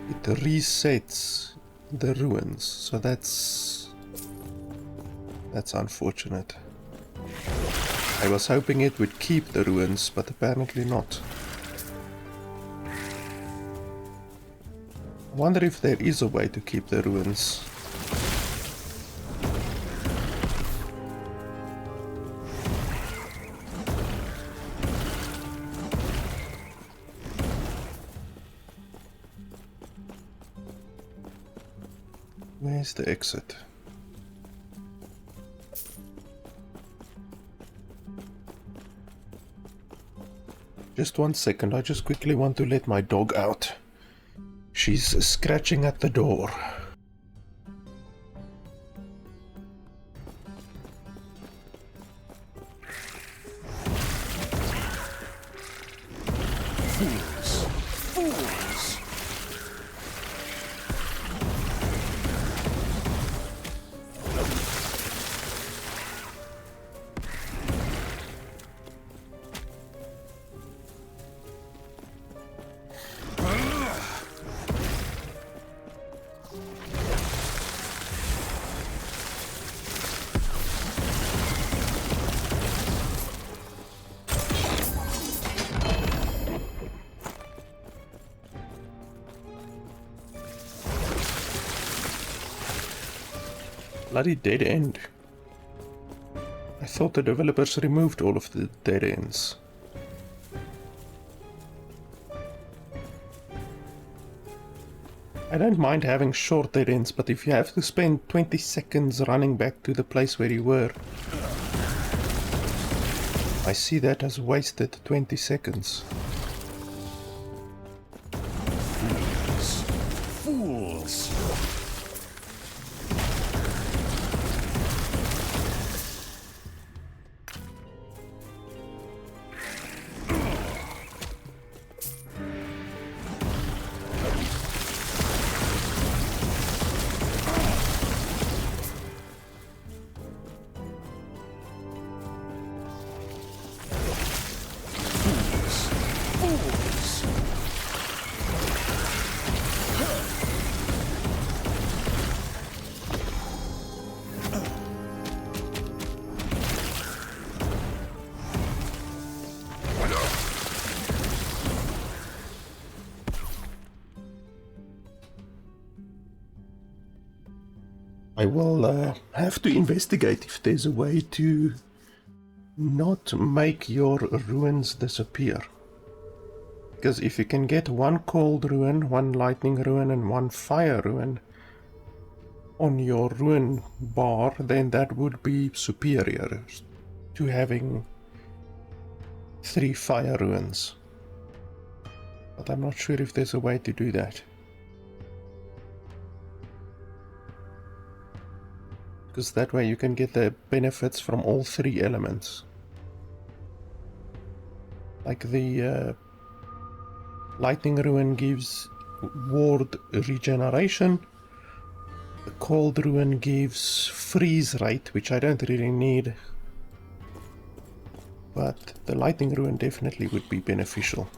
it resets the ruins. So that's unfortunate. I was hoping it would keep the ruins, but apparently not. I wonder if there is a way to keep the ruins. Where's the exit? Just 1 second, I just quickly want to let my dog out. She's scratching at the door. Fools! Fools! Bloody dead end. I thought the developers removed all of the dead ends. I don't mind having short dead ends, but if you have to spend 20 seconds running back to the place where you were, I see that as wasted 20 seconds. Fools! Fools! I will have to investigate if there's a way to not make your ruins disappear. Because if you can get one cold ruin, one lightning ruin and one fire ruin on your ruin bar, then that would be superior to having 3 fire ruins. But I'm not sure if there's a way to do that. Because that way you can get the benefits from all 3 elements. Like the lightning ruin gives ward regeneration, the cold ruin gives freeze rate, which I don't really need, but the lightning ruin definitely would be beneficial.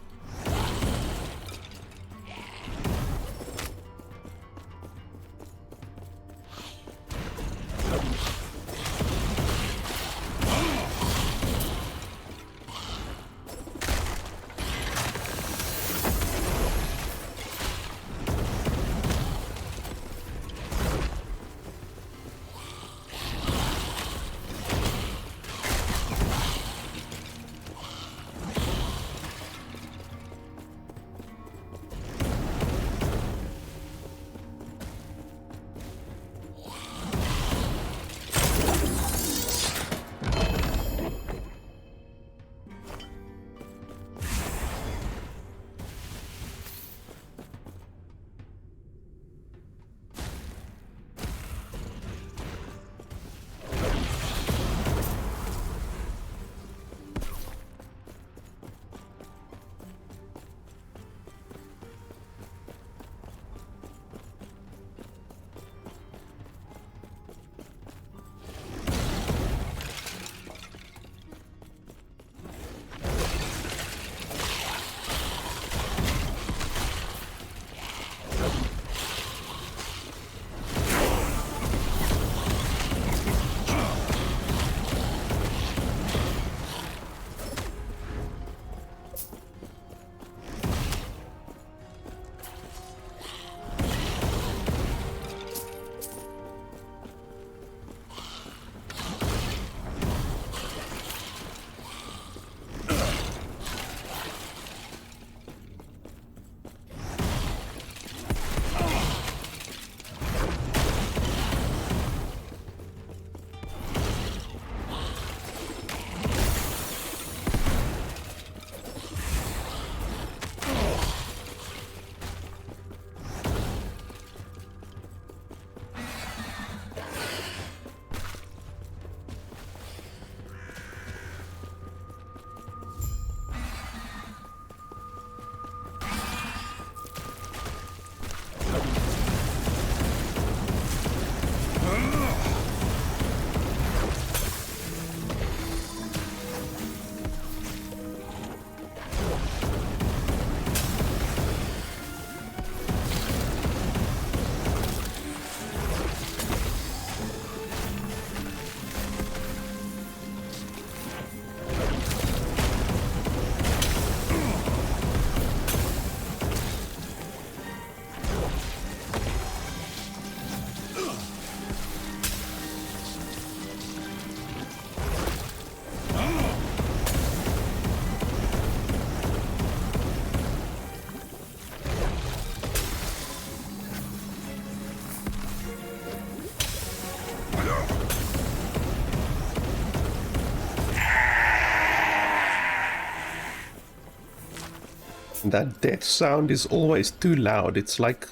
That death sound is always too loud. It's like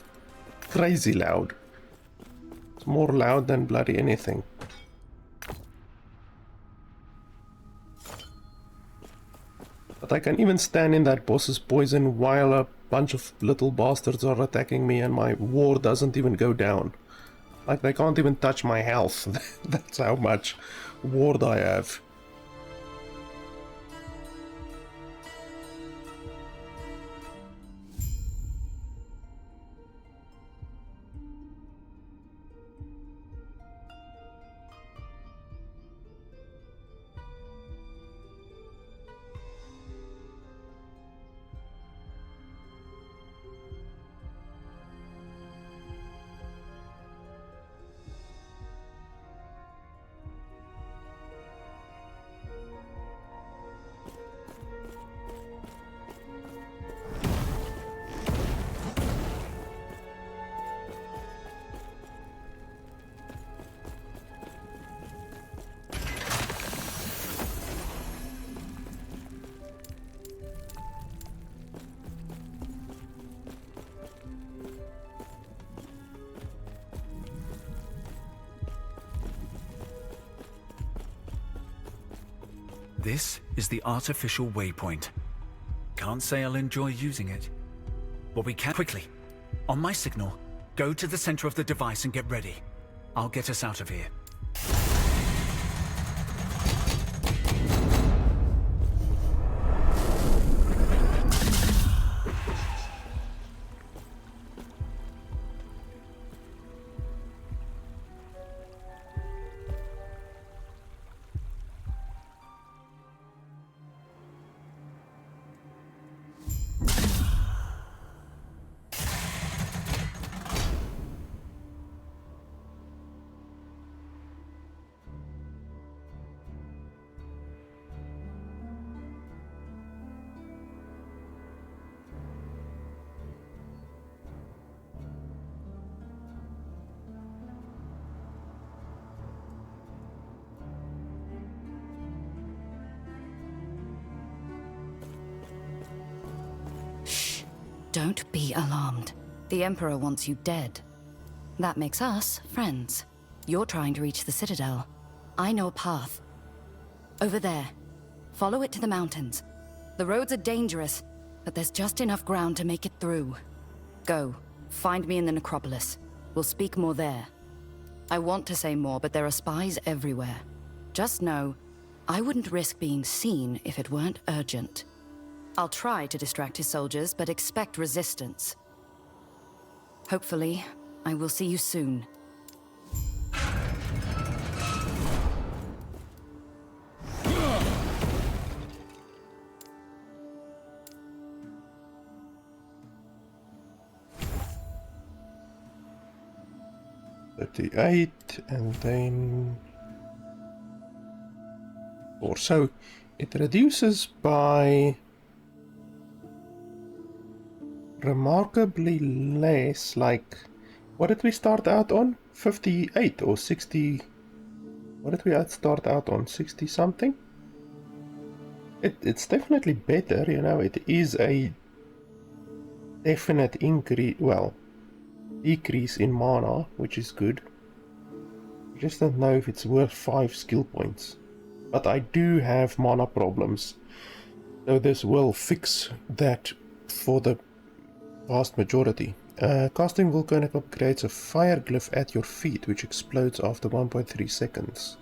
crazy loud. It's more loud than bloody anything. But I can even stand in that boss's poison while a bunch of little bastards are attacking me and my ward doesn't even go down. Like, they can't even touch my health. That's how much ward I have. This is the artificial waypoint. Can't say I'll enjoy using it. But we can quickly. On my signal, go to the center of the device and get ready. I'll get us out of here. Don't be alarmed. The Emperor wants you dead. That makes us friends. You're trying to reach the Citadel. I know a path. Over there. Follow it to the mountains. The roads are dangerous, but there's just enough ground to make it through. Go. Find me in the necropolis. We'll speak more there. I want to say more, but there are spies everywhere. Just know, I wouldn't risk being seen if it weren't urgent. I'll try to distract his soldiers, but expect resistance. Hopefully, I will see you soon. And then... or so it reduces by remarkably less. Like, what did we start out on? 58 or 60? What did we start out on? 60 something? It's definitely better, you know. It is a definite increase, well, decrease in mana, which is good. I just don't know if it's worth 5 skill points. But I do have mana problems, so this will fix that for the vast majority. Casting volcanic creates a fire glyph at your feet, which explodes after 1.3 seconds.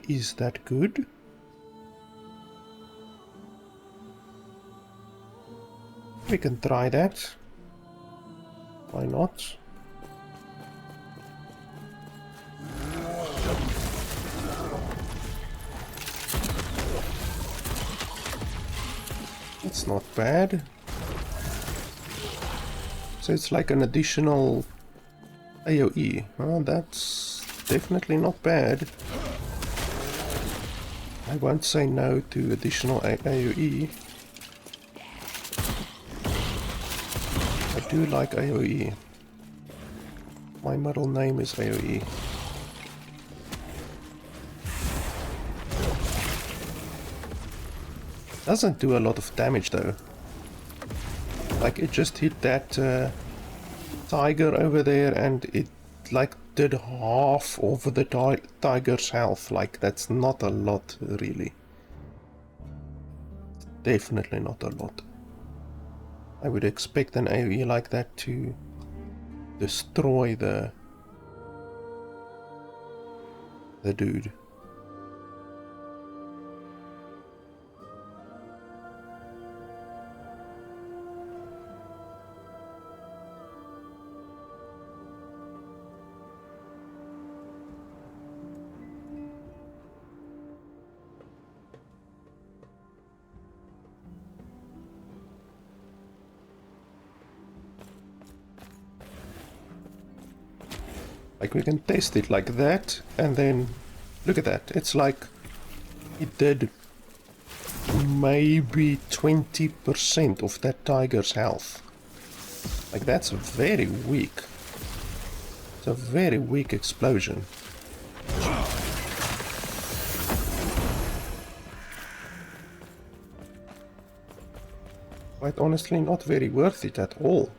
Is that good? We can try that. Why not? It's not bad. So it's like an additional AoE. Oh, that's definitely not bad. I won't say no to additional AoE. I do like AoE. My middle name is AoE. Doesn't do a lot of damage though. Like it just hit that tiger over there and it like did half of the tiger's health. Like that's not a lot really. Definitely not a lot. I would expect an AoE like that to destroy the dude. Like we can test it like that, and then look at that. It's like it did maybe 20% of that tiger's health. Like that's very weak. It's a very weak explosion. Quite honestly, not very worth it at all.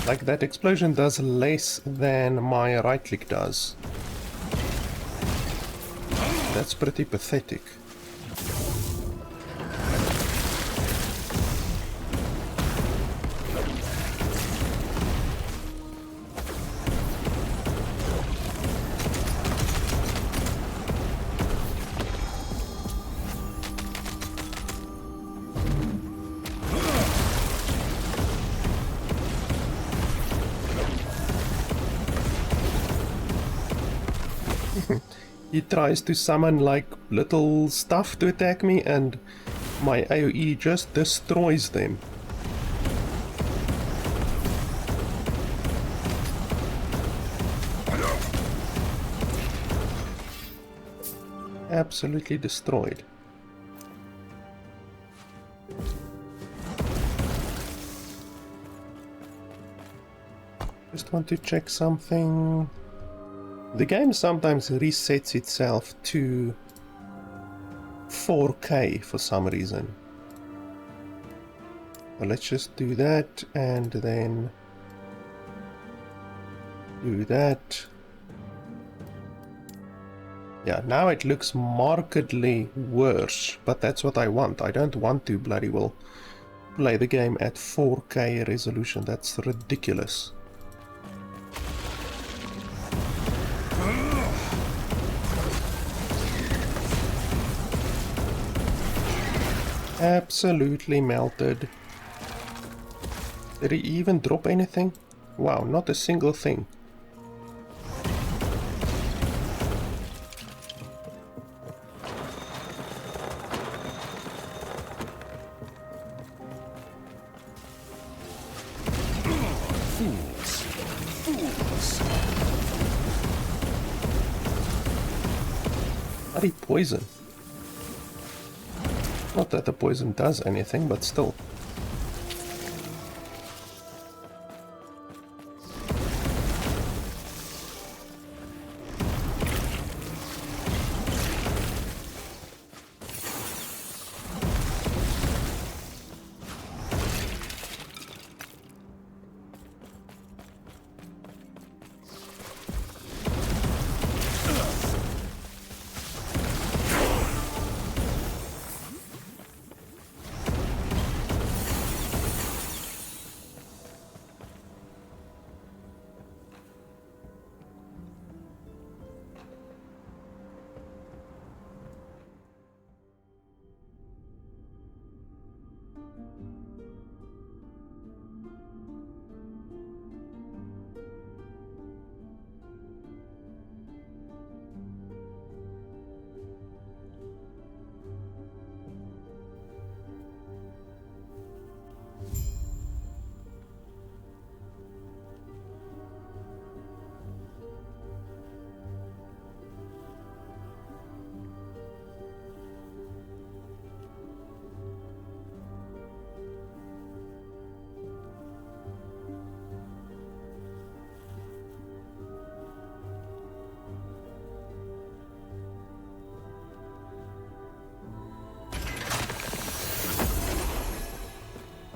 Like that explosion does less than my right click does. That's pretty pathetic. He tries to summon like little stuff to attack me and my AoE just destroys them. Absolutely destroyed. Just want to check something. The game sometimes resets itself to 4K for some reason. Well, let's just do that and then do that. Yeah, now it looks markedly worse, but that's what I want. I don't want to bloody well play the game at 4K resolution. That's ridiculous. Absolutely melted. Did he even drop anything? Wow, not a single thing. Fools! Fools! Bloody poison. Not that the poison does anything, but still.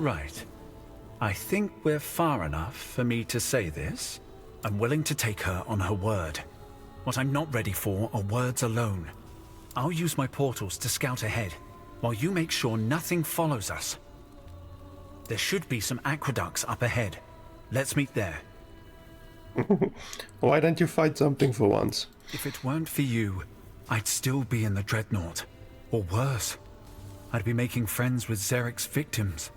Right. I think we're far enough for me to say this. I'm willing to take her on her word. What I'm not ready for are words alone. I'll use my portals to scout ahead, while you make sure nothing follows us. There should be some aqueducts up ahead. Let's meet there. Why don't you fight something for once? If it weren't for you, I'd still be in the Dreadnought. Or worse, I'd be making friends with Zarek's victims.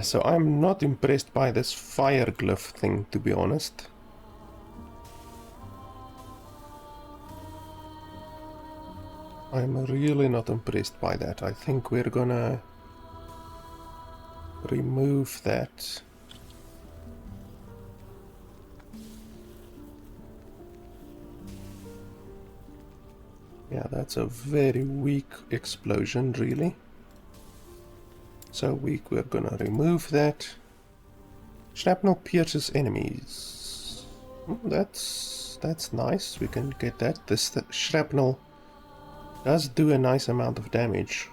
So I'm not impressed by this fire glyph thing, to be honest. I'm really not impressed by that. I think we're gonna remove that. Yeah, that's a very weak explosion, really. So weak, we're gonna remove that. Shrapnel pierces enemies. That's nice. We can get that. This shrapnel does do a nice amount of damage.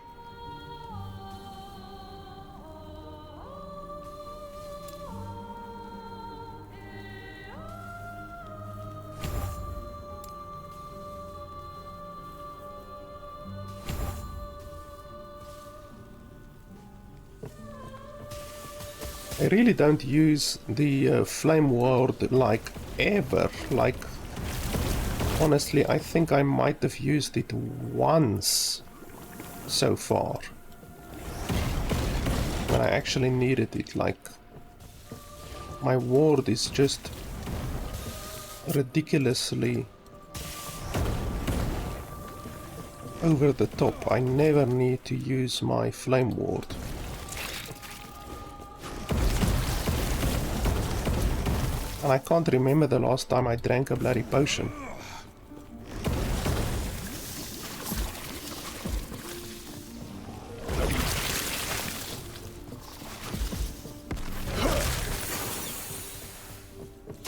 I really don't use the flame ward like ever. Like, honestly, I think I might have used it once so far. When I actually needed it. Like, my ward is just ridiculously over the top. I never need to use my flame ward. And I can't remember the last time I drank a bloody potion.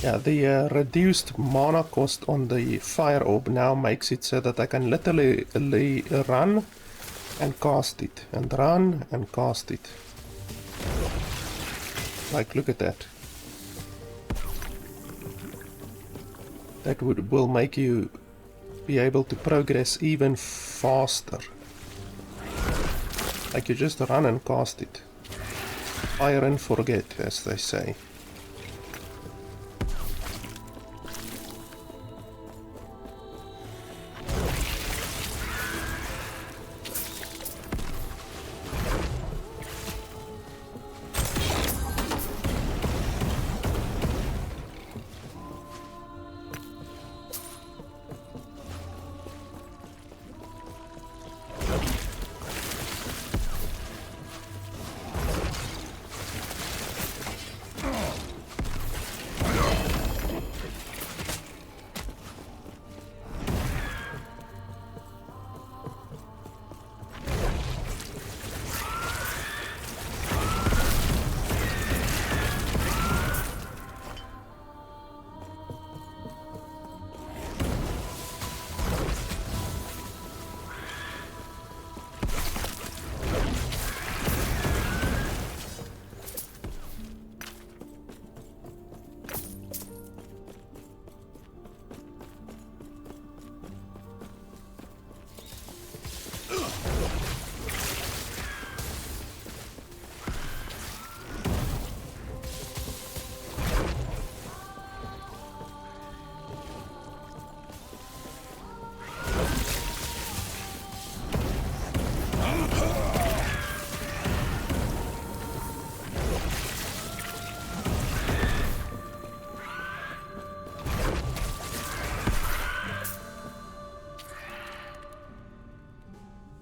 Yeah, the reduced mana cost on the fire orb now makes it so that I can literally run and cast it, and run and cast it. Like, look at that. That will make you be able to progress even faster. Like, you just run and cast it. Fire and forget, as they say.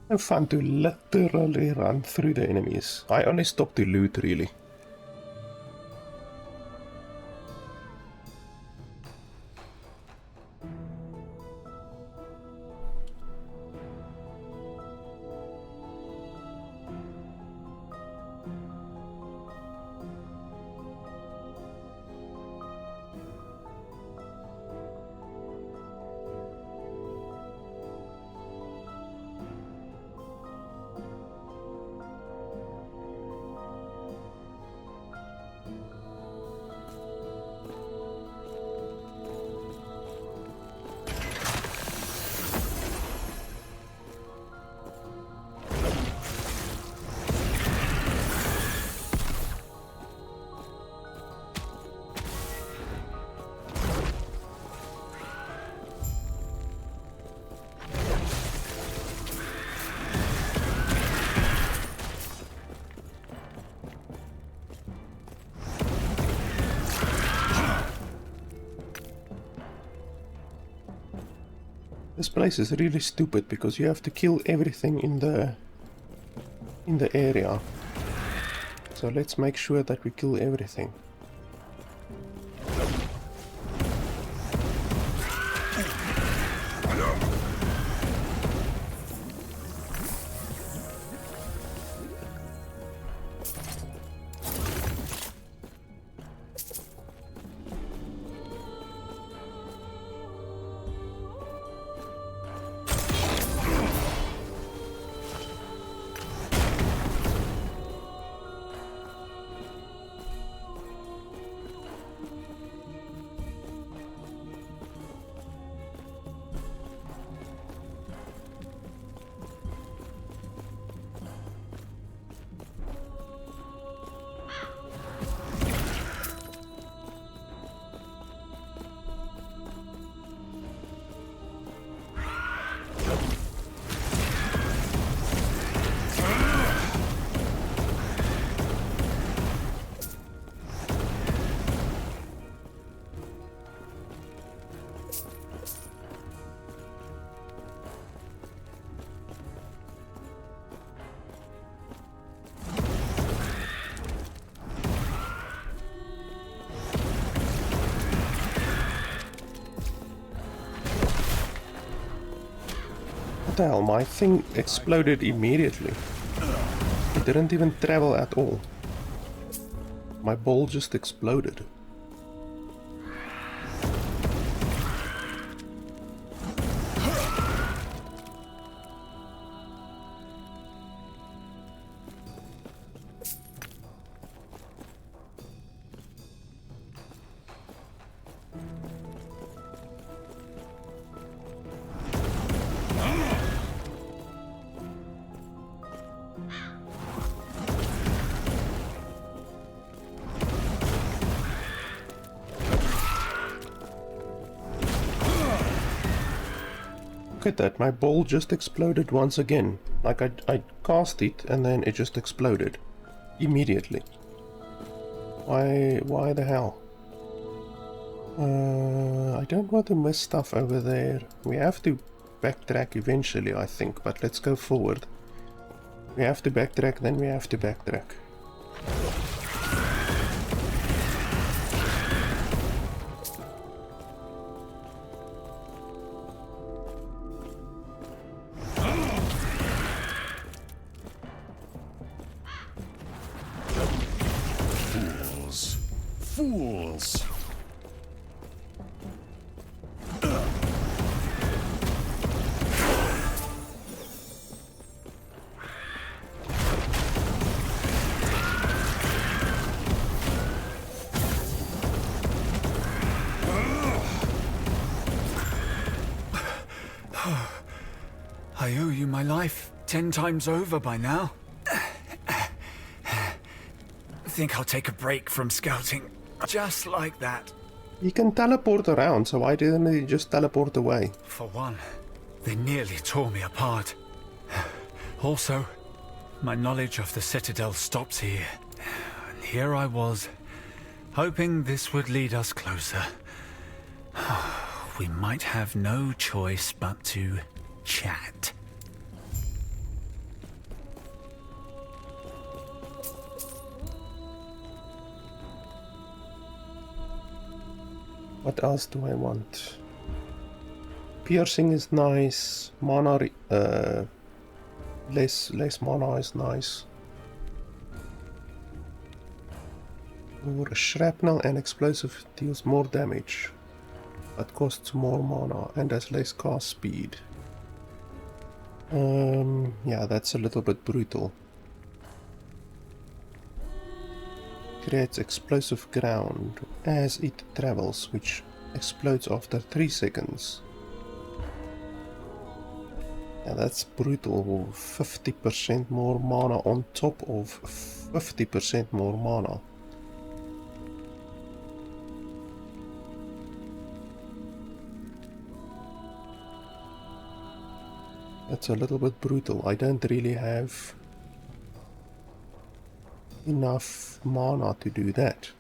So fun to literally run through the enemies. I only stopped to loot, really. This place is really stupid because you have to kill everything in the area. So let's make sure that we kill everything. What the hell, my thing exploded immediately. It didn't even travel at all. My ball just exploded. Look at that, my ball just exploded once again. Like I cast it and then it just exploded. Immediately. Why the hell? I don't want to miss stuff over there. We have to backtrack eventually, I think, but let's go forward. We have to backtrack, then we have to backtrack. Fools! I owe you my life 10 times over by now. Think I'll take a break from scouting. Just like that. He can teleport around, so why didn't he just teleport away? For one, they nearly tore me apart. Also, my knowledge of the Citadel stops here. And here I was, hoping this would lead us closer. We might have no choice but to chat. What else do I want? Piercing is nice. Mana, less mana is nice. Or shrapnel and explosive deals more damage, but costs more mana and has less cast speed. Yeah, that's a little bit brutal. Creates explosive ground as it travels, which explodes after 3 seconds. Yeah, that's brutal. 50% more mana on top of 50% more mana. That's a little bit brutal. I don't really have enough mana to do that.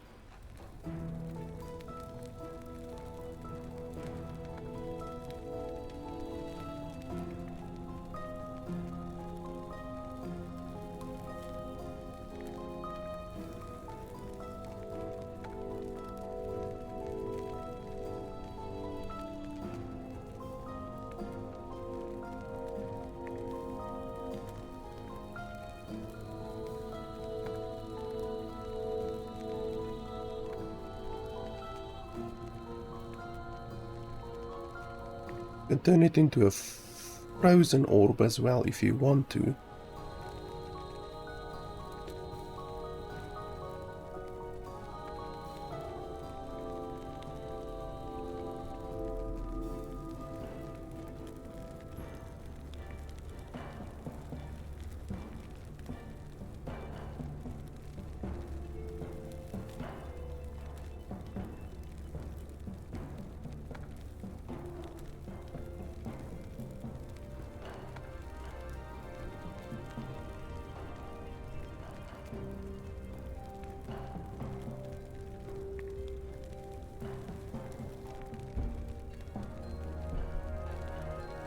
You can turn it into a frozen orb as well if you want to.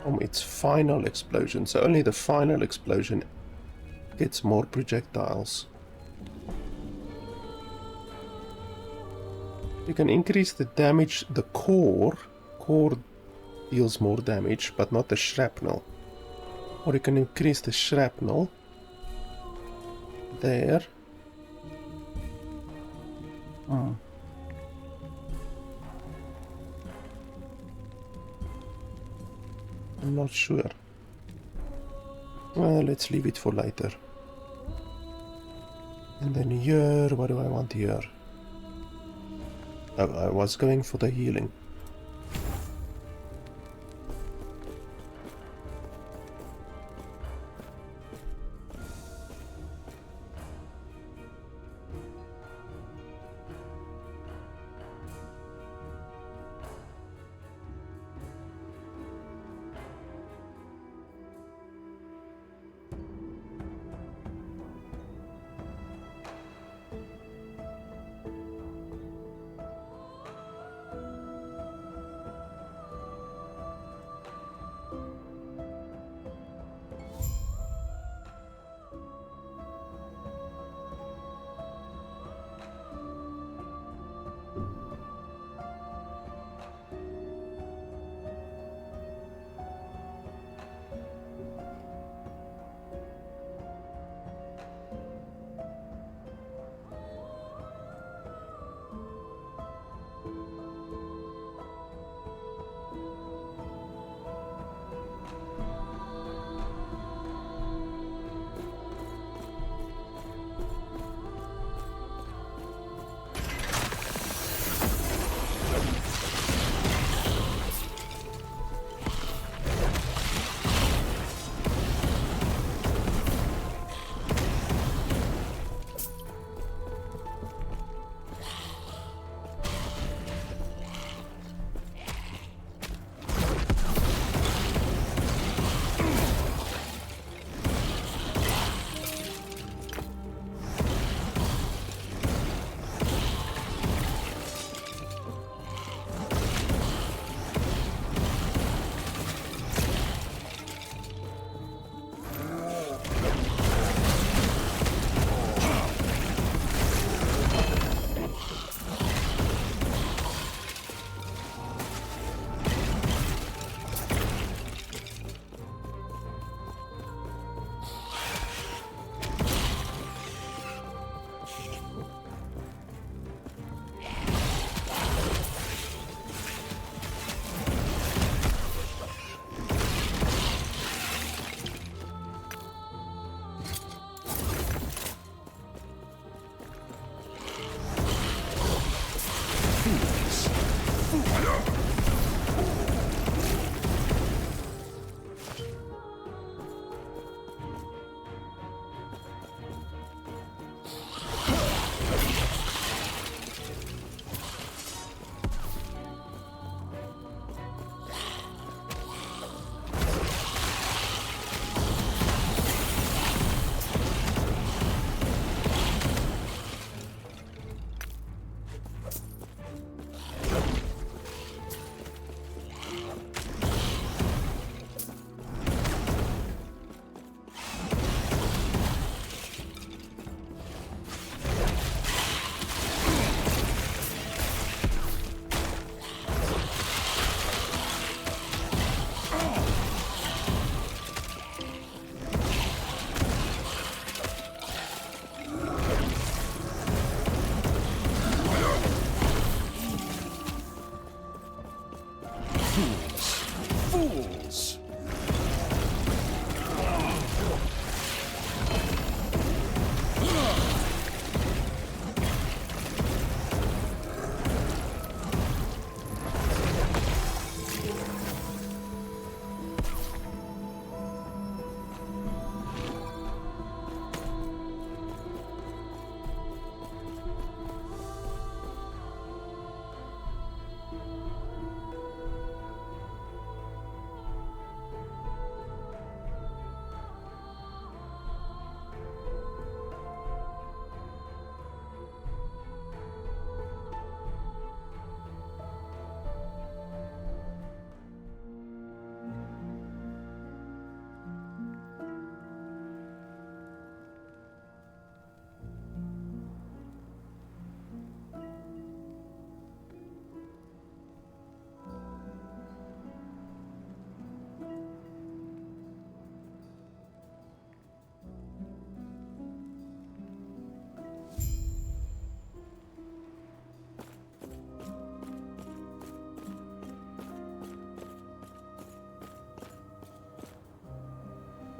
From its final explosion, so only the final explosion gets more projectiles. You can increase the damage, the core deals more damage, but not the shrapnel. Or you can increase the shrapnel. There. Hmm. I'm not sure. Well, let's leave it for later. And then here, what do I want here? Oh, I was going for the healing.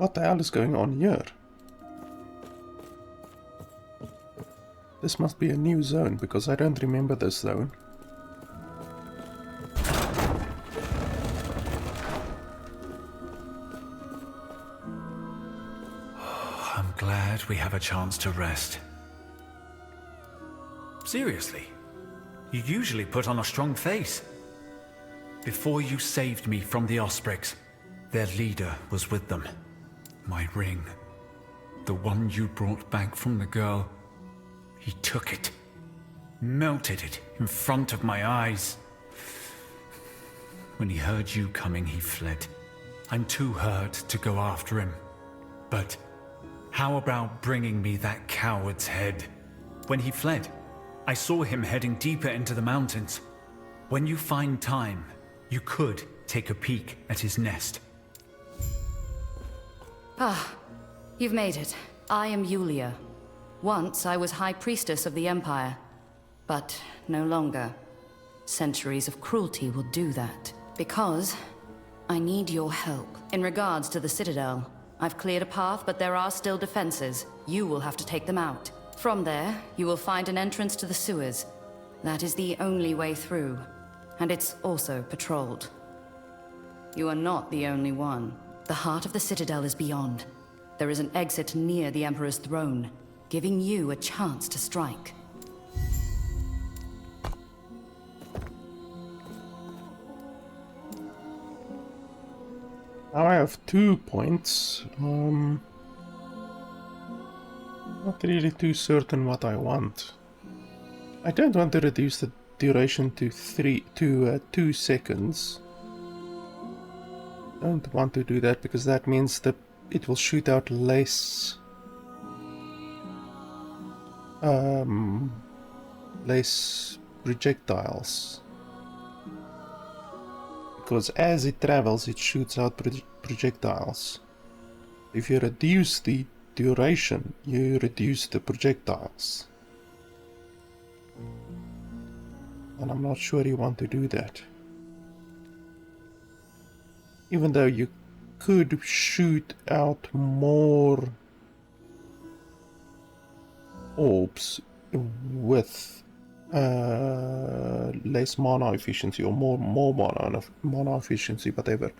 What the hell is going on here? This must be a new zone, because I don't remember this zone. I'm glad we have a chance to rest. Seriously, you usually put on a strong face. Before you saved me from the Ospreys, their leader was with them. My ring, the one you brought back from the girl, he took it, melted it in front of my eyes. When he heard you coming, he fled. I'm too hurt to go after him. But how about bringing me that coward's head? When he fled, I saw him heading deeper into the mountains. When you find time, you could take a peek at his nest. Ah, you've made it. I am Yulia. Once I was High Priestess of the Empire, but no longer. Centuries of cruelty will do that. Because I need your help. In regards to the Citadel, I've cleared a path, but there are still defenses. You will have to take them out. From there, you will find an entrance to the sewers. That is the only way through, and it's also patrolled. You are not the only one. The heart of the Citadel is beyond. There is an exit near the Emperor's throne, giving you a chance to strike. Now I have 2 points. Not really too certain what I want. I don't want to reduce the duration to 2 seconds. Don't want to do that because that means that it will shoot out less projectiles. Because as it travels, it shoots out projectiles. If you reduce the duration, you reduce the projectiles. And I'm not sure you want to do that. Even though you could shoot out more orbs with less mana efficiency or more mana efficiency, whatever.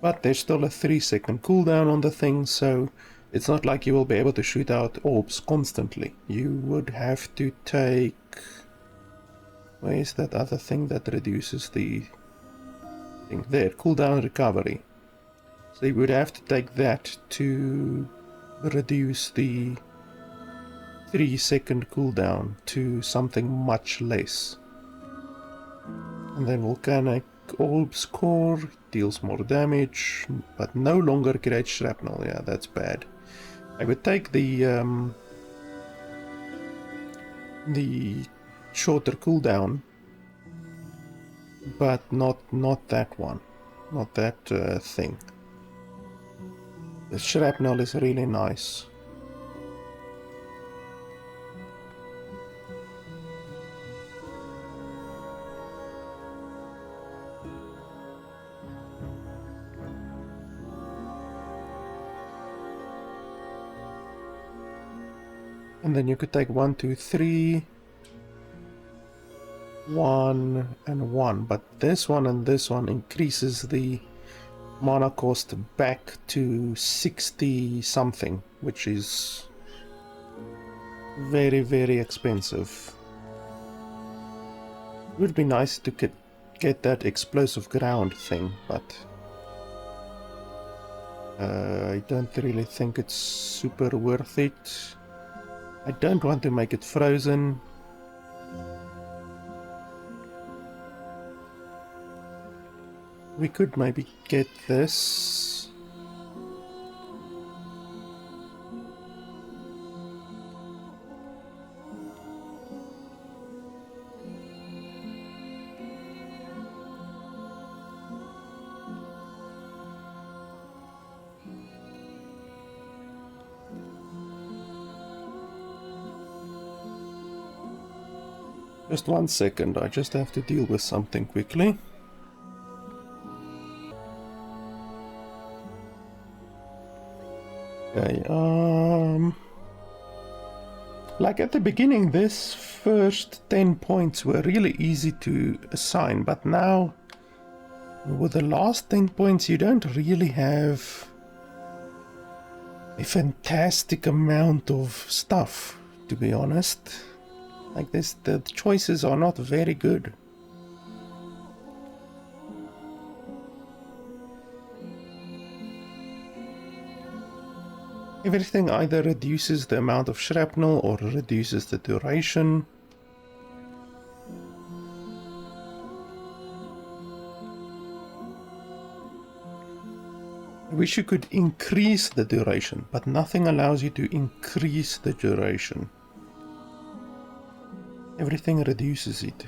But there's still a 3-second cooldown on the thing, so it's not like you will be able to shoot out orbs constantly. You would have to take... Where is that other thing that reduces the thing? There, cooldown recovery. So you would have to take that to reduce the 3-second cooldown to something much less. And then volcanic orbs core deals more damage, but no longer creates shrapnel. Yeah, that's bad. I would take the shorter cooldown, but not that one, not that thing. The shrapnel is really nice. And then you could take 1, 2, 3, 1 and 1, but this one and this one increases the mana cost back to 60 something, which is very, very expensive. It would be nice to get that explosive ground thing, but I don't really think it's super worth it. I don't want to make it frozen. We could maybe get this. Just 1 second, I just have to deal with something quickly. Okay, like at the beginning, this first 10 points were really easy to assign, but now with the last 10 points you don't really have a fantastic amount of stuff, to be honest. Like this, the choices are not very good. Everything either reduces the amount of shrapnel or reduces the duration. I wish you could increase the duration, but nothing allows you to increase the duration. Everything reduces it.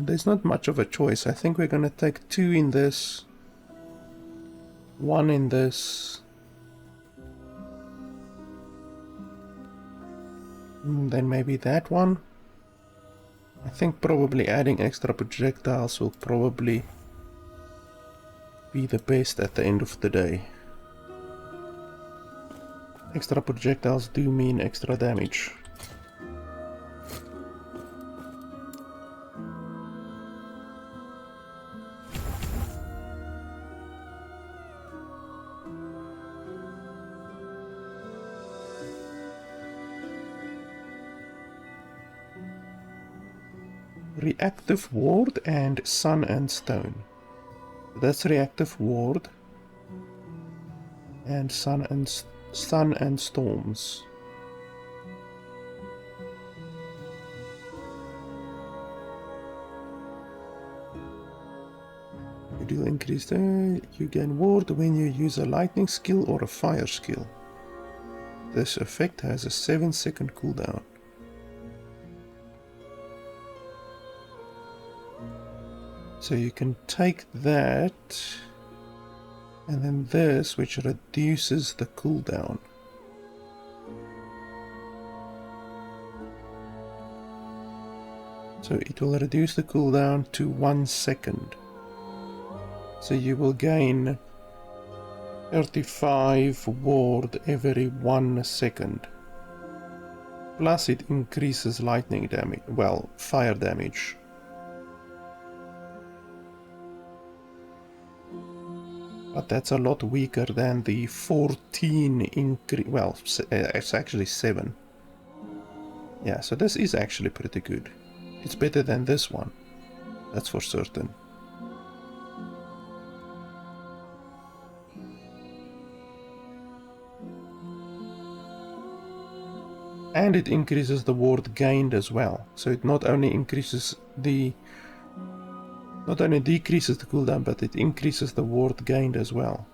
There's not much of a choice. I think we're gonna take 2 in this, 1 in this, then maybe that one. I think probably adding extra projectiles will probably be the best at the end of the day. Extra projectiles do mean extra damage. Reactive ward and sun and stone. That's reactive ward and sun and storms. You deal increased. You gain ward when you use a lightning skill or a fire skill. This effect has a 7-second cooldown. So you can take that, and then this, which reduces the cooldown. So it will reduce the cooldown to 1 second. So you will gain 35 ward every 1 second. Plus it increases lightning damage, well, fire damage. But that's a lot weaker than the 14 increase. Well, it's actually 7. Yeah, so this is actually pretty good. It's better than this one. That's for certain. And it increases the ward gained as well. So it not only increases the... Not only decreases the cooldown, but it increases the ward gained as well.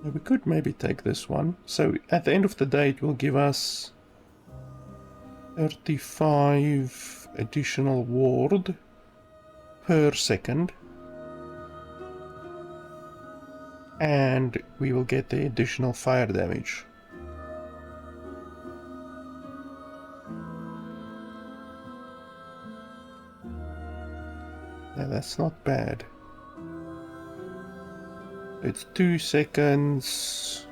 We could maybe take this one. So at the end of the day it will give us 35 additional ward per second. And we will get the additional fire damage. Yeah, that's not bad. It's 2 seconds.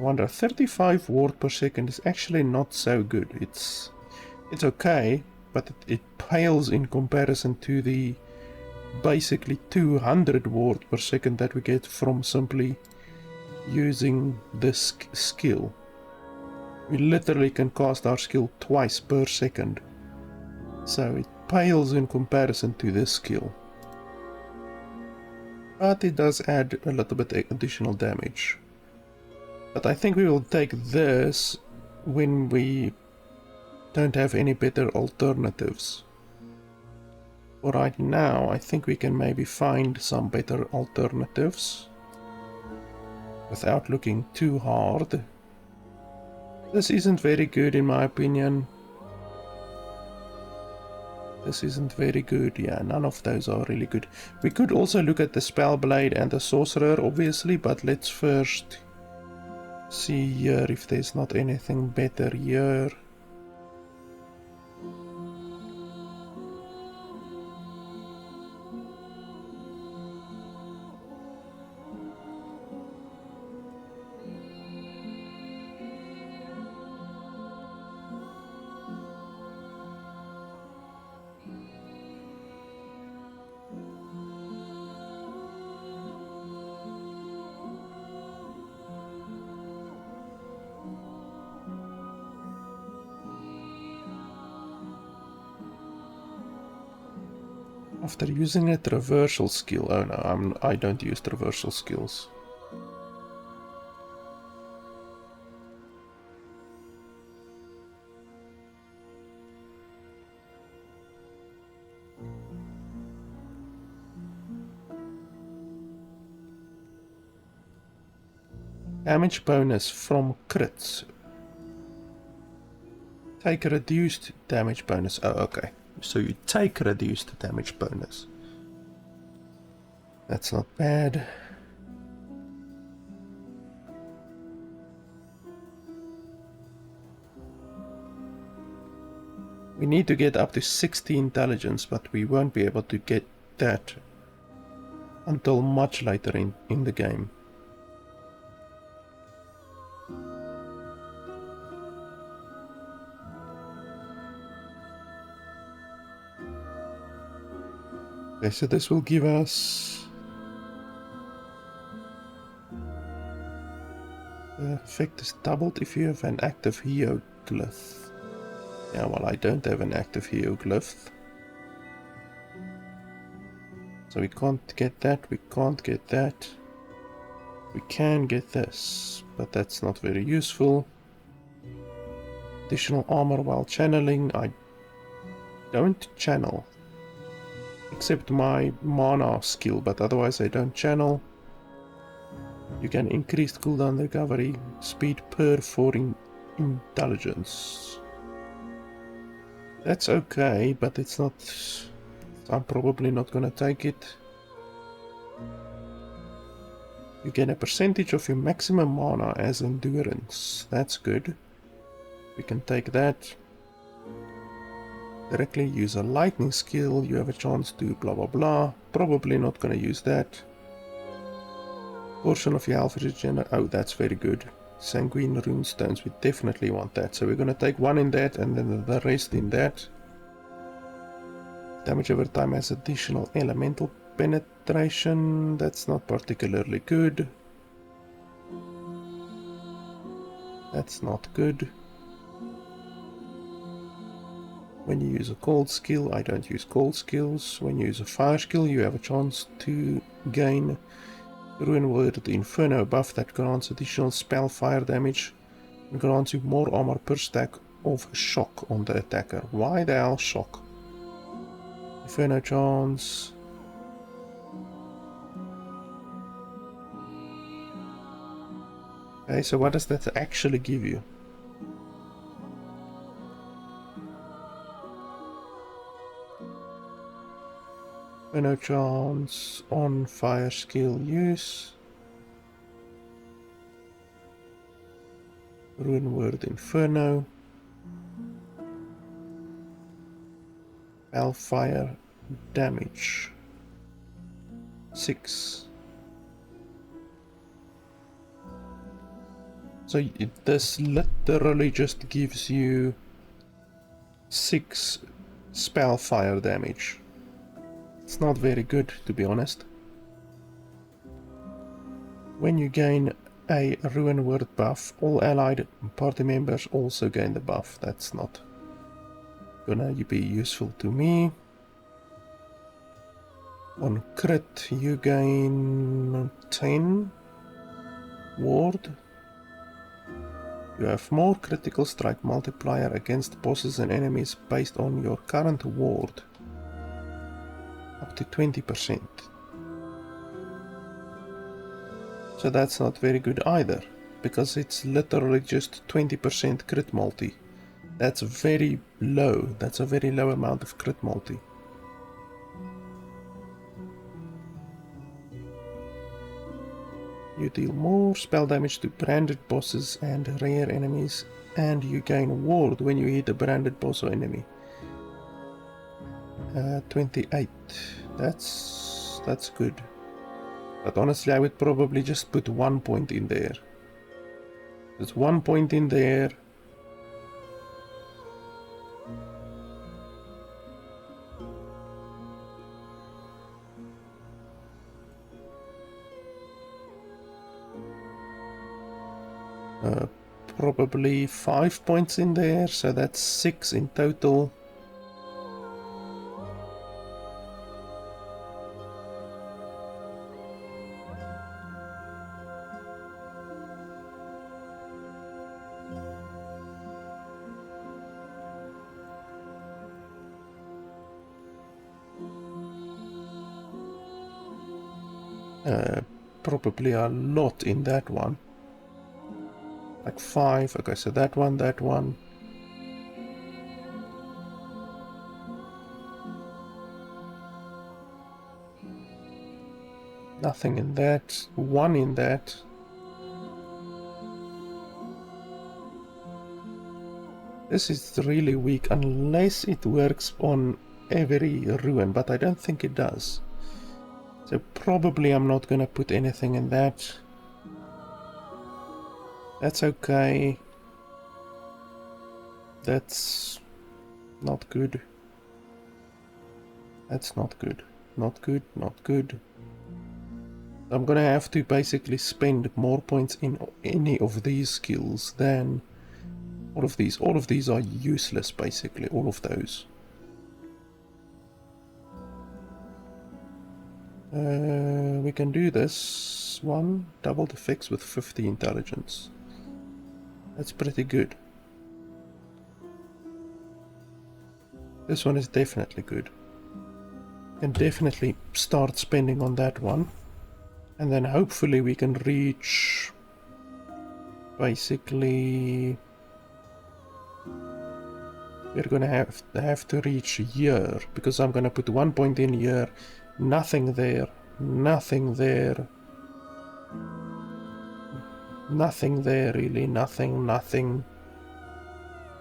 I wonder, 35 ward per second is actually not so good. It's okay, but it pales in comparison to the basically 200 ward per second that we get from simply using this skill. We literally can cast our skill twice per second, so it pales in comparison to this skill. But it does add a little bit additional damage. But I think we will take this when we don't have any better alternatives. For right now, I think we can maybe find some better alternatives without looking too hard. This isn't very good in my opinion. This isn't very good. Yeah, none of those are really good. We could also look at the Spellblade and the Sorcerer, obviously, but let's first see here if there's not anything better here. After using a traversal skill, oh no, I don't use traversal skills. Damage bonus from crits. Take a reduced damage bonus. Oh, okay. So you take reduced damage bonus. That's not bad. We need to get up to 60 intelligence, but we won't be able to get that until much later in the game. Okay, so this will give us the effect is doubled if you have an active hieroglyph. Yeah, well, I don't have an active hieroglyph, so we can't get that, we can't get that. We can get this, but that's not very useful. Additional armor while channeling. I don't channel. Except my mana skill, but otherwise I don't channel. You can increase cooldown recovery speed per 4 intelligence. That's okay, but it's not... I'm probably not gonna take it. You get a percentage of your maximum mana as endurance. That's good. We can take that. Directly use a lightning skill, you have a chance to blah blah blah. Probably not gonna use that. Portion of your health regenerate. Oh, that's very good. Sanguine runestones, we definitely want that. So we're gonna take one in that and then the rest in that. Damage over time has additional elemental penetration. That's not particularly good. That's not good. When you use a cold skill, I don't use cold skills. When you use a fire skill, you have a chance to gain Ruin Word Inferno buff that grants additional spell fire damage and grants you more armor per stack of shock on the attacker. Why the hell shock? Inferno chance. Okay, so what does that actually give you? No chance on fire skill use. Ruin Word Inferno. Hellfire damage 6. So this literally just gives you 6 spell fire damage. It's not very good, to be honest. When you gain a Ruin Word buff, all allied party members also gain the buff. That's not gonna be useful to me. On crit, you gain 10 ward. You have more critical strike multiplier against bosses and enemies based on your current ward, up to 20%. So that's not very good either, because it's literally just 20% crit multi. That's very low. That's a very low amount of crit multi. You deal more spell damage to branded bosses and rare enemies, and you gain ward when you hit a branded boss or enemy. 28. That's good. But honestly, I would probably just put 1 point in there. There's 1 point in there. Probably 5 points in there, so that's 6 in total. Probably a lot in that one. Like 5. Okay, so that one. Nothing in that. 1 in that. This is really weak unless it works on every ruin, but I don't think it does. So probably I'm not gonna put anything in that. That's okay. That's not good. That's not good. Not good, not good. I'm gonna have to basically spend more points in any of these skills than all of these. All of these are useless, basically, all of those. We can do this one. Double the fix with 50 intelligence. That's pretty good. This one is definitely good. Can definitely start spending on that one. And then hopefully we can reach basically we're gonna have to reach here, because I'm gonna put 1 point in here, nothing there, nothing there, nothing there really, nothing, nothing,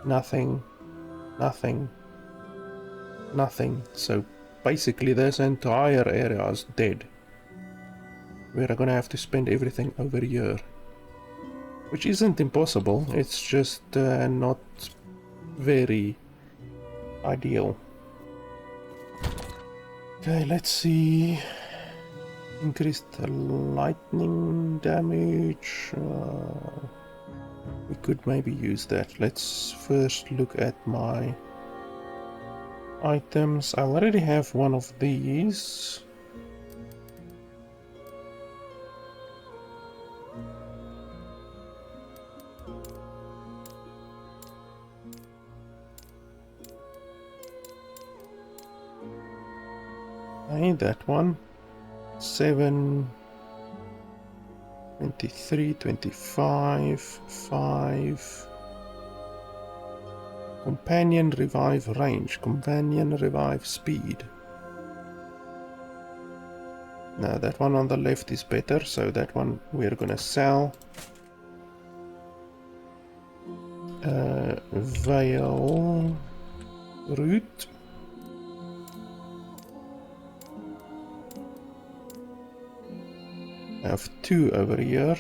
nothing, nothing, nothing. So basically this entire area is dead. We're gonna have to spend everything over here, which isn't impossible, it's just not very ideal. Okay, let's see. Increased lightning damage. We could maybe use that. Let's first look at my items. I already have one of these. I need that one. 7, 23, 25, 5. Companion revive range, companion revive speed. Now that one on the left is better, so that one we're gonna sell. Veil root. I have 2 over here.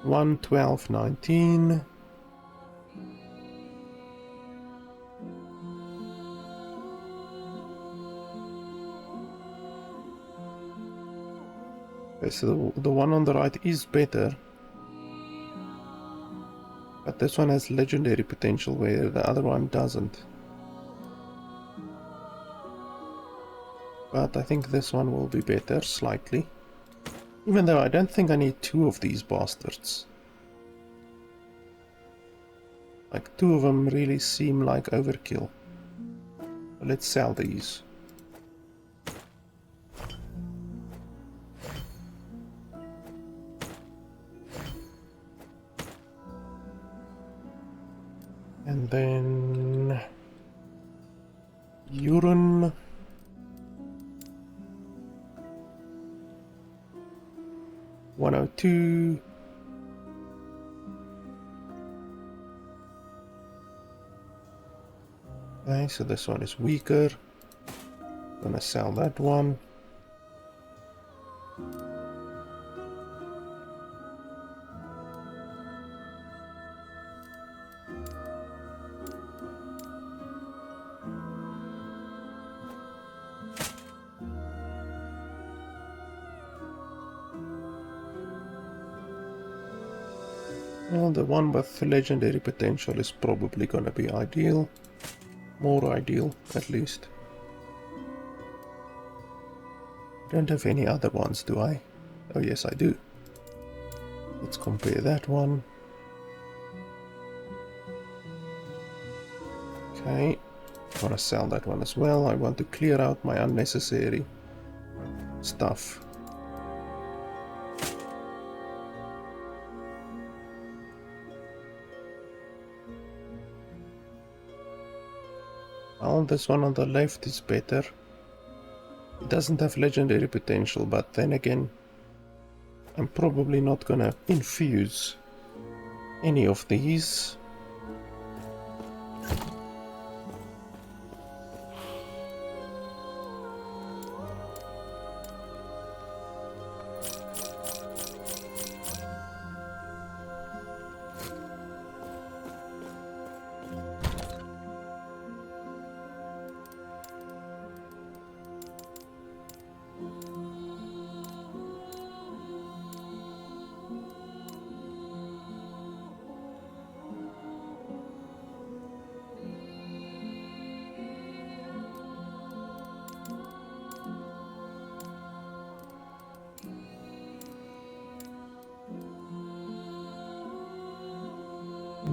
1, 12, 19. Okay, so the one on the right is better. But this one has legendary potential where the other one doesn't. But I think this one will be better, slightly. Even though I don't think I need 2 of these bastards. Like, 2 of them really seem like overkill. Let's sell these. And then urine. $102. Okay, so this one is weaker. Gonna sell that one. Well, the one with legendary potential is probably gonna be ideal. More ideal, at least. Don't have any other ones, do I? Oh yes, I do. Let's compare that one. Okay, I'm gonna sell that one as well. I want to clear out my unnecessary stuff. Well, this one on the left is better. It doesn't have legendary potential, but then again, I'm probably not gonna infuse any of these.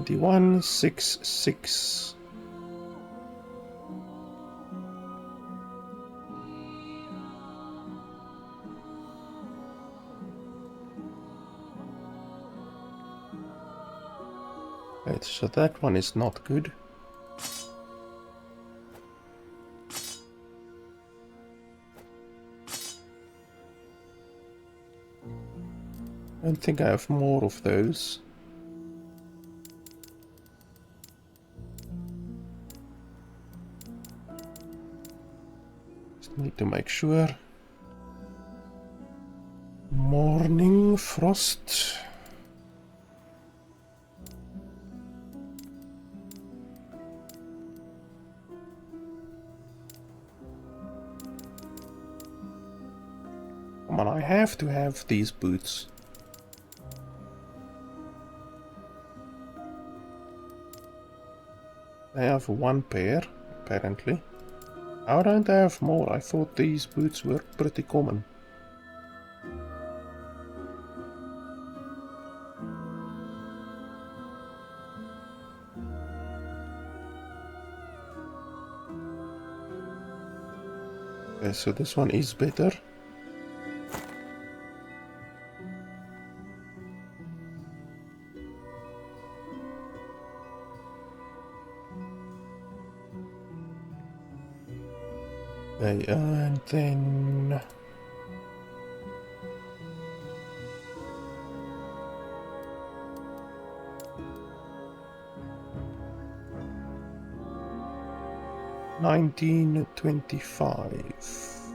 $1, 6, 6. Right, so that one is not good. I don't think I have more of those. Need to make sure. Morning frost. Come on, I have to have these boots. I have 1 pair, apparently. How don't I have more? I thought these boots were pretty common. Okay, so this one is better. Okay, and then... $19.25.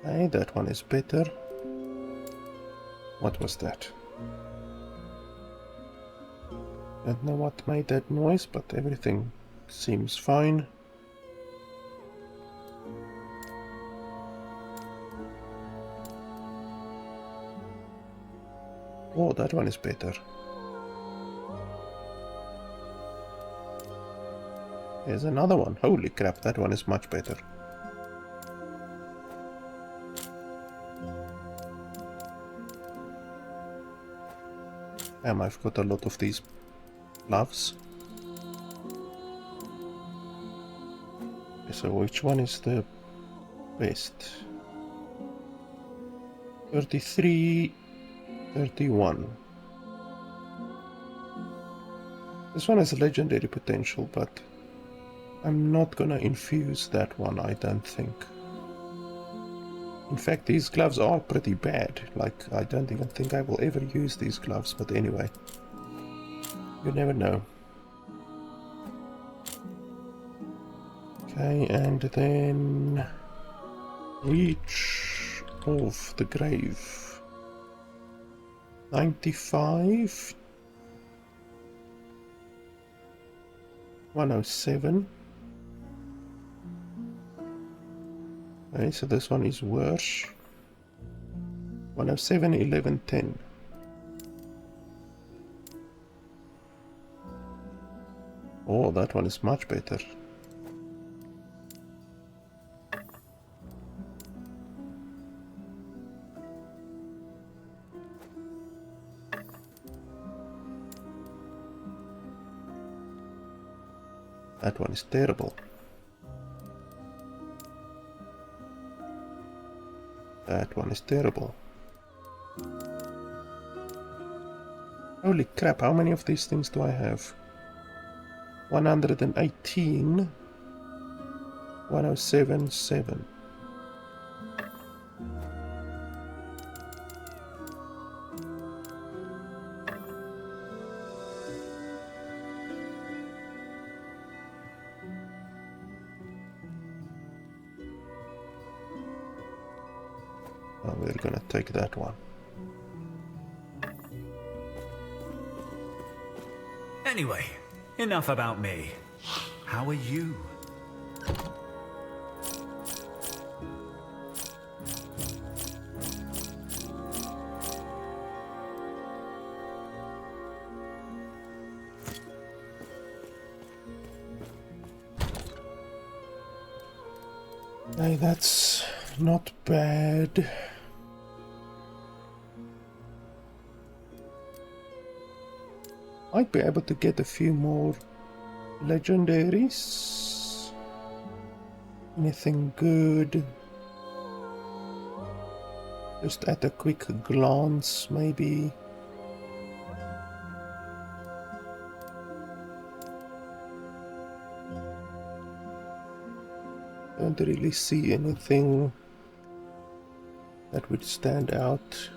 Okay, that one is better. What was that? Don't know what made that noise, but everything seems fine. Oh, that one is better. There's another one. Holy crap, that one is much better. I've got a lot of these gloves. So which one is the best? 33, 31. This one has legendary potential, but I'm not gonna infuse that one, I don't think. In fact, these gloves are pretty bad. Like, I don't even think I will ever use these gloves, but anyway. You never know. Okay, and then... Reach of the Grave. 95. 107. Okay, so this one is worse. 107, 11, 10. Oh, that one is much better. That one is terrible. That one is terrible. Holy crap, how many of these things do I have? 118, 107, 7. Oh, we're gonna take that one. Anyway, enough about me. How are you? Hey, that's not bad. Might be able to get a few more legendaries. Anything good? Just at a quick glance, maybe. Don't really see anything that would stand out.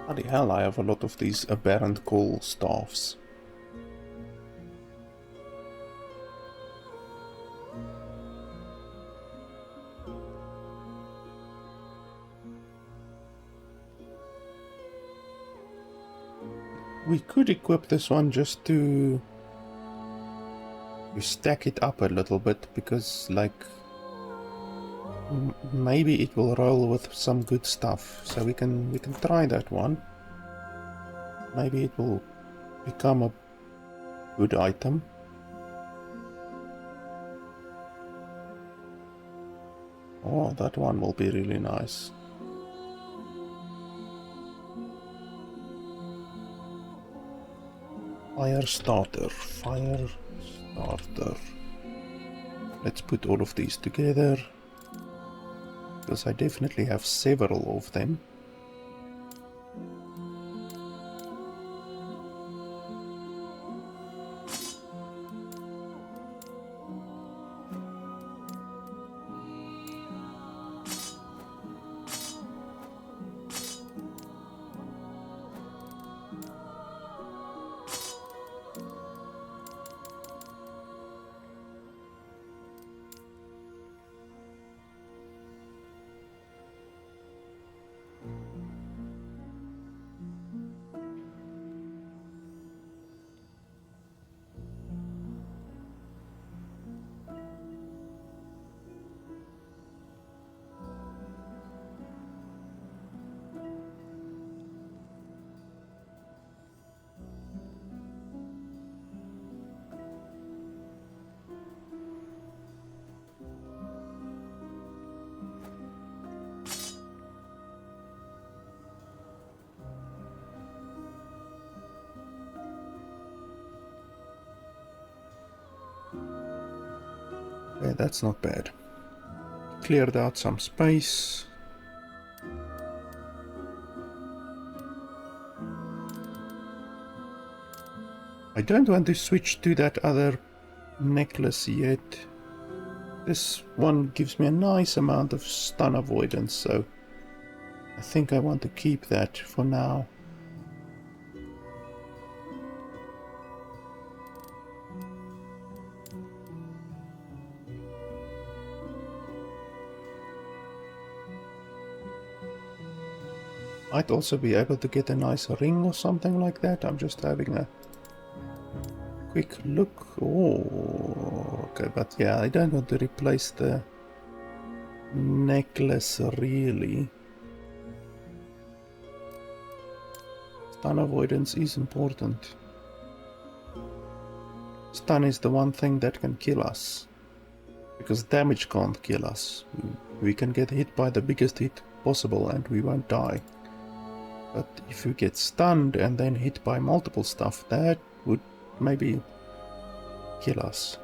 Bloody hell, I have a lot of these aberrant coal staffs. We could equip this one just to stack it up a little bit, because like maybe it will roll with some good stuff. So we can try that one. Maybe it will become a good item. Oh, that one will be really nice. Fire starter. Let's put all of these together, because I definitely have several of them. Okay, that's not bad. Cleared out some space. I don't want to switch to that other necklace yet. This one gives me a nice amount of stun avoidance, so I think I want to keep that for now. Might also be able to get a nice ring or something like that. I'm just having a quick look. Oh, okay, but yeah, I don't want to replace the necklace really. Stun avoidance is important. Stun is the one thing that can kill us, because damage can't kill us. We can get hit by the biggest hit possible and we won't die. But if we get stunned and then hit by multiple stuff, that would maybe kill us.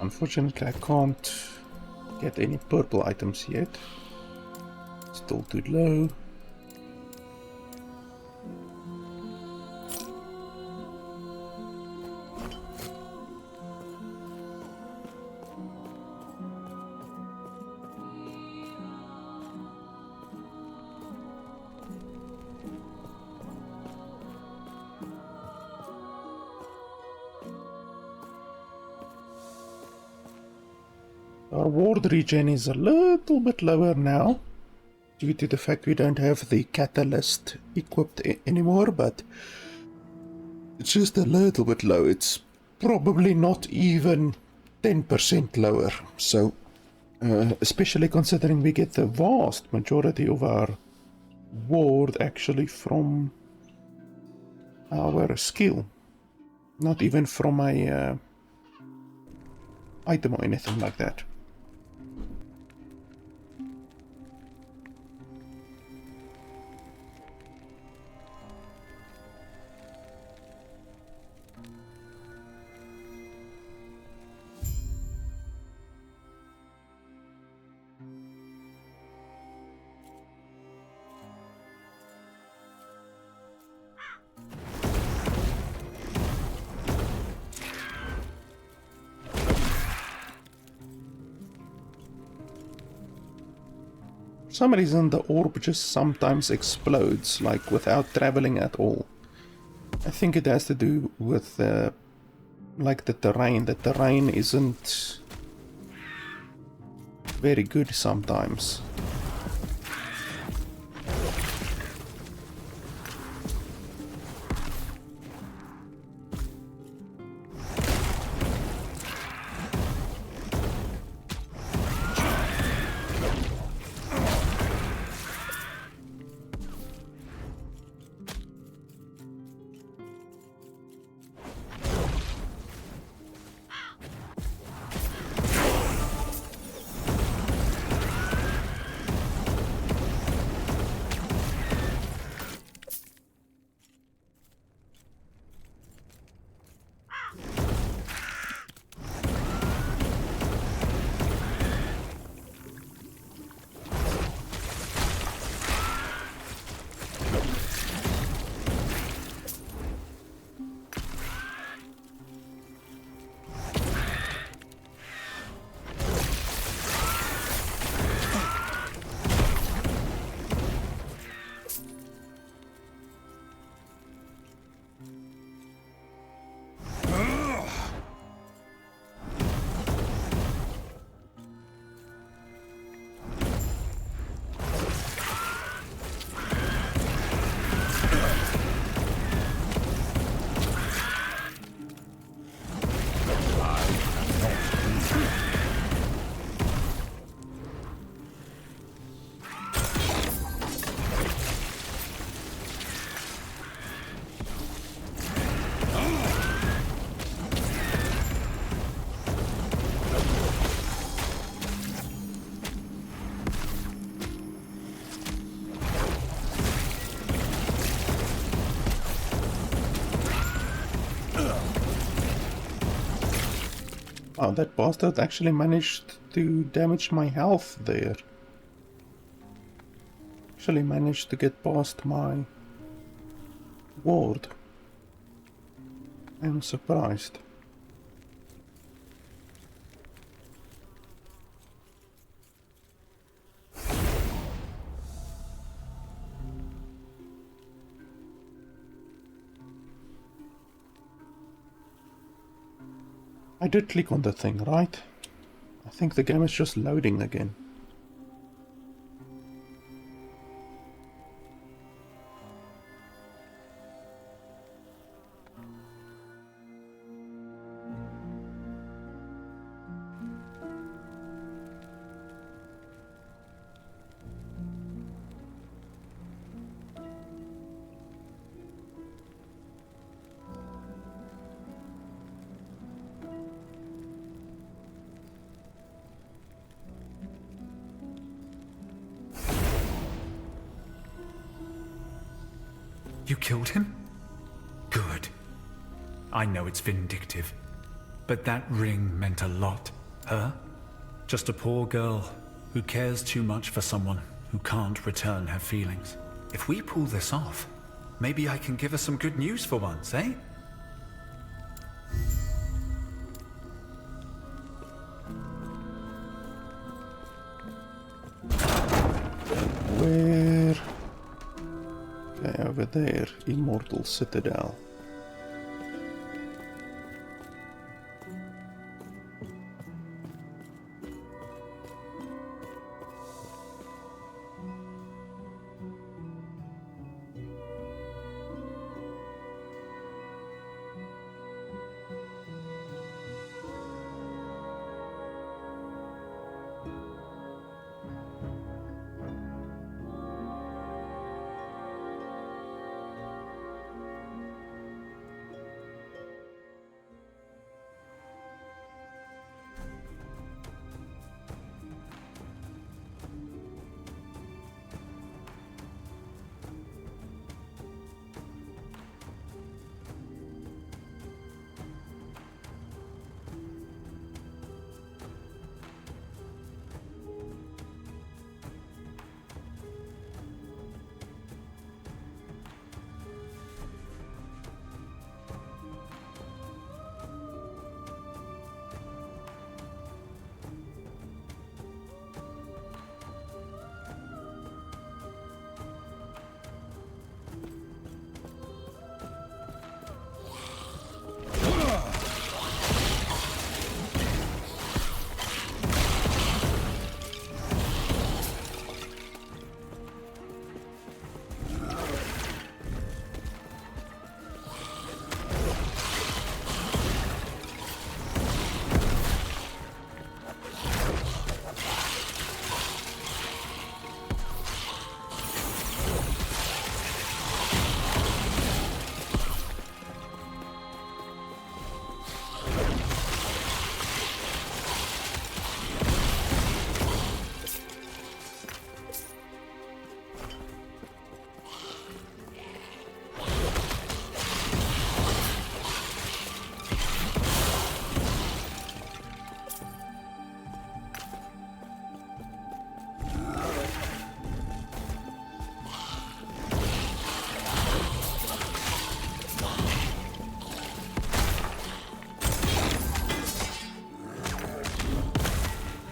Unfortunately, I can't get any purple items yet. Still too low. Our ward regen is a little bit lower now, due to the fact we don't have the catalyst equipped anymore, but it's just a little bit low. It's probably not even 10% lower, so especially considering we get the vast majority of our ward actually from our skill, not even from a item or anything like that. For some reason the orb just sometimes explodes, like without traveling at all. I think it has to do with like the terrain. The terrain isn't very good sometimes. Oh, that bastard actually managed to damage my health there. Actually managed to get past my ward. I'm surprised. I did click on the thing, right? I think the game is just loading again. You killed him? Good. I know it's vindictive. but that ring meant a lot. Her? Just a poor girl who cares too much for someone who can't return her feelings. If we pull this off, maybe I can give her some good news for once, eh? Where? Okay, over there, Immortal Citadel.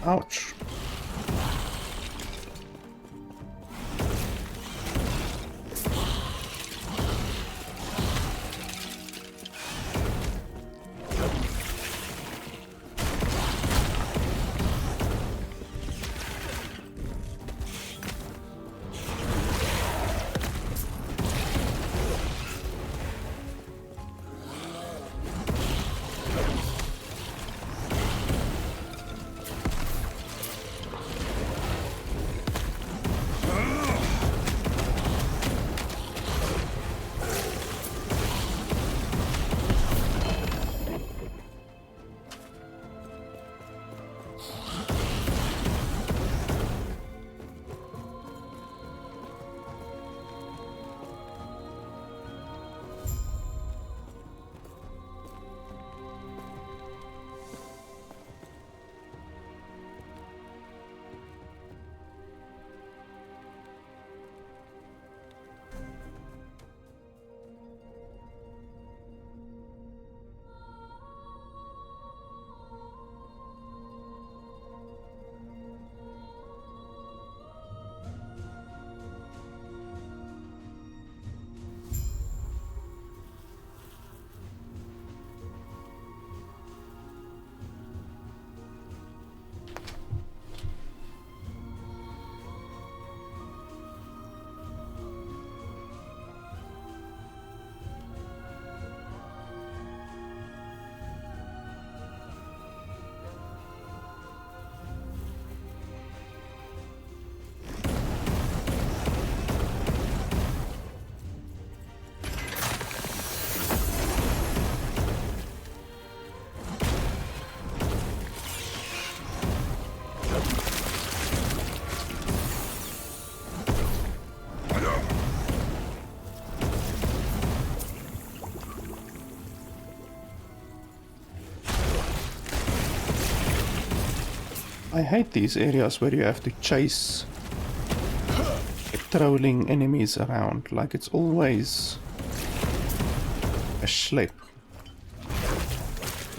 Ouch. I hate these areas where you have to chase trolling enemies around. Like, it's always a schlep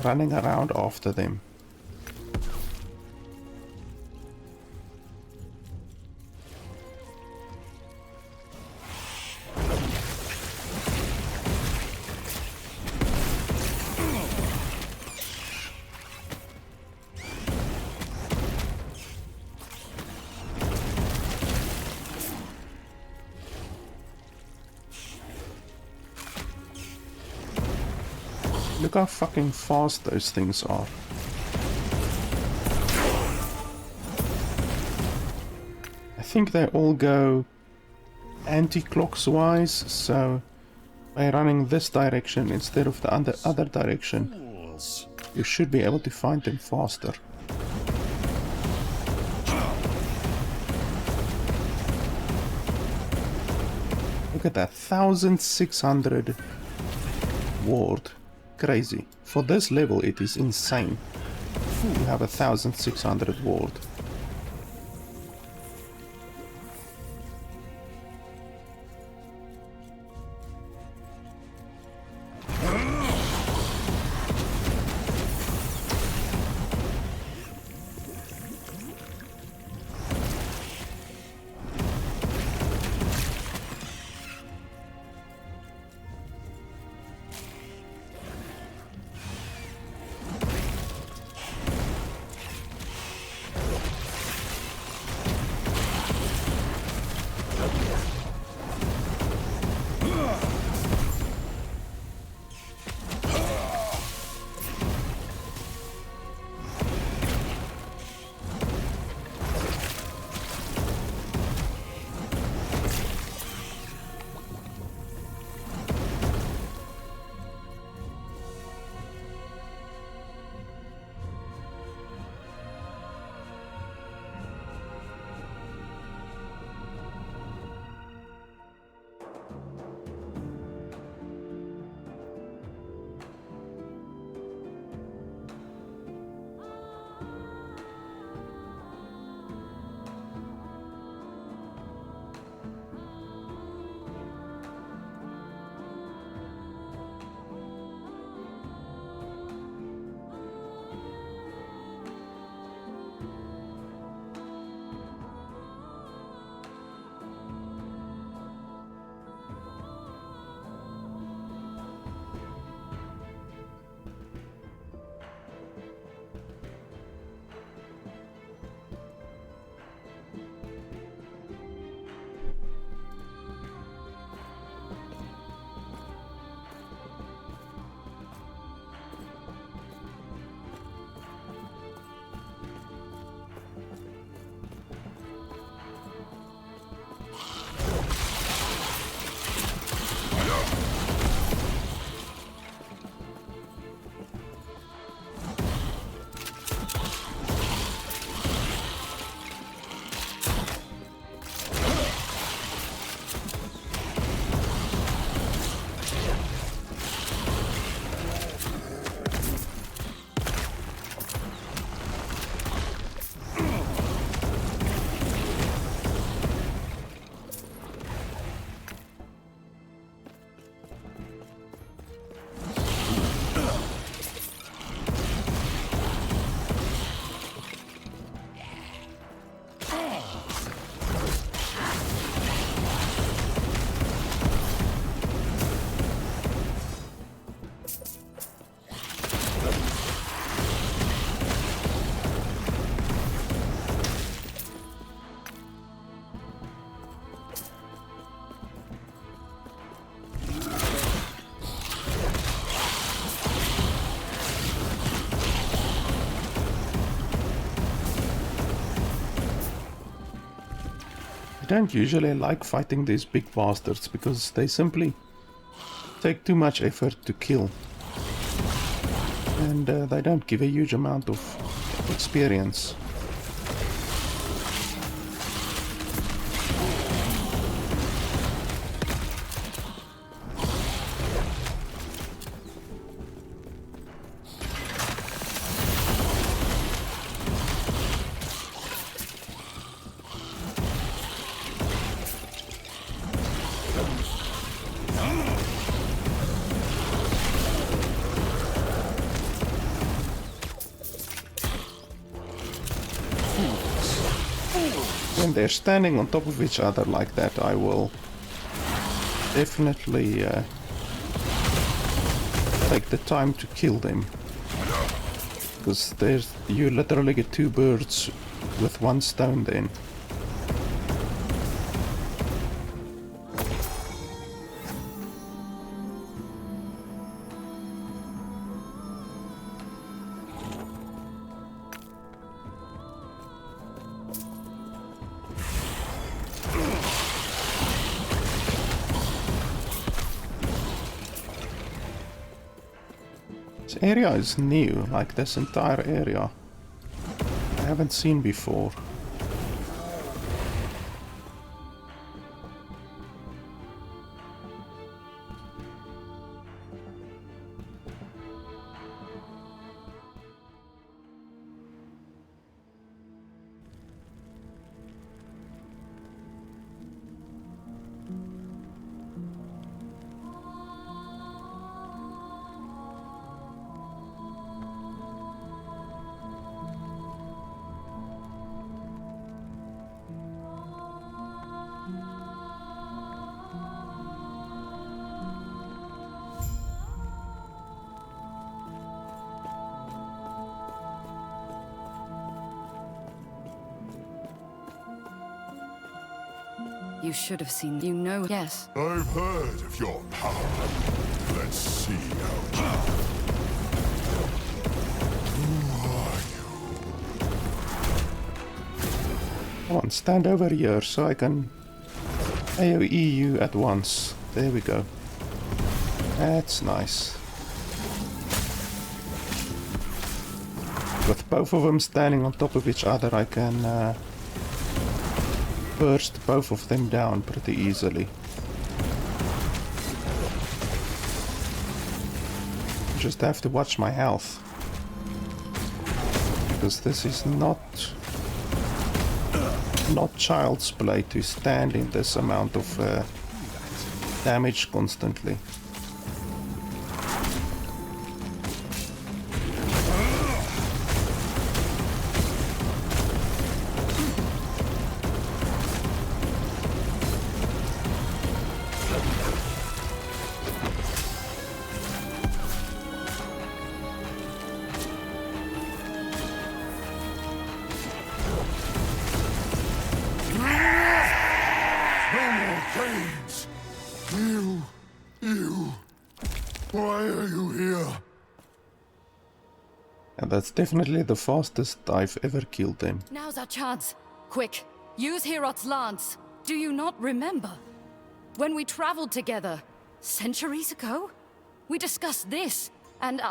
running around after them. Look how fucking fast those things are. I think they all go anti-clockwise, so by running this direction instead of the other direction, you should be able to find them faster. Look at that, 1600 ward. Crazy. For this level it is insane. You have 1600 ward. I don't usually like fighting these big bastards because they simply take too much effort to kill, and they don't give a huge amount of experience. when they're standing on top of each other like that, I will definitely take the time to kill them. Because you literally get 2 birds with 1 stone then. This area is new, like this entire area. I haven't seen before. You should have seen, you know, yes. I've heard of your power. Let's see how. Who are you? Come on, stand over here so I can AoE you at once. There we go. That's nice. With both of them standing on top of each other, I can burst both of them down pretty easily. Just have to watch my health, because this is not child's play to stand in this amount of damage constantly. And that's definitely the fastest I've ever killed them. Now's our chance. Quick, use Herot's lance. Do you not remember? When we traveled together, centuries ago? We discussed this, and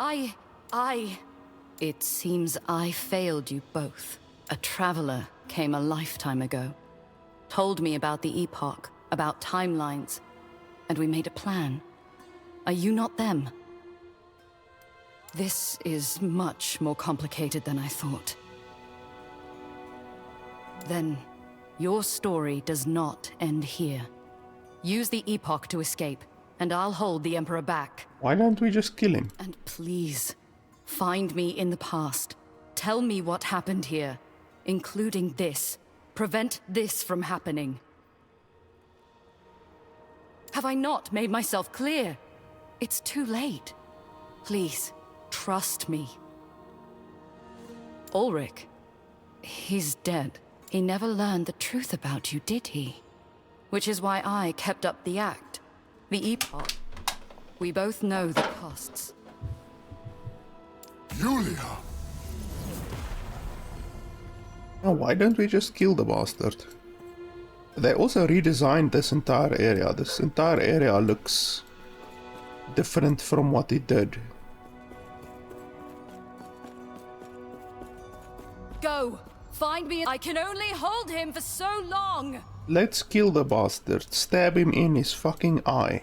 It seems I failed you both. A traveler came a lifetime ago. Told me about the Epoch, about timelines, and we made a plan. Are you not them? This is much more complicated than I thought. Then, your story does not end here. Use the Epoch to escape, and I'll hold the Emperor back. Why don't we just kill him? And please, find me in the past. Tell me what happened here, including this. Prevent this from happening. Have I not made myself clear? It's too late. Please, trust me. Ulrich, he's dead. He never learned the truth about you, did he? Which is why I kept up the act. The Epoch. We both know the costs. Julia! Oh, why don't we just kill the bastard? They also redesigned this entire area. This entire area looks different from what it did. Go! Find me! I can only hold him for so long! Let's kill the bastard. Stab him in his fucking eye.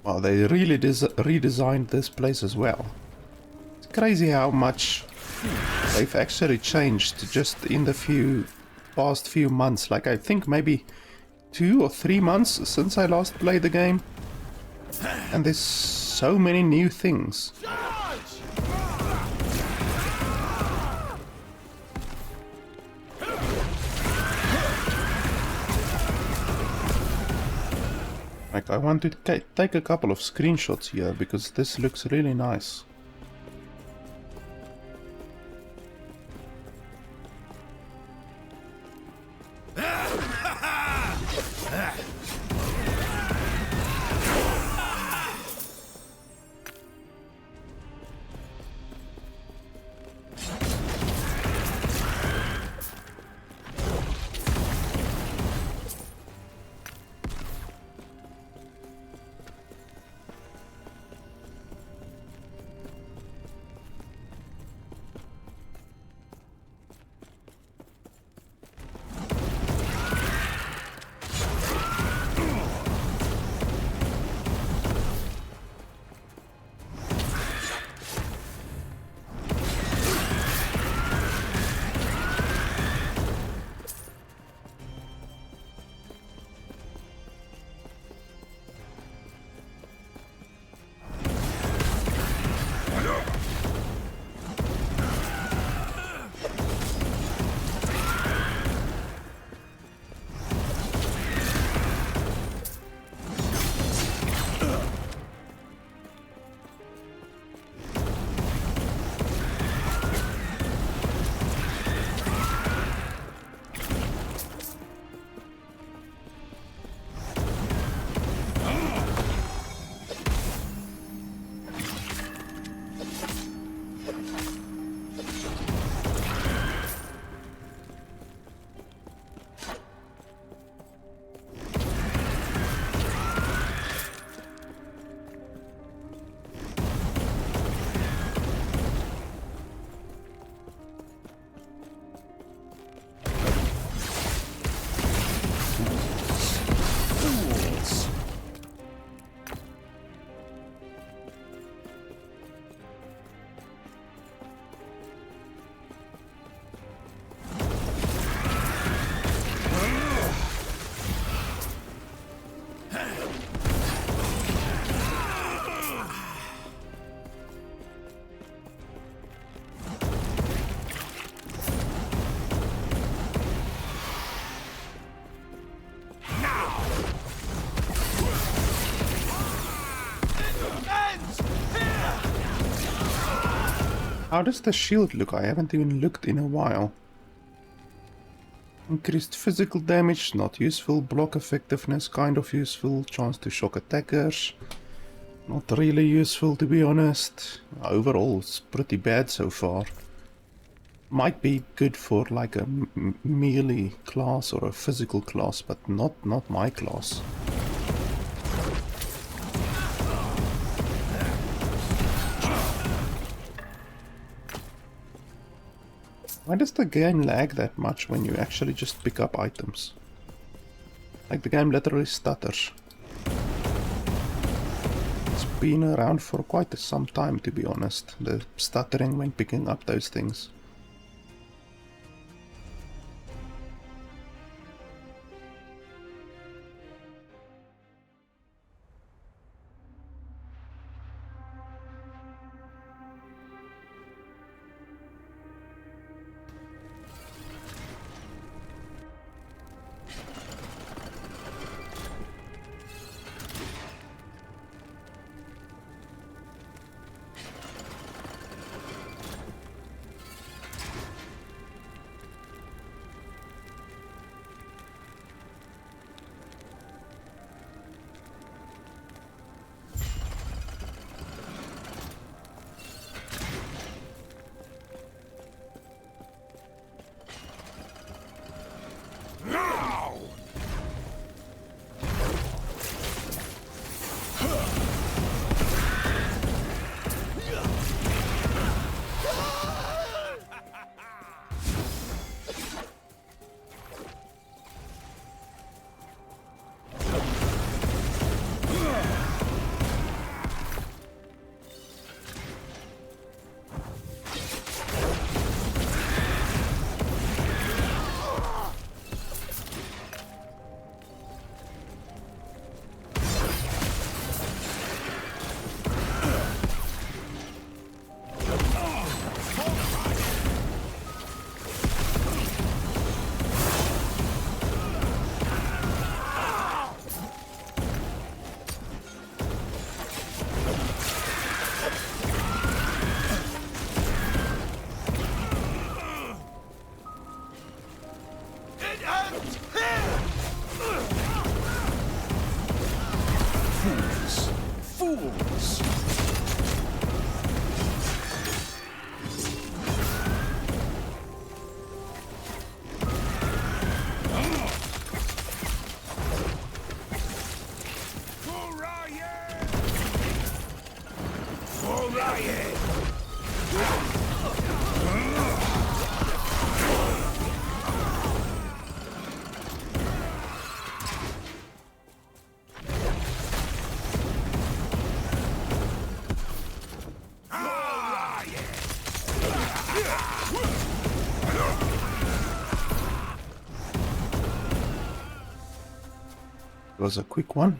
Well, they really redesigned this place as well. It's crazy how much they've actually changed just in the past few months. Like, I think maybe 2 or 3 months since I last played the game. And there's so many new things. Like, I want to take a couple of screenshots here because this looks really nice. How does the shield look? I haven't even looked in a while. Increased physical damage, not useful. Block effectiveness, kind of useful. Chance to shock attackers. Not really useful, to be honest. Overall, it's pretty bad so far. Might be good for like a melee class or a physical class, but not my class. Why does the game lag that much when you actually just pick up items? Like, the game literally stutters. It's been around for quite some time, to be honest, the stuttering when picking up those things. Fools! Fools! Was a quick one.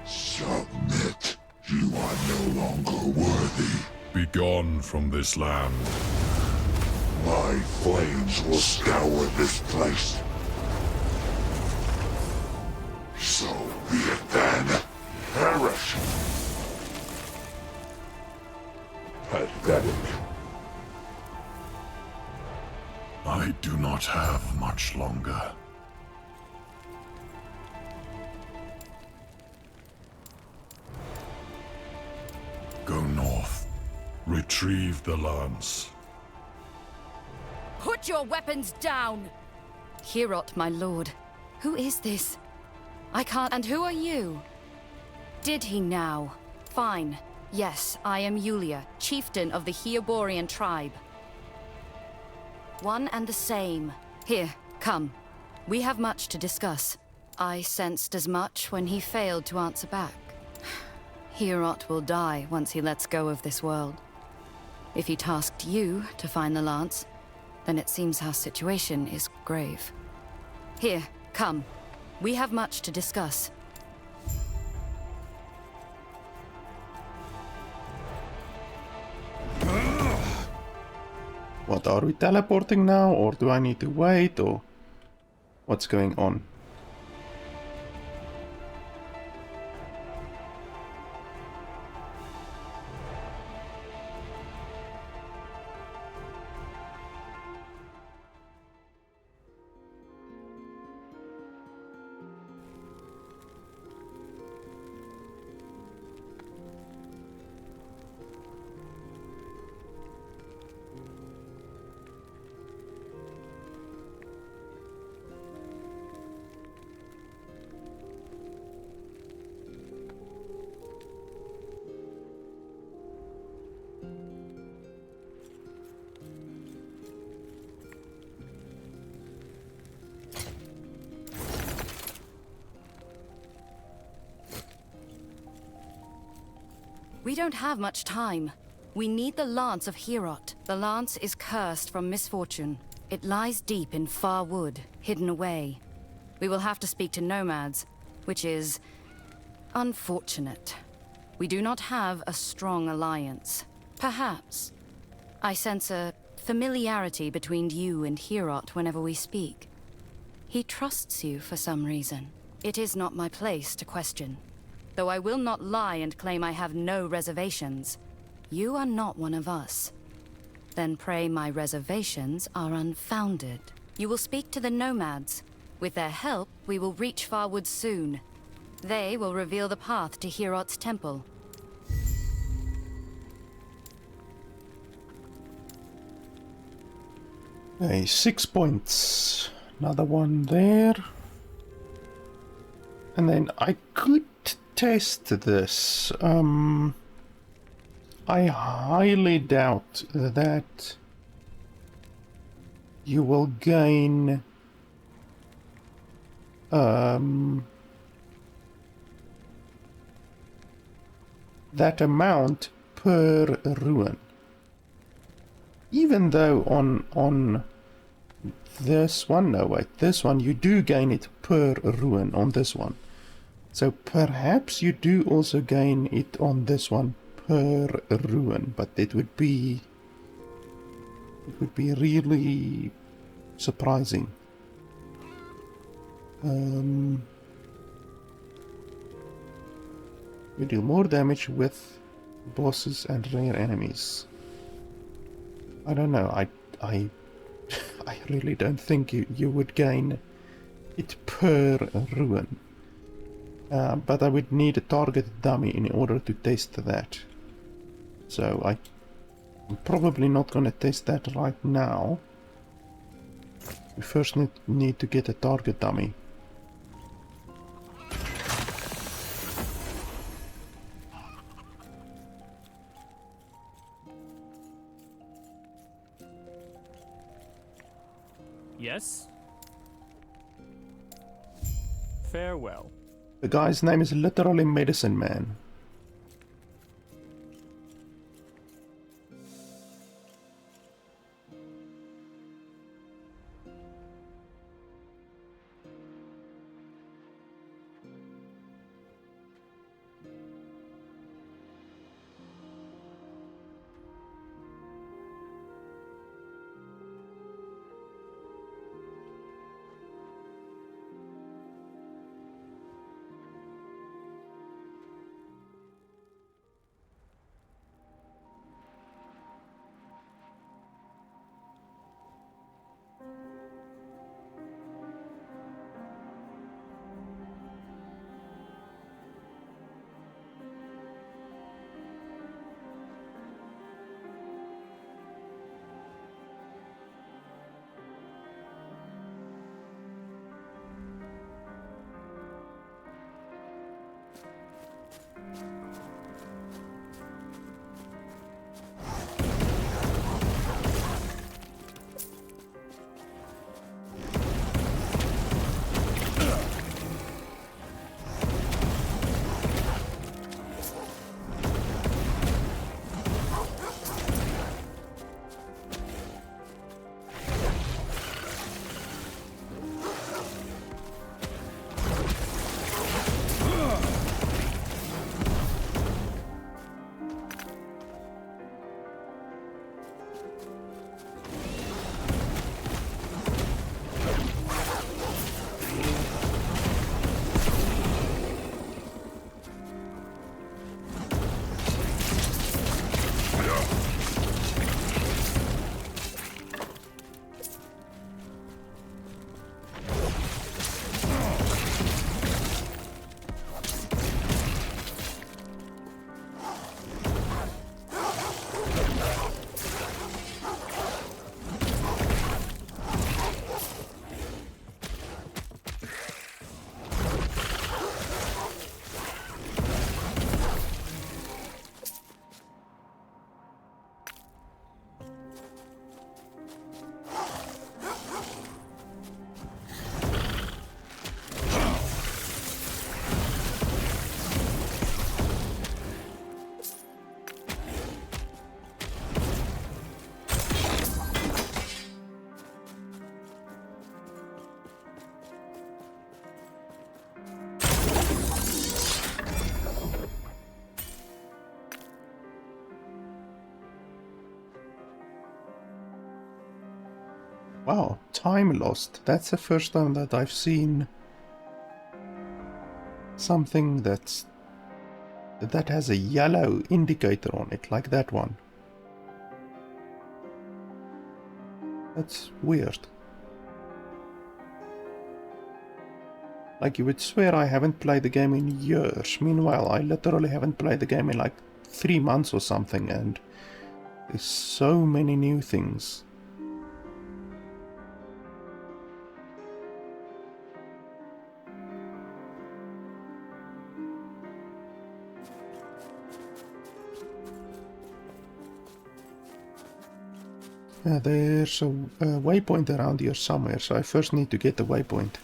Submit. You are no longer worthy. Begone from this land. My flames will scour this place. So be it then. Perish. Pathetic. I do not have much longer. Go north. Retrieve the lance. Put your weapons down! Herot, my lord. Who is this? I can't— And who are you? Did he now? Fine. Yes, I am Yulia, chieftain of the Hyoborian tribe. One and the same. Here, come. We have much to discuss. I sensed as much when he failed to answer back. Herot will die once he lets go of this world. If he tasked you to find the lance, then it seems our situation is grave. Here, come. We have much to discuss. What, are we teleporting now, or do I need to wait, or what's going on? We don't have much time. We need the Lance of Herot. The Lance is cursed from misfortune. It lies deep in far wood, hidden away. We will have to speak to nomads, which is unfortunate. We do not have a strong alliance. Perhaps. I sense a familiarity between you and Herot whenever we speak. He trusts you for some reason. It is not my place to question. Though I will not lie and claim I have no reservations. You are not one of us. Then pray my reservations are unfounded. You will speak to the nomads. With their help, we will reach Farwood soon. They will reveal the path to Herot's temple. Okay, 6 points. Another one there. And then I could test this. I highly doubt that you will gain that amount per ruin. Even though on this one, no wait, this one you do gain it per ruin on this one. So perhaps you do also gain it on this one per ruin, but it would be really surprising. You deal more damage with bosses and rare enemies. I don't know, I really don't think you would gain it per ruin. But I would need a target dummy in order to test that. So I'm probably not gonna test that right now. We first need to get a target dummy. Yes? Farewell. The guy's name is literally Medicine Man. Wow, time lost. That's the first time that I've seen something that has a yellow indicator on it, like that one. That's weird. Like, you would swear I haven't played the game in years. Meanwhile, I literally haven't played the game in like 3 months or something, and there's so many new things. there's a waypoint around here somewhere, so I first need to get the waypoint.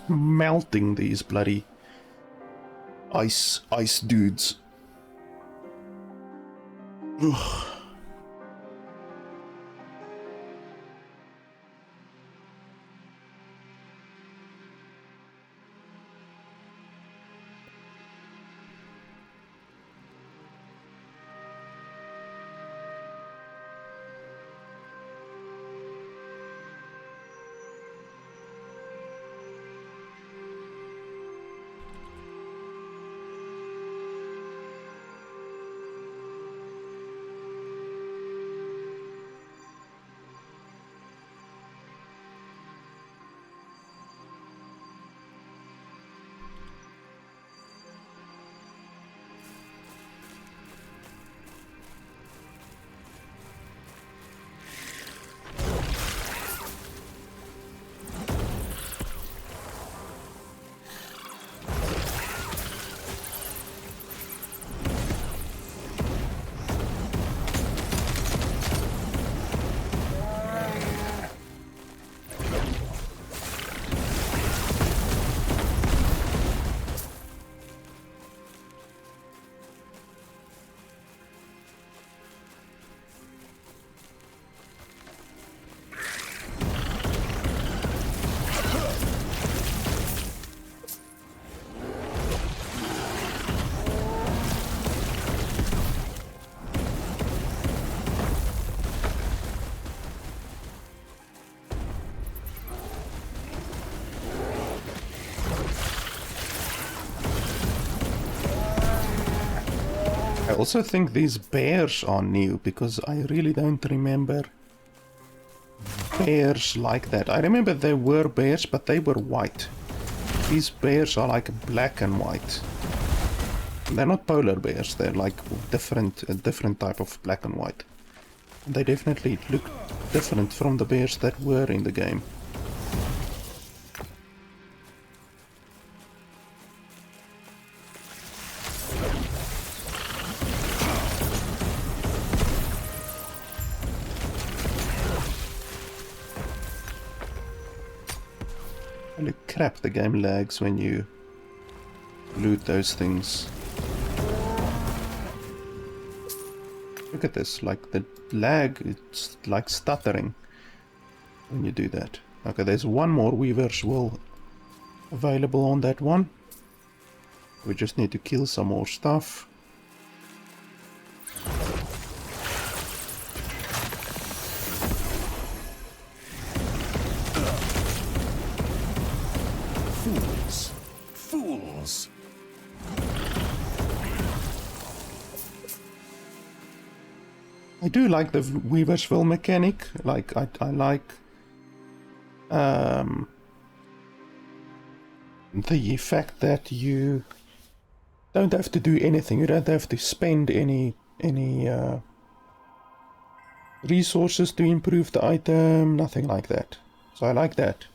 Melting these bloody ice dudes. Ugh. I also think these bears are new, because I really don't remember bears like that. I remember there were bears, but they were white. These bears are like black and white. They're not polar bears, they're like a different type of black and white. They definitely look different from the bears that were in the game. Holy crap, the game lags when you loot those things. Look at this, like the lag, it's like stuttering when you do that. Okay, there's one more Weaver's Will available on that one. We just need to kill some more stuff. Fools! Fools! I do like the Weaver's Will mechanic. Like I like the fact that you don't have to do anything. You don't have to spend any resources to improve the item. Nothing like that. So I like that.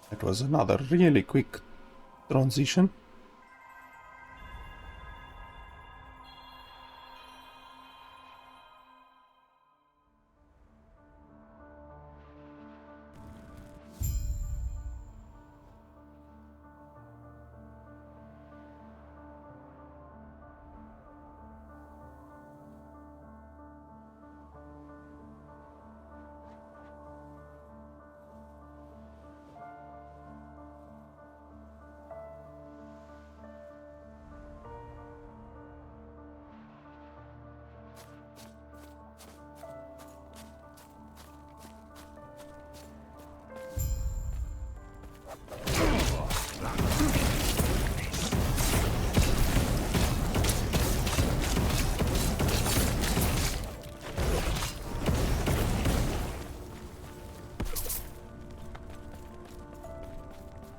That was another really quick transition.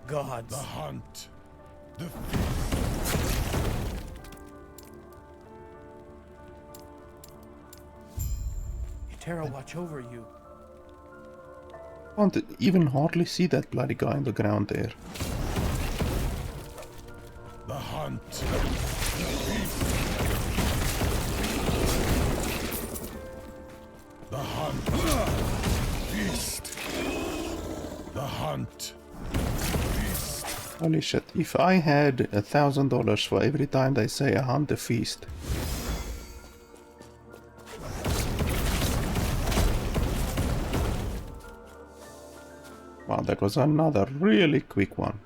Gods. The hunt. The Terra watch over you. Can't even hardly see that bloody guy on the ground there. The hunt. The hunt. Feast. The hunt. Holy shit, if I had $1,000 for every time they say a hunt, a feast. Wow, that was another really quick one.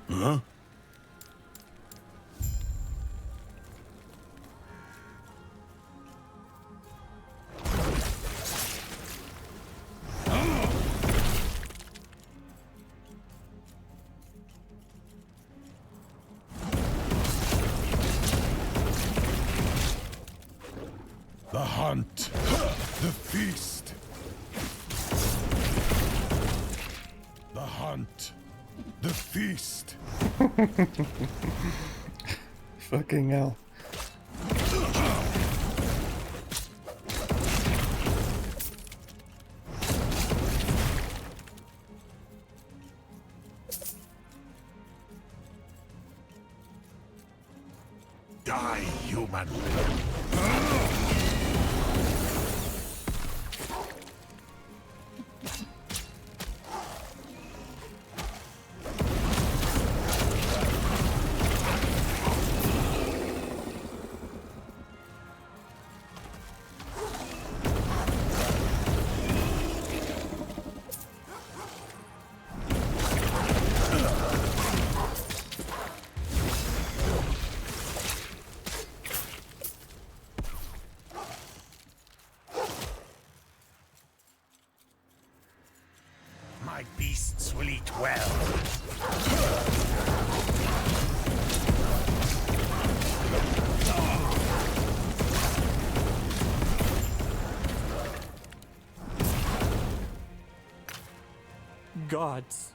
Huh? The hunt. The feast. The hunt. The feast. Fucking hell. Die, human. My beasts will eat well. gods.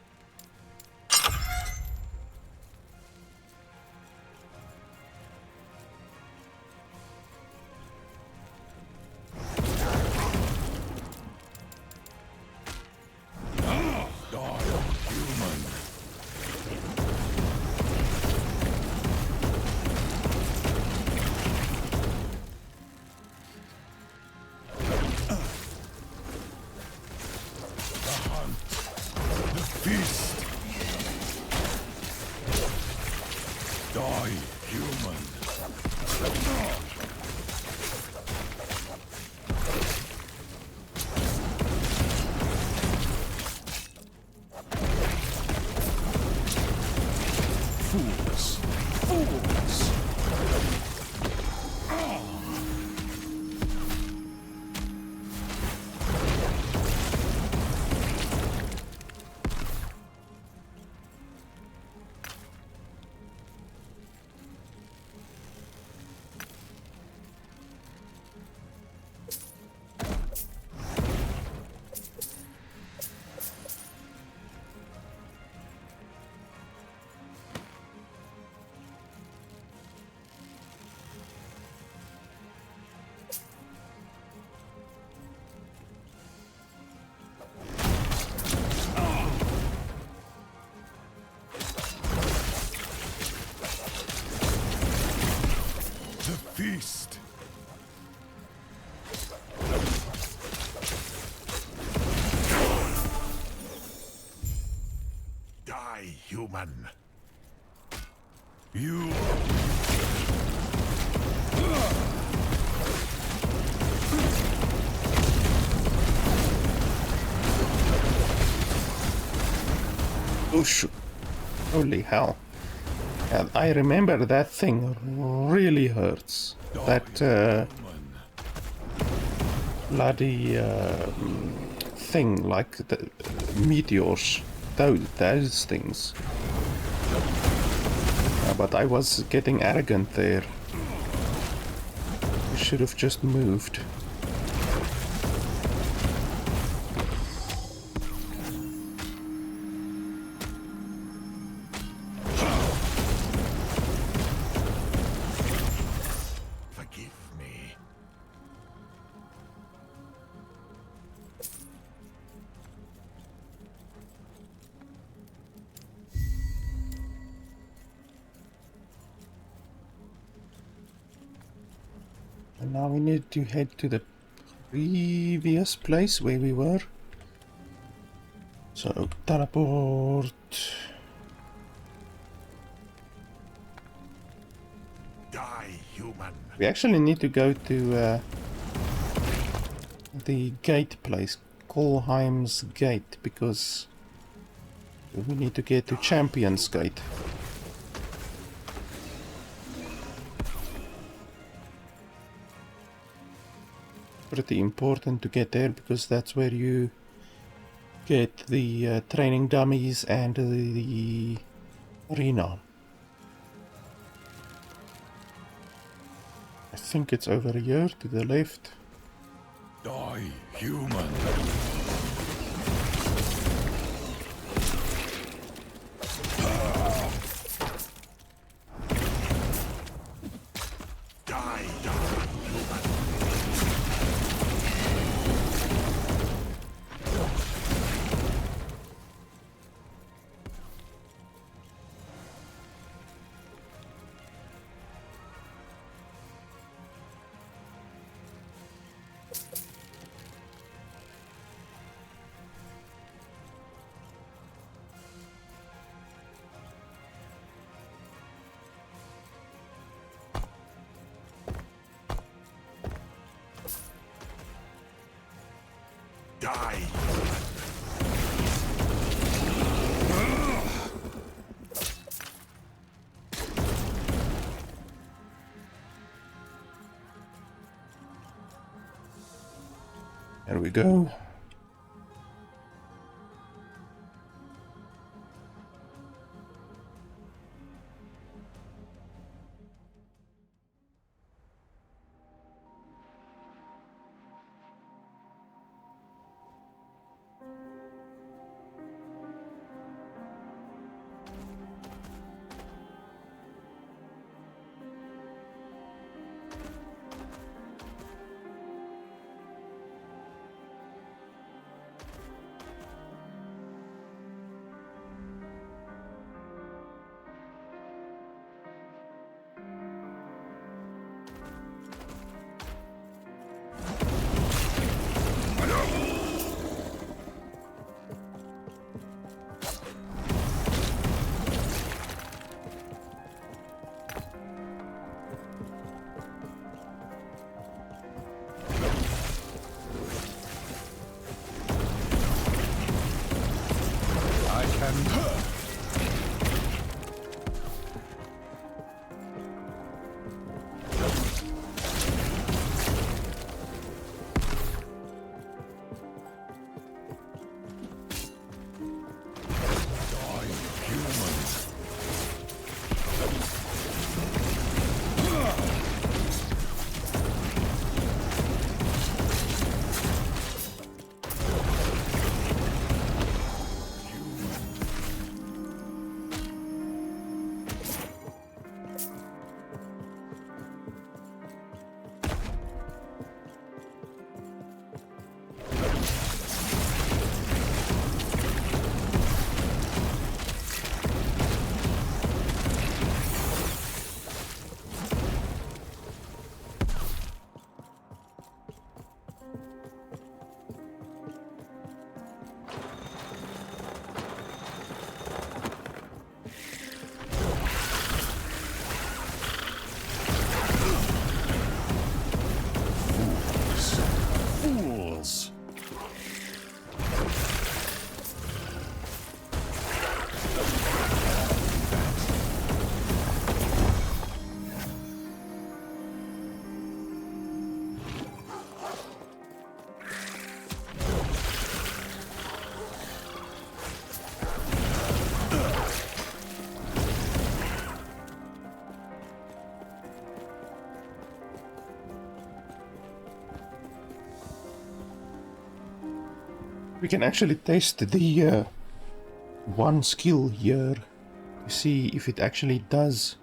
Feast. Die, human. You. Oh shoot. Holy hell. And I remember that thing really hurts. That bloody thing, like the meteors, those things. But I was getting arrogant there. I should have just moved. And now we need to head to the previous place where we were. So, teleport. Die, human. We actually need to go to the gate place, Kolheim's Gate, because we need to get to Champion's Gate. Pretty important to get there because that's where you get the training dummies and the arena. I think it's over here to the left. Die, human. Die. There we go. again. Fools! We can actually test the one skill here to see if it actually does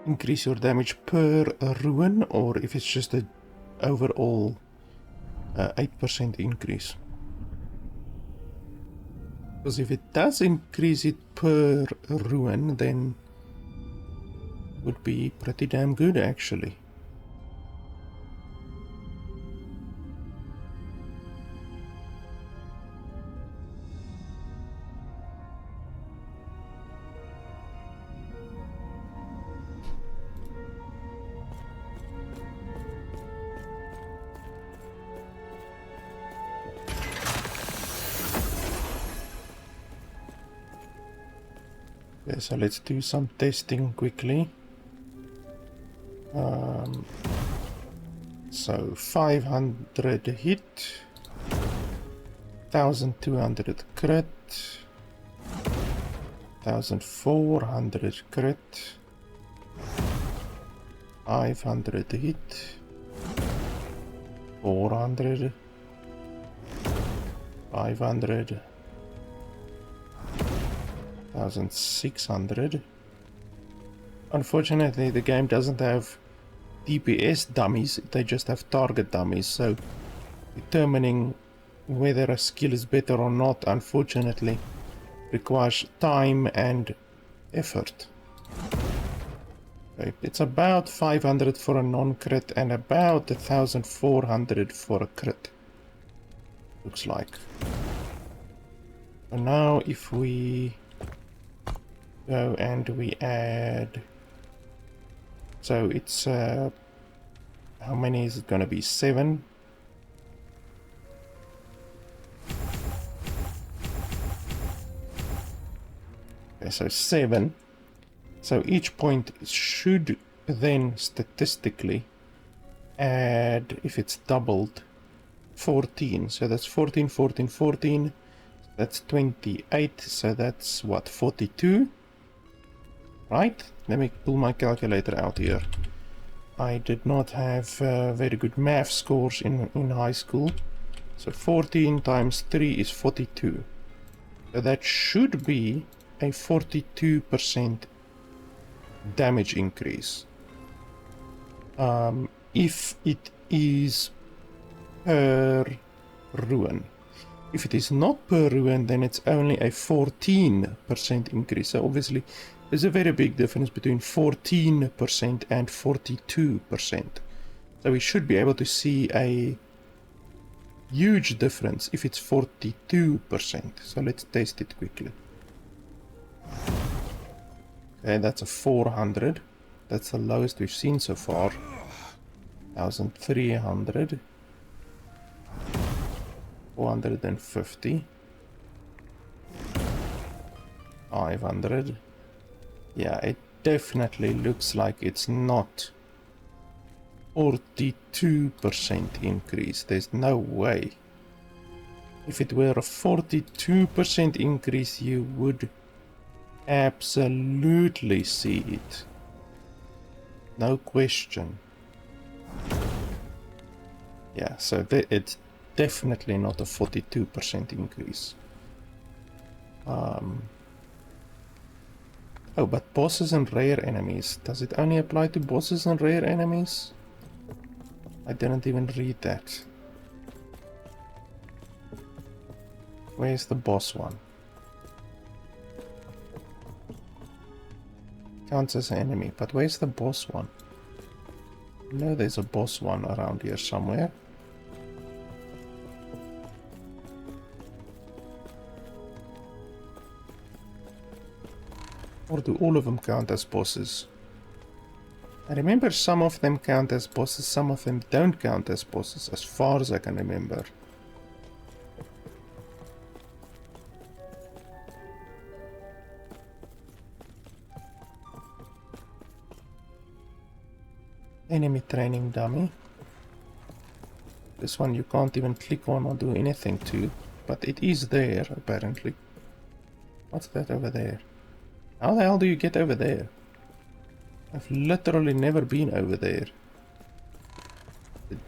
increase your damage per ruin or if it's just an overall 8% increase. Because if it does increase it per ruin, then it would be pretty damn good actually. Okay, so let's do some testing quickly. So 500 hit, 1200 crit, 1400 crit, 500 hit, 400, 500, 1600. Unfortunately, the game doesn't have DPS dummies, they just have target dummies, so determining whether a skill is better or not, unfortunately, requires time and effort. Okay, it's about 500 for a non-crit and about 1400 for a crit. Looks like. So now if we go and we add, so it's how many is it gonna be? 7. Okay, so 7. So each point should then statistically add, if it's doubled, 14. So that's 14, 14, 14. That's 28. So that's what, 42? Right? Let me pull my calculator out here. I did not have very good math scores in high school. So 14 times 3 is 42. So that should be a 42% damage increase. If it is per ruin. If it is not per ruin, then it's only a 14% increase. So obviously there's a very big difference between 14% and 42%. So we should be able to see a huge difference if it's 42%. So let's test it quickly. Okay, that's a 400. That's the lowest we've seen so far. 1300. 450. 500. Yeah, it definitely looks like it's not 42% increase. There's no way. If it were a 42% increase, you would absolutely see it. No question. Yeah, so it's definitely not a 42% increase. Oh, but bosses and rare enemies. Does it only apply to bosses and rare enemies? I didn't even read that. Where's the boss one? Counts as an enemy, but where's the boss one? No, there's a boss one around here somewhere. Or do all of them count as bosses? I remember some of them count as bosses, some of them don't count as bosses, as far as I can remember. Enemy training dummy. This one you can't even click on or do anything to, but it is there apparently. What's that over there? How the hell do you get over there? I've literally never been over there.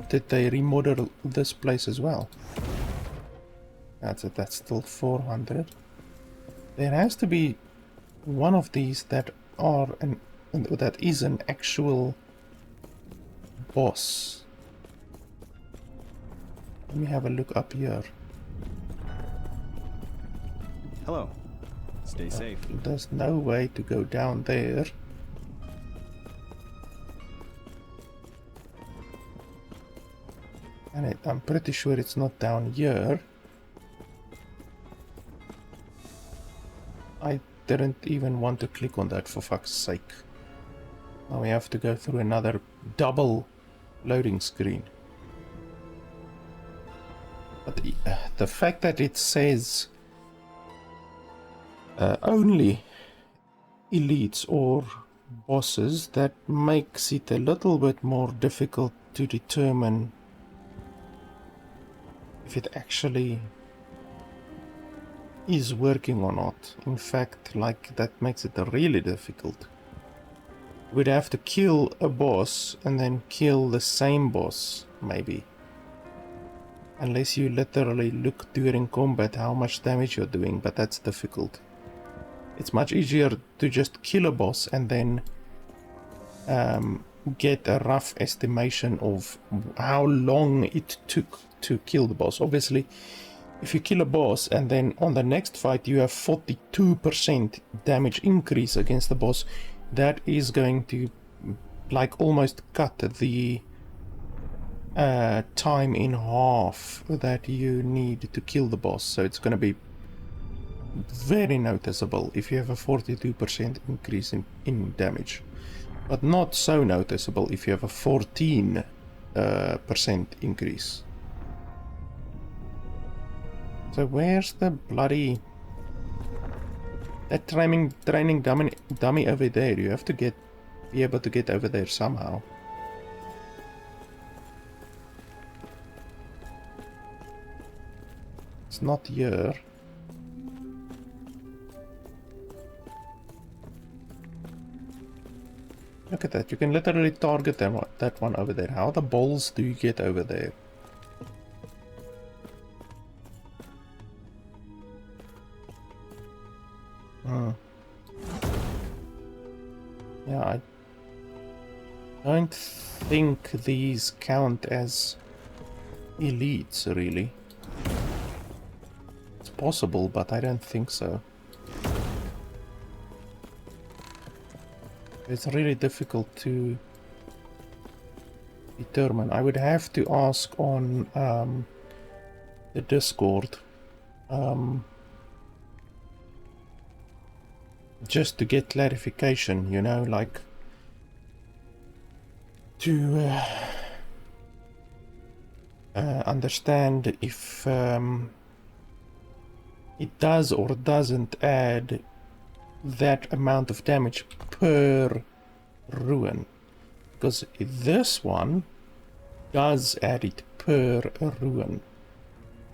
Did they remodel this place as well? That's still 400. There has to be one of these that is an actual boss. Let me have a look up here. Hello. Stay safe. There's no way to go down there. And I'm pretty sure it's not down here. I didn't even want to click on that, for fuck's sake. Now we have to go through another double loading screen. But the fact that it says only elites or bosses, that makes it a little bit more difficult to determine if it actually is working or not. In fact, like, that makes it really difficult. We'd have to kill a boss and then kill the same boss, maybe. Unless you literally look during combat how much damage you're doing, but that's difficult. It's much easier to just kill a boss and then get a rough estimation of how long it took to kill the boss. Obviously, if you kill a boss and then on the next fight you have 42% damage increase against the boss, that is going to like almost cut the time in half that you need to kill the boss. So it's going to be very noticeable if you have a 42% increase in damage, but not so noticeable if you have a 14% increase. So where's the bloody that training dummy over there? You have to be able to get over there somehow. It's not here. Look at that, you can literally target that one over there. How the balls do you get over there? Yeah, I don't think these count as elites, really. It's possible, but I don't think so. It's really difficult to determine. I would have to ask on the Discord just to get clarification, you know, like to understand if it does or doesn't add that amount of damage per ruin, because this one does add it per ruin.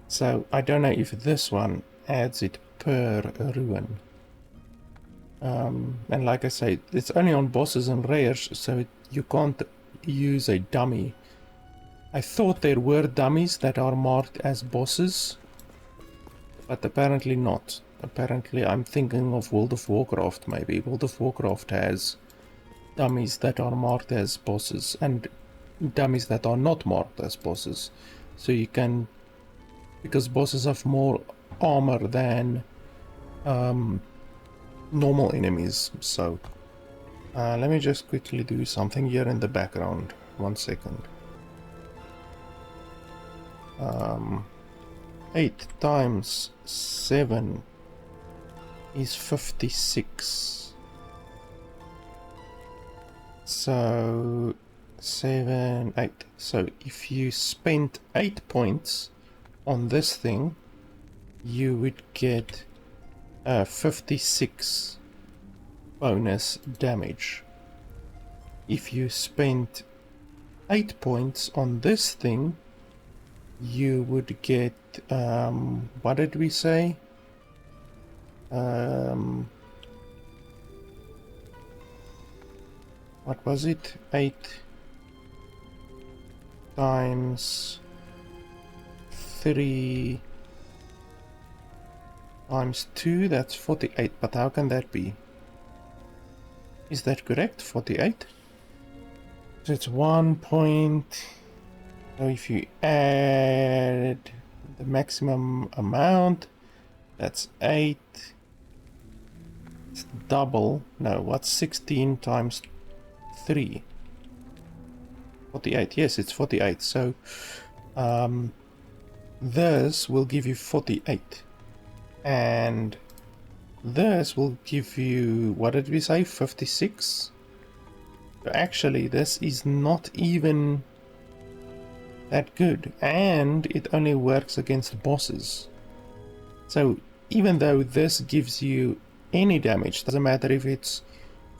So I don't know if this one adds it per ruin. And like I say, it's only on bosses and rares, so you can't use a dummy. I thought there were dummies that are marked as bosses, but apparently not. Apparently I'm thinking of World of Warcraft maybe. World of Warcraft has dummies that are marked as bosses and dummies that are not marked as bosses. So you can, because bosses have more armor than normal enemies. So let me just quickly do something here in the background. 1 second. 8 times 7 is 56. So 7, 8. So if you spent 8 points on this thing, you would get 56 bonus damage. If you spent 8 points on this thing, you would get what did we say? What was it? 8 times 3 times 2, that's 48. But how can that be? Is that correct? 48? So it's 1 point. So if you add the maximum amount, that's 8. It's double. No, what's 16 times 3? 48. Yes, it's 48. So this will give you 48. And this will give you, what did we say, 56? So actually, this is not even that good, and it only works against bosses. So even though this gives you any damage, doesn't matter if it's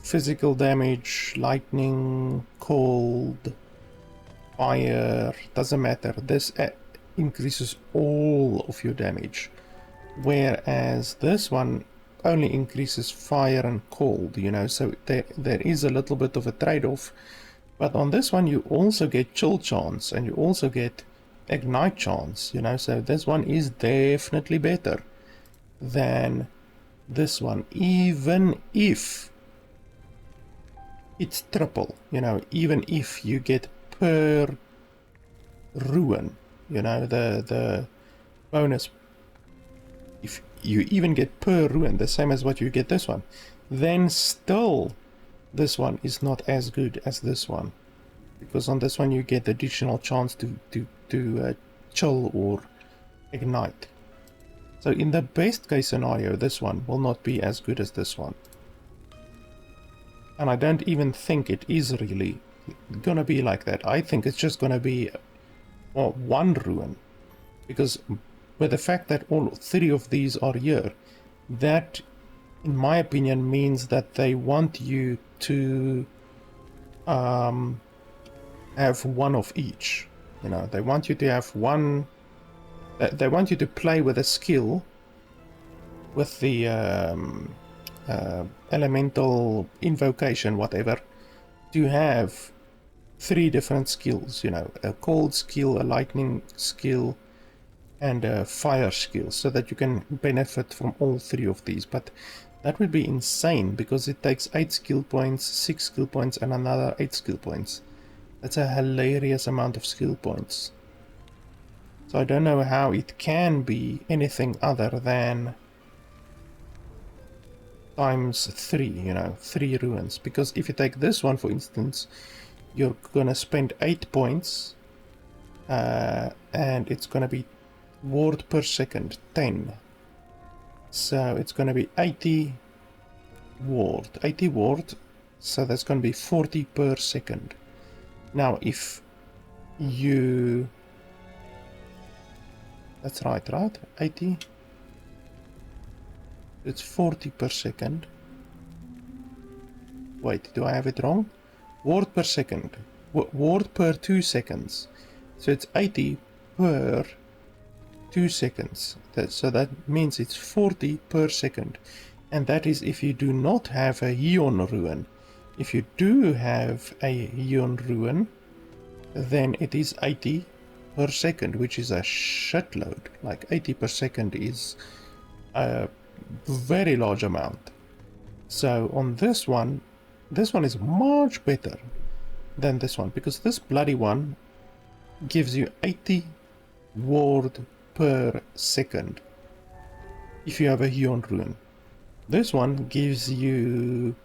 physical damage, lightning, cold, fire, doesn't matter, this increases all of your damage, whereas this one only increases fire and cold, you know, so there is a little bit of a trade-off. But on this one you also get chill chance and you also get ignite chance, you know, so this one is definitely better than this one, even if it's triple, you know, even if you get per ruin, you know, the bonus, if you even get per ruin, the same as what you get this one, then still this one is not as good as this one, because on this one you get additional chance to chill or ignite. So in the best case scenario, this one will not be as good as this one. And I don't even think it is really gonna be like that. I think it's just gonna be one ruin, because with the fact that all 3 of these are here, that in my opinion means that they want you to have one of each, you know, they want you to have one, they want you to play with a skill, with the elemental invocation, whatever, to have 3 different skills, you know, a cold skill, a lightning skill, and a fire skill, so that you can benefit from all 3 of these. But that would be insane, because it takes 8 skill points, 6 skill points, and another 8 skill points. That's a hilarious amount of skill points. So I don't know how it can be anything other than times 3, you know, 3 ruins. Because if you take this one, for instance, you're gonna spend 8 points, and it's gonna be ward per second, 10. So it's gonna be 80 ward, so that's gonna be 40 per second. Now if you, that's right, 80, it's 40 per second. Wait, do I have it wrong? Ward per second. Ward per 2 seconds. So it's 80 per 2 seconds. So that means it's 40 per second. And that is if you do not have a Eon Ruin. If you do have a Eon Ruin, then it is 80 per second, which is a shitload. Like 80 per second is a very large amount. So on this one is much better than this one, because this bloody one gives you 80 ward per second if you have a Eon Ruin. This one gives you,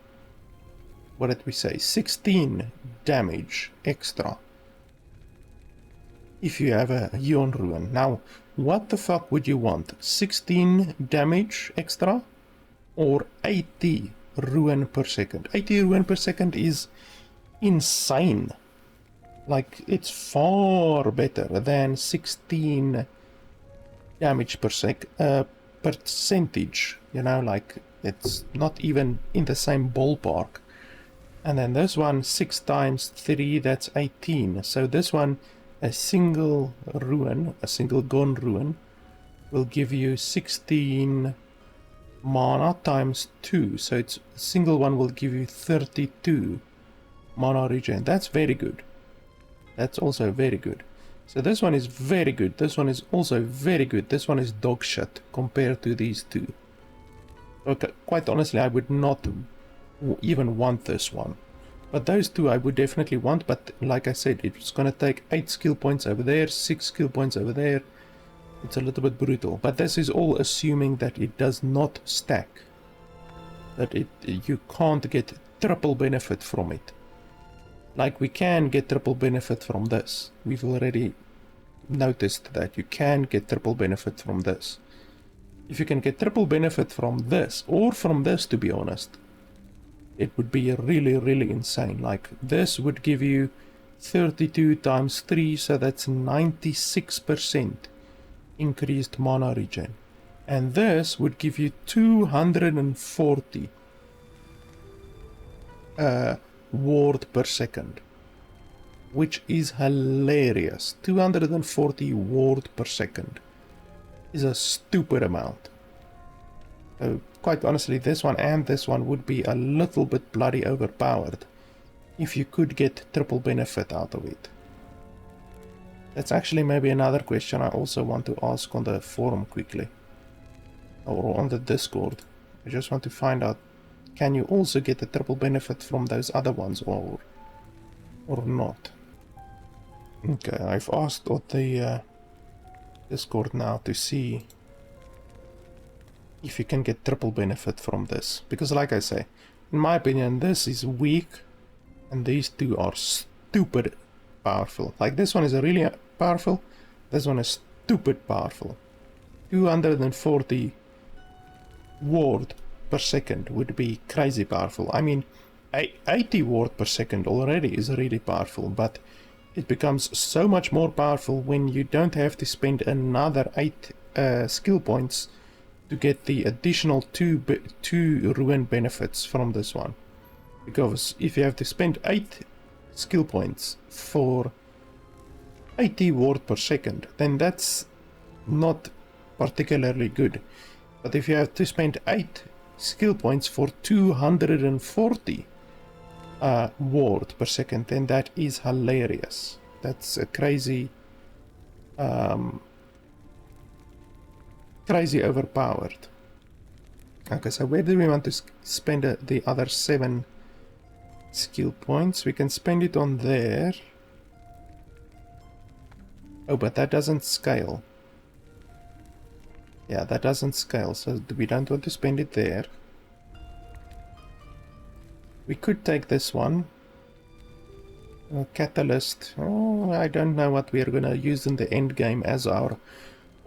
what did we say, 16 damage extra if you have a Eon Ruin. Now, what the fuck would you want? 16 damage extra or 80 ruin per second? 80 ruin per second is insane. Like, it's far better than 16 damage per percentage, you know, like it's not even in the same ballpark. And then this one, 6 times 3, that's 18. So this one, a single ruin, a single gone ruin, will give you 16 mana times 2. So it's a single one will give you 32 mana regen. That's very good. That's also very good. So this one is very good. This one is also very good. This one is dog shit compared to these two. Okay, quite honestly, I would not even want this one. But those two I would definitely want. But like I said, it's going to take 8 skill points over there, 6 skill points over there. It's a little bit brutal. But this is all assuming that it does not stack. That you can't get triple benefit from it. Like, we can get triple benefit from this. We've already noticed that you can get triple benefit from this. If you can get triple benefit from this, or from this, to be honest, it would be really, really insane. Like, this would give you 32 times 3, so that's 96% increased mana regen. And this would give you 240 ward per second, which is hilarious. 240 ward per second is a stupid amount. Quite honestly, this one and this one would be a little bit bloody overpowered if you could get triple benefit out of it. That's actually maybe another question I also want to ask on the forum quickly, or on the Discord. I just want to find out, can you also get the triple benefit from those other ones, or not? Okay, I've asked on the Discord now to see if you can get triple benefit from this. Because like I say, in my opinion, this is weak, and these two are stupid powerful. Like, this one is really powerful, this one is stupid powerful. 240 ward per second would be crazy powerful. I mean, 80 ward per second already is really powerful, but it becomes so much more powerful when you don't have to spend another 8 skill points to get the additional 2 ruin benefits from this one. Because if you have to spend 8 skill points for 80 ward per second, then that's not particularly good. But if you have to spend 8 skill points for 240 ward per second, then that is hilarious. That's a crazy crazy overpowered. Okay, so where do we want to spend the other 7 skill points? We can spend it on there. Oh, but that doesn't scale. Yeah, that doesn't scale, so we don't want to spend it there. We could take this one. Catalyst. Oh, I don't know what we're gonna use in the end game as our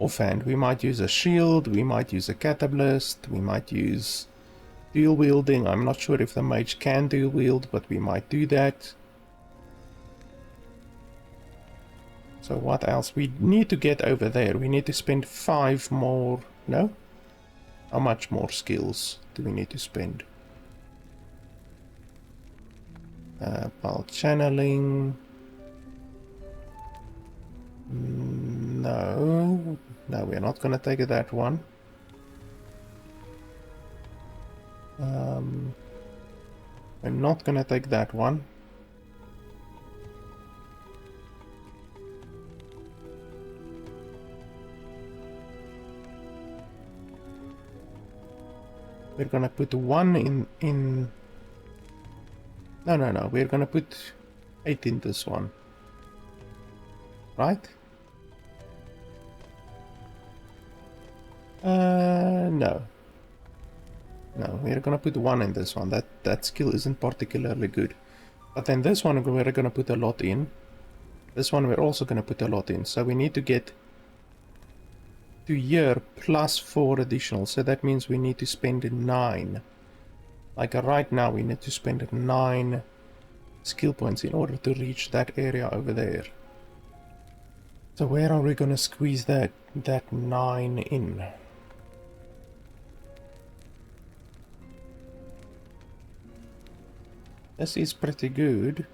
offhand. We might use a shield, we might use a catalyst, we might use dual wielding. I'm not sure if the mage can dual wield, but we might do that. So what else? We need to get over there. We need to spend 5 more. No? How much more skills do we need to spend? While channeling... No, we're not gonna take that one. We're not gonna take that one. We're gonna put one in... No, we're gonna put 8 in this one. Right? No. No, we're gonna put 1 in this one. That skill isn't particularly good. But then this one we're gonna put a lot in. This one we're also gonna put a lot in. So we need to get to year plus 4 additional. So that means we need to spend 9. Like right now we need to spend 9 skill points in order to reach that area over there. So where are we gonna squeeze that 9 in? This is pretty good.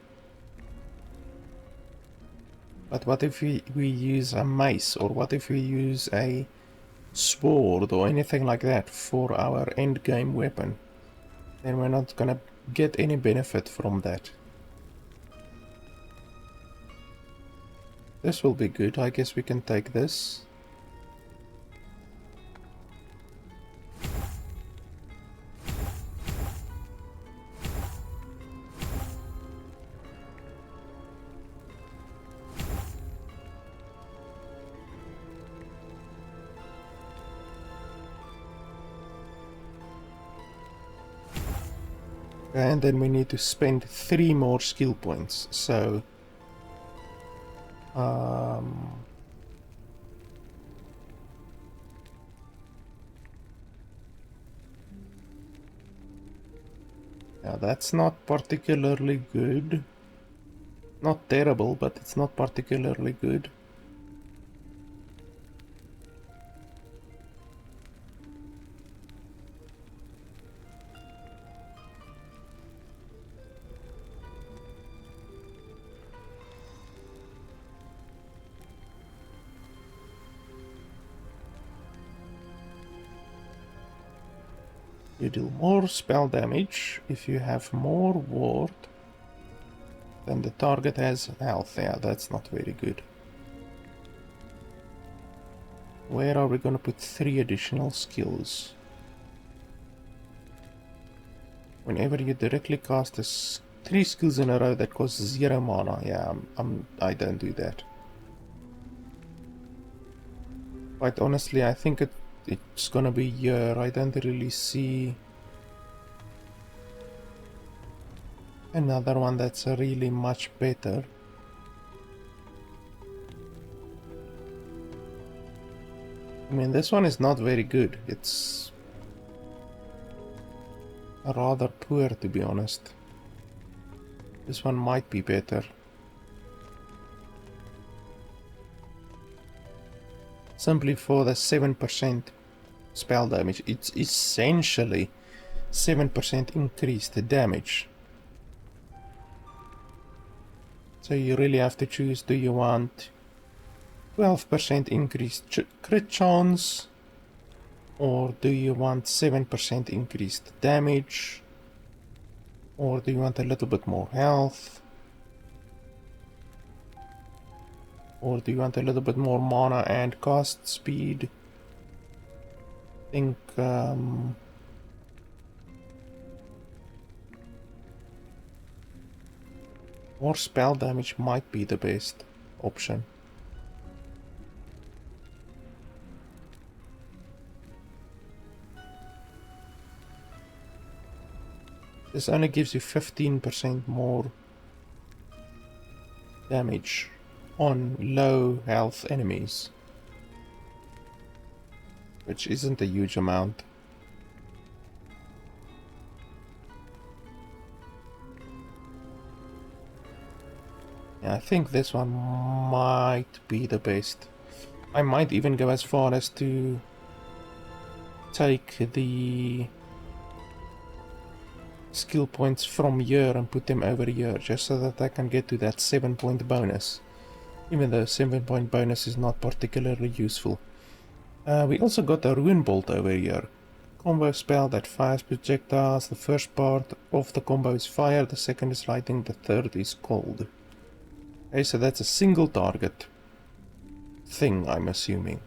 But what if we use a mace, or what if we use a sword or anything like that for our endgame weapon? Then we're not gonna get any benefit from that. This will be good. I guess we can take this. And then we need to spend 3 more skill points. So now that's not particularly good. Not terrible, but it's not particularly good. You deal more spell damage if you have more ward than the target has health. Yeah, that's not very good. Where are we gonna put 3 additional skills? Whenever you directly cast 3 skills in a row that cost 0 mana. Yeah, I don't do that. Quite honestly, I think it's gonna be here. I don't really see another one that's really much better. I mean, this one is not very good. It's rather poor, to be honest. This one might be better. Simply for the 7% spell damage. It's essentially 7% increased damage. So you really have to choose, do you want 12% increased crit chance, or do you want 7% increased damage, or do you want a little bit more health, or do you want a little bit more mana and cast speed? I think more spell damage might be the best option. This only gives you 15% more damage on low health enemies, which isn't a huge amount. Yeah, I think this one might be the best. I might even go as far as to take the skill points from here and put them over here, just so that I can get to that 7-point bonus. Even though 7-point bonus is not particularly useful. We also got a Ruin Bolt over here. Combo spell that fires projectiles. The first part of the combo is fire, the second is lightning, the third is cold. Okay, so that's a single target thing, I'm assuming.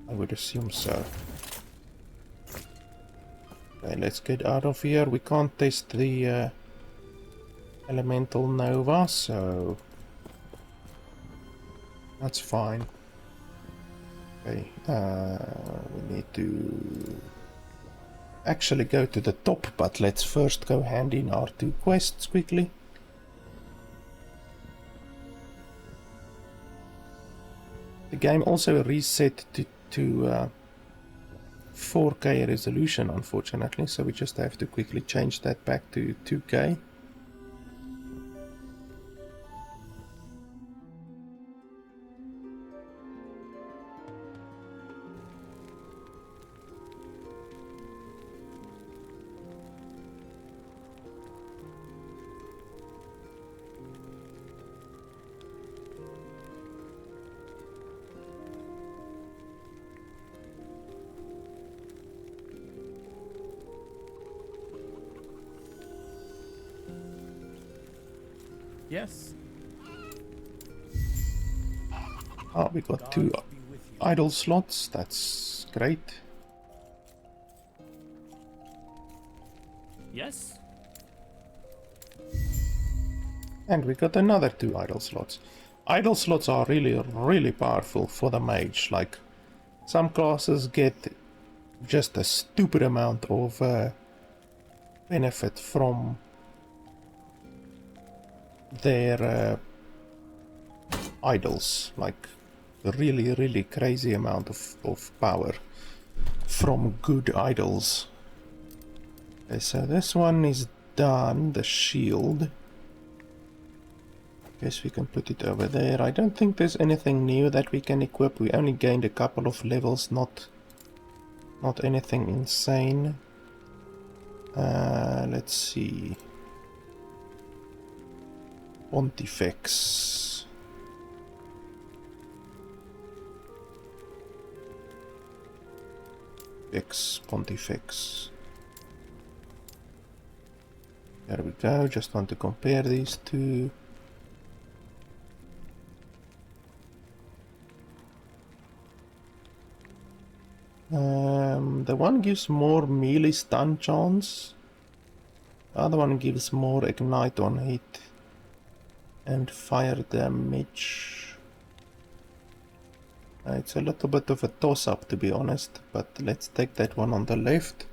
I would assume so. Okay, let's get out of here. We can't test the Elemental Nova, so that's fine. Okay, we need to actually go to the top, but let's first go hand in our 2 quests quickly. The game also reset to 4K resolution, unfortunately, so we just have to quickly change that back to 2K. Yes. Oh, we got 2 idle slots. That's great. Yes. And we got another 2 idle slots. Idle slots are really powerful for the mage. Like, some classes get just a stupid amount of benefit from their idols, like a really crazy amount of power from good idols. Okay, so this one is done, the shield. Guess we can put it over there. I don't think there's anything new that we can equip. We only gained a couple of levels, not anything insane. Let's see. Pontifex. Pontifex. There we go. Just want to compare these 2. The one gives more melee stun chance. The other one gives more ignite on hit and fire damage. It's a little bit of a toss-up, to be honest, but let's take that one on the left.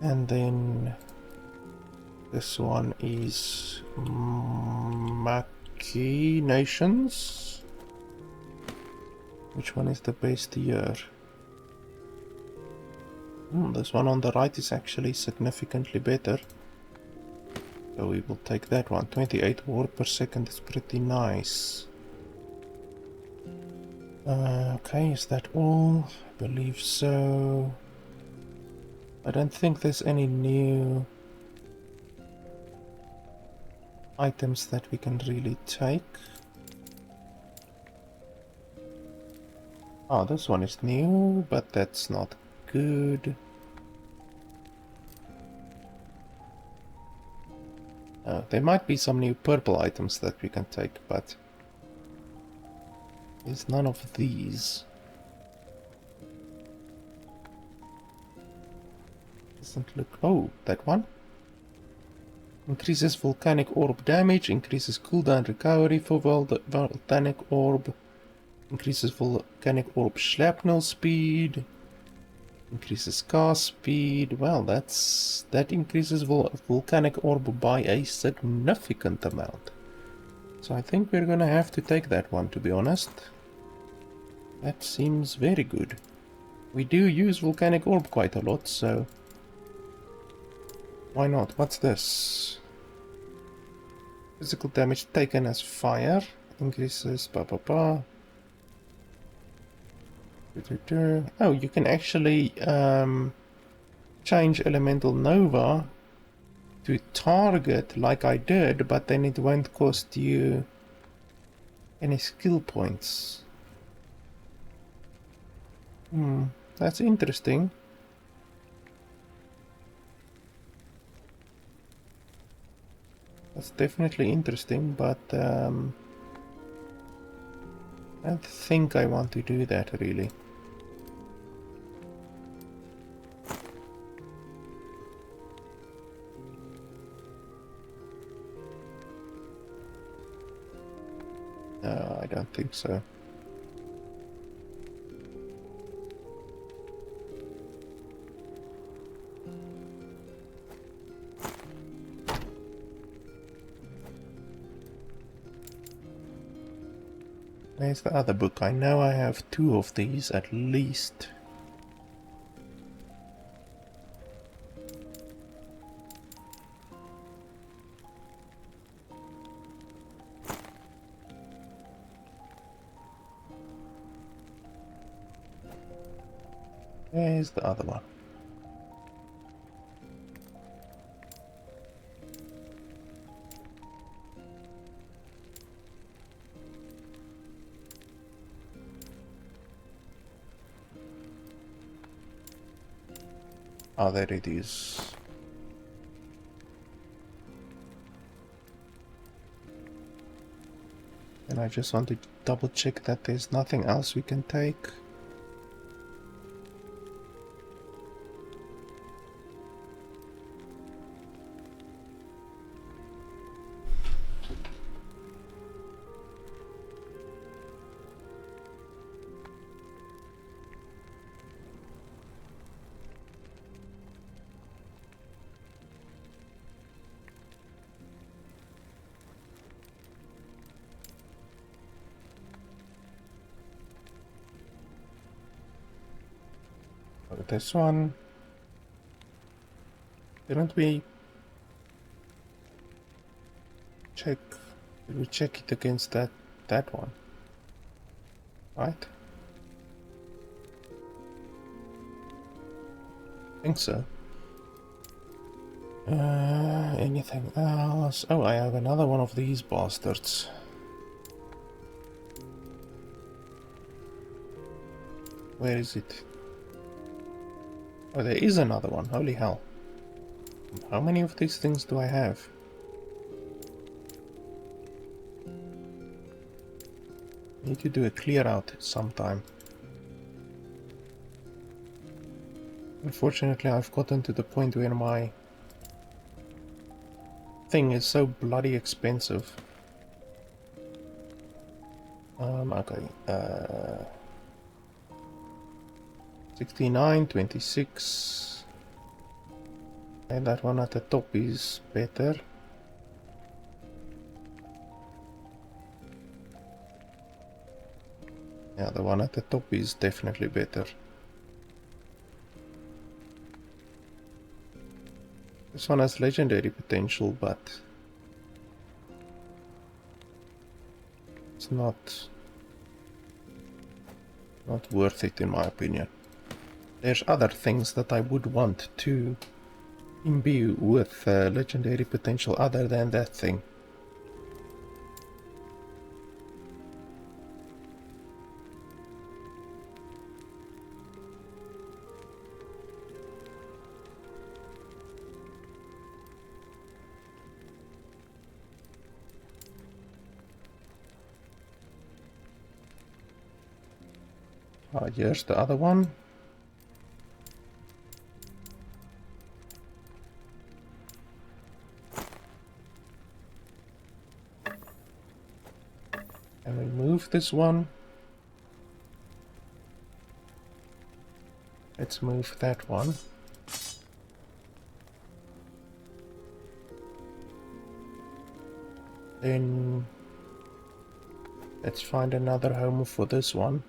And then this one is Machinations. Which one is the best here? This one on the right is actually significantly better. So we will take that one. 28 warp per second is pretty nice. Okay, is that all? I believe so. I don't think there's any new items that we can really take. Oh, this one is new, but that's not good. There might be some new purple items that we can take, but there's none of these. Doesn't look... Oh, that one. Increases volcanic orb damage, increases cooldown recovery for volcanic orb, increases volcanic orb shrapnel speed, increases cast speed. Well, that increases volcanic orb by a significant amount. So I think we're gonna have to take that one, to be honest. That seems very good. We do use volcanic orb quite a lot, so why not? What's this? Physical damage taken as fire increases. Oh, you can actually change Elemental Nova to target like I did, but then it won't cost you any skill points. That's interesting. That's definitely interesting, but I don't think I want to do that really. No, I don't think so. Where's the other book? I know I have 2 of these at least. Where's the other one? Oh, there it is. And I just want to double check that there's nothing else we can take. This one, didn't we check? Did we check it against that one? Right? I think so. Anything else? Oh, I have another one of these bastards. Where is it? Oh, there is another one. Holy hell. How many of these things do I have? Need to do a clear out sometime. Unfortunately, I've gotten to the point where my thing is so bloody expensive. Okay. 69, 26. And that one at the top is better. Yeah, the one at the top is definitely better. This one has legendary potential, but it's not worth it in my opinion. There's other things that I would want to imbue with legendary potential other than that thing. Here's the other one. And we move this one. Let's move that one. Then let's find another home for this one.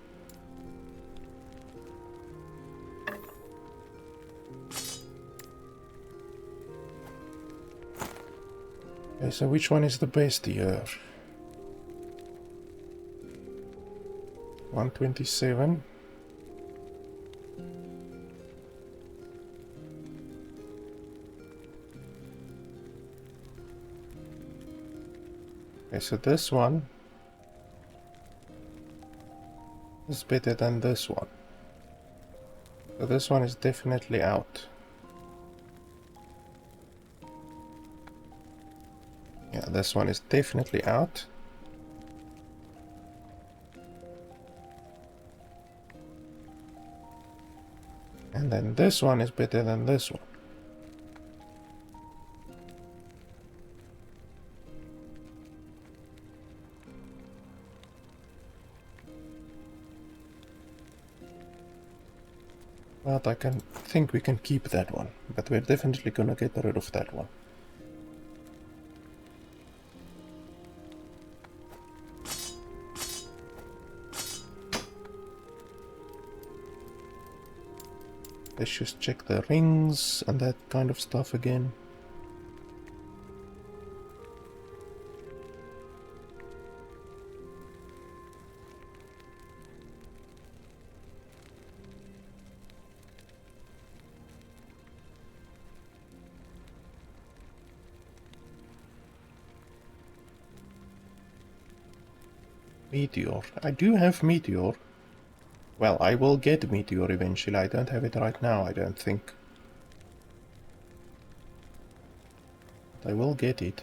Okay, so which one is the best here? 127. Okay, so this one is better than this one. So this one is definitely out. Yeah, this one is definitely out. And then this one is better than this one. But I think we can keep that one, but we're definitely gonna get rid of that one. Let's just check the rings and that kind of stuff again. Meteor. I do have Meteor. Well, I will get Meteor eventually. I don't have it right now, I don't think. But I will get it.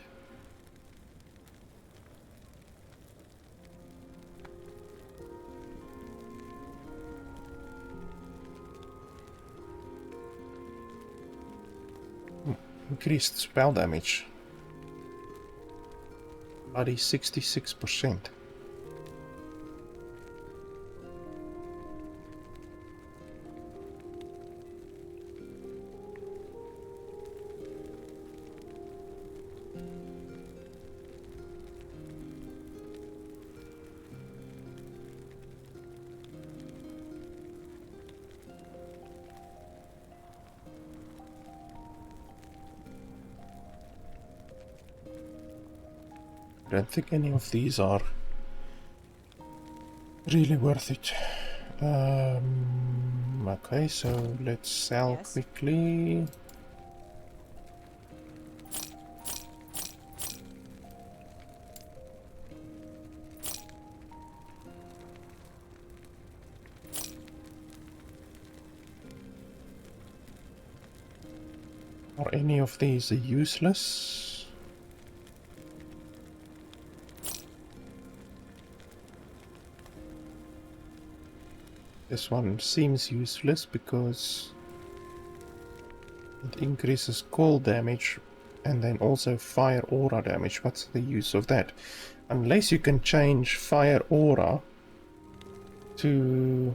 Increased spell damage. Bloody 66%. I don't think any of these are really worth it. Okay, so let's sell quickly. Are any of these useless? This one seems useless because it increases cold damage and then also fire aura damage. What's the use of that? Unless you can change fire aura to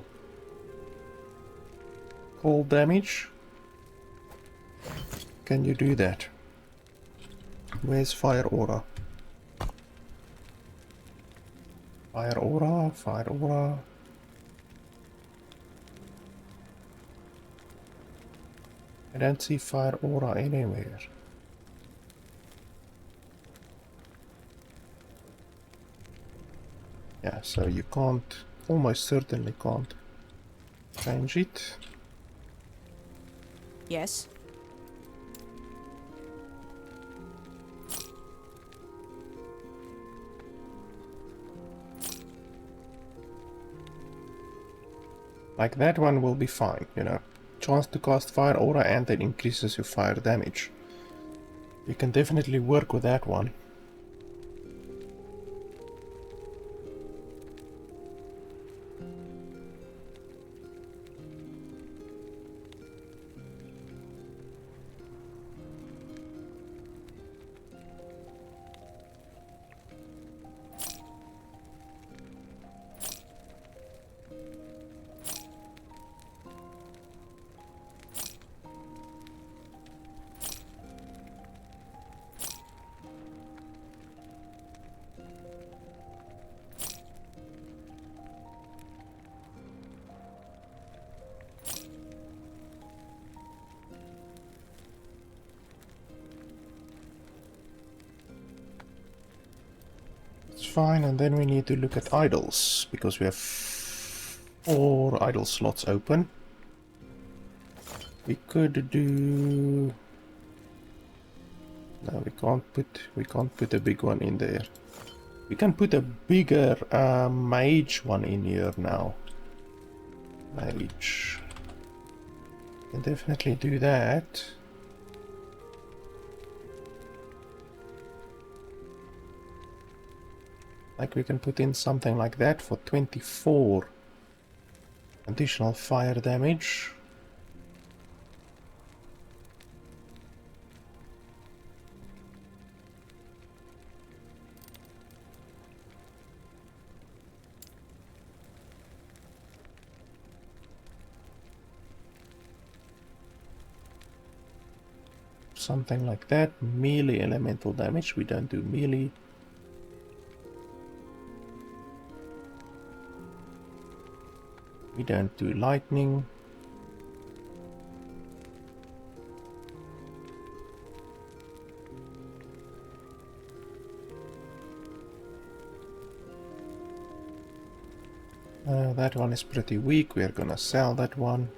cold damage. Can you do that? Where's fire aura? Fire aura, fire aura. I don't see fire aura anywhere. Yeah, so you can't, almost certainly can't change it. Yes. Like that one will be fine, you know. Chance to cast fire aura and that increases your fire damage. You can definitely work with that one. Fine, and then we need to look at idols because we have 4 idol slots open. We could do... No, we can't put a big one in there. We can put a bigger mage one in here now. Mage. Can definitely do that. Like we can put in something like that for 24 additional fire damage. Something like that. Melee elemental damage. We don't do melee. We don't do lightning. That one is pretty weak. We're gonna sell that one.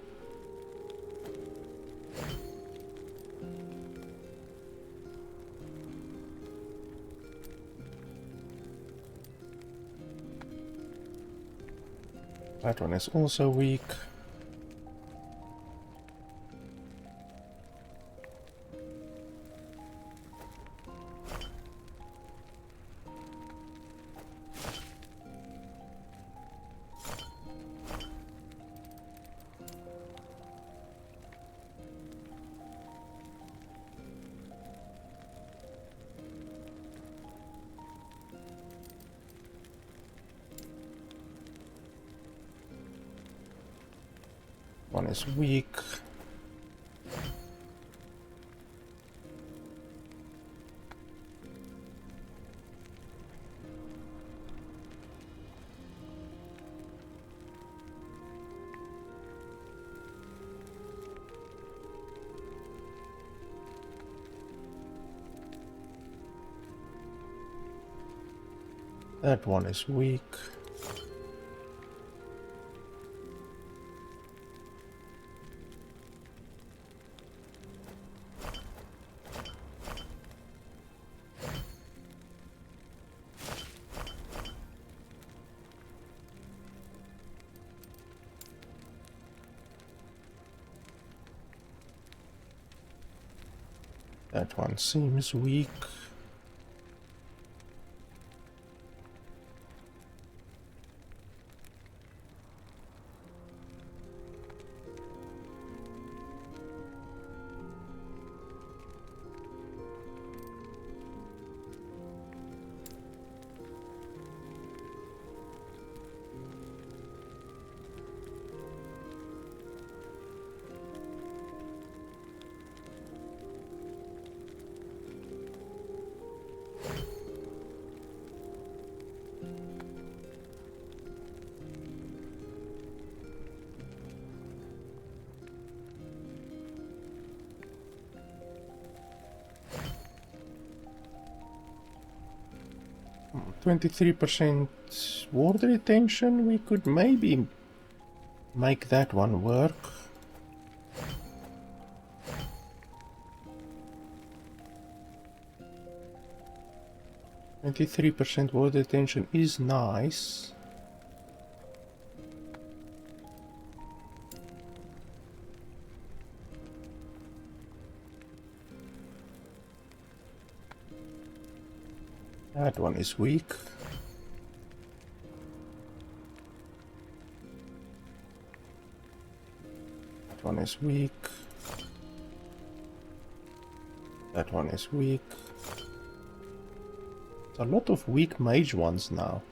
That one is also weak. One is weak. That one is weak. That one seems weak. %23 water retention. We could maybe make that one work. %23 water retention is nice. That one is weak. That one is weak. That one is weak. There's a lot of weak mage ones now.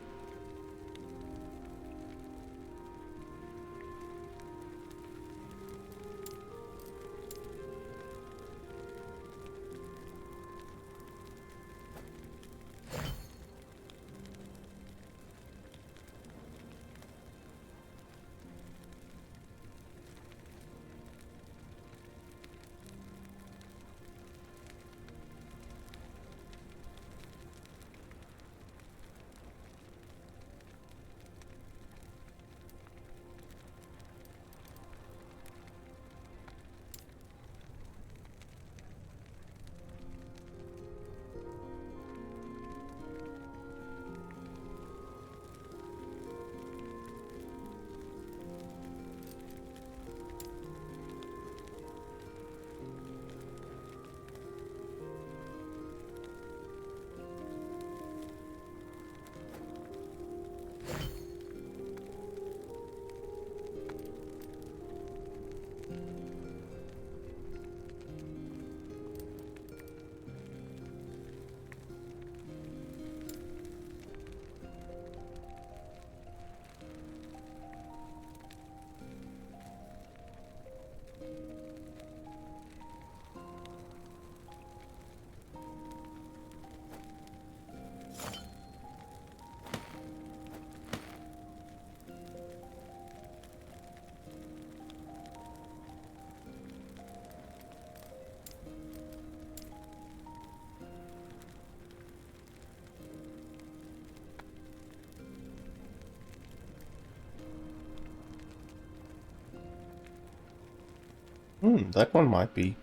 That one might be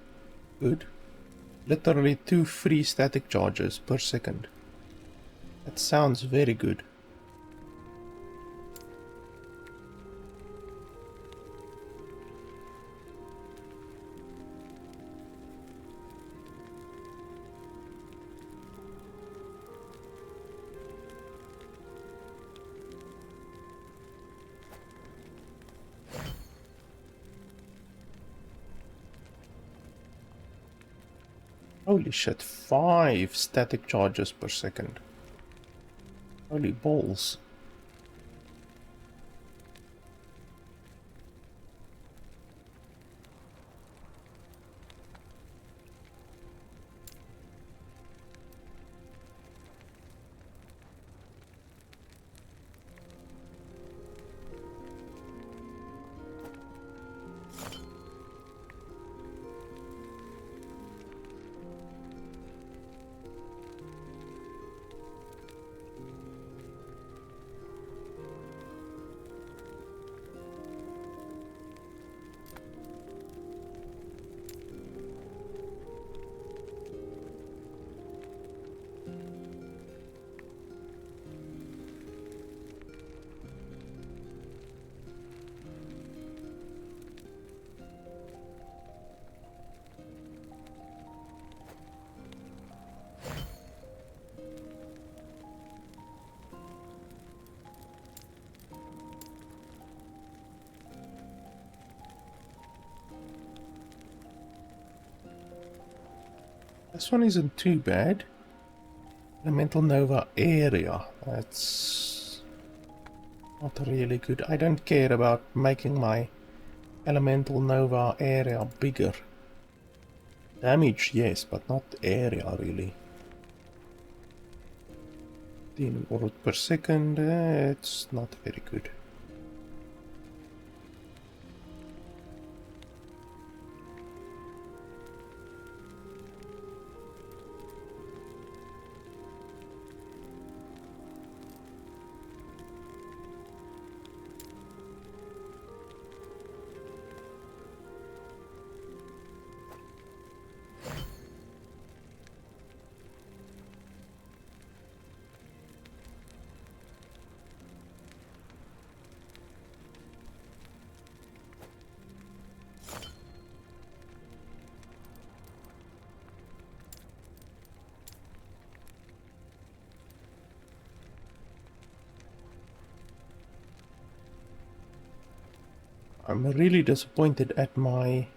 good. Literally 2 free static charges per second. That sounds very good. Holy shit, 5 static charges per second. Holy balls. This one isn't too bad. Elemental Nova area. That's not really good. I don't care about making my Elemental Nova area bigger. Damage, yes, but not area really. 10 words per second, it's not very good. I'm really disappointed at my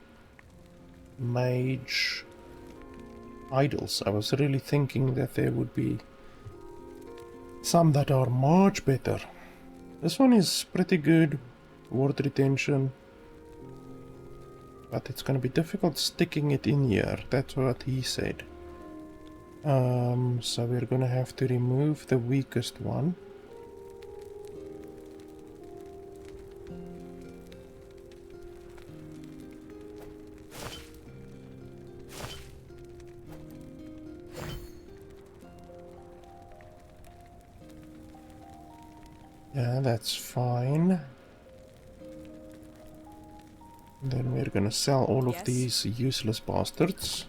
Mage idols. I was really thinking that there would be some that are much better. This one is pretty good, word retention, but it's gonna be difficult sticking it in here. That's what he said. So we're gonna have to remove the weakest one. Yeah, that's fine. Then we're gonna sell all of these useless bastards.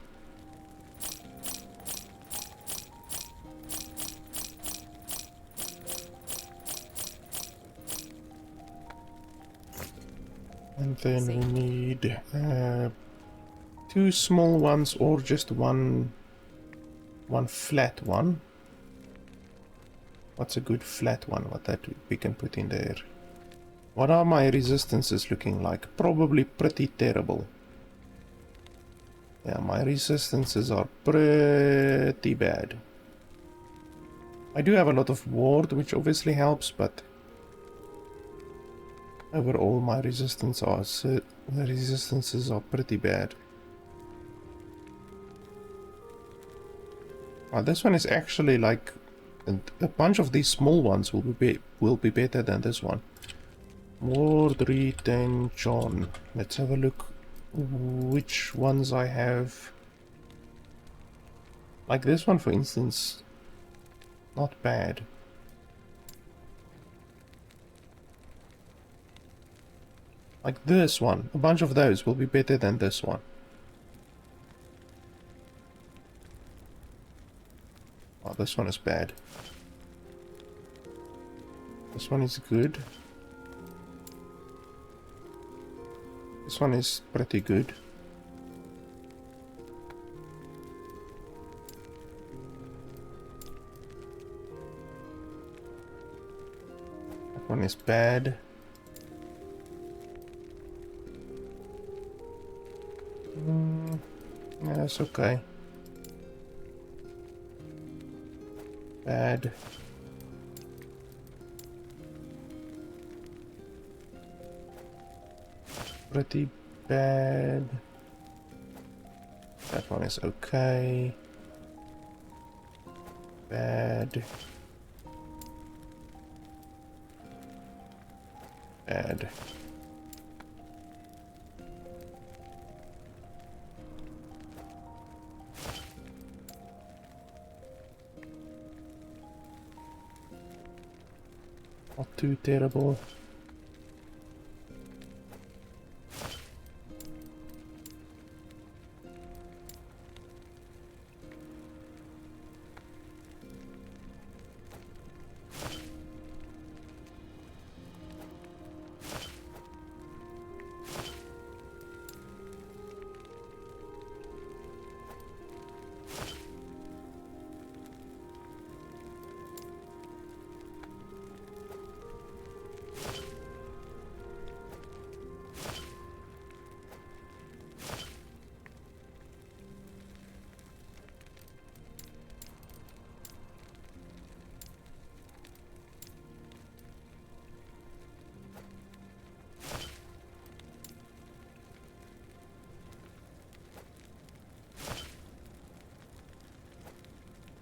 And then we need 2 small ones or just one flat one. What's a good flat one? What that we can put in there? What are my resistances looking like? Probably pretty terrible. Yeah, my resistances are pretty bad. I do have a lot of ward, which obviously helps, but overall my resistances are pretty bad. This one is actually like a bunch of these small ones will be better than this one. Ward retention. Let's have a look which ones I have. Like this one, for instance, not bad. Like this one. A bunch of those will be better than this one. Oh, this one is bad. This one is good. This one is pretty good. That one is bad. Yeah, that's okay. Bad. Pretty bad. That one is okay. Bad. Bad. Not too terrible.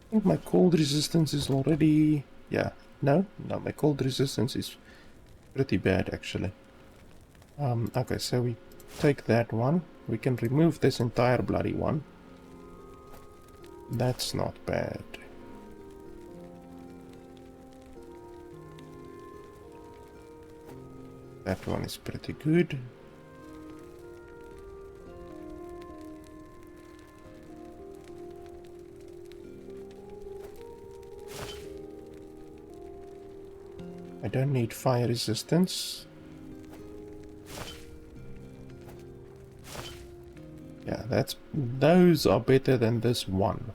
I think my cold resistance is already... Yeah, no, my cold resistance is pretty bad actually. Okay, so we take that one. We can remove this entire bloody one. That's not bad. That one is pretty good. I don't need fire resistance. Yeah, those are better than this one.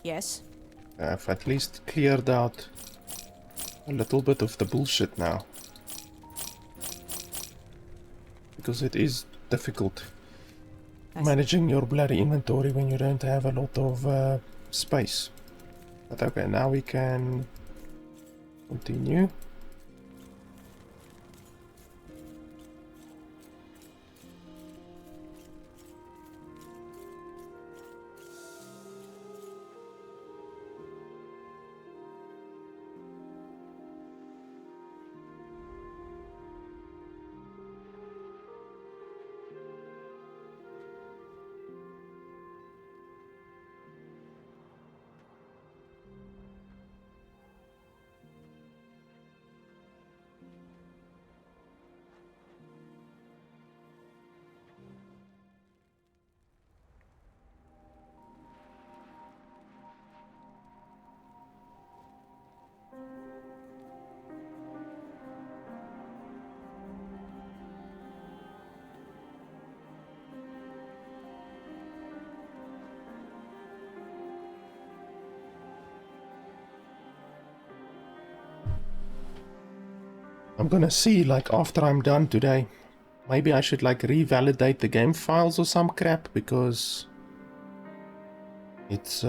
Yes? I've at least cleared out a little bit of the bullshit now. Because it is difficult managing your bloody inventory when you don't have a lot of space. But okay, now we can continue. I'm gonna see, like, after I'm done today, maybe I should, like, revalidate the game files or some crap, because it's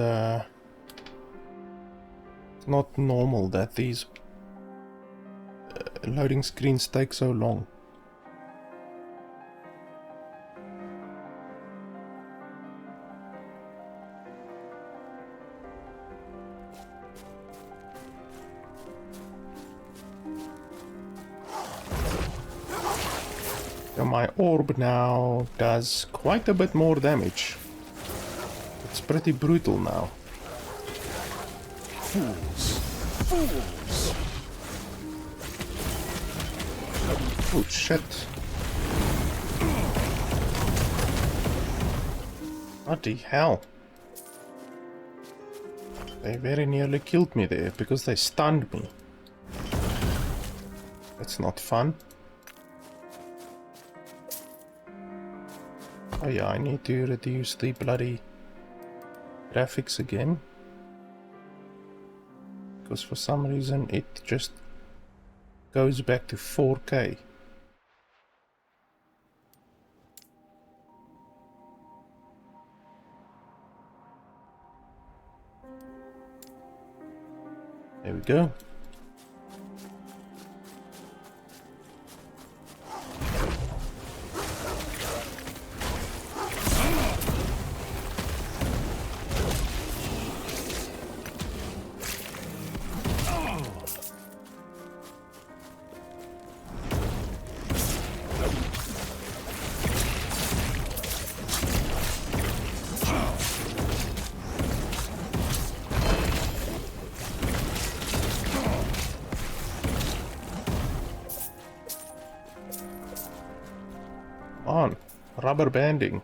not normal that these loading screens take so long. So my orb now does quite a bit more damage. It's pretty brutal now. Fools! Fools! Oh shit. Bloody hell. They very nearly killed me there because they stunned me. That's not fun. Oh yeah, I need to reduce the bloody graphics again. Because for some reason it just goes back to 4K. There we go. On rubber banding.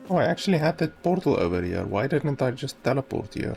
Oh, I actually had that portal over here. Why didn't I just teleport here?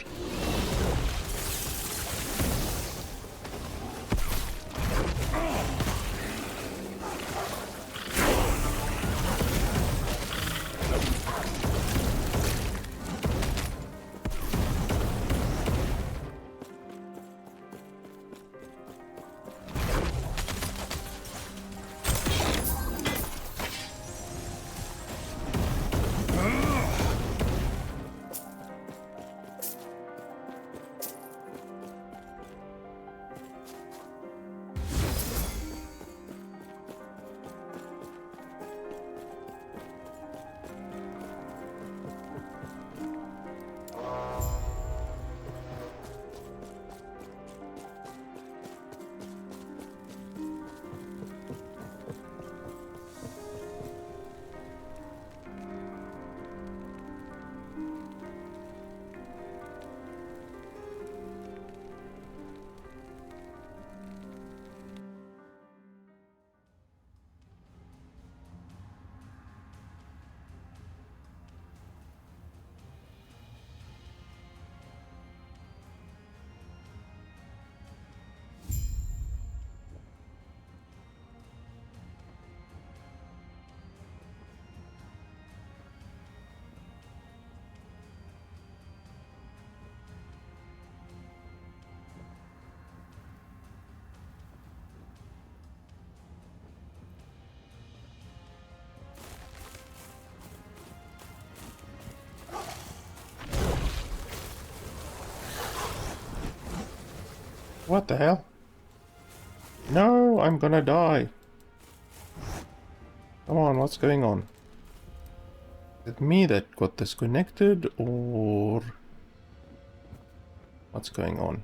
What the hell? No, I'm gonna die. Come on, what's going on? Is it me that got disconnected, or what's going on?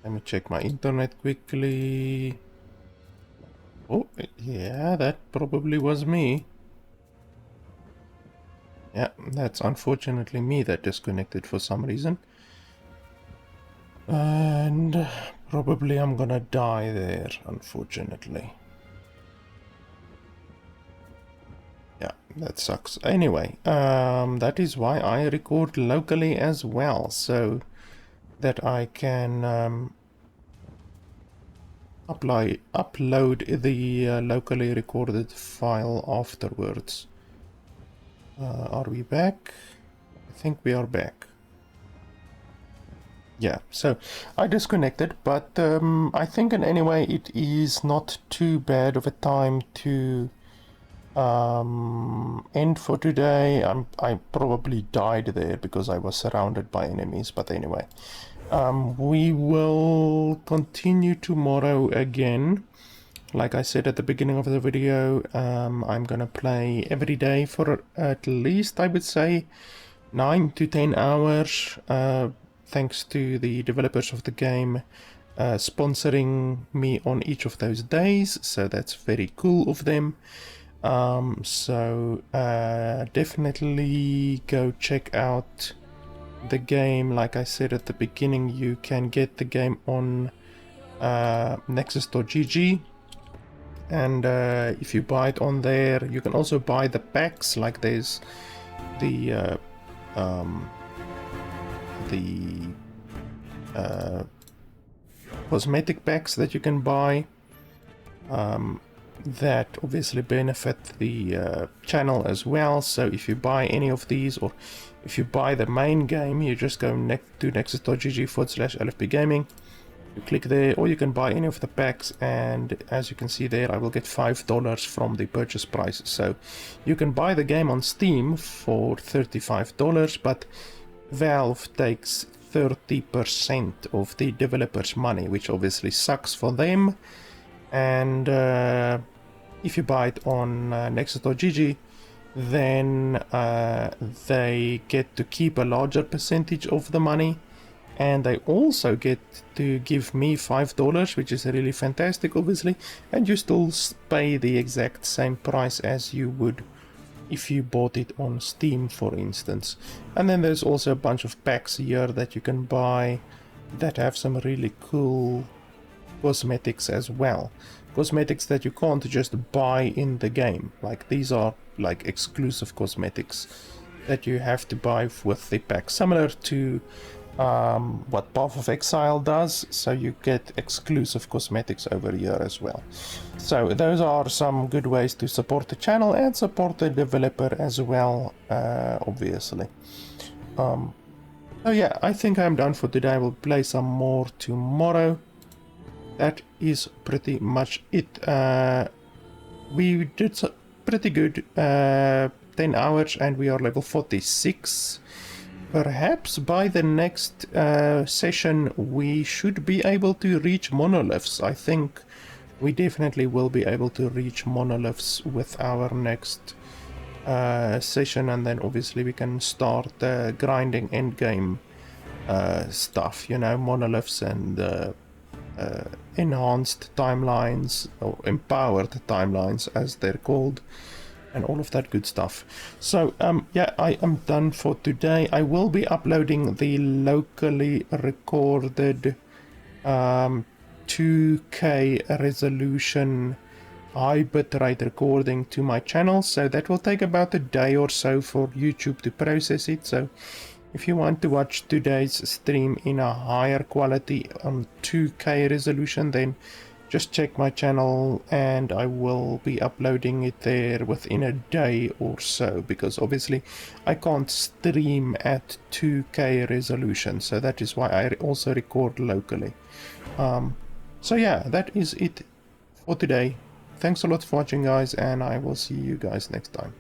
Let me check my internet quickly. Oh, yeah, that probably was me. Yeah, that's unfortunately me that disconnected for some reason. And probably I'm gonna die there, unfortunately. Yeah, that sucks. Anyway, that is why I record locally as well, so that I can upload the locally recorded file afterwards. Are we back? I think we are back. Yeah, so I disconnected, but I think in any way it is not too bad of a time to end for today. I probably died there because I was surrounded by enemies, but anyway. We will continue tomorrow again. Like I said at the beginning of the video, I'm gonna play every day for at least, I would say, 9 to 10 hours, thanks to the developers of the game sponsoring me on each of those days, so that's very cool of them. Definitely go check out the game. Like I said at the beginning, you can get the game on nexus.gg, and if you buy it on there, you can also buy the packs. Like there's the cosmetic packs that you can buy that obviously benefit the channel as well. So if you buy any of these, or if you buy the main game, you just go to nexus.gg/LFP Gaming, you click there, or you can buy any of the packs, and as you can see there, I will get $5 from the purchase price. So you can buy the game on Steam for $35, but Valve takes 30% of the developers' money, which obviously sucks for them. And if you buy it on nexus.gg, then they get to keep a larger percentage of the money, and they also get to give me $5, which is really fantastic, obviously, and you still pay the exact same price as you would if you bought it on Steam, for instance. And then there's also a bunch of packs here that you can buy that have some really cool cosmetics as well. Cosmetics that you can't just buy in the game. Like these are like exclusive cosmetics that you have to buy with the pack, similar to what Path of Exile does, so you get exclusive cosmetics over here as well. So those are some good ways to support the channel and support the developer as well, obviously. So yeah, I think I'm done for today. I will play some more tomorrow. That is pretty much it. We did pretty good, 10 hours, and we are level 46. Perhaps by the next session we should be able to reach monoliths. I think we definitely will be able to reach monoliths with our next session, and then obviously we can start grinding endgame stuff, you know, monoliths and enhanced timelines, or empowered timelines as they're called, and all of that good stuff. So yeah, I am done for today. I will be uploading the locally recorded 2K resolution high bitrate recording to my channel, so that will take about a day or so for YouTube to process it. So if you want to watch today's stream in a higher quality on 2K resolution, then just check my channel and I will be uploading it there within a day or so, because obviously I can't stream at 2K resolution, so that is why I also record locally. So yeah, that is it for today. Thanks a lot for watching, guys, and I will see you guys next time.